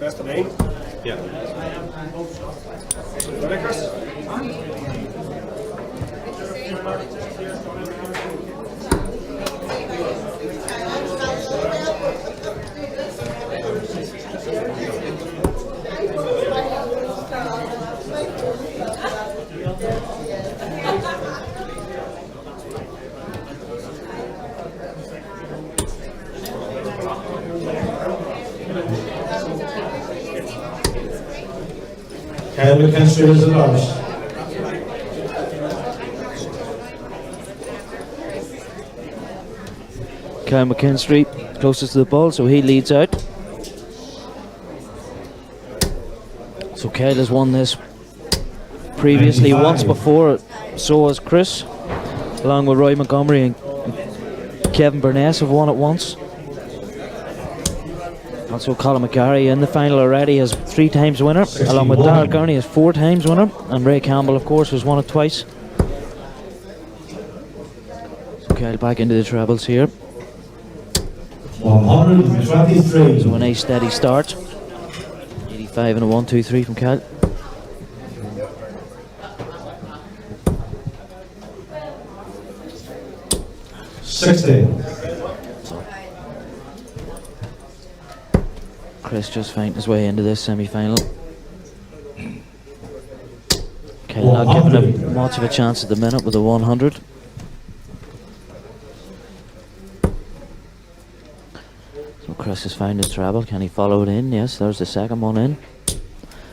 [SPEAKER 3] Best of 8?
[SPEAKER 9] Yeah.
[SPEAKER 3] Ready, Chris?
[SPEAKER 9] Kyle McKinstry is the ours.
[SPEAKER 2] Kyle McKinstry closest to the ball, so he leads out. So Kyle has won this previously
[SPEAKER 9] 95.
[SPEAKER 2] once before, so has Chris, along with Roy Montgomery and Kevin Burness have won it once. Also Colin McGarry in the final already has 3 times winner, along with Darrell Gurney as 4 times winner, and Ray Campbell of course has won it twice. So Kyle back into the trebles here.
[SPEAKER 9] 123.
[SPEAKER 2] So a nice steady start. 85 and a 1, 2, 3 from Kyle. Chris just finding his way into this semi-final. Kyle not giving him much of a chance at the minute with a 100. So Chris has found his treble. Can he follow it in? Yes, there's the second one in.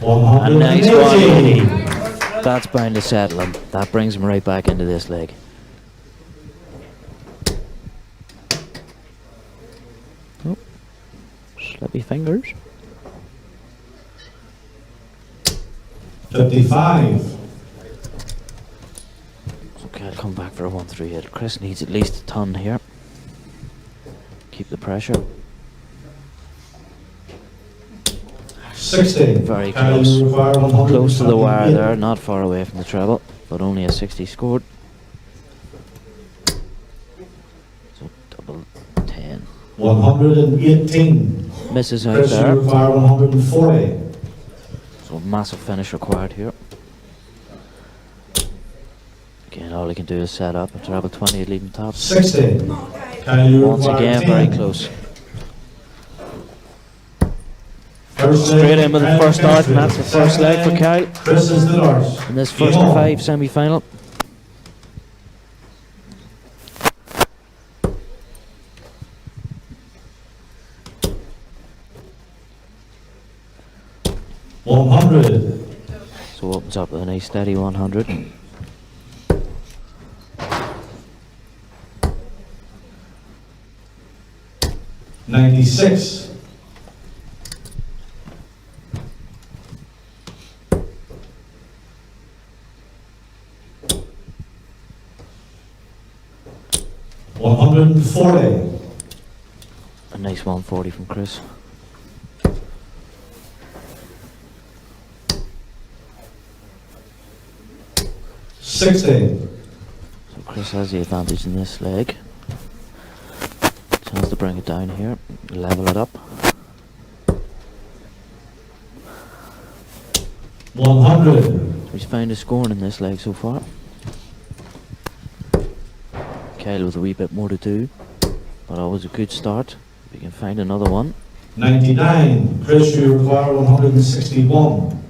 [SPEAKER 2] A nice one. That's bound to settle him. That brings him right back into this leg. Oh, slippy fingers.
[SPEAKER 9] 55.
[SPEAKER 2] Okay, I'll come back for a 1-3-8. Chris needs at least a ton here. Keep the pressure.
[SPEAKER 9] 60.
[SPEAKER 2] Very close. Close to the wire there, not far away from the treble, but only a 60 scored. So double 10.
[SPEAKER 9] 118.
[SPEAKER 2] Misses out
[SPEAKER 9] Chris, you
[SPEAKER 2] there.
[SPEAKER 9] require 140.
[SPEAKER 2] So massive finish required here. Again, all he can do is set up and treble 20 leading top.
[SPEAKER 9] 60. Kyle, you
[SPEAKER 2] Once
[SPEAKER 9] require
[SPEAKER 2] again,
[SPEAKER 9] 10.
[SPEAKER 2] very close.
[SPEAKER 9] First
[SPEAKER 2] Straight
[SPEAKER 9] leg,
[SPEAKER 2] in with the
[SPEAKER 9] Kyle
[SPEAKER 2] first start, and
[SPEAKER 9] McKinstry.
[SPEAKER 2] that's the first leg for Kyle
[SPEAKER 9] Chris is the nurse.
[SPEAKER 2] in this first
[SPEAKER 9] Game
[SPEAKER 2] of
[SPEAKER 9] on.
[SPEAKER 2] 5 semi-final. So opens up with a nice steady 100.
[SPEAKER 9] $96. $140.
[SPEAKER 2] A nice 140 from Chris.
[SPEAKER 9] $60.
[SPEAKER 2] So Chris has the advantage in this leg. Chance to bring it down here, level it up.
[SPEAKER 9] 100.
[SPEAKER 2] He's found his scoring in this leg so far. Kyle with a wee bit more to do, but always a good start. If we can find another one.
[SPEAKER 9] 99. Chris, you require 161.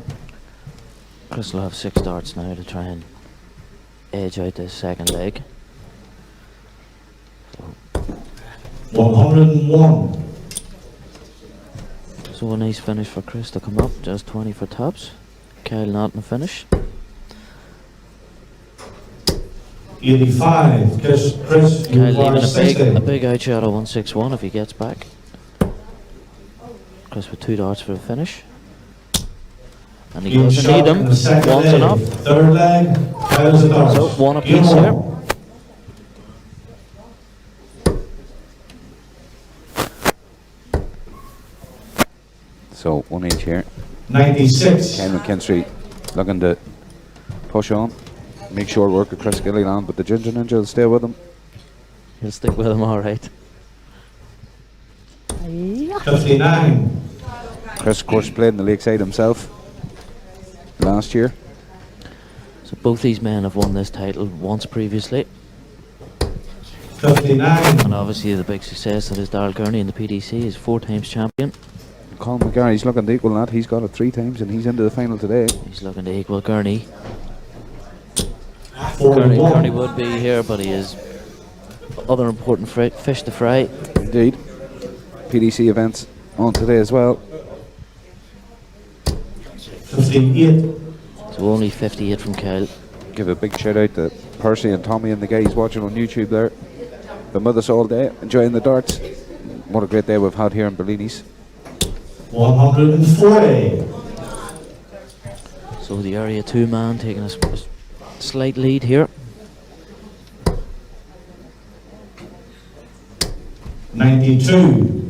[SPEAKER 2] Chris will have 6 darts now to try and edge out this second leg.
[SPEAKER 9] 101.
[SPEAKER 2] So a nice finish for Chris to come up, just 20 for tops. Kyle not in the finish.
[SPEAKER 9] 85. Chris, you
[SPEAKER 2] Kyle
[SPEAKER 9] require
[SPEAKER 2] leaving
[SPEAKER 9] 60.
[SPEAKER 2] a big outshot of 161 if he gets back. Chris with 2 darts for the finish. And he doesn't need them. One's enough.
[SPEAKER 9] Third leg, Kyle's a dart.
[SPEAKER 2] So 1 apiece here.
[SPEAKER 1] So 1 each here.
[SPEAKER 9] 96.
[SPEAKER 1] Ken McKinstry looking to push on. Make short work of Chris Gilliland, but the Ginger Ninja will stay with him.
[SPEAKER 2] He'll stick with him alright.
[SPEAKER 9] 59.
[SPEAKER 1] Chris, of course, played in the Lakeside himself last year.
[SPEAKER 2] So both these men have won this title once previously.
[SPEAKER 9] 59.
[SPEAKER 2] And obviously the big success that is Darryl Gurney in the PDC is 4 times champion.
[SPEAKER 1] Colin McGarry's looking to equal that. He's got it 3 times and he's into the final today.
[SPEAKER 2] He's looking to equal Gurney.
[SPEAKER 9] 41.
[SPEAKER 2] Gurney would be here, but he has other important fish to fry.
[SPEAKER 1] Indeed. PDC events on today as well.
[SPEAKER 9] 58.
[SPEAKER 2] So only 58 from Kyle.
[SPEAKER 1] Give a big shout out to Percy and Tommy and the guys watching on YouTube there. Been with us all day, enjoying the darts. What a great day we've had here in Bellini's.
[SPEAKER 9] 140.
[SPEAKER 2] So the area 2 man taking a slight lead here.
[SPEAKER 9] 92.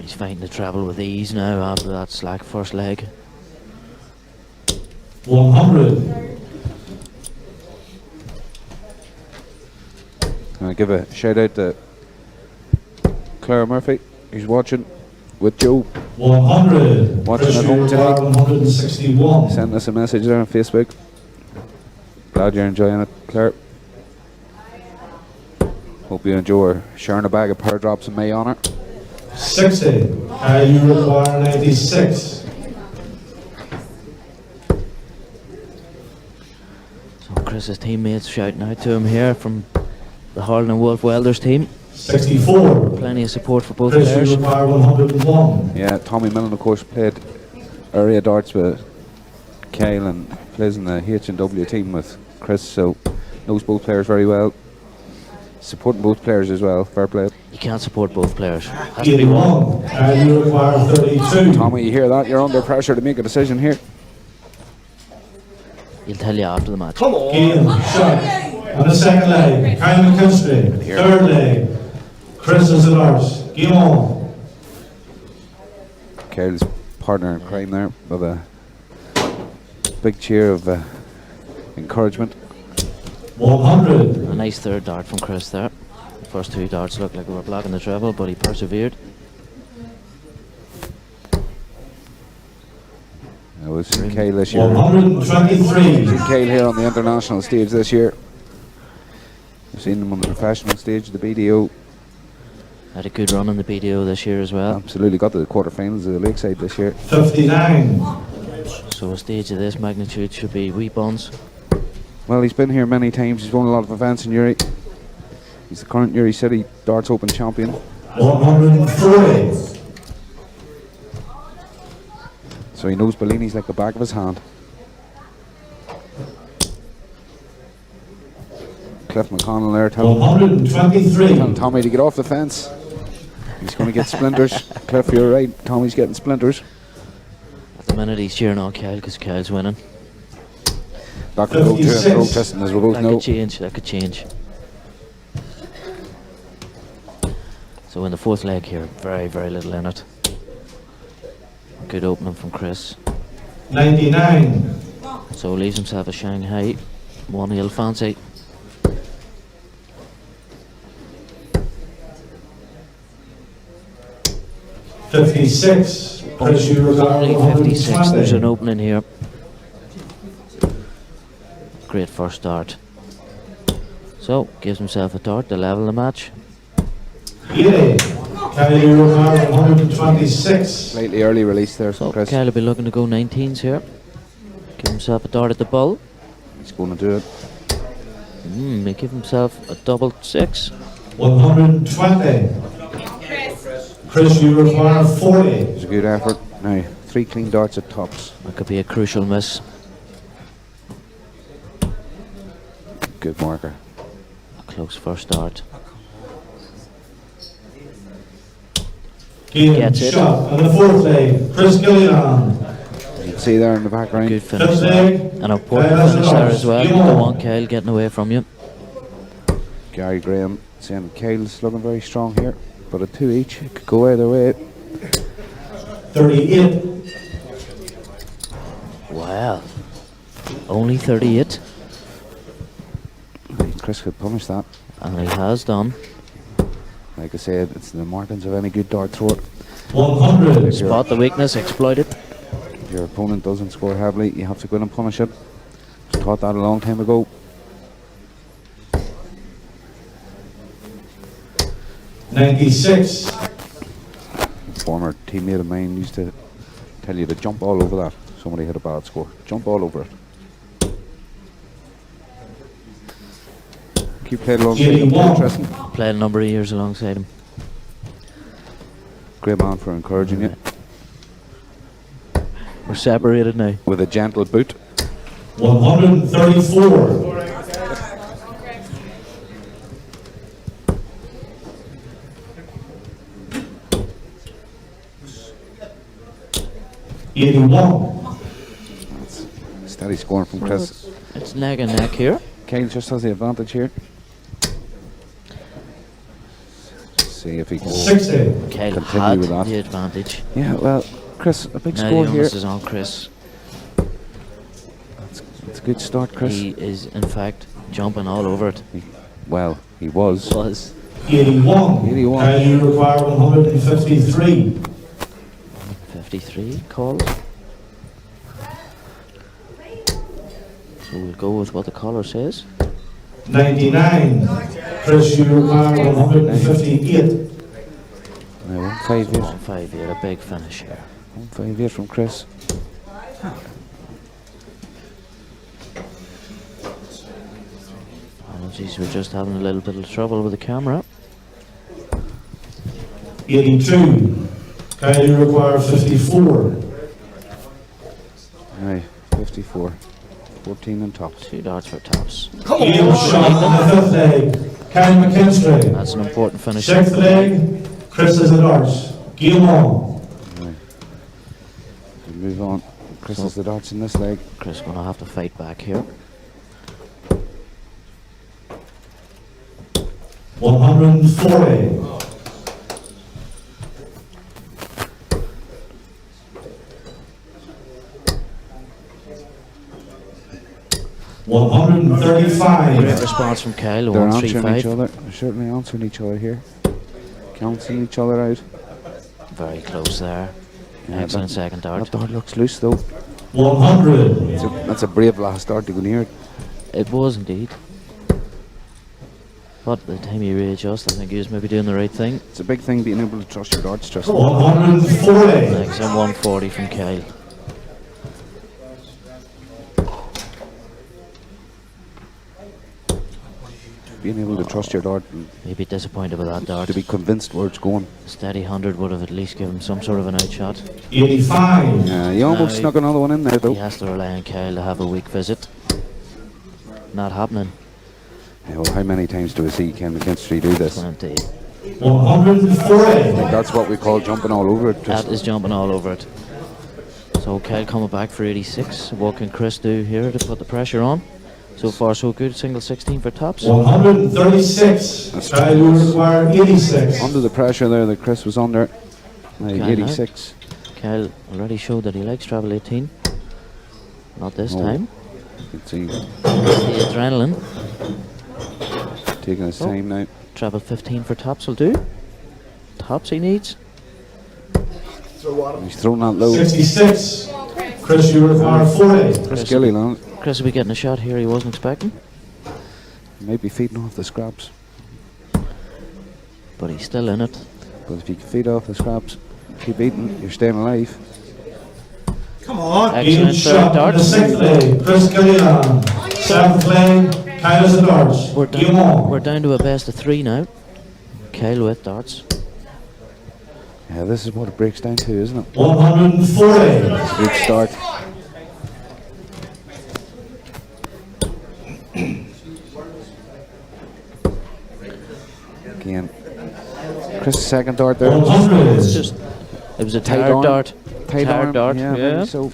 [SPEAKER 2] He's finding the treble with ease now after that slack first leg.
[SPEAKER 9] 100.
[SPEAKER 1] I give a shout out to Claire Murphy, who's watching with Joe.
[SPEAKER 9] 100.
[SPEAKER 1] Watching at home today.
[SPEAKER 9] 161.
[SPEAKER 1] Send us a message there on Facebook. Glad you're enjoying it, Claire. Hope you enjoy sharing a bag of pear drops in May honour.
[SPEAKER 9] 60. You require 96.
[SPEAKER 2] So Chris's teammates shouting out to him here from the Harlan and Wolf Welders team.
[SPEAKER 9] 64.
[SPEAKER 2] Plenty of support for both
[SPEAKER 9] Chris,
[SPEAKER 2] players.
[SPEAKER 9] you require 101.
[SPEAKER 1] Yeah, Tommy Millen, of course, played area darts with Kyle and plays in the H&W team with Chris, so knows both players very well. Supporting both players as well, fair play.
[SPEAKER 2] You can't support both players. Has to be one.
[SPEAKER 9] 81. You require 32.
[SPEAKER 1] Tommy, you hear that? You're under pressure to make a decision here.
[SPEAKER 2] He'll tell you after the match.
[SPEAKER 3] Come on.
[SPEAKER 9] Game, shot. On the second leg, Kyle McKinstry. Third leg, Chris is at ours. Game on.
[SPEAKER 1] Kyle's partner in crime there with a big cheer of encouragement.
[SPEAKER 9] 100.
[SPEAKER 2] A nice third dart from Chris there. The first 2 darts looked like they were blocking the treble, but he persevered.
[SPEAKER 1] I was in Kyle this year.
[SPEAKER 9] 123.
[SPEAKER 1] Kyle here on the international stage this year. I've seen him on the professional stage, the BDO.
[SPEAKER 2] Had a good run in the BDO this year as well.
[SPEAKER 1] Absolutely got to the quarterfinals of the Lakeside this year.
[SPEAKER 9] 59.
[SPEAKER 2] So a stage of this magnitude should be wee buns.
[SPEAKER 1] Well, he's been here many times. He's won a lot of events in Uri. He's the current Uri City Darts Open champion.
[SPEAKER 9] 140.
[SPEAKER 1] So he knows Bellini's like the back of his hand. Cliff McConnell there telling
[SPEAKER 9] 123.
[SPEAKER 1] Tommy to get off the fence. He's going to get splinters. Cliff, you're right. Tommy's getting splinters.
[SPEAKER 2] At the minute he's cheering on Kyle because Kyle's winning.
[SPEAKER 1] That could go to him protesting, as we both
[SPEAKER 2] That
[SPEAKER 1] know.
[SPEAKER 2] could change, that could change. So in the 4th leg here, very, very little in it. Good opening from Chris.
[SPEAKER 9] 99.
[SPEAKER 2] So leaves himself a Shanghai. 1 he'll fancy.
[SPEAKER 9] 56. Chris, you require
[SPEAKER 2] Only 56.
[SPEAKER 9] 120.
[SPEAKER 2] There's an opening here. Great first start. So, gives himself a dart to level the match.
[SPEAKER 9] 80. Kyle, you require 126.
[SPEAKER 1] Slightly early release there,
[SPEAKER 2] So,
[SPEAKER 1] Chris.
[SPEAKER 2] Kyle will be looking to go 19s here. Give himself a dart at the bull.
[SPEAKER 1] He's going to do it.
[SPEAKER 2] He give himself a double 6.
[SPEAKER 9] 120. Chris, you require 40.
[SPEAKER 1] It's a good effort. Now, 3 clean darts at tops.
[SPEAKER 2] That could be a crucial miss.
[SPEAKER 1] Good marker.
[SPEAKER 2] A close first start.
[SPEAKER 9] Game
[SPEAKER 2] Gets it.
[SPEAKER 9] shot on the fourth leg. Chris Gillian.
[SPEAKER 1] You can see there in the background.
[SPEAKER 2] Good finish
[SPEAKER 9] Fifth
[SPEAKER 2] there.
[SPEAKER 9] leg.
[SPEAKER 2] An important
[SPEAKER 9] Kyle
[SPEAKER 2] finish there
[SPEAKER 9] Lockhart.
[SPEAKER 2] as well. You
[SPEAKER 9] Game
[SPEAKER 2] don't
[SPEAKER 9] on.
[SPEAKER 2] want Kyle getting away from you.
[SPEAKER 1] Gary Graham saying Kyle's looking very strong here, but a 2 each. It could go either way.
[SPEAKER 9] 38.
[SPEAKER 2] Wow. Only 38.
[SPEAKER 1] Chris could punish that.
[SPEAKER 2] And he has done.
[SPEAKER 1] Like I said, it's the markings of any good dart thrower.
[SPEAKER 9] 100.
[SPEAKER 2] Spot the weakness, exploit it.
[SPEAKER 1] If your opponent doesn't score heavily, you have to go in and punish it. Was taught that a long time ago.
[SPEAKER 9] $96.
[SPEAKER 1] A former teammate of mine used to tell you to jump all over that. Somebody hit a bad score. Jump all over it. Keep playing alongside him.
[SPEAKER 9] 81.
[SPEAKER 1] Interesting.
[SPEAKER 2] Played a number of years alongside him.
[SPEAKER 1] Great man for encouraging you.
[SPEAKER 2] We're separated now.
[SPEAKER 1] With a gentle boot.
[SPEAKER 9] 134. $81.
[SPEAKER 1] Steady scoring from Chris.
[SPEAKER 2] It's neck and neck here.
[SPEAKER 1] Kyle just has the advantage here. See if he can
[SPEAKER 9] 60.
[SPEAKER 2] Kyle
[SPEAKER 1] continue
[SPEAKER 2] had
[SPEAKER 1] with that.
[SPEAKER 2] the advantage.
[SPEAKER 1] Yeah, well, Chris, a big
[SPEAKER 2] Now
[SPEAKER 1] score
[SPEAKER 2] the
[SPEAKER 1] here.
[SPEAKER 2] onus is on Chris.
[SPEAKER 1] It's a good start, Chris.
[SPEAKER 2] He is, in fact, jumping all over it.
[SPEAKER 1] Well, he was.
[SPEAKER 9] 81.
[SPEAKER 1] 81.
[SPEAKER 9] Kyle, you require 153.
[SPEAKER 2] 53 called. So we'll go with what the caller says.
[SPEAKER 9] 99. Chris, you require 158.
[SPEAKER 1] Now, 158.
[SPEAKER 2] 158, a big finish here.
[SPEAKER 1] 158 from Chris.
[SPEAKER 2] Apologies, we're just having a little bit of trouble with the camera.
[SPEAKER 9] 82. Kyle, you require 54.
[SPEAKER 1] Aye, 54. 14 and tops.
[SPEAKER 2] 2 darts for tops.
[SPEAKER 9] Game shot on the fifth leg. Kyle McKinstry.
[SPEAKER 2] That's an important finish.
[SPEAKER 9] Sixth leg. Chris is the darts. Game on.
[SPEAKER 1] Aye. We move on. Chris has the darts in this leg.
[SPEAKER 2] Chris gonna have to fight back here.
[SPEAKER 9] 140.
[SPEAKER 2] Great
[SPEAKER 9] 135.
[SPEAKER 2] response from Kyle.
[SPEAKER 1] They're answering each
[SPEAKER 2] 135.
[SPEAKER 1] other. They're certainly answering each other here. Cancelling each other out.
[SPEAKER 2] Very close there.
[SPEAKER 1] Yeah,
[SPEAKER 2] Excellent
[SPEAKER 1] that-
[SPEAKER 2] second dart.
[SPEAKER 1] That dart looks loose though.
[SPEAKER 9] 100.
[SPEAKER 1] That's a brave last dart to go near it.
[SPEAKER 2] It was indeed. But by the time you readjust, I think he was maybe doing the right thing.
[SPEAKER 1] It's a big thing being able to trust your darts, trust
[SPEAKER 9] 140.
[SPEAKER 2] Next in 140 from Kyle.
[SPEAKER 1] being able to trust your dart and
[SPEAKER 2] Maybe disappointed with that dart.
[SPEAKER 1] to be convinced where it's going.
[SPEAKER 2] Steady 100 would have at least given him some sort of an outshot.
[SPEAKER 9] 85.
[SPEAKER 1] Yeah, he almost
[SPEAKER 2] No,
[SPEAKER 1] snuck another one in there though.
[SPEAKER 2] He has to rely on Kyle to have a weak visit. Not happening.
[SPEAKER 1] Yeah, well, how many times do we see Ken McKinstry do this?
[SPEAKER 2] 20.
[SPEAKER 9] 140.
[SPEAKER 1] That's what we call jumping all over it.
[SPEAKER 2] That is jumping all over it. So Kyle coming back for 86. What can Chris do here to put the pressure on? So far so good. Single 16 for tops.
[SPEAKER 9] 136. Kyle, you require 86.
[SPEAKER 1] Under the pressure there that Chris was under.
[SPEAKER 2] Kyle
[SPEAKER 1] 86.
[SPEAKER 2] Kyle already showed that he likes travel 18. Not this
[SPEAKER 1] Oh.
[SPEAKER 2] time.
[SPEAKER 1] You can see
[SPEAKER 2] The adrenaline.
[SPEAKER 1] taking his time now.
[SPEAKER 2] Travel 15 for tops will do. Tops he needs.
[SPEAKER 1] He's thrown that low.
[SPEAKER 9] 66. Chris, you require 40.
[SPEAKER 1] Chris Gilliland.
[SPEAKER 2] Chris will be getting a shot here he wasn't expecting.
[SPEAKER 1] Maybe feeding off the scraps.
[SPEAKER 2] But he's still in it.
[SPEAKER 1] But if you can feed off the scraps, keep eating, you're staying alive.
[SPEAKER 9] Come on.
[SPEAKER 2] Excellent third dart.
[SPEAKER 9] The 6th leg, Chris Gilliland. 7th leg, Kyle is the darts.
[SPEAKER 2] We're down to a best of 3 now. Kyle with darts.
[SPEAKER 1] Yeah, this is what it breaks down to, isn't it?
[SPEAKER 9] 140.
[SPEAKER 1] Good start. Again, Chris' second dart there.
[SPEAKER 9] 100.
[SPEAKER 2] It was a tired dart. Tired dart,
[SPEAKER 1] yeah.
[SPEAKER 2] yeah.
[SPEAKER 1] So,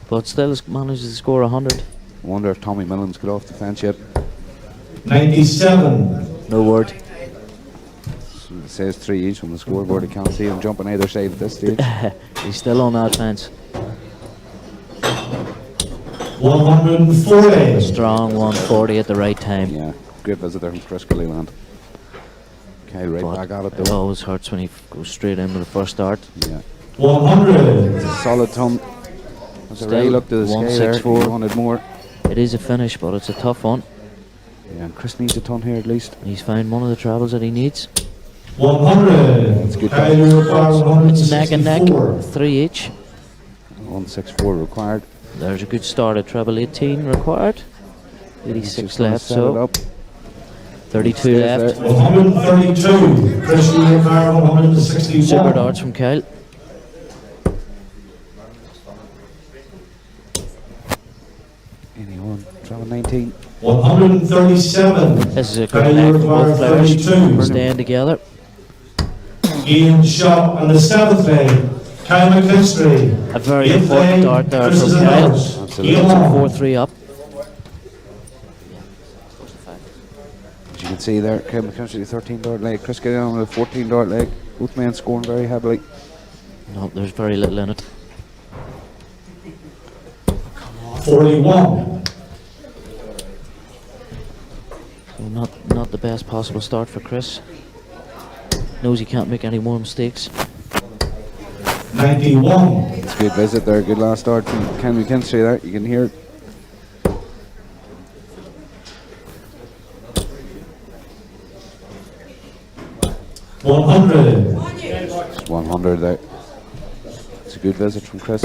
[SPEAKER 2] but still has managed to score 100.
[SPEAKER 1] I wonder if Tommy Millen's got off the fence yet.
[SPEAKER 9] 97.
[SPEAKER 2] No word.
[SPEAKER 1] So it says 3 each on the scoreboard. I can't see him jumping either side at this stage.
[SPEAKER 2] He's still on that fence.
[SPEAKER 9] 140.
[SPEAKER 2] Strong 140 at the right time.
[SPEAKER 1] Yeah, great visitor from Chris Gilliland. Okay, right
[SPEAKER 2] But
[SPEAKER 1] back at it
[SPEAKER 2] it
[SPEAKER 1] though.
[SPEAKER 2] always hurts when he goes straight in with the first dart.
[SPEAKER 1] Yeah.
[SPEAKER 9] 100.
[SPEAKER 1] Solid ton. That's a
[SPEAKER 2] Still
[SPEAKER 1] right look to the sky there.
[SPEAKER 2] 164.
[SPEAKER 1] He wanted more.
[SPEAKER 2] It is a finish, but it's a tough one.
[SPEAKER 1] Yeah, and Chris needs a ton here at least.
[SPEAKER 2] He's found one of the trebles that he needs.
[SPEAKER 9] 100.
[SPEAKER 1] That's good.
[SPEAKER 9] Kyle, you require 164.
[SPEAKER 2] It's neck and neck, 3 each.
[SPEAKER 1] 164 required.
[SPEAKER 2] There's a good start at treble 18 required. 86
[SPEAKER 1] Just gonna
[SPEAKER 2] left,
[SPEAKER 1] set it
[SPEAKER 2] so
[SPEAKER 1] up.
[SPEAKER 2] 32
[SPEAKER 1] Stays
[SPEAKER 2] left.
[SPEAKER 1] there.
[SPEAKER 9] 132. Chris, you require 161.
[SPEAKER 2] Super darts from Kyle.
[SPEAKER 1] Anyone? Travel 19.
[SPEAKER 9] 137.
[SPEAKER 2] This is a
[SPEAKER 9] Kyle,
[SPEAKER 2] good
[SPEAKER 9] you
[SPEAKER 2] neck from
[SPEAKER 9] require
[SPEAKER 2] both players.
[SPEAKER 9] 32.
[SPEAKER 2] Staying together.
[SPEAKER 9] Ian shot on the 7th leg. Kyle McKinstry.
[SPEAKER 2] A very
[SPEAKER 9] 8th
[SPEAKER 2] important
[SPEAKER 9] leg,
[SPEAKER 2] dart there
[SPEAKER 9] Chris
[SPEAKER 2] from
[SPEAKER 9] is the
[SPEAKER 2] Kyle.
[SPEAKER 9] darts.
[SPEAKER 1] Absolutely.
[SPEAKER 9] Ian Long.
[SPEAKER 2] 4-3 up.
[SPEAKER 1] As you can see there, Kevin McKinstry 13 dart leg, Chris Gilliland with a 14 dart leg. Both men scoring very heavily.
[SPEAKER 2] No, there's very little in it.
[SPEAKER 9] 41.
[SPEAKER 2] So not the best possible start for Chris. Knows he can't make any more mistakes.
[SPEAKER 9] 91.
[SPEAKER 1] It's a good visit there, good last start from Ken McKinstry there, you can hear it. It's 100 there. It's a good visit from Chris.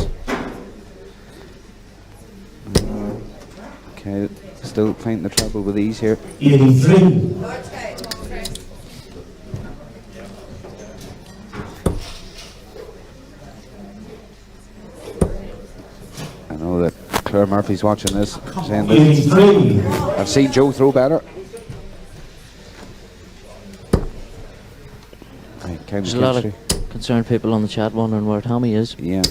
[SPEAKER 1] Okay, still finding the treble with ease here.
[SPEAKER 9] 83.
[SPEAKER 1] I know that Claire Murphy's watching this, saying that
[SPEAKER 9] 83.
[SPEAKER 1] I've seen Joe throw better. Right, Ken
[SPEAKER 2] There's a lot
[SPEAKER 1] McKinstry.
[SPEAKER 2] of concerned people on the chat wondering where Tommy is.
[SPEAKER 1] Yeah.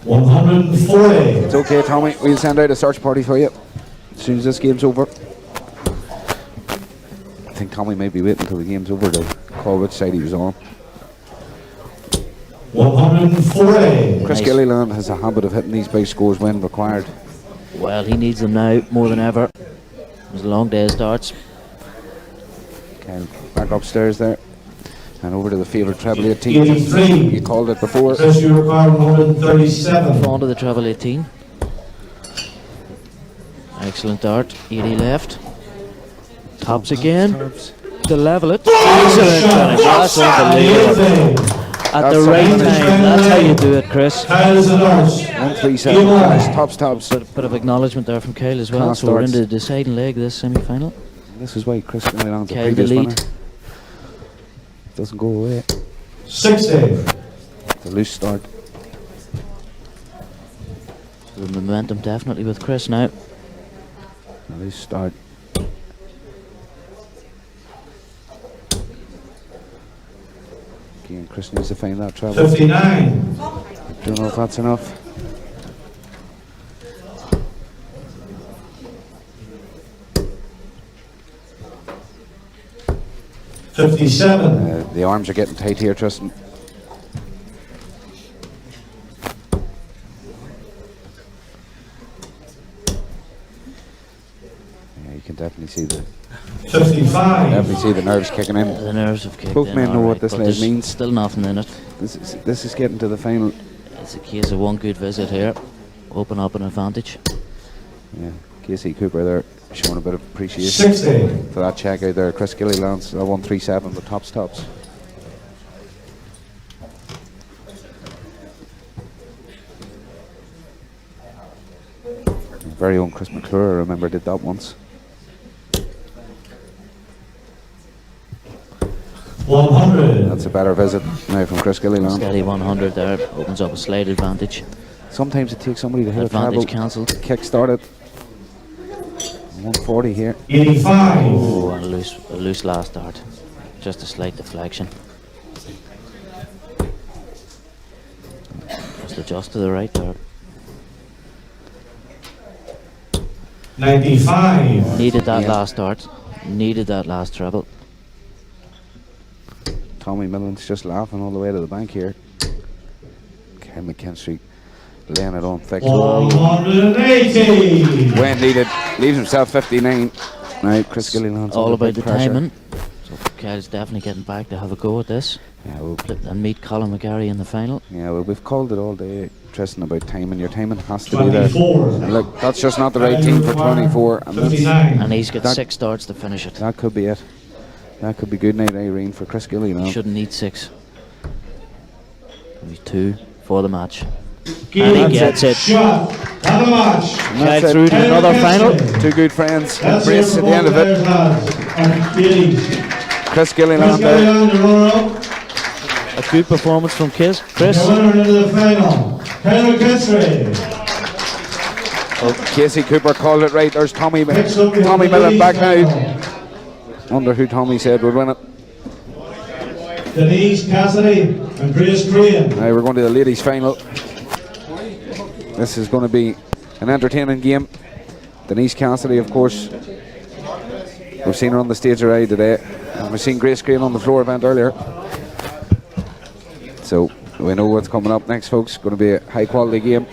[SPEAKER 9] 140.
[SPEAKER 1] It's okay, Tommy. We'll send out a search party for you as soon as this game's over. I think Tommy may be waiting until the game's over to call which side he was on.
[SPEAKER 9] 140.
[SPEAKER 1] Chris
[SPEAKER 2] Nice.
[SPEAKER 1] Gilliland has a habit of hitting these big scores when required.
[SPEAKER 2] Well, he needs them now more than ever. It was a long day's darts.
[SPEAKER 1] Okay, back upstairs there. And over to the favourite treble 18.
[SPEAKER 9] 83.
[SPEAKER 1] You called it before.
[SPEAKER 9] Chris, you require 137.
[SPEAKER 2] On to the treble 18. Excellent dart. 80 left. Tops again. To level it. Excellent finish. That's unbelievable. At the right time. That's how you do it, Chris.
[SPEAKER 9] Kyle's the darts.
[SPEAKER 1] 137. Finish. Tops.
[SPEAKER 2] Bit of acknowledgement there from Kyle as well.
[SPEAKER 1] Class
[SPEAKER 2] So we're
[SPEAKER 1] darts.
[SPEAKER 2] into the deciding leg of this semi-final.
[SPEAKER 1] This is why Chris Gilliland's a
[SPEAKER 2] Kyle the
[SPEAKER 1] previous
[SPEAKER 2] lead.
[SPEAKER 1] winner. Doesn't go away.
[SPEAKER 9] 60.
[SPEAKER 1] It's a loose start.
[SPEAKER 2] The momentum definitely with Chris now.
[SPEAKER 1] A loose start. Again, Chris needs to find that treble.
[SPEAKER 9] 59.
[SPEAKER 1] Don't know if that's enough. The arms are getting tight here, Tristan. Yeah, you can definitely see the
[SPEAKER 9] 55.
[SPEAKER 1] Definitely see the nerves kicking in.
[SPEAKER 2] The nerves have kicked
[SPEAKER 1] Both
[SPEAKER 2] in.
[SPEAKER 1] men know
[SPEAKER 2] alright,
[SPEAKER 1] what this
[SPEAKER 2] but
[SPEAKER 1] lead
[SPEAKER 2] there's
[SPEAKER 1] means.
[SPEAKER 2] Still nothing in it.
[SPEAKER 1] This is getting to the final.
[SPEAKER 2] It's a case of one good visit here. Open up an advantage.
[SPEAKER 1] Yeah, Casey Cooper there showing a bit of appreciation
[SPEAKER 9] 60.
[SPEAKER 1] for that check out there. Chris Gilliland's 137 with tops. Very own Chris McClure, I remember, did that once.
[SPEAKER 9] 100.
[SPEAKER 1] That's a better visit now from Chris Gilliland.
[SPEAKER 2] Steady 100 there. Opens up a slight advantage.
[SPEAKER 1] Sometimes it takes somebody to hit
[SPEAKER 2] Advantage
[SPEAKER 1] a treble,
[SPEAKER 2] cancelled.
[SPEAKER 1] kick started. 140 here.
[SPEAKER 9] 85.
[SPEAKER 2] Oh, and a loose last start. Just a slight deflection. Just adjust to the right there.
[SPEAKER 9] 95.
[SPEAKER 2] Needed that last start. Needed that last treble.
[SPEAKER 1] Tommy Millen's just laughing all the way to the bank here. Okay, McKinstry laying it on thick.
[SPEAKER 9] 180.
[SPEAKER 1] When needed, leaves himself 59. Right, Chris Gilliland's
[SPEAKER 2] All
[SPEAKER 1] under
[SPEAKER 2] about
[SPEAKER 1] big
[SPEAKER 2] the
[SPEAKER 1] pressure.
[SPEAKER 2] timing. So Kyle's definitely getting back to have a go at this.
[SPEAKER 1] Yeah,
[SPEAKER 2] And meet Colin McGarry in the final.
[SPEAKER 1] yeah, well, we've called it all day, Tristan, about timing. Your timing has to be there.
[SPEAKER 9] 24.
[SPEAKER 1] And look, that's just not the right team for 24. And
[SPEAKER 9] 59.
[SPEAKER 2] And he's got
[SPEAKER 1] That-
[SPEAKER 2] 6 starts to finish it.
[SPEAKER 1] that could be it. That could be good night, Irene, for Chris Gilliland.
[SPEAKER 2] He shouldn't need 6. Only 2 for the match.
[SPEAKER 9] And
[SPEAKER 2] he gets it.
[SPEAKER 9] Shot. And a match.
[SPEAKER 1] And that's
[SPEAKER 2] Kyle
[SPEAKER 1] it.
[SPEAKER 2] through to another final.
[SPEAKER 1] Two good friends.
[SPEAKER 9] That's
[SPEAKER 1] Embrace
[SPEAKER 9] it
[SPEAKER 1] at
[SPEAKER 9] for
[SPEAKER 1] the end of
[SPEAKER 9] both
[SPEAKER 1] it.
[SPEAKER 9] players, lads. And ladies.
[SPEAKER 1] Chris
[SPEAKER 9] Chris
[SPEAKER 1] Gilliland there.
[SPEAKER 9] Gilliland, the runner-up.
[SPEAKER 2] A good performance from Chris.
[SPEAKER 9] The winner into the final. Kyle McKinstry.
[SPEAKER 1] Oh, Casey Cooper called it right. There's Tommy
[SPEAKER 9] Next up, we have
[SPEAKER 1] Millen
[SPEAKER 9] the
[SPEAKER 1] back
[SPEAKER 9] ladies'
[SPEAKER 1] now.
[SPEAKER 9] final.
[SPEAKER 1] Wonder who Tommy said would win it.
[SPEAKER 9] Denise Cassidy and Grace Crane.
[SPEAKER 1] Now we're going to the ladies' final. This is going to be an entertaining game. Denise Cassidy, of course. We've seen her on the stage already today. And we've seen Grace Crane on the floor event earlier. So we know what's coming up next, folks. Going to be a high quality game.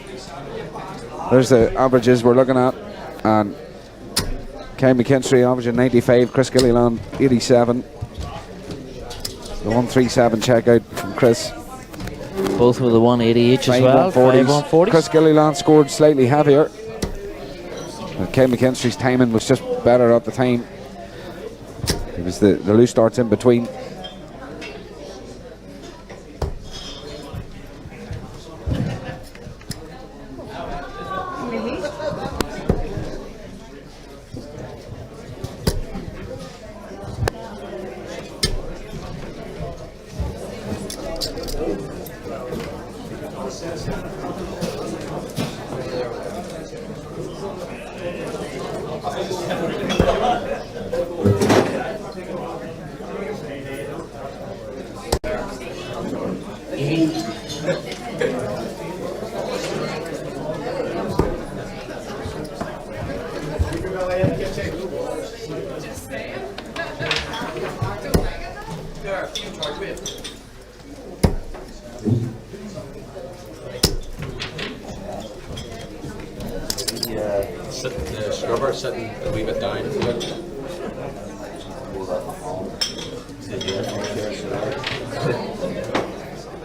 [SPEAKER 1] There's the averages we're looking at. And Kyle McKinstry averaging 95, Chris Gilliland 87. The 137 checkout from Chris.
[SPEAKER 2] Both with a 180 each as
[SPEAKER 1] 5
[SPEAKER 2] well.
[SPEAKER 1] 140s.
[SPEAKER 2] 140s.
[SPEAKER 1] Chris Gilliland scored slightly heavier. And Kyle McKinstry's timing was just better at the time. It was the loose starts in between.
[SPEAKER 11] The scrubber sitting a wee bit down.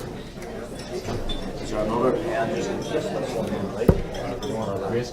[SPEAKER 11] Is there another pen just in this one, right? You want to raise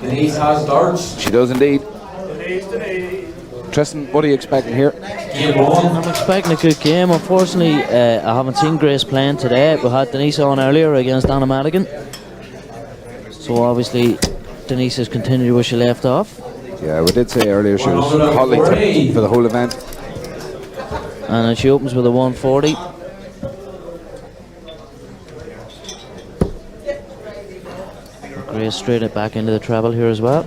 [SPEAKER 8] Denise has darts.
[SPEAKER 1] She does indeed.
[SPEAKER 3] Denise.
[SPEAKER 1] Tristan, what are you expecting here?
[SPEAKER 8] Game on.
[SPEAKER 2] I'm expecting a good game. Unfortunately, I haven't seen Grace playing today. We had Denise on earlier against Anna Madigan. So obviously, Denise has continued where she left off.
[SPEAKER 1] Yeah, we did say earlier she was hotly tipped for the whole event.
[SPEAKER 2] And then she opens with a 140. Grace straight it back into the treble here as well.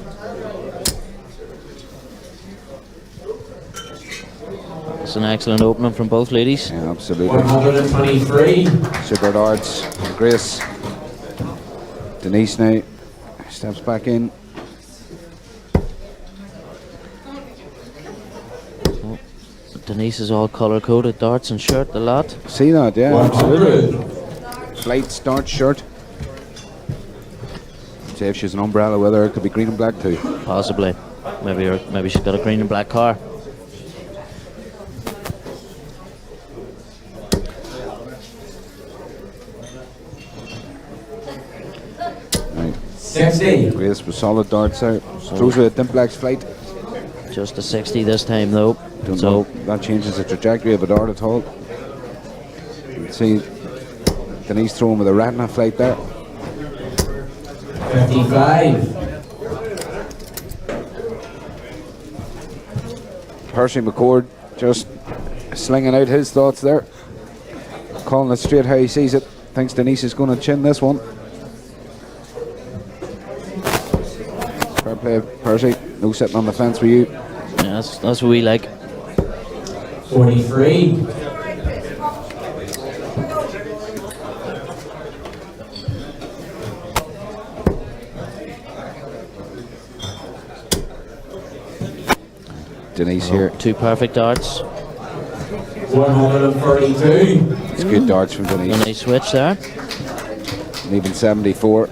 [SPEAKER 2] It's an excellent opening from both ladies.
[SPEAKER 1] Yeah, absolutely.
[SPEAKER 8] 123.
[SPEAKER 1] Super darts. Grace. Denise now steps back in.
[SPEAKER 2] Oh, Denise is all colour coded darts and shirt, the lot.
[SPEAKER 1] See that, yeah,
[SPEAKER 8] 100.
[SPEAKER 1] absolutely. Flight, start, shirt. Say if she's an umbrella weather, it could be green and black too.
[SPEAKER 2] Possibly. Maybe she's got a green and black car.
[SPEAKER 1] Right.
[SPEAKER 8] 60.
[SPEAKER 1] Grace with solid darts out. Throws with a Dimplac's flight.
[SPEAKER 2] Just a 60 this time though.
[SPEAKER 1] Don't know if that changes the trajectory of a dart at all. You can see Denise throwing with a Ratna flight there.
[SPEAKER 8] 55.
[SPEAKER 1] Percy McCord just slinging out his thoughts there. Calling it straight how he sees it. Thinks Denise is going to chin this one. Fair play, Percy. No sitting on the fence for you.
[SPEAKER 2] Yeah, that's what we like.
[SPEAKER 8] 43.
[SPEAKER 1] Denise here.
[SPEAKER 2] Two perfect darts.
[SPEAKER 8] 132.
[SPEAKER 1] It's good darts from Denise.
[SPEAKER 2] And they switch there.
[SPEAKER 1] And even 74.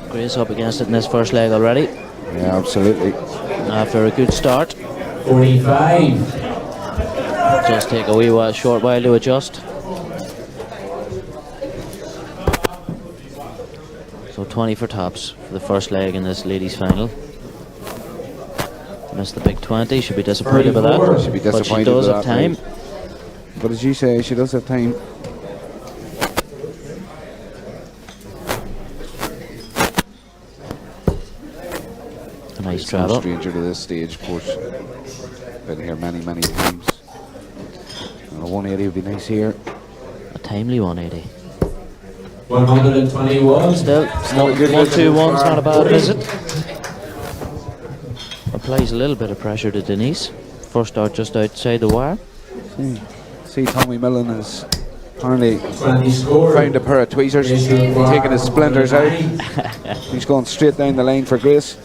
[SPEAKER 2] Grace up against it in this first leg already.
[SPEAKER 1] Yeah, absolutely.
[SPEAKER 2] After a good start.
[SPEAKER 8] 45.
[SPEAKER 2] Just take a wee while, short while to adjust. So 20 for tops for the first leg in this ladies' final. Missed the big 20. Should be disappointed with that.
[SPEAKER 1] Should be
[SPEAKER 2] But she
[SPEAKER 1] disappointed
[SPEAKER 2] does
[SPEAKER 1] with
[SPEAKER 2] have
[SPEAKER 1] that,
[SPEAKER 2] time.
[SPEAKER 1] right? But as you say, she does have time.
[SPEAKER 2] A nice
[SPEAKER 1] It's
[SPEAKER 2] travel.
[SPEAKER 1] no stranger to this stage, of course. Been here many times. And a 180 would be nice here.
[SPEAKER 2] A timely 180.
[SPEAKER 8] 121.
[SPEAKER 2] Still, 1-2-1's not a bad visit. Applies a little bit of pressure to Denise. First dart just outside the wire.
[SPEAKER 1] See Tommy Millen has apparently
[SPEAKER 8] 20 score.
[SPEAKER 1] found a pair of tweezers, taking his splinters out. He's going straight down the lane for Grace.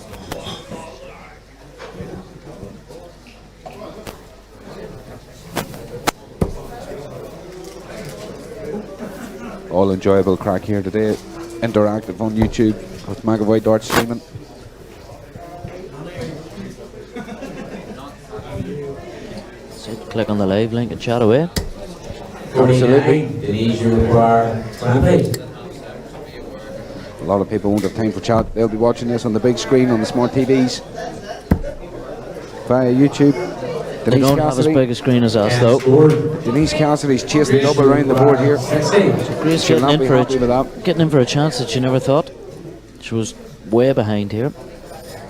[SPEAKER 1] All enjoyable crack here today. Interactive on YouTube with McAvoy Dart streaming.
[SPEAKER 2] Click on the live link and chat away.
[SPEAKER 8] 49. Denise, you require 20.
[SPEAKER 1] A lot of people won't have time for chat. They'll be watching this on the big screen on the smart TVs via YouTube.
[SPEAKER 2] They don't have as big a screen as us though.
[SPEAKER 1] Denise Cassidy's chasing double around the board here.
[SPEAKER 2] Grace
[SPEAKER 1] She'll
[SPEAKER 2] getting
[SPEAKER 1] not be happy with that.
[SPEAKER 2] in for a chance that she never thought. She was way behind here.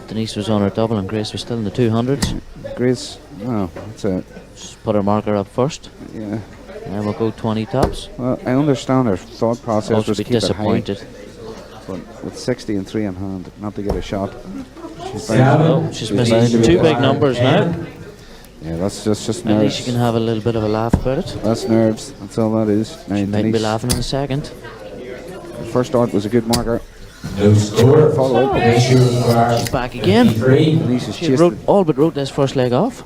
[SPEAKER 2] Denise was on her double and Grace was still in the 200s.
[SPEAKER 1] Grace, oh, that's it.
[SPEAKER 2] Just put her marker up first.
[SPEAKER 1] Yeah.
[SPEAKER 2] And we'll go 20 tops.
[SPEAKER 1] Well, I understand her thought process
[SPEAKER 2] Also
[SPEAKER 1] was
[SPEAKER 2] be
[SPEAKER 1] to keep it high.
[SPEAKER 2] disappointed.
[SPEAKER 1] But with 60 and 3 in hand, not to get a shot. She's
[SPEAKER 2] Oh, she's missed two big numbers now.
[SPEAKER 1] Yeah, that's just
[SPEAKER 2] At
[SPEAKER 1] nerves.
[SPEAKER 2] least you can have a little bit of a laugh about it.
[SPEAKER 1] That's nerves. That's all that is. Now,
[SPEAKER 2] She might be
[SPEAKER 1] Denise,
[SPEAKER 2] laughing in a second.
[SPEAKER 1] the first dart was a good marker.
[SPEAKER 8] No score.
[SPEAKER 1] Follow up.
[SPEAKER 8] Denise, you require
[SPEAKER 2] She's back again.
[SPEAKER 8] 53.
[SPEAKER 1] Denise is
[SPEAKER 2] She
[SPEAKER 1] chasing.
[SPEAKER 2] all but wrote this first leg off.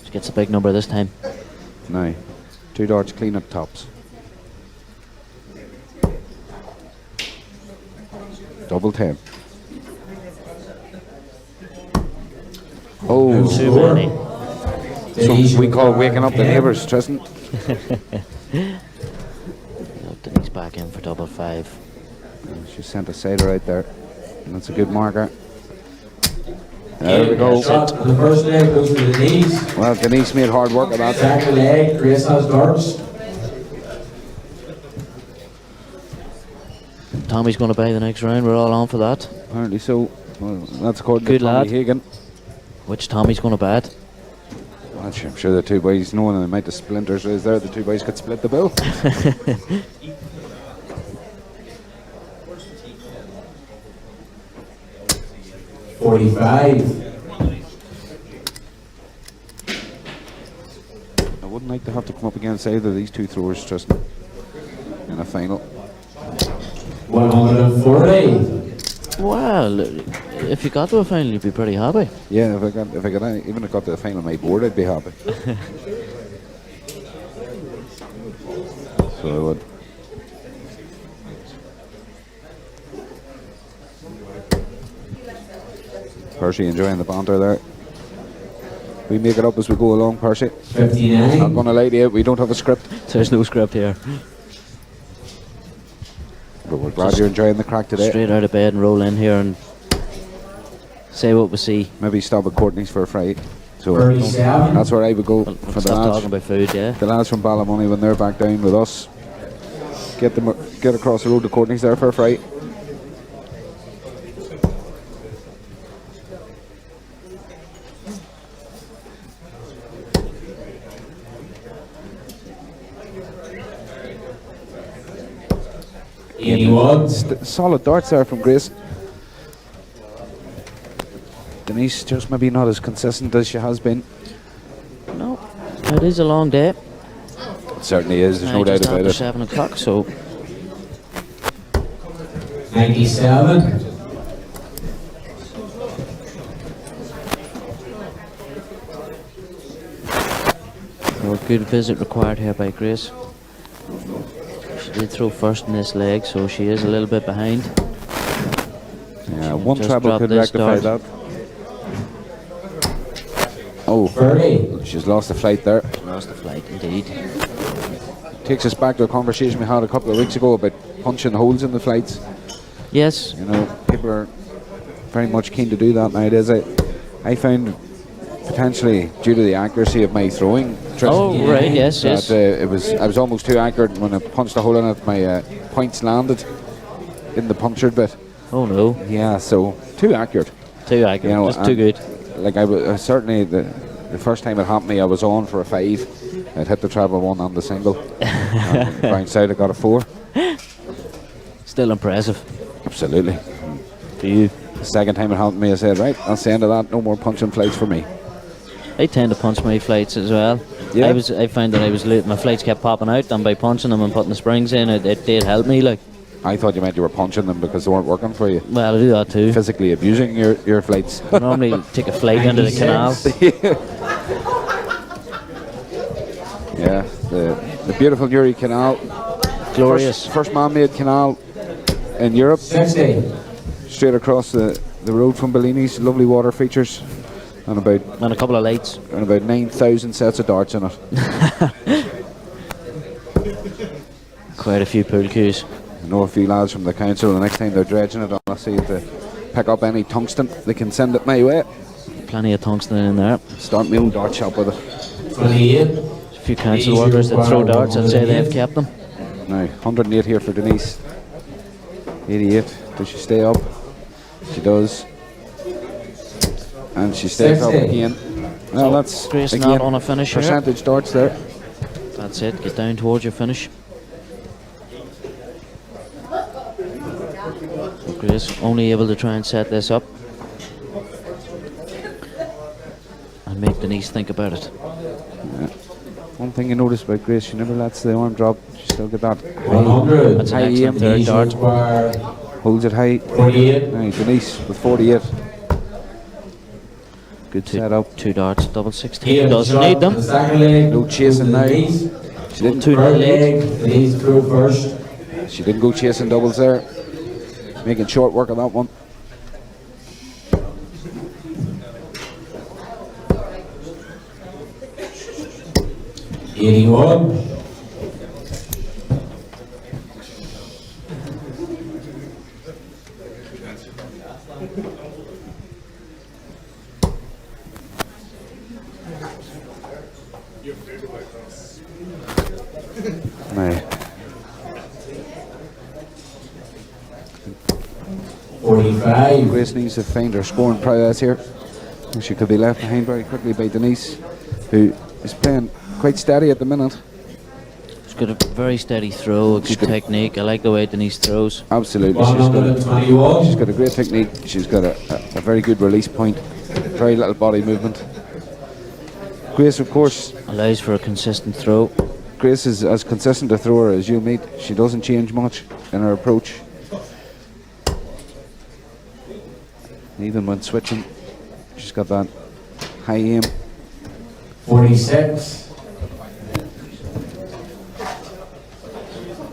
[SPEAKER 2] She gets a big number this time.
[SPEAKER 1] Now, two darts clean at tops. Double 10. Oh,
[SPEAKER 2] Too many.
[SPEAKER 1] so we call waking up the neighbours, Tristan.
[SPEAKER 2] Denise back in for double 5.
[SPEAKER 1] She sent a sider right there. And that's a good marker. There we go.
[SPEAKER 8] The first leg goes to Denise.
[SPEAKER 1] Well, Denise made hard work of that.
[SPEAKER 8] Second leg, Grace has darts.
[SPEAKER 2] Tommy's going to buy the next round. We're all on for that.
[SPEAKER 1] Apparently so. Well, that's according
[SPEAKER 2] Good
[SPEAKER 1] to Tommy
[SPEAKER 2] lad.
[SPEAKER 1] Hagan.
[SPEAKER 2] Which Tommy's going to bat?
[SPEAKER 1] Well, I'm sure the two boys, knowing the amount of splinters is there, the two boys could split the bill.
[SPEAKER 8] 45.
[SPEAKER 1] I wouldn't like to have to come up against either of these two throwers, Tristan, in a final.
[SPEAKER 8] 140.
[SPEAKER 2] Well, if you got to a final, you'd be pretty happy.
[SPEAKER 1] Yeah, if I got even if I got to the final of my board, I'd be happy. So I would. Percy enjoying the banter there. We make it up as we go along, Percy.
[SPEAKER 8] 59.
[SPEAKER 1] I'm going to lie to you, we don't have a script.
[SPEAKER 2] There's no script here.
[SPEAKER 1] But we're glad you're enjoying the crack today.
[SPEAKER 2] Straight out of bed and roll in here and say what we see.
[SPEAKER 1] Maybe stop at Courtney's for a fry. So
[SPEAKER 8] 37.
[SPEAKER 1] that's where I would go
[SPEAKER 2] We'll
[SPEAKER 1] for the
[SPEAKER 2] stop
[SPEAKER 1] lads.
[SPEAKER 2] talking about food, yeah.
[SPEAKER 1] The lads from Ballymoney, when they're back down with us, get across the road to Courtney's there for a fry. Solid darts there from Grace. Denise just maybe not as consistent as she has been.
[SPEAKER 2] No, it is a long day.
[SPEAKER 1] It certainly is, there's no doubt
[SPEAKER 2] just
[SPEAKER 1] about
[SPEAKER 2] after
[SPEAKER 1] it.
[SPEAKER 2] 7 o'clock, so
[SPEAKER 8] 97.
[SPEAKER 2] a good visit required here by Grace. She did throw first in this leg, so she is a little bit behind.
[SPEAKER 1] Yeah,
[SPEAKER 2] She
[SPEAKER 1] one
[SPEAKER 2] just
[SPEAKER 1] treble
[SPEAKER 2] dropped
[SPEAKER 1] could
[SPEAKER 2] this
[SPEAKER 1] rectify
[SPEAKER 2] dart.
[SPEAKER 1] that. Oh,
[SPEAKER 8] 30.
[SPEAKER 1] she's lost the flight there.
[SPEAKER 2] Lost the flight, indeed.
[SPEAKER 1] Takes us back to a conversation we had a couple of weeks ago about punching holes in the flights.
[SPEAKER 2] Yes.
[SPEAKER 1] You know, people are very much keen to do that nowadays. I found potentially due to the accuracy of my throwing.
[SPEAKER 2] Oh, right, yes,
[SPEAKER 1] that,
[SPEAKER 2] yes.
[SPEAKER 1] I was almost too accurate when I punched a hole in it. My points landed in the punctured bit.
[SPEAKER 2] Oh no.
[SPEAKER 1] Yeah, so too accurate.
[SPEAKER 2] Too accurate,
[SPEAKER 1] You know,
[SPEAKER 2] just too good.
[SPEAKER 1] Like I certainly the first time it happened to me, I was on for a 5. I'd hit the treble 1 on the single. Bounced out, I got a 4.
[SPEAKER 2] Still impressive.
[SPEAKER 1] Absolutely.
[SPEAKER 2] For you.
[SPEAKER 1] The second time it happened to me, I said, right, that's the end of that. No more punching flights for me.
[SPEAKER 2] I tend to punch my flights as well.
[SPEAKER 1] Yeah.
[SPEAKER 2] I found that my flights kept popping out, and by punching them and putting the springs in, it did help me. Like,
[SPEAKER 1] I thought you meant you were punching them because they weren't working for you.
[SPEAKER 2] well, I do that too.
[SPEAKER 1] Physically abusing your flights.
[SPEAKER 2] I normally take a flight into the canal.
[SPEAKER 1] Yeah, the beautiful Uri Canal.
[SPEAKER 2] Glorious.
[SPEAKER 1] First man-made canal in Europe.
[SPEAKER 8] 60.
[SPEAKER 1] Straight across the road from Bellini's. Lovely water features. And
[SPEAKER 2] And a couple of lights.
[SPEAKER 1] And about 9,000 sets of darts in it.
[SPEAKER 2] Quite a few pool cues.
[SPEAKER 1] I know a few lads from the council, the next time they're dredging it, I'll see if they pick up any tungsten, they can send it my way.
[SPEAKER 2] Plenty of tungsten in there.
[SPEAKER 1] Start my own dart shop with it.
[SPEAKER 8] 28.
[SPEAKER 2] A few council workers that throw darts and say they've kept them.
[SPEAKER 1] Now, 108 here for Denise. 88. Does she stay up? She does. And she stays up
[SPEAKER 8] 60.
[SPEAKER 1] again. Well, that's
[SPEAKER 2] Grace
[SPEAKER 1] again,
[SPEAKER 2] not on a finish here.
[SPEAKER 1] percentage darts there.
[SPEAKER 2] That's it. Get down towards your finish. Grace only able to try and set this up and make Denise think about it.
[SPEAKER 1] Yeah. One thing you notice about Grace, she never lets the arm drop. She still get that
[SPEAKER 8] 100.
[SPEAKER 2] That's an
[SPEAKER 1] high
[SPEAKER 2] excellent
[SPEAKER 1] aim.
[SPEAKER 2] third
[SPEAKER 8] Denise
[SPEAKER 2] dart.
[SPEAKER 8] require
[SPEAKER 1] Holds it high.
[SPEAKER 8] 48.
[SPEAKER 1] Now, Denise with 48. Good
[SPEAKER 2] Two-
[SPEAKER 1] set up.
[SPEAKER 2] 2 darts, double 16.
[SPEAKER 8] Ian
[SPEAKER 2] Doesn't
[SPEAKER 8] shot
[SPEAKER 2] need
[SPEAKER 8] the
[SPEAKER 2] them.
[SPEAKER 8] second leg.
[SPEAKER 1] No chasing now.
[SPEAKER 8] Denise.
[SPEAKER 1] She didn't.
[SPEAKER 2] Two
[SPEAKER 8] Third
[SPEAKER 2] lead.
[SPEAKER 8] leg. Denise through first.
[SPEAKER 1] She didn't go chasing doubles there. Making short work of that one.
[SPEAKER 8] 81.
[SPEAKER 1] Aye.
[SPEAKER 8] 45.
[SPEAKER 1] Grace needs to find her scoring prowess here. She could be left behind very quickly by Denise, who is playing quite steady at the minute.
[SPEAKER 2] She's got a very steady throw, a good technique. I like the way Denise throws.
[SPEAKER 1] Absolutely. She's got a great technique. She's got a very good release point. Very little body movement. Grace, of course,
[SPEAKER 2] allows for a consistent throw.
[SPEAKER 1] Grace is as consistent a thrower as you'll meet. She doesn't change much in her approach. Even when switching, she's got that high aim.
[SPEAKER 8] 46.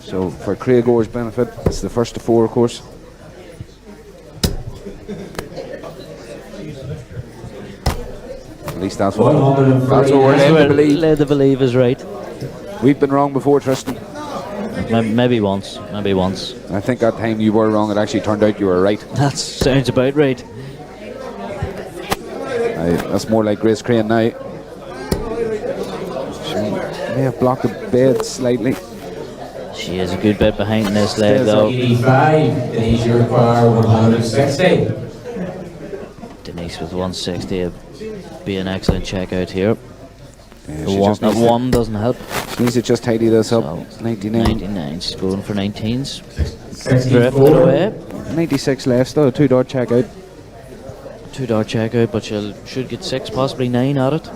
[SPEAKER 1] So for Craig Orr's benefit, it's the first to 4, of course. At least that's what we're led to believe.
[SPEAKER 2] Led to believe is right.
[SPEAKER 1] We've been wrong before, Tristan.
[SPEAKER 2] Maybe once.
[SPEAKER 1] I think that time you were wrong, it actually turned out you were right.
[SPEAKER 2] That sounds about right.
[SPEAKER 1] That's more like Grace Crane now. She may have blocked the bed slightly.
[SPEAKER 2] She is a good bit behind in this leg though.
[SPEAKER 8] 85. Denise, you require 160.
[SPEAKER 2] Denise with 160 would be an excellent check out here.
[SPEAKER 1] Yeah,
[SPEAKER 2] that one doesn't help.
[SPEAKER 1] She needs to just tidy this up.
[SPEAKER 2] So
[SPEAKER 1] 99.
[SPEAKER 2] 99. She's going for 19s.
[SPEAKER 8] 64.
[SPEAKER 2] Drifted away.
[SPEAKER 1] 96 left, still a 2-dart check out.
[SPEAKER 2] 2-dart check out, but she should get 6, possibly 9 at it.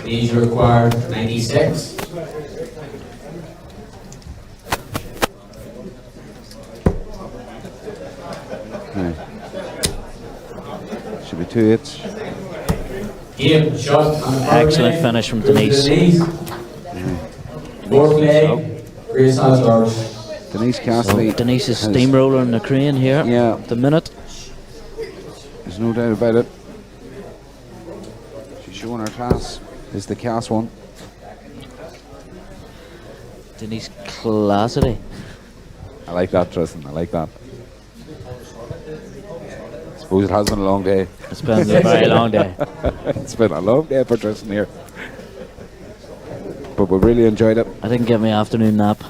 [SPEAKER 8] These require 96.
[SPEAKER 1] Should be 2 hits.
[SPEAKER 8] Game shot.
[SPEAKER 2] Excellent finish from Denise.
[SPEAKER 8] Fourth leg. Grace has ours.
[SPEAKER 1] Denise Cassidy.
[SPEAKER 2] So Denise is steamrolling the crane here.
[SPEAKER 1] Yeah.
[SPEAKER 2] At the minute.
[SPEAKER 1] There's no doubt about it. She's showing her class. Is the Cass one.
[SPEAKER 2] Denise Cassidy.
[SPEAKER 1] I like that, Tristan. I like that. I suppose it has been a long day.
[SPEAKER 2] It's been a very long day.
[SPEAKER 1] It's been a long day for Tristan here. But we really enjoyed it.
[SPEAKER 2] I didn't get my afternoon nap.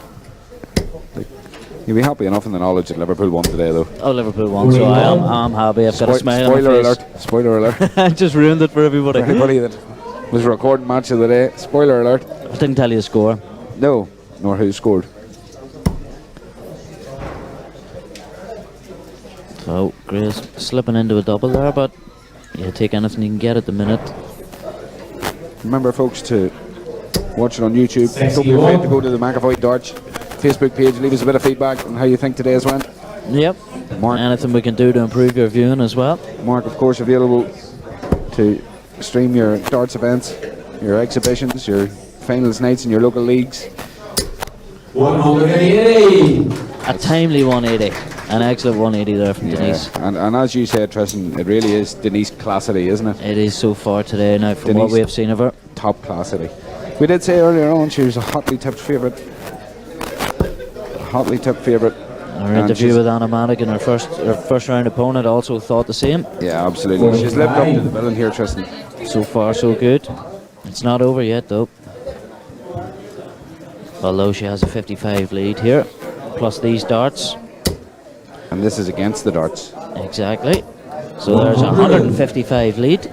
[SPEAKER 1] You'll be happy enough in the knowledge that Liverpool won today, though.
[SPEAKER 2] Oh, Liverpool won, so I'm happy. I've got a smile on my face.
[SPEAKER 1] Spoiler alert.
[SPEAKER 2] I just ruined it for everybody.
[SPEAKER 1] For everybody that was recording match of the day. Spoiler alert.
[SPEAKER 2] I didn't tell you the score.
[SPEAKER 1] No, nor who scored.
[SPEAKER 2] So, Grace slipping into a double there, but you take anything you can get at the minute.
[SPEAKER 1] Remember, folks, to watch it on YouTube. Don't be afraid to go to the McAvoy Darts Facebook page. Leave us a bit of feedback on how you think today's went.
[SPEAKER 2] Yep.
[SPEAKER 1] Mark.
[SPEAKER 2] Anything we can do to improve your viewing as well.
[SPEAKER 1] Mark, of course, available to stream your darts events, your exhibitions, your finals nights in your local leagues.
[SPEAKER 8] 180.
[SPEAKER 2] A timely 180. An excellent 180 there from Denise.
[SPEAKER 1] And as you said, Tristan, it really is Denise Cassidy, isn't it?
[SPEAKER 2] It is so far today now from
[SPEAKER 1] Denise,
[SPEAKER 2] what we have seen of her.
[SPEAKER 1] Top Cassidy. We did say earlier on she was a hotly tipped favourite. Hotly tipped favourite.
[SPEAKER 2] Our interview with Anna Madigan, her first round opponent, also thought the same.
[SPEAKER 1] Yeah, absolutely. She's lived up to the billing here, Tristan.
[SPEAKER 2] So far, so good. It's not over yet, though. Although she has a 55 lead here, plus these darts.
[SPEAKER 1] And this is against the darts.
[SPEAKER 2] Exactly. So there's a 155 lead.
[SPEAKER 1] So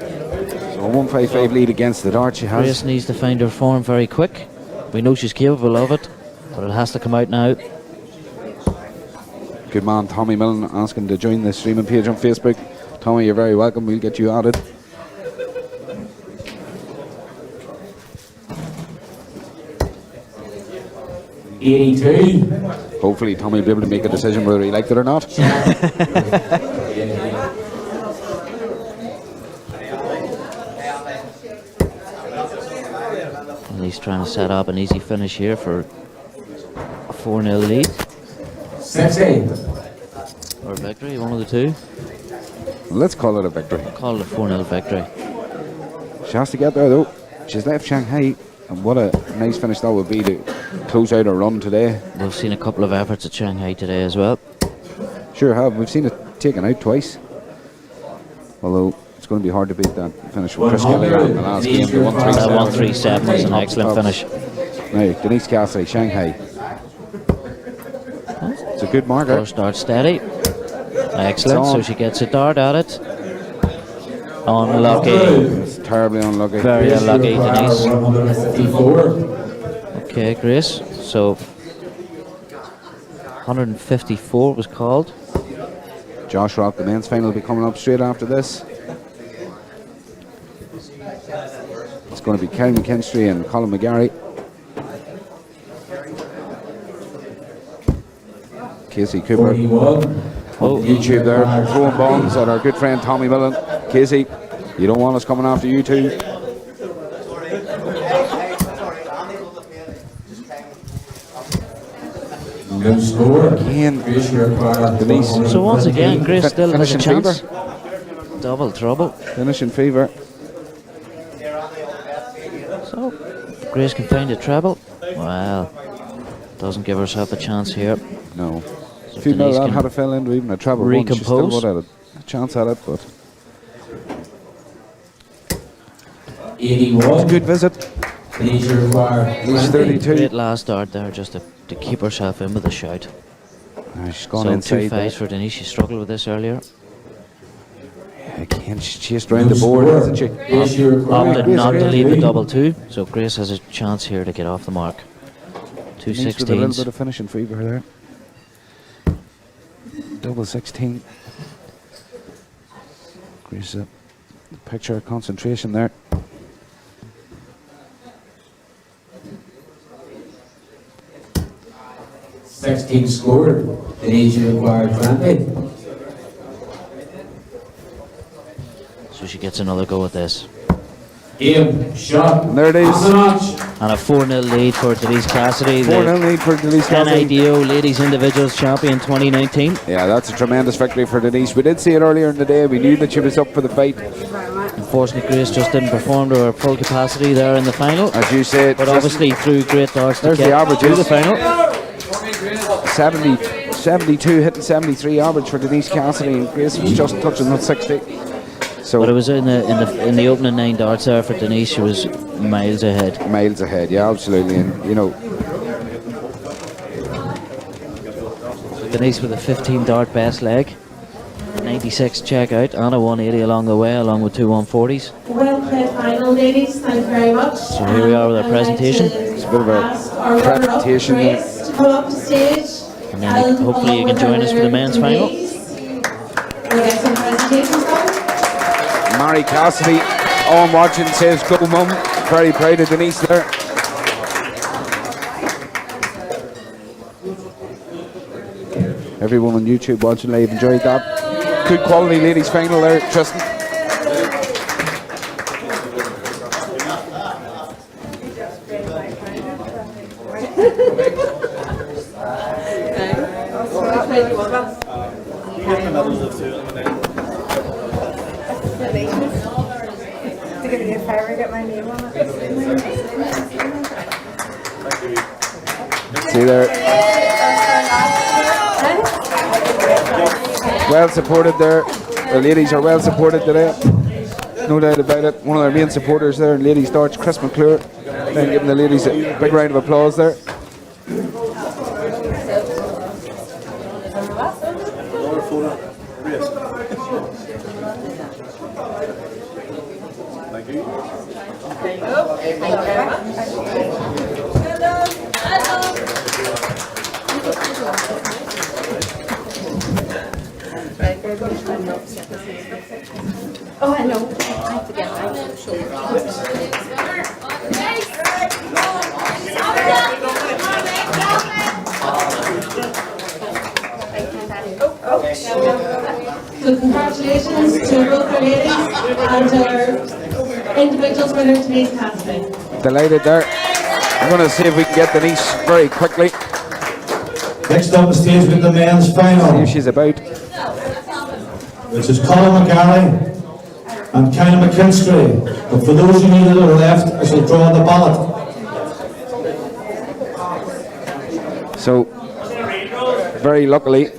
[SPEAKER 1] a 155 lead against the darts she has.
[SPEAKER 2] Grace needs to find her form very quick. We know she's capable of it, but it has to come out now.
[SPEAKER 1] Good man, Tommy Millen, asking to join the streaming page on Facebook. Tommy, you're very welcome. We'll get you added.
[SPEAKER 8] $82.
[SPEAKER 1] Hopefully Tommy will be able to make a decision whether he liked it or not.
[SPEAKER 2] He's trying to set up an easy finish here for 4-0 lead.
[SPEAKER 8] 6-8.
[SPEAKER 2] Or victory, one of the two.
[SPEAKER 1] Let's call it a victory.
[SPEAKER 2] Call it a 4-0 victory.
[SPEAKER 1] She has to get there though. She's left Shanghai, and what a nice finish that would be to close out her run today.
[SPEAKER 2] We've seen a couple of efforts at Shanghai today as well.
[SPEAKER 1] Sure have. We've seen it taken out twice. Although it's going to be hard to beat that finish with Chris Kelly in the last game. The 1-3-7.
[SPEAKER 2] 1-3-7 was an excellent finish.
[SPEAKER 1] Now, Denise Cassidy, Shanghai. It's a good marker.
[SPEAKER 2] First dart steady. Excellent. So she gets a dart at it. Unlucky.
[SPEAKER 1] It's terribly unlucky.
[SPEAKER 2] Very unlucky, Denise.
[SPEAKER 8] 154.
[SPEAKER 2] Okay, Grace. So 154 was called.
[SPEAKER 1] Josh Rock, the men's final, will be coming up straight after this. It's going to be Ken McKinstry and Colin McGarry. Casey Cooper.
[SPEAKER 8] 41.
[SPEAKER 1] Oh, YouTube there, throwing bombs at our good friend Tommy Millen. Casey, you don't want us coming after you two.
[SPEAKER 8] Good score.
[SPEAKER 1] Again, Denise.
[SPEAKER 2] So once again, Grace still has a
[SPEAKER 1] finishing
[SPEAKER 2] chance.
[SPEAKER 1] fever.
[SPEAKER 2] Double trouble.
[SPEAKER 1] Finishing fever.
[SPEAKER 2] So Grace can find a treble. Well, doesn't give herself a chance here.
[SPEAKER 1] No.
[SPEAKER 2] So
[SPEAKER 1] If you know
[SPEAKER 2] Denise
[SPEAKER 1] that
[SPEAKER 2] can
[SPEAKER 1] how to fill in even a treble one, she still
[SPEAKER 2] recompose.
[SPEAKER 1] would have a chance at it, but
[SPEAKER 8] 81.
[SPEAKER 1] good visit.
[SPEAKER 8] These require
[SPEAKER 1] He's 32.
[SPEAKER 2] Great last dart there just to keep herself in with a shout.
[SPEAKER 1] She's gone
[SPEAKER 2] So
[SPEAKER 1] inside
[SPEAKER 2] 2
[SPEAKER 1] there.
[SPEAKER 2] fives for Denise. She struggled with this earlier.
[SPEAKER 1] Again, she's chased around the board, hasn't she?
[SPEAKER 2] Opted
[SPEAKER 1] Grace
[SPEAKER 2] not to
[SPEAKER 1] again.
[SPEAKER 2] leave with double two. So Grace has a chance here to get off the mark. Two
[SPEAKER 1] Denise with a little
[SPEAKER 2] 16s.
[SPEAKER 1] bit of finishing fever there. Double 16. Grace, picture of concentration there.
[SPEAKER 8] Sixteen scored. These require 20.
[SPEAKER 2] So she gets another go at this.
[SPEAKER 8] Game shot.
[SPEAKER 1] And there it is.
[SPEAKER 2] And a 4-0 lead for Denise Cassidy.
[SPEAKER 1] 4-0 lead for Denise Cassidy.
[SPEAKER 2] NIDO Ladies Individuals Champion 2019.
[SPEAKER 1] Yeah, that's a tremendous victory for Denise. We did see it earlier in the day. We knew that she was up for the fight.
[SPEAKER 2] Unfortunately, Grace just didn't perform to her full capacity there in the final.
[SPEAKER 1] As you said,
[SPEAKER 2] But obviously threw great darts to
[SPEAKER 1] there's the
[SPEAKER 2] get
[SPEAKER 1] averages.
[SPEAKER 2] to the final.
[SPEAKER 1] 72 hitting 73 average for Denise Cassidy, and Grace was just touching that 60. So
[SPEAKER 2] But it was in the opening 9 darts there for Denise. She was miles ahead.
[SPEAKER 1] miles ahead, yeah, absolutely. And you know,
[SPEAKER 2] Denise with a 15 dart best leg, 96 check out, and a 180 along the way, along with 2 140s.
[SPEAKER 12] Well played final, ladies. Thank you very much.
[SPEAKER 2] So here we are with our presentation.
[SPEAKER 1] it's a bit of a presentation there.
[SPEAKER 12] To come up to stage.
[SPEAKER 2] And then hopefully you can join us for the men's final.
[SPEAKER 12] We'll get some presentations done.
[SPEAKER 1] Mary Cassidy on watching says, "Go mum." Very proud of Denise there. Everyone on YouTube watching live enjoyed that. Good quality ladies final there, Tristan. See there. Well supported there. The ladies are well supported today. No doubt about it. One of their main supporters there in Ladies Darts, Chris McClure. Then giving the ladies a big round of applause there.
[SPEAKER 5] Oh, I know. I forget. I'm sure.
[SPEAKER 12] So congratulations to both our ladies and our individuals winner Denise Cassidy.
[SPEAKER 1] Delighted there. I'm going to see if we can get Denise very quickly.
[SPEAKER 9] Next up the stage with the men's final.
[SPEAKER 1] See if she's about.
[SPEAKER 9] Which is Colin McGarry and Ken McKinstry. But for those of you that are left, I shall draw the ballot.
[SPEAKER 1] So, very luckily,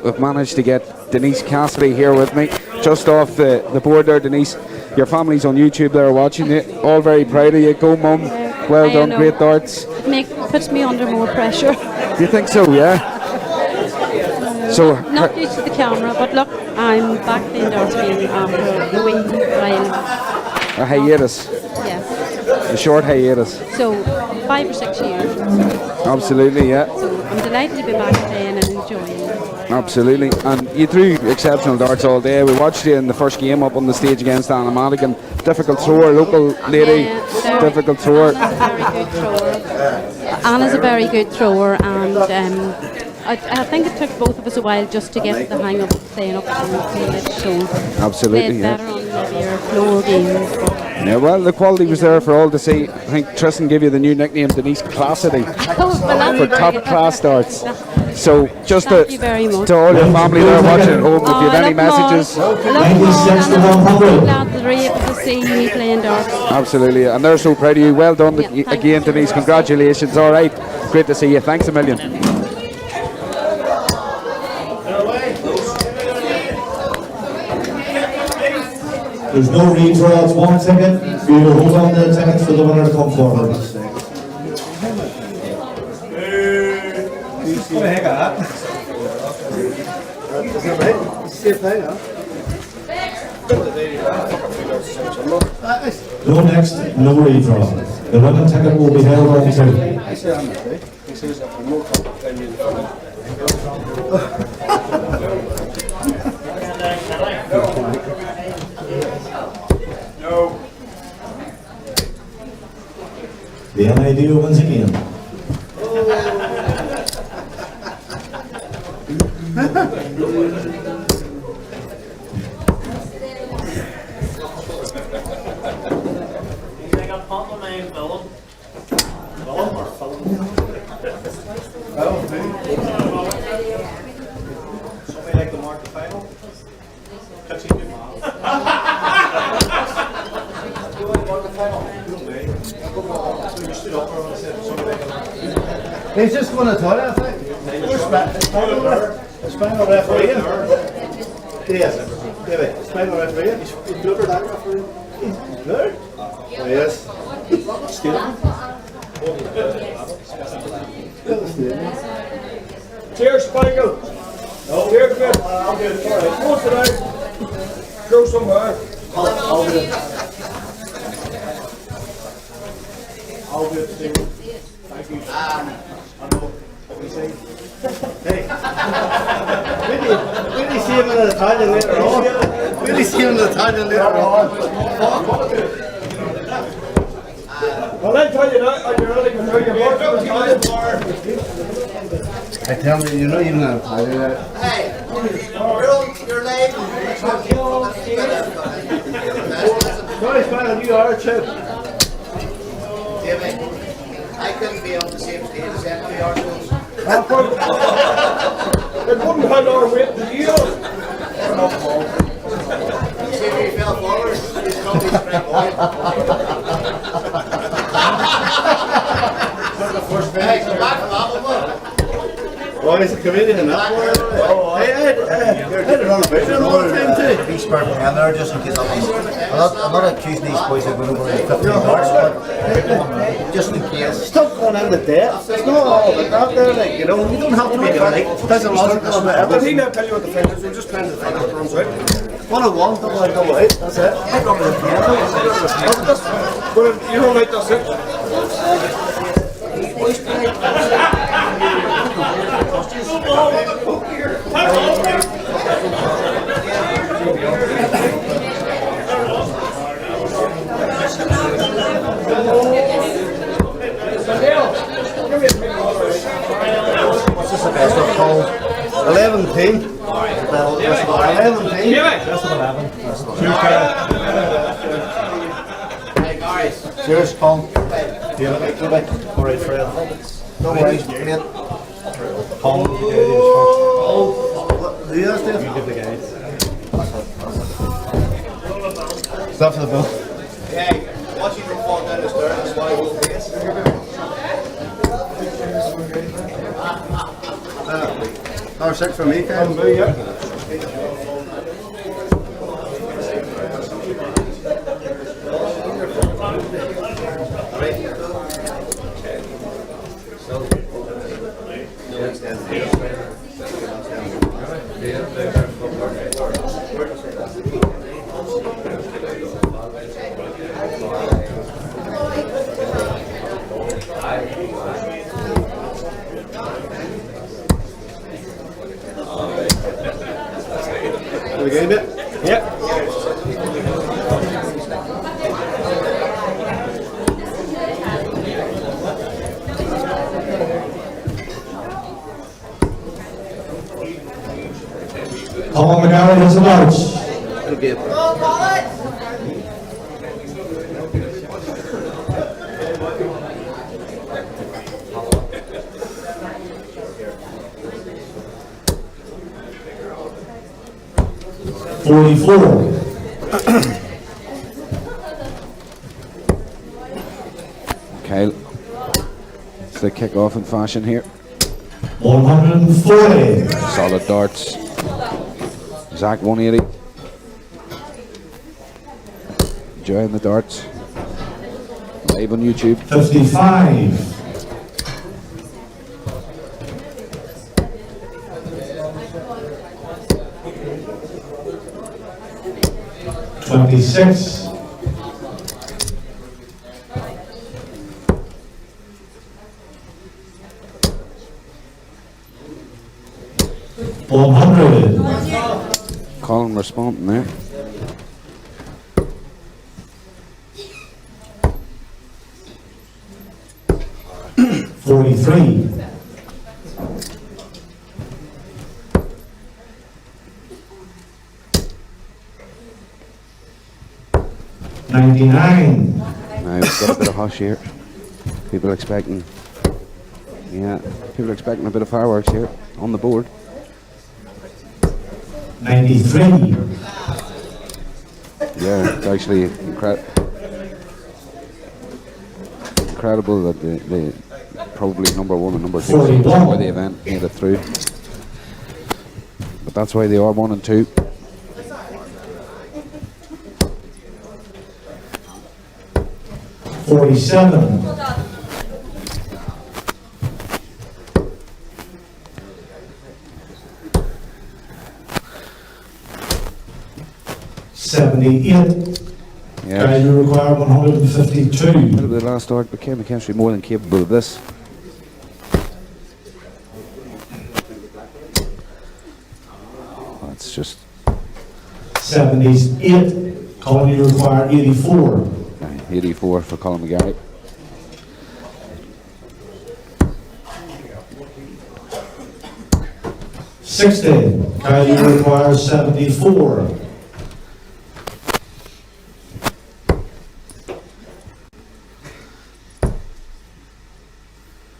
[SPEAKER 1] we've managed to get Denise Cassidy here with me. Just off the board there, Denise. Your family's on YouTube there watching it. All very proud of you. Go, Mum. Well done. Great darts.
[SPEAKER 5] It puts me under more pressure.
[SPEAKER 1] You think so, yeah? So
[SPEAKER 5] not used to the camera, but look, I'm back in darts game after a week while.
[SPEAKER 1] A hiatus.
[SPEAKER 5] Yes.
[SPEAKER 1] A short hiatus.
[SPEAKER 5] So 5 or 6 years.
[SPEAKER 1] Absolutely, yeah.
[SPEAKER 5] So I'm delighted to be back playing and enjoying.
[SPEAKER 1] Absolutely, and you threw exceptional darts all day. We watched you in the first game up on the stage against Anna Madigan. Difficult thrower, local lady, difficult thrower.
[SPEAKER 5] Anna's a very good thrower, and I think it took both of us a while just to get the hang of playing up on the stage. So
[SPEAKER 1] absolutely,
[SPEAKER 5] better on maybe your floor games.
[SPEAKER 1] Yeah, well, the quality was there for all to see. I think Tristan gave you the new nickname, Denise Cassidy, for top class darts. So just to all your family there watching at home, if you have any messages.
[SPEAKER 5] Glad that we're able to see you playing darts.
[SPEAKER 1] Absolutely, and they're so proud of you. Well done again, Denise. Congratulations. All right, great to see you. Thanks a million.
[SPEAKER 9] There's no redraw, it's one ticket. We will hold on to the tickets for the winner to come forward.
[SPEAKER 11] What the heck of that? Is that right? It's the same thing, huh?
[SPEAKER 9] No next, no redraw. The winning ticket will be held on to. The NIDO wins again.
[SPEAKER 11] Somebody like to mark the final? He's just going to tell you, I think. Where's final referee? Yes. David, final referee. Is Gilbert that referee? There? Oh, yes. Still.
[SPEAKER 7] Cheers, Spangle. No. Cheers, man. I'll get it. All right. Close it out. Go somewhere. I'll do it. I'll do it, Steve. Thank you. I know what we say.
[SPEAKER 11] Hey. Really see him in the Italian later on. Really see him in the Italian later on.
[SPEAKER 7] Well, I tell you that, you're really going to tell you about
[SPEAKER 11] I tell you, you're not even in Italian.
[SPEAKER 7] Hey, you're late.
[SPEAKER 11] Sorry, Spanner, you are a chip.
[SPEAKER 7] David, I couldn't be on the same stage as empty articles. It wouldn't have our weight to you. See if he fell forward, he's probably straight Hey, come back from Applewood.
[SPEAKER 11] Oh, he's a comedian in that one. Hey, Ed, on a picture all the time too.
[SPEAKER 13] He's perfect, and they're just in case I'm not accusing these boys of going over 15 yards, but just in case.
[SPEAKER 11] Stop going into debt. It's not all about that there, like, you know, you don't have to be like physiological about everything.
[SPEAKER 7] Did he not tell you what the thing is? We're just trying to find out runs out.
[SPEAKER 11] 101, double eight, that's it. I got the piano.
[SPEAKER 7] Well, you don't like that's it.
[SPEAKER 11] What's this the best of called? 11 team. 11 team. Best of 11.
[SPEAKER 7] Hey guys.
[SPEAKER 11] Cheers, Colin. Alright, Fred.
[SPEAKER 13] No worries, brilliant.
[SPEAKER 11] Tom, the guy is
[SPEAKER 13] Who is this?
[SPEAKER 11] first. Give the guide.
[SPEAKER 13] Stuff for the bill. Yeah, once you fall down the stairs, that's why we'll face. Number 6 for me, Ken.
[SPEAKER 11] Yeah. The game bit? Yep.
[SPEAKER 9] Colin McGarry has the darts.
[SPEAKER 13] It'll be a
[SPEAKER 1] Okay, it's the kick-off in fashion here.
[SPEAKER 9] 140.
[SPEAKER 1] Solid darts. Zach 180. Enjoying the darts. Live on YouTube.
[SPEAKER 9] 55. $26. 100.
[SPEAKER 1] Colin responding there.
[SPEAKER 9] $43. 99.
[SPEAKER 1] Now we've got a bit of hush here. People expecting, people expecting a bit of fireworks here on the board.
[SPEAKER 9] 93.
[SPEAKER 1] Yeah, it's actually incredible that the probably number 1 and number 2 teams for the event made it through. But that's why they are 1 and 2.
[SPEAKER 9] $47. 78.
[SPEAKER 1] Yeah.
[SPEAKER 9] You require 152.
[SPEAKER 1] A little bit of last start, but McKinstry more than capable of this. That's just
[SPEAKER 9] 78. Colin, you require 84.
[SPEAKER 1] 84 for Colin McGarry.
[SPEAKER 9] $60. Kyle, you require 74.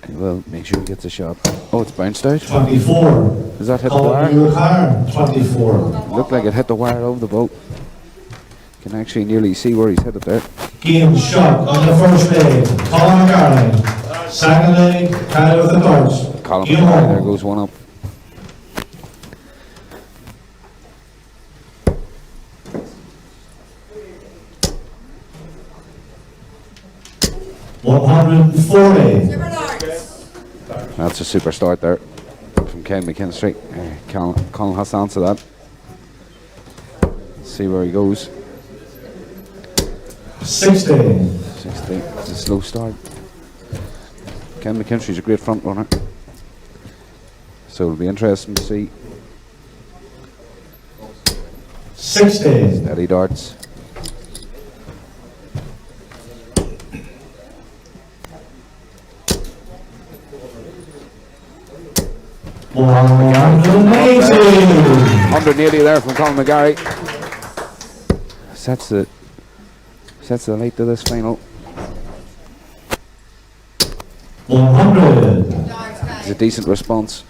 [SPEAKER 1] Well, make sure he gets a shot. Oh, it's bounced out.
[SPEAKER 9] 24.
[SPEAKER 1] Does that hit the
[SPEAKER 9] Colin,
[SPEAKER 1] wire?
[SPEAKER 9] you require 24.
[SPEAKER 1] Looked like it hit the wire over the boat. Can actually nearly see where he's hit it there.
[SPEAKER 9] Game shot on the first leg. Colin McGarry. Second leg, Kyle with the darts.
[SPEAKER 1] Colin
[SPEAKER 9] Game
[SPEAKER 1] McGarry,
[SPEAKER 9] on.
[SPEAKER 1] there goes one up.
[SPEAKER 9] $140.
[SPEAKER 1] That's a super start there from Ken McKinstry. Colin has to answer that. See where he goes.
[SPEAKER 9] 60.
[SPEAKER 1] 60. It's a slow start. Ken McKinstry's a great front runner. So it'll be interesting to see.
[SPEAKER 9] 60.
[SPEAKER 1] Steady darts. $180 there from Colin McGarry. Sets the light to this final.
[SPEAKER 9] 100.
[SPEAKER 1] It's a decent response.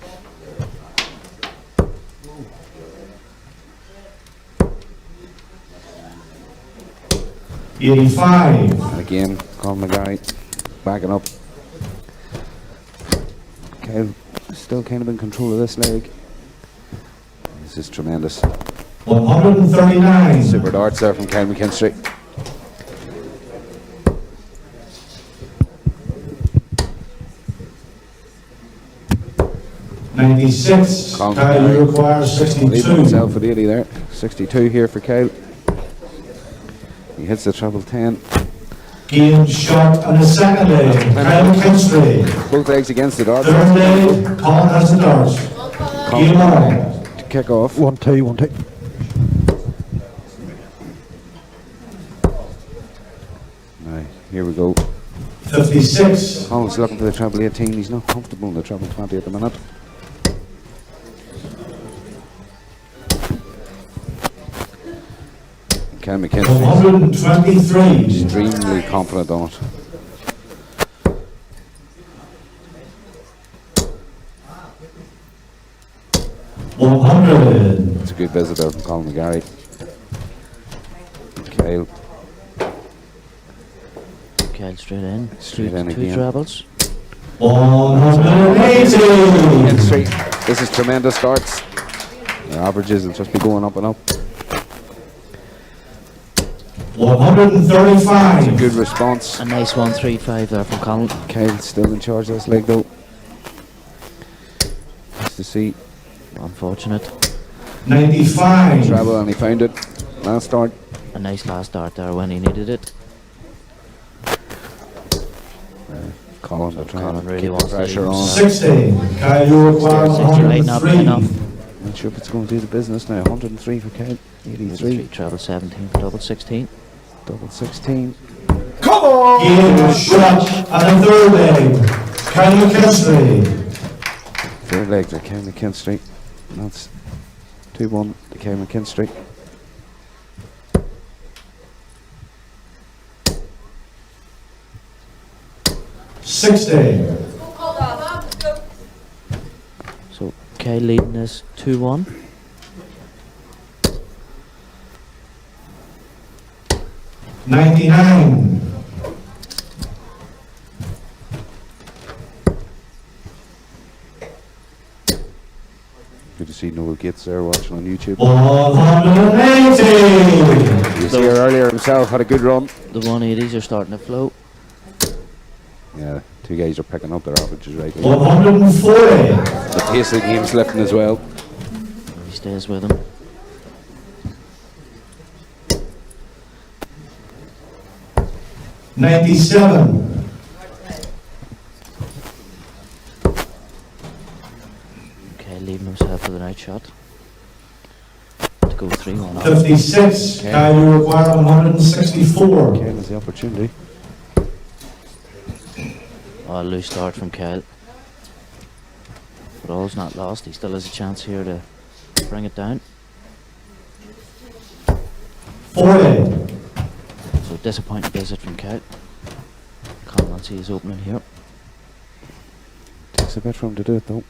[SPEAKER 9] $85.
[SPEAKER 1] And again, Colin McGarry backing up. Kyle still kind of in control of this leg. This is tremendous.
[SPEAKER 9] 139.
[SPEAKER 1] Super darts there from Kyle McKinstry.
[SPEAKER 9] $96. Kyle, you require 62.
[SPEAKER 1] Leaving himself with 80 there. 62 here for Kyle. He hits the treble 10.
[SPEAKER 9] Game shot on the second leg. Kyle McKinstry.
[SPEAKER 1] Both legs against the darts.
[SPEAKER 9] Third leg, Colin has the darts. Game on.
[SPEAKER 1] To kick off.
[SPEAKER 14] 1-2, 1-2.
[SPEAKER 1] Right, here we go.
[SPEAKER 9] 56.
[SPEAKER 1] Colin's looking for the treble 18. He's not comfortable in the treble 20 at the minute. Ken McKinstry
[SPEAKER 9] 123.
[SPEAKER 1] extremely confident on it.
[SPEAKER 9] $100.
[SPEAKER 1] It's a good visit there from Colin McGarry. Kyle.
[SPEAKER 2] Kyle straight in.
[SPEAKER 1] Straight in
[SPEAKER 2] two
[SPEAKER 1] again.
[SPEAKER 2] trebles.
[SPEAKER 9] 180.
[SPEAKER 1] McKinstry. This is tremendous starts. The averages will just be going up and up.
[SPEAKER 9] 135.
[SPEAKER 1] It's a good response.
[SPEAKER 2] A nice 135 there from Colin.
[SPEAKER 1] Kyle's still in charge of this leg though. Nice to see.
[SPEAKER 2] Unfortunate.
[SPEAKER 9] 95.
[SPEAKER 1] Treble and he found it. Last start.
[SPEAKER 2] A nice last start there when he needed it.
[SPEAKER 1] Colin,
[SPEAKER 2] So
[SPEAKER 1] trying
[SPEAKER 2] Colin
[SPEAKER 1] to
[SPEAKER 2] really
[SPEAKER 1] keep
[SPEAKER 2] wants
[SPEAKER 1] the
[SPEAKER 2] to
[SPEAKER 1] pressure
[SPEAKER 2] leave
[SPEAKER 1] on.
[SPEAKER 2] himself.
[SPEAKER 9] 60. Kyle, you require
[SPEAKER 2] 103.
[SPEAKER 9] 103.
[SPEAKER 1] Not sure if it's going to do the business now. 103 for Kyle. 83.
[SPEAKER 2] Treble 17 for double 16.
[SPEAKER 1] Double 16.
[SPEAKER 7] Come on!
[SPEAKER 9] Game shot on the third leg. Kyle McKinstry.
[SPEAKER 1] Third leg to Kyle McKinstry. That's 2-1 to Kyle McKinstry.
[SPEAKER 9] $60.
[SPEAKER 2] So Kyle leading this 2-1.
[SPEAKER 9] $99.
[SPEAKER 1] Good to see Noel Gates there watching on YouTube.
[SPEAKER 9] 180.
[SPEAKER 1] He was here earlier himself, had a good run.
[SPEAKER 2] The 180s are starting to float.
[SPEAKER 1] Yeah, two guys are picking up their averages right now.
[SPEAKER 9] 140.
[SPEAKER 1] The pace of the game's lifting as well.
[SPEAKER 2] He stays with him.
[SPEAKER 9] $97.
[SPEAKER 2] Okay, leaving himself with a night shot. To go 3-1 up.
[SPEAKER 9] 56.
[SPEAKER 1] Okay.
[SPEAKER 9] Kyle, you require 164.
[SPEAKER 1] Kyle has the opportunity.
[SPEAKER 2] Oh, a loose start from Kyle. But all's not lost. He still has a chance here to bring it down.
[SPEAKER 9] 40.
[SPEAKER 2] So disappointing visit from Kyle. Can't see his opening here.
[SPEAKER 1] Takes a bit for him to do it though.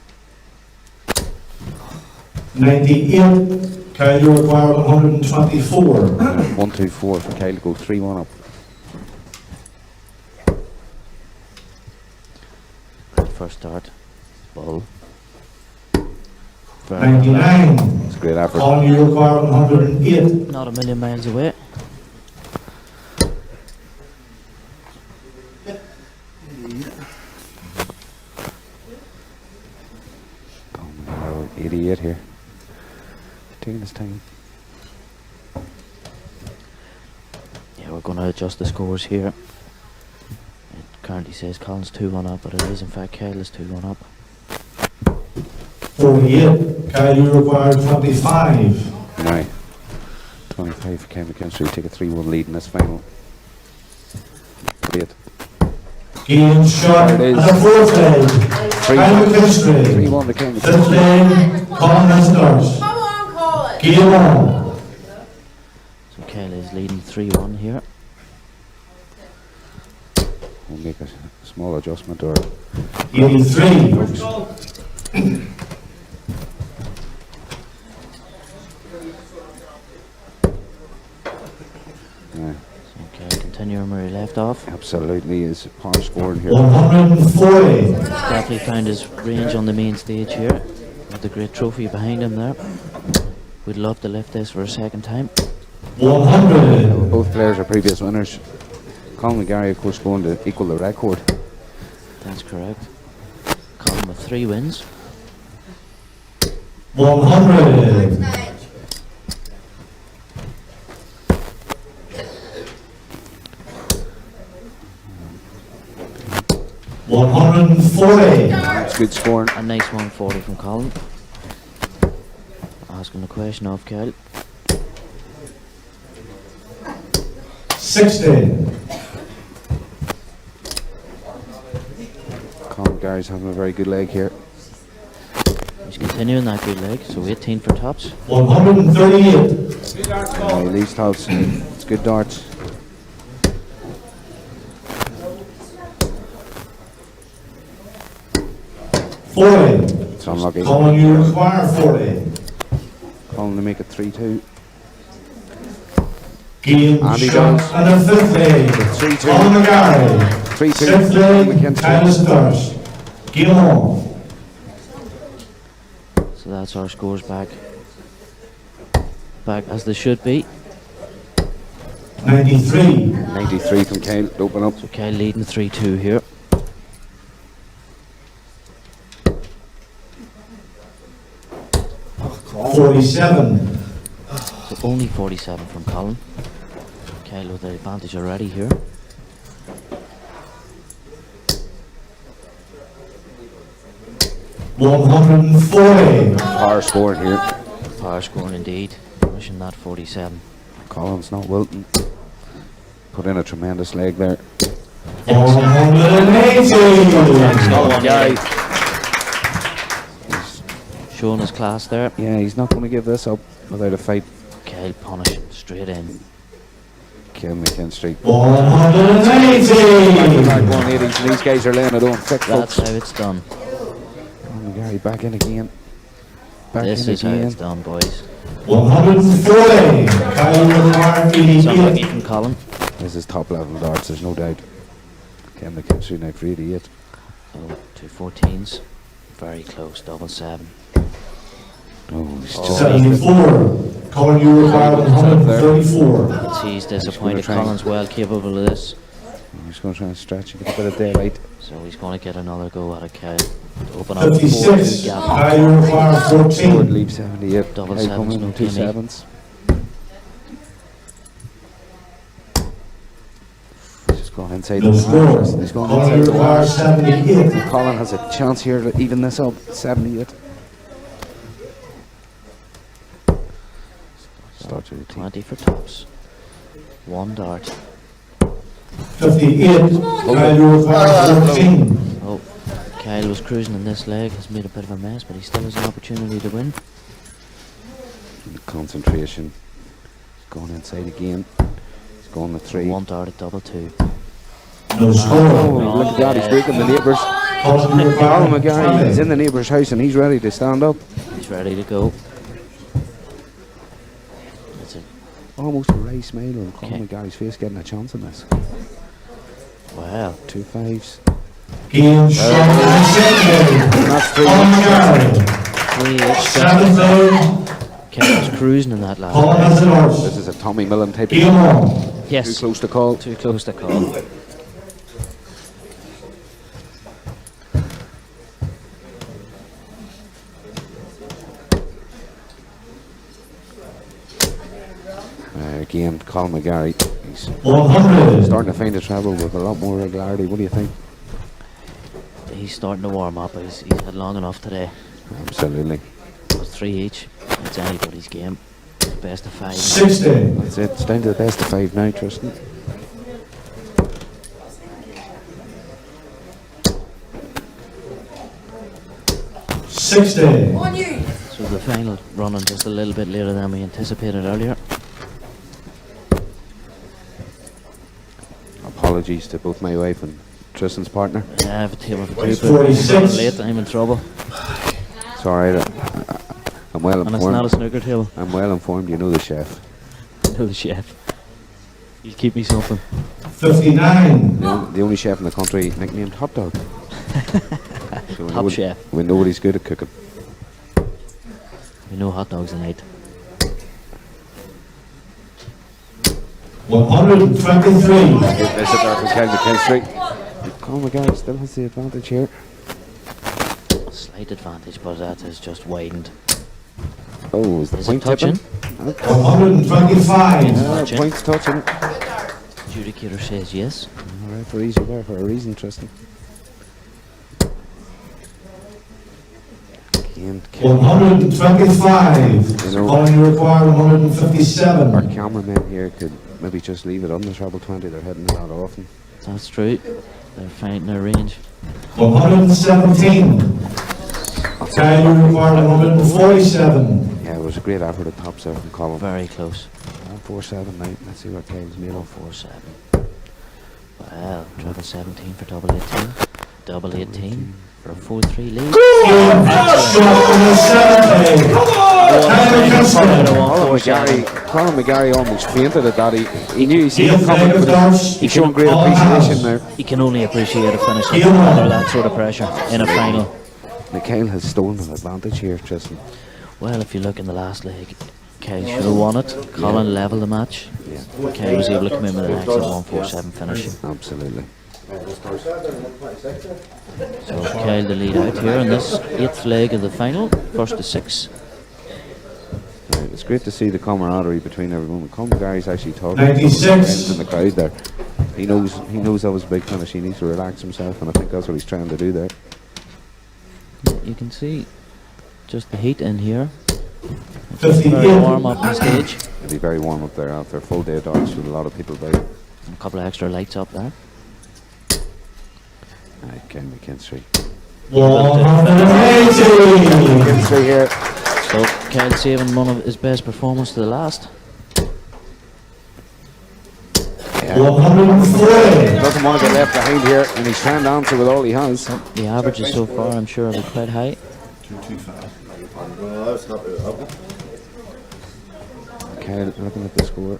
[SPEAKER 9] 98. Kyle, you require 124.
[SPEAKER 1] 1-2-4 for Kyle to go 3-1 up.
[SPEAKER 2] Great first start. Ball.
[SPEAKER 9] 99.
[SPEAKER 1] It's a great effort.
[SPEAKER 9] Colin, you require 108.
[SPEAKER 2] Not a million miles away.
[SPEAKER 1] Oh my God, 88 here. Taking his time.
[SPEAKER 2] Yeah, we're going to adjust the scores here. It currently says Colin's 2-1 up, but it is in fact Kyle is 2-1 up.
[SPEAKER 9] 48. Kyle, you require 25.
[SPEAKER 1] Right. 25 for Kyle McKinstry. Take a 3-1 lead in this final. Great.
[SPEAKER 9] Game shot
[SPEAKER 1] There it is.
[SPEAKER 9] at the fourth leg. Kyle
[SPEAKER 1] 3-1
[SPEAKER 9] McKinstry.
[SPEAKER 1] to Kyle
[SPEAKER 9] Fifth
[SPEAKER 1] McKinstry.
[SPEAKER 9] leg, Colin has the darts.
[SPEAKER 4] Come on, Colin.
[SPEAKER 9] Game on.
[SPEAKER 2] So Kyle is leading 3-1 here.
[SPEAKER 1] Only make a small adjustment or.
[SPEAKER 9] Game 3.
[SPEAKER 2] Okay, continuing where he left off.
[SPEAKER 1] Absolutely is par scored here.
[SPEAKER 9] 140.
[SPEAKER 2] He's definitely found his range on the main stage here. With the great trophy behind him there. We'd love to lift this for a second time.
[SPEAKER 9] 100.
[SPEAKER 1] Both players are previous winners. Colin McGarry, of course, going to equal the record.
[SPEAKER 2] That's correct. Colin with 3 wins.
[SPEAKER 9] 100. 140.
[SPEAKER 1] That's good scoring.
[SPEAKER 2] A nice 140 from Colin. Asking the question of Kyle.
[SPEAKER 9] 60.
[SPEAKER 1] Colin McGarry's having a very good leg here.
[SPEAKER 2] He's continuing that good leg, so 18 for tops.
[SPEAKER 9] 138.
[SPEAKER 1] He leaves tops. It's good darts.
[SPEAKER 9] 40.
[SPEAKER 1] It's unlucky.
[SPEAKER 9] Colin, you require 40.
[SPEAKER 1] Colin to make it 3-2.
[SPEAKER 9] Game
[SPEAKER 1] Andy
[SPEAKER 9] shot
[SPEAKER 1] does.
[SPEAKER 9] and a 50.
[SPEAKER 1] 3-2.
[SPEAKER 9] Colin McGarry.
[SPEAKER 1] 3-2.
[SPEAKER 9] Sixth Kyle Stars. Game on.
[SPEAKER 2] So that's our scores back as they should be.
[SPEAKER 9] 93.
[SPEAKER 1] 93 from Kyle to open up.
[SPEAKER 2] So Kyle leading 3-2 here.
[SPEAKER 9] 47.
[SPEAKER 2] So only 47 from Colin. Kyle with the advantage already here.
[SPEAKER 9] $140.
[SPEAKER 1] Power scoring here.
[SPEAKER 2] Power scoring indeed. Pushing that 47.
[SPEAKER 1] Colin's not wilting. Put in a tremendous leg there.
[SPEAKER 9] 180.
[SPEAKER 2] Showing his class there.
[SPEAKER 1] Yeah, he's not going to give this up without a fight.
[SPEAKER 2] Kyle punishing straight in.
[SPEAKER 1] Kill McKinstry.
[SPEAKER 9] 180.
[SPEAKER 1] Back 180s, and these guys are laying it on thick,
[SPEAKER 2] That's
[SPEAKER 1] folks.
[SPEAKER 2] how it's done.
[SPEAKER 1] McGarry back in again. Back
[SPEAKER 2] This
[SPEAKER 1] in
[SPEAKER 2] is how
[SPEAKER 1] again.
[SPEAKER 2] it's done, boys.
[SPEAKER 9] 140. Kyle required
[SPEAKER 2] It's unlucky
[SPEAKER 9] 88.
[SPEAKER 2] from Colin.
[SPEAKER 1] This is top level darts, there's no doubt. Kill McKinstry now for 88.
[SPEAKER 2] So 2 14s. Very close, double 7.
[SPEAKER 1] Oh, he's just
[SPEAKER 9] 74. Colin, you required 134.
[SPEAKER 2] He's disappointed.
[SPEAKER 1] try.
[SPEAKER 2] Colin's well capable of this.
[SPEAKER 1] He's going to try and stretch and get a bit of daylight.
[SPEAKER 2] So he's going to get another go at it, Kyle. To open up
[SPEAKER 9] 56.
[SPEAKER 2] 4 gap.
[SPEAKER 9] Kyle required
[SPEAKER 1] Would
[SPEAKER 9] 14.
[SPEAKER 1] leave 78.
[SPEAKER 2] Double
[SPEAKER 1] Kyle
[SPEAKER 2] sevens,
[SPEAKER 1] coming
[SPEAKER 2] no
[SPEAKER 1] in 2
[SPEAKER 2] gimme.
[SPEAKER 1] 7s. He's just going inside
[SPEAKER 9] No
[SPEAKER 1] the
[SPEAKER 9] score.
[SPEAKER 1] marks. He's going
[SPEAKER 9] Colin
[SPEAKER 1] inside the
[SPEAKER 9] requires
[SPEAKER 1] marks.
[SPEAKER 9] 78.
[SPEAKER 1] Colin has a chance here to even this up. 78. Start to the team.
[SPEAKER 2] 20 for tops. 1 dart.
[SPEAKER 9] 58. Kyle, you required 14.
[SPEAKER 2] Oh, Kyle was cruising in this leg. Has made a bit of a mess, but he still has an opportunity to win.
[SPEAKER 1] Concentration. He's going inside again. He's going the 3.
[SPEAKER 2] 1 dart at double 2.
[SPEAKER 9] No
[SPEAKER 1] Oh,
[SPEAKER 9] score.
[SPEAKER 1] look at that, he's breaking the neighbours.
[SPEAKER 9] Colin, you
[SPEAKER 1] Colin
[SPEAKER 9] required
[SPEAKER 1] McGarry is
[SPEAKER 9] 20.
[SPEAKER 1] in the neighbour's house and he's ready to stand up.
[SPEAKER 2] He's ready to go. That's it.
[SPEAKER 1] Almost a wry smile on Colin
[SPEAKER 2] Okay.
[SPEAKER 1] McGarry's face, getting a chance in this.
[SPEAKER 2] Wow.
[SPEAKER 1] 2 5s.
[SPEAKER 9] Game shot and second.
[SPEAKER 1] That's 3.
[SPEAKER 9] Colin McGarry.
[SPEAKER 2] 3 each.
[SPEAKER 9] 7-0.
[SPEAKER 2] Kyle's cruising in that last
[SPEAKER 9] Colin has
[SPEAKER 2] leg.
[SPEAKER 9] the horse.
[SPEAKER 1] This is a Tommy Millen type
[SPEAKER 9] Game
[SPEAKER 1] of
[SPEAKER 9] on.
[SPEAKER 1] too
[SPEAKER 2] Yes.
[SPEAKER 1] close to call.
[SPEAKER 2] Too close to call.
[SPEAKER 1] Again, Colin McGarry. He's
[SPEAKER 9] 100.
[SPEAKER 1] starting to find the treble with a lot more regularity. What do you think?
[SPEAKER 2] He's starting to warm up. He's had long enough today.
[SPEAKER 1] Absolutely.
[SPEAKER 2] It's 3 each. It's anybody's game. Best of 5.
[SPEAKER 9] 60.
[SPEAKER 1] That's it. It's down to the best of 5 now, Tristan.
[SPEAKER 2] So the final running just a little bit later than we anticipated earlier.
[SPEAKER 1] Apologies to both my wife and Tristan's partner.
[SPEAKER 2] Yeah, I have a table for two, but
[SPEAKER 9] 46.
[SPEAKER 2] I'm running late. I'm in trouble.
[SPEAKER 1] It's alright. I'm well
[SPEAKER 2] And
[SPEAKER 1] informed.
[SPEAKER 2] it's not a snooker table.
[SPEAKER 1] I'm well informed. You know the chef.
[SPEAKER 2] I know the chef. He'll keep me something.
[SPEAKER 9] 59.
[SPEAKER 1] The only chef in the country nicknamed Hot Dog. So
[SPEAKER 2] Top chef.
[SPEAKER 1] We know what he's good at cooking.
[SPEAKER 2] We know hot dogs tonight.
[SPEAKER 9] 123.
[SPEAKER 1] Good visit there from Ken McKinstry. Colin McGarry still has the advantage here.
[SPEAKER 2] Slight advantage, but that has just widened.
[SPEAKER 1] Oh, is the
[SPEAKER 2] Is
[SPEAKER 1] point
[SPEAKER 2] it touching?
[SPEAKER 1] tipping?
[SPEAKER 9] 125.
[SPEAKER 1] Points touching.
[SPEAKER 2] Adjudicator says yes.
[SPEAKER 1] Referees are there for a reason, Tristan. Kane.
[SPEAKER 9] 125.
[SPEAKER 1] You know,
[SPEAKER 9] Calling required 157.
[SPEAKER 1] our cameramen here could maybe just leave it on the treble 20. They're hitting that often.
[SPEAKER 2] That's true. They're finding their range.
[SPEAKER 9] 117. Calling required 147.
[SPEAKER 1] Yeah, it was a great effort at top there from Colin.
[SPEAKER 2] Very close.
[SPEAKER 1] 147 now. Let's see what Kyle's made of.
[SPEAKER 2] 4-7. Well, treble 17 for double 18. Double 18 for a 4-3 lead.
[SPEAKER 1] Colin McGarry almost fainted at that. He knew he seen it coming, but he's showing great appreciation there.
[SPEAKER 2] He can only appreciate a finish under that sort of pressure in a final.
[SPEAKER 1] Mikhail has stolen an advantage here, Tristan.
[SPEAKER 2] Well, if you look in the last leg, Kyle should have won it. Colin leveled the match. Kyle was able to come in with an excellent 1-4-7 finish.
[SPEAKER 1] Absolutely.
[SPEAKER 2] So Kyle the lead out here in this 8th leg of the final, first to 6.
[SPEAKER 1] Right, it's great to see the camaraderie between everyone. Colin McGarry's actually talking
[SPEAKER 9] 96.
[SPEAKER 1] in the crowd there. He knows that was a big finish. He needs to relax himself, and I think that's what he's trying to do there.
[SPEAKER 2] You can see just the heat in here. It's
[SPEAKER 9] 58.
[SPEAKER 2] very warm up on stage.
[SPEAKER 1] It'll be very warm up there after a full day of darts with a lot of people about.
[SPEAKER 2] A couple of extra lights up there.
[SPEAKER 1] Right, Ken McKinstry.
[SPEAKER 9] 180.
[SPEAKER 1] McKinstry here.
[SPEAKER 2] So Kyle saving one of his best performance to the last.
[SPEAKER 9] 140.
[SPEAKER 1] Doesn't want to get left behind here, and he's trying to answer with all he has.
[SPEAKER 2] The averages so far, I'm sure, will be quite high.
[SPEAKER 11] 225.
[SPEAKER 1] Okay, looking at the score.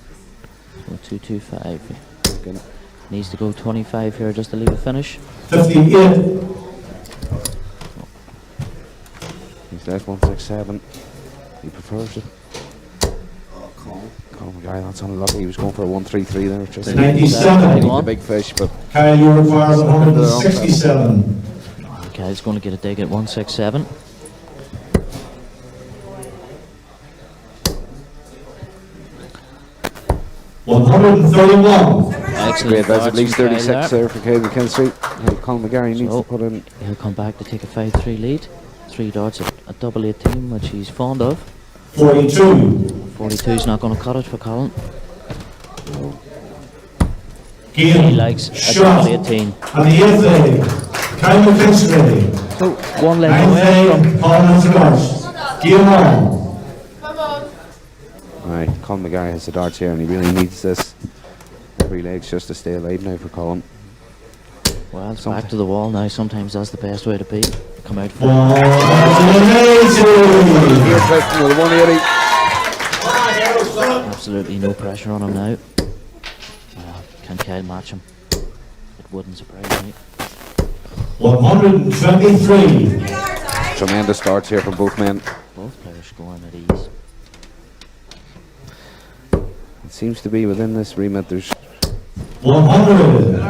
[SPEAKER 2] So 225. Needs to go 25 here just to leave a finish.
[SPEAKER 9] 58.
[SPEAKER 1] He's left 167. He prefers it. Colin McGarry, that's unlucky. He was going for a 133 there. Just
[SPEAKER 9] 97.
[SPEAKER 1] a big fish, but
[SPEAKER 9] Kyle, you require 167.
[SPEAKER 2] Okay, he's going to get a dig at 167.
[SPEAKER 9] $131.
[SPEAKER 2] Excellent.
[SPEAKER 1] great. That's at
[SPEAKER 2] darts
[SPEAKER 1] least
[SPEAKER 2] from Kyle
[SPEAKER 1] 36 there for Kyle McKinstry. Colin McGarry needs to put in.
[SPEAKER 2] He'll come back to take a 5-3 lead. 3 darts at double 18, which he's fond of.
[SPEAKER 9] 42.
[SPEAKER 2] 42 is not going to cut it for Colin.
[SPEAKER 9] Game.
[SPEAKER 2] He likes a
[SPEAKER 9] Shot.
[SPEAKER 2] double 18.
[SPEAKER 9] And the 8th leg, Kyle McKinstry.
[SPEAKER 2] So 1 leg
[SPEAKER 9] 9th
[SPEAKER 2] away
[SPEAKER 9] leg,
[SPEAKER 2] from
[SPEAKER 9] Colin McGarry. Game on.
[SPEAKER 1] Right, Colin McGarry has the darts here, and he really needs this. Every leg's just to stay alive now for Colin.
[SPEAKER 2] Well, it's back to the wall now. Sometimes that's the best way to be. Come out for
[SPEAKER 9] 180.
[SPEAKER 1] Here, Clifton with a 180.
[SPEAKER 2] absolutely no pressure on him now. Well, can Kyle match him? It wouldn't surprise me.
[SPEAKER 9] 123.
[SPEAKER 1] Tremendous darts here from both men.
[SPEAKER 2] Both players scoring at ease.
[SPEAKER 1] It seems to be within this remit. There's
[SPEAKER 9] 100.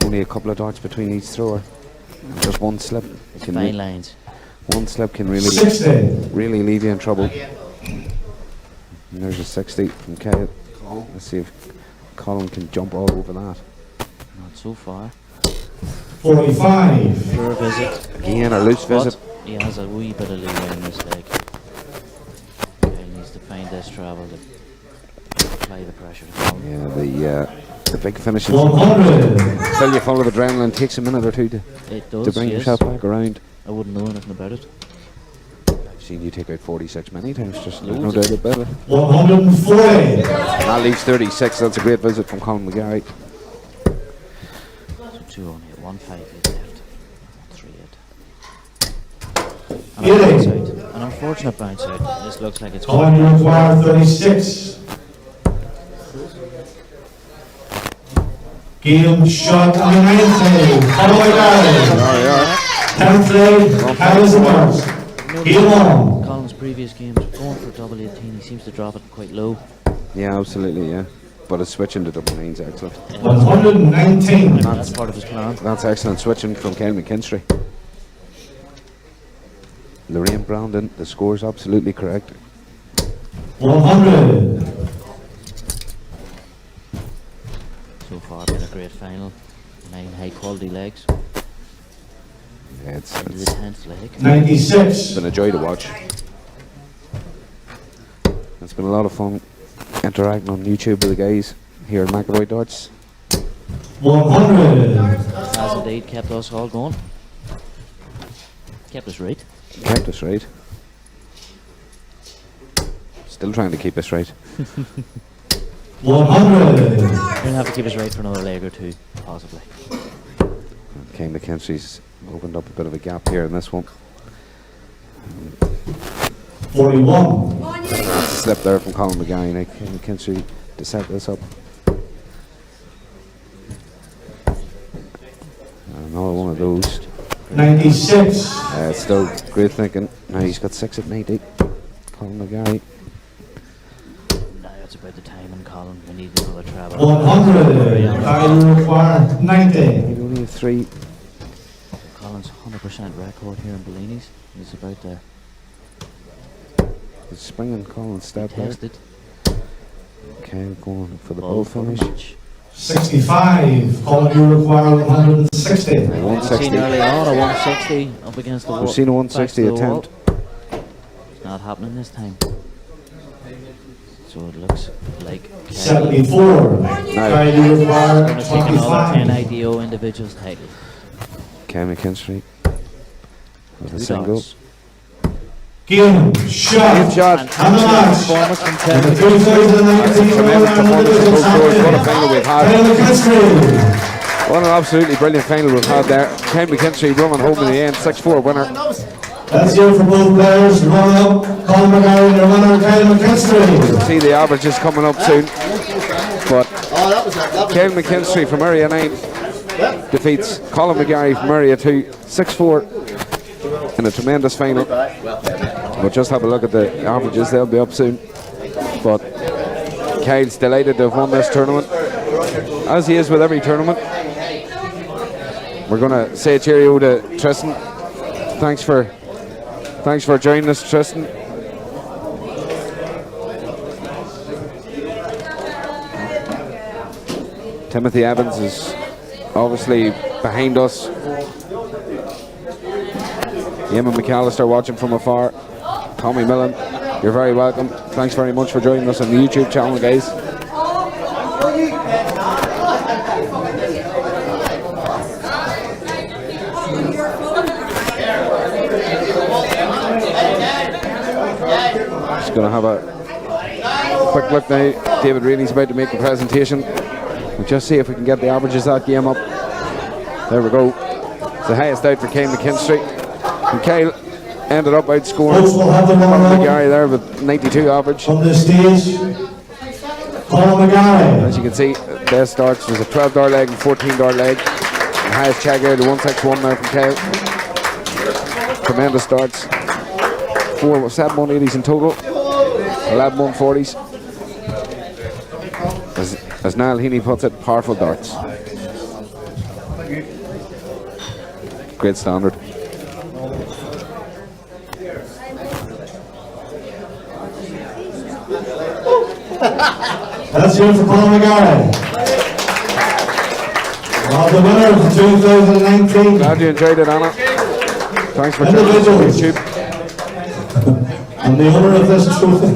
[SPEAKER 1] only a couple of darts between each thrower. Just one slip.
[SPEAKER 2] It's fine lines.
[SPEAKER 1] One slip can really
[SPEAKER 9] 60.
[SPEAKER 1] really leave you in trouble. And there's a 60 from Kyle. Let's see if Colin can jump all over that.
[SPEAKER 2] Not so far.
[SPEAKER 9] 45.
[SPEAKER 2] Pure visit.
[SPEAKER 1] Again, a loose
[SPEAKER 2] But
[SPEAKER 1] visit.
[SPEAKER 2] he has a wee bit of leeway in this leg. Kyle needs to find this travel to apply the pressure to Colin.
[SPEAKER 1] Yeah, the big finish.
[SPEAKER 9] 100.
[SPEAKER 1] Fill you full of adrenaline. Takes a minute or two
[SPEAKER 2] It does,
[SPEAKER 1] to bring
[SPEAKER 2] yes.
[SPEAKER 1] yourself back around.
[SPEAKER 2] I wouldn't know anything about it.
[SPEAKER 1] seen you take out 46 many times, just no doubt about it.
[SPEAKER 9] 140.
[SPEAKER 1] And that leaves 36. That's a great visit from Colin McGarry.
[SPEAKER 2] So 2 only, 158 left. 3 8. An unfortunate bounce out. This looks like it's
[SPEAKER 9] Colin, you require 36. Game shot on the 9th day. Colin McGarry. 10th day, Harrison's. Game on.
[SPEAKER 2] Colin's previous games going for double 18. He seems to drop it quite low.
[SPEAKER 1] Yeah, absolutely, yeah. But it's switching to double 9's excellent.
[SPEAKER 9] 119.
[SPEAKER 2] That's part of his plan.
[SPEAKER 1] That's excellent switching from Kyle McKinstry. Lorraine Brandon, the score's absolutely correct.
[SPEAKER 9] 100.
[SPEAKER 2] So far, been a great final. 9 high quality legs.
[SPEAKER 1] Yeah,
[SPEAKER 2] Into the 10th leg.
[SPEAKER 9] 96.
[SPEAKER 1] It's been a joy to watch. It's been a lot of fun interacting on YouTube with the guys here at McAvoy Darts.
[SPEAKER 9] 100.
[SPEAKER 2] Has indeed kept us all going. Kept us right.
[SPEAKER 1] Kept us right. Still trying to keep us right.
[SPEAKER 9] 100.
[SPEAKER 2] We'll have to keep us right for another leg or two, possibly.
[SPEAKER 1] Kane McKinstry's opened up a bit of a gap here in this one.
[SPEAKER 9] 41.
[SPEAKER 1] That's a slip there from Colin McGarry. Now Kane McKinstry to set this up. Another one of those.
[SPEAKER 9] 96.
[SPEAKER 1] Still great thinking. Now he's got 6 at 90. Colin McGarry.
[SPEAKER 2] Now it's about the time in Colin. We need another travel.
[SPEAKER 9] 100. I require 90.
[SPEAKER 1] We only have 3.
[SPEAKER 2] Colin's 100% record here in Bellini's. He's about there.
[SPEAKER 1] He's springing Colin's step there.
[SPEAKER 2] Tested.
[SPEAKER 1] Okay, going for the ball finish.
[SPEAKER 9] 65. Colin, you require 160.
[SPEAKER 1] 160.
[SPEAKER 2] We've seen early on a 160 up against the wall.
[SPEAKER 1] We've seen a 160 attempt.
[SPEAKER 2] It's not happening this time. So it looks like
[SPEAKER 9] 74.
[SPEAKER 1] Now,
[SPEAKER 9] you require
[SPEAKER 2] going to take another 10
[SPEAKER 9] 25.
[SPEAKER 2] NIDO Individuals title.
[SPEAKER 1] Kane McKinstry with a
[SPEAKER 2] 2
[SPEAKER 1] single.
[SPEAKER 2] dots.
[SPEAKER 9] Game shot.
[SPEAKER 1] Game shot.
[SPEAKER 9] And the match.
[SPEAKER 2] Performance from
[SPEAKER 9] And the
[SPEAKER 2] 10.
[SPEAKER 9] 2019
[SPEAKER 1] Tremendous performance from both scores. What a final we've
[SPEAKER 9] Kyle
[SPEAKER 1] had.
[SPEAKER 9] McKinstry.
[SPEAKER 1] What an absolutely brilliant final we've had there. Kane McKinstry running home in the end. 6-4 winner.
[SPEAKER 9] That's it for both players. Runner up, Colin McGarry, and your winner, Kyle McKinstry.
[SPEAKER 1] See the averages coming up soon. But Kane McKinstry from Area 9 defeats Colin McGarry from Area 2. 6-4 in a tremendous final. We'll just have a look at the averages. They'll be up soon. But Kyle's delighted to have won this tournament, as he is with every tournament. We're going to say cheerio to Tristan. Thanks for joining us, Tristan. Timothy Evans is obviously behind us. Eamon McAllister watching from afar. Tommy Millen, you're very welcome. Thanks very much for joining us on the YouTube channel, guys. Just going to have a quick look now. David Reilly's about to make the presentation. We'll just see if we can get the averages of that game up. There we go. It's the highest out for Kane McKinstry. And Kyle ended up outscoring McGarry there with 92 average.
[SPEAKER 9] On the stage, Colin McGarry.
[SPEAKER 1] As you can see, best starts was a 12 leg and 14 leg. The highest check out, the 161 there from Kyle. Tremendous starts. 7 180s in total, 11 140s. As Niall Heaney puts it, powerful darts. Great standard.
[SPEAKER 9] That's it for Colin McGarry. The winner of 2019.
[SPEAKER 1] Glad you enjoyed it, Anna. Thanks for joining us on YouTube.
[SPEAKER 9] And the owner of this trophy.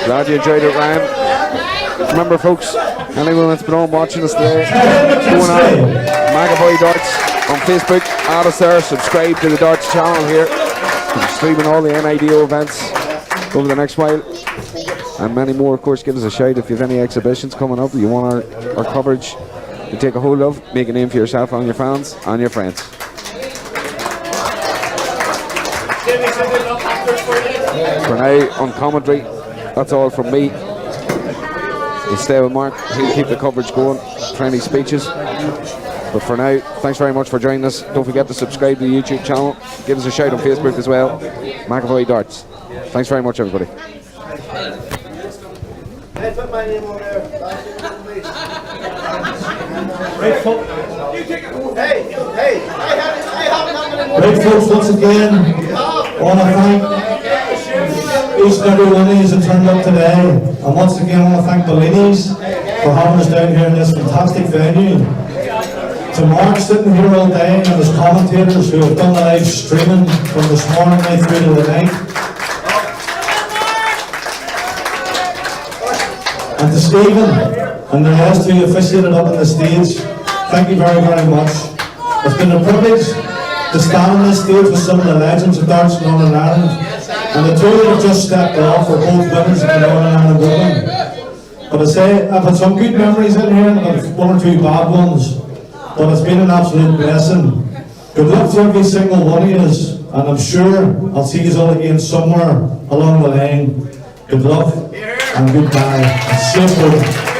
[SPEAKER 1] Glad you enjoyed it, Ryan. Remember, folks, anyone that's been on watching us today, going on McAvoy Darts on Facebook, add us there, subscribe to the Darts channel here. We're streaming all the NIDO events over the next while. And many more, of course. Give us a shout if you have any exhibitions coming up you want our coverage to take a hold of. Make a name for yourself and your fans and your friends. For now, on commentary, that's all from me. We'll stay with Mark. He'll keep the coverage going for any speeches. But for now, thanks very much for joining us. Don't forget to subscribe to the YouTube channel. Give us a shout on Facebook as well. McAvoy Darts. Thanks very much, everybody.
[SPEAKER 7] Hey, put my name on there. Hey, I haven't.
[SPEAKER 9] Right, folks, once again, I want to thank each and every one of you that turned up today. And once again, I want to thank the ladies for having us down here in this fantastic venue. To Mark sitting here all day and his commentators who have done the live streaming from this morning right through to the night. And to Stephen and the rest who officiated up on the stage, thank you very, very much. It's been a privilege to stand on this stage with some of the legends of darts in Northern Ireland. And the two that have just stepped off are both winners of the Northern Ireland Open. But I say, I've had some good memories in here and one or two bad ones. But it's been an absolute blessing. Good luck to every single one of you, and I'm sure I'll see you all again somewhere along the line. Good luck and goodbye. Safe.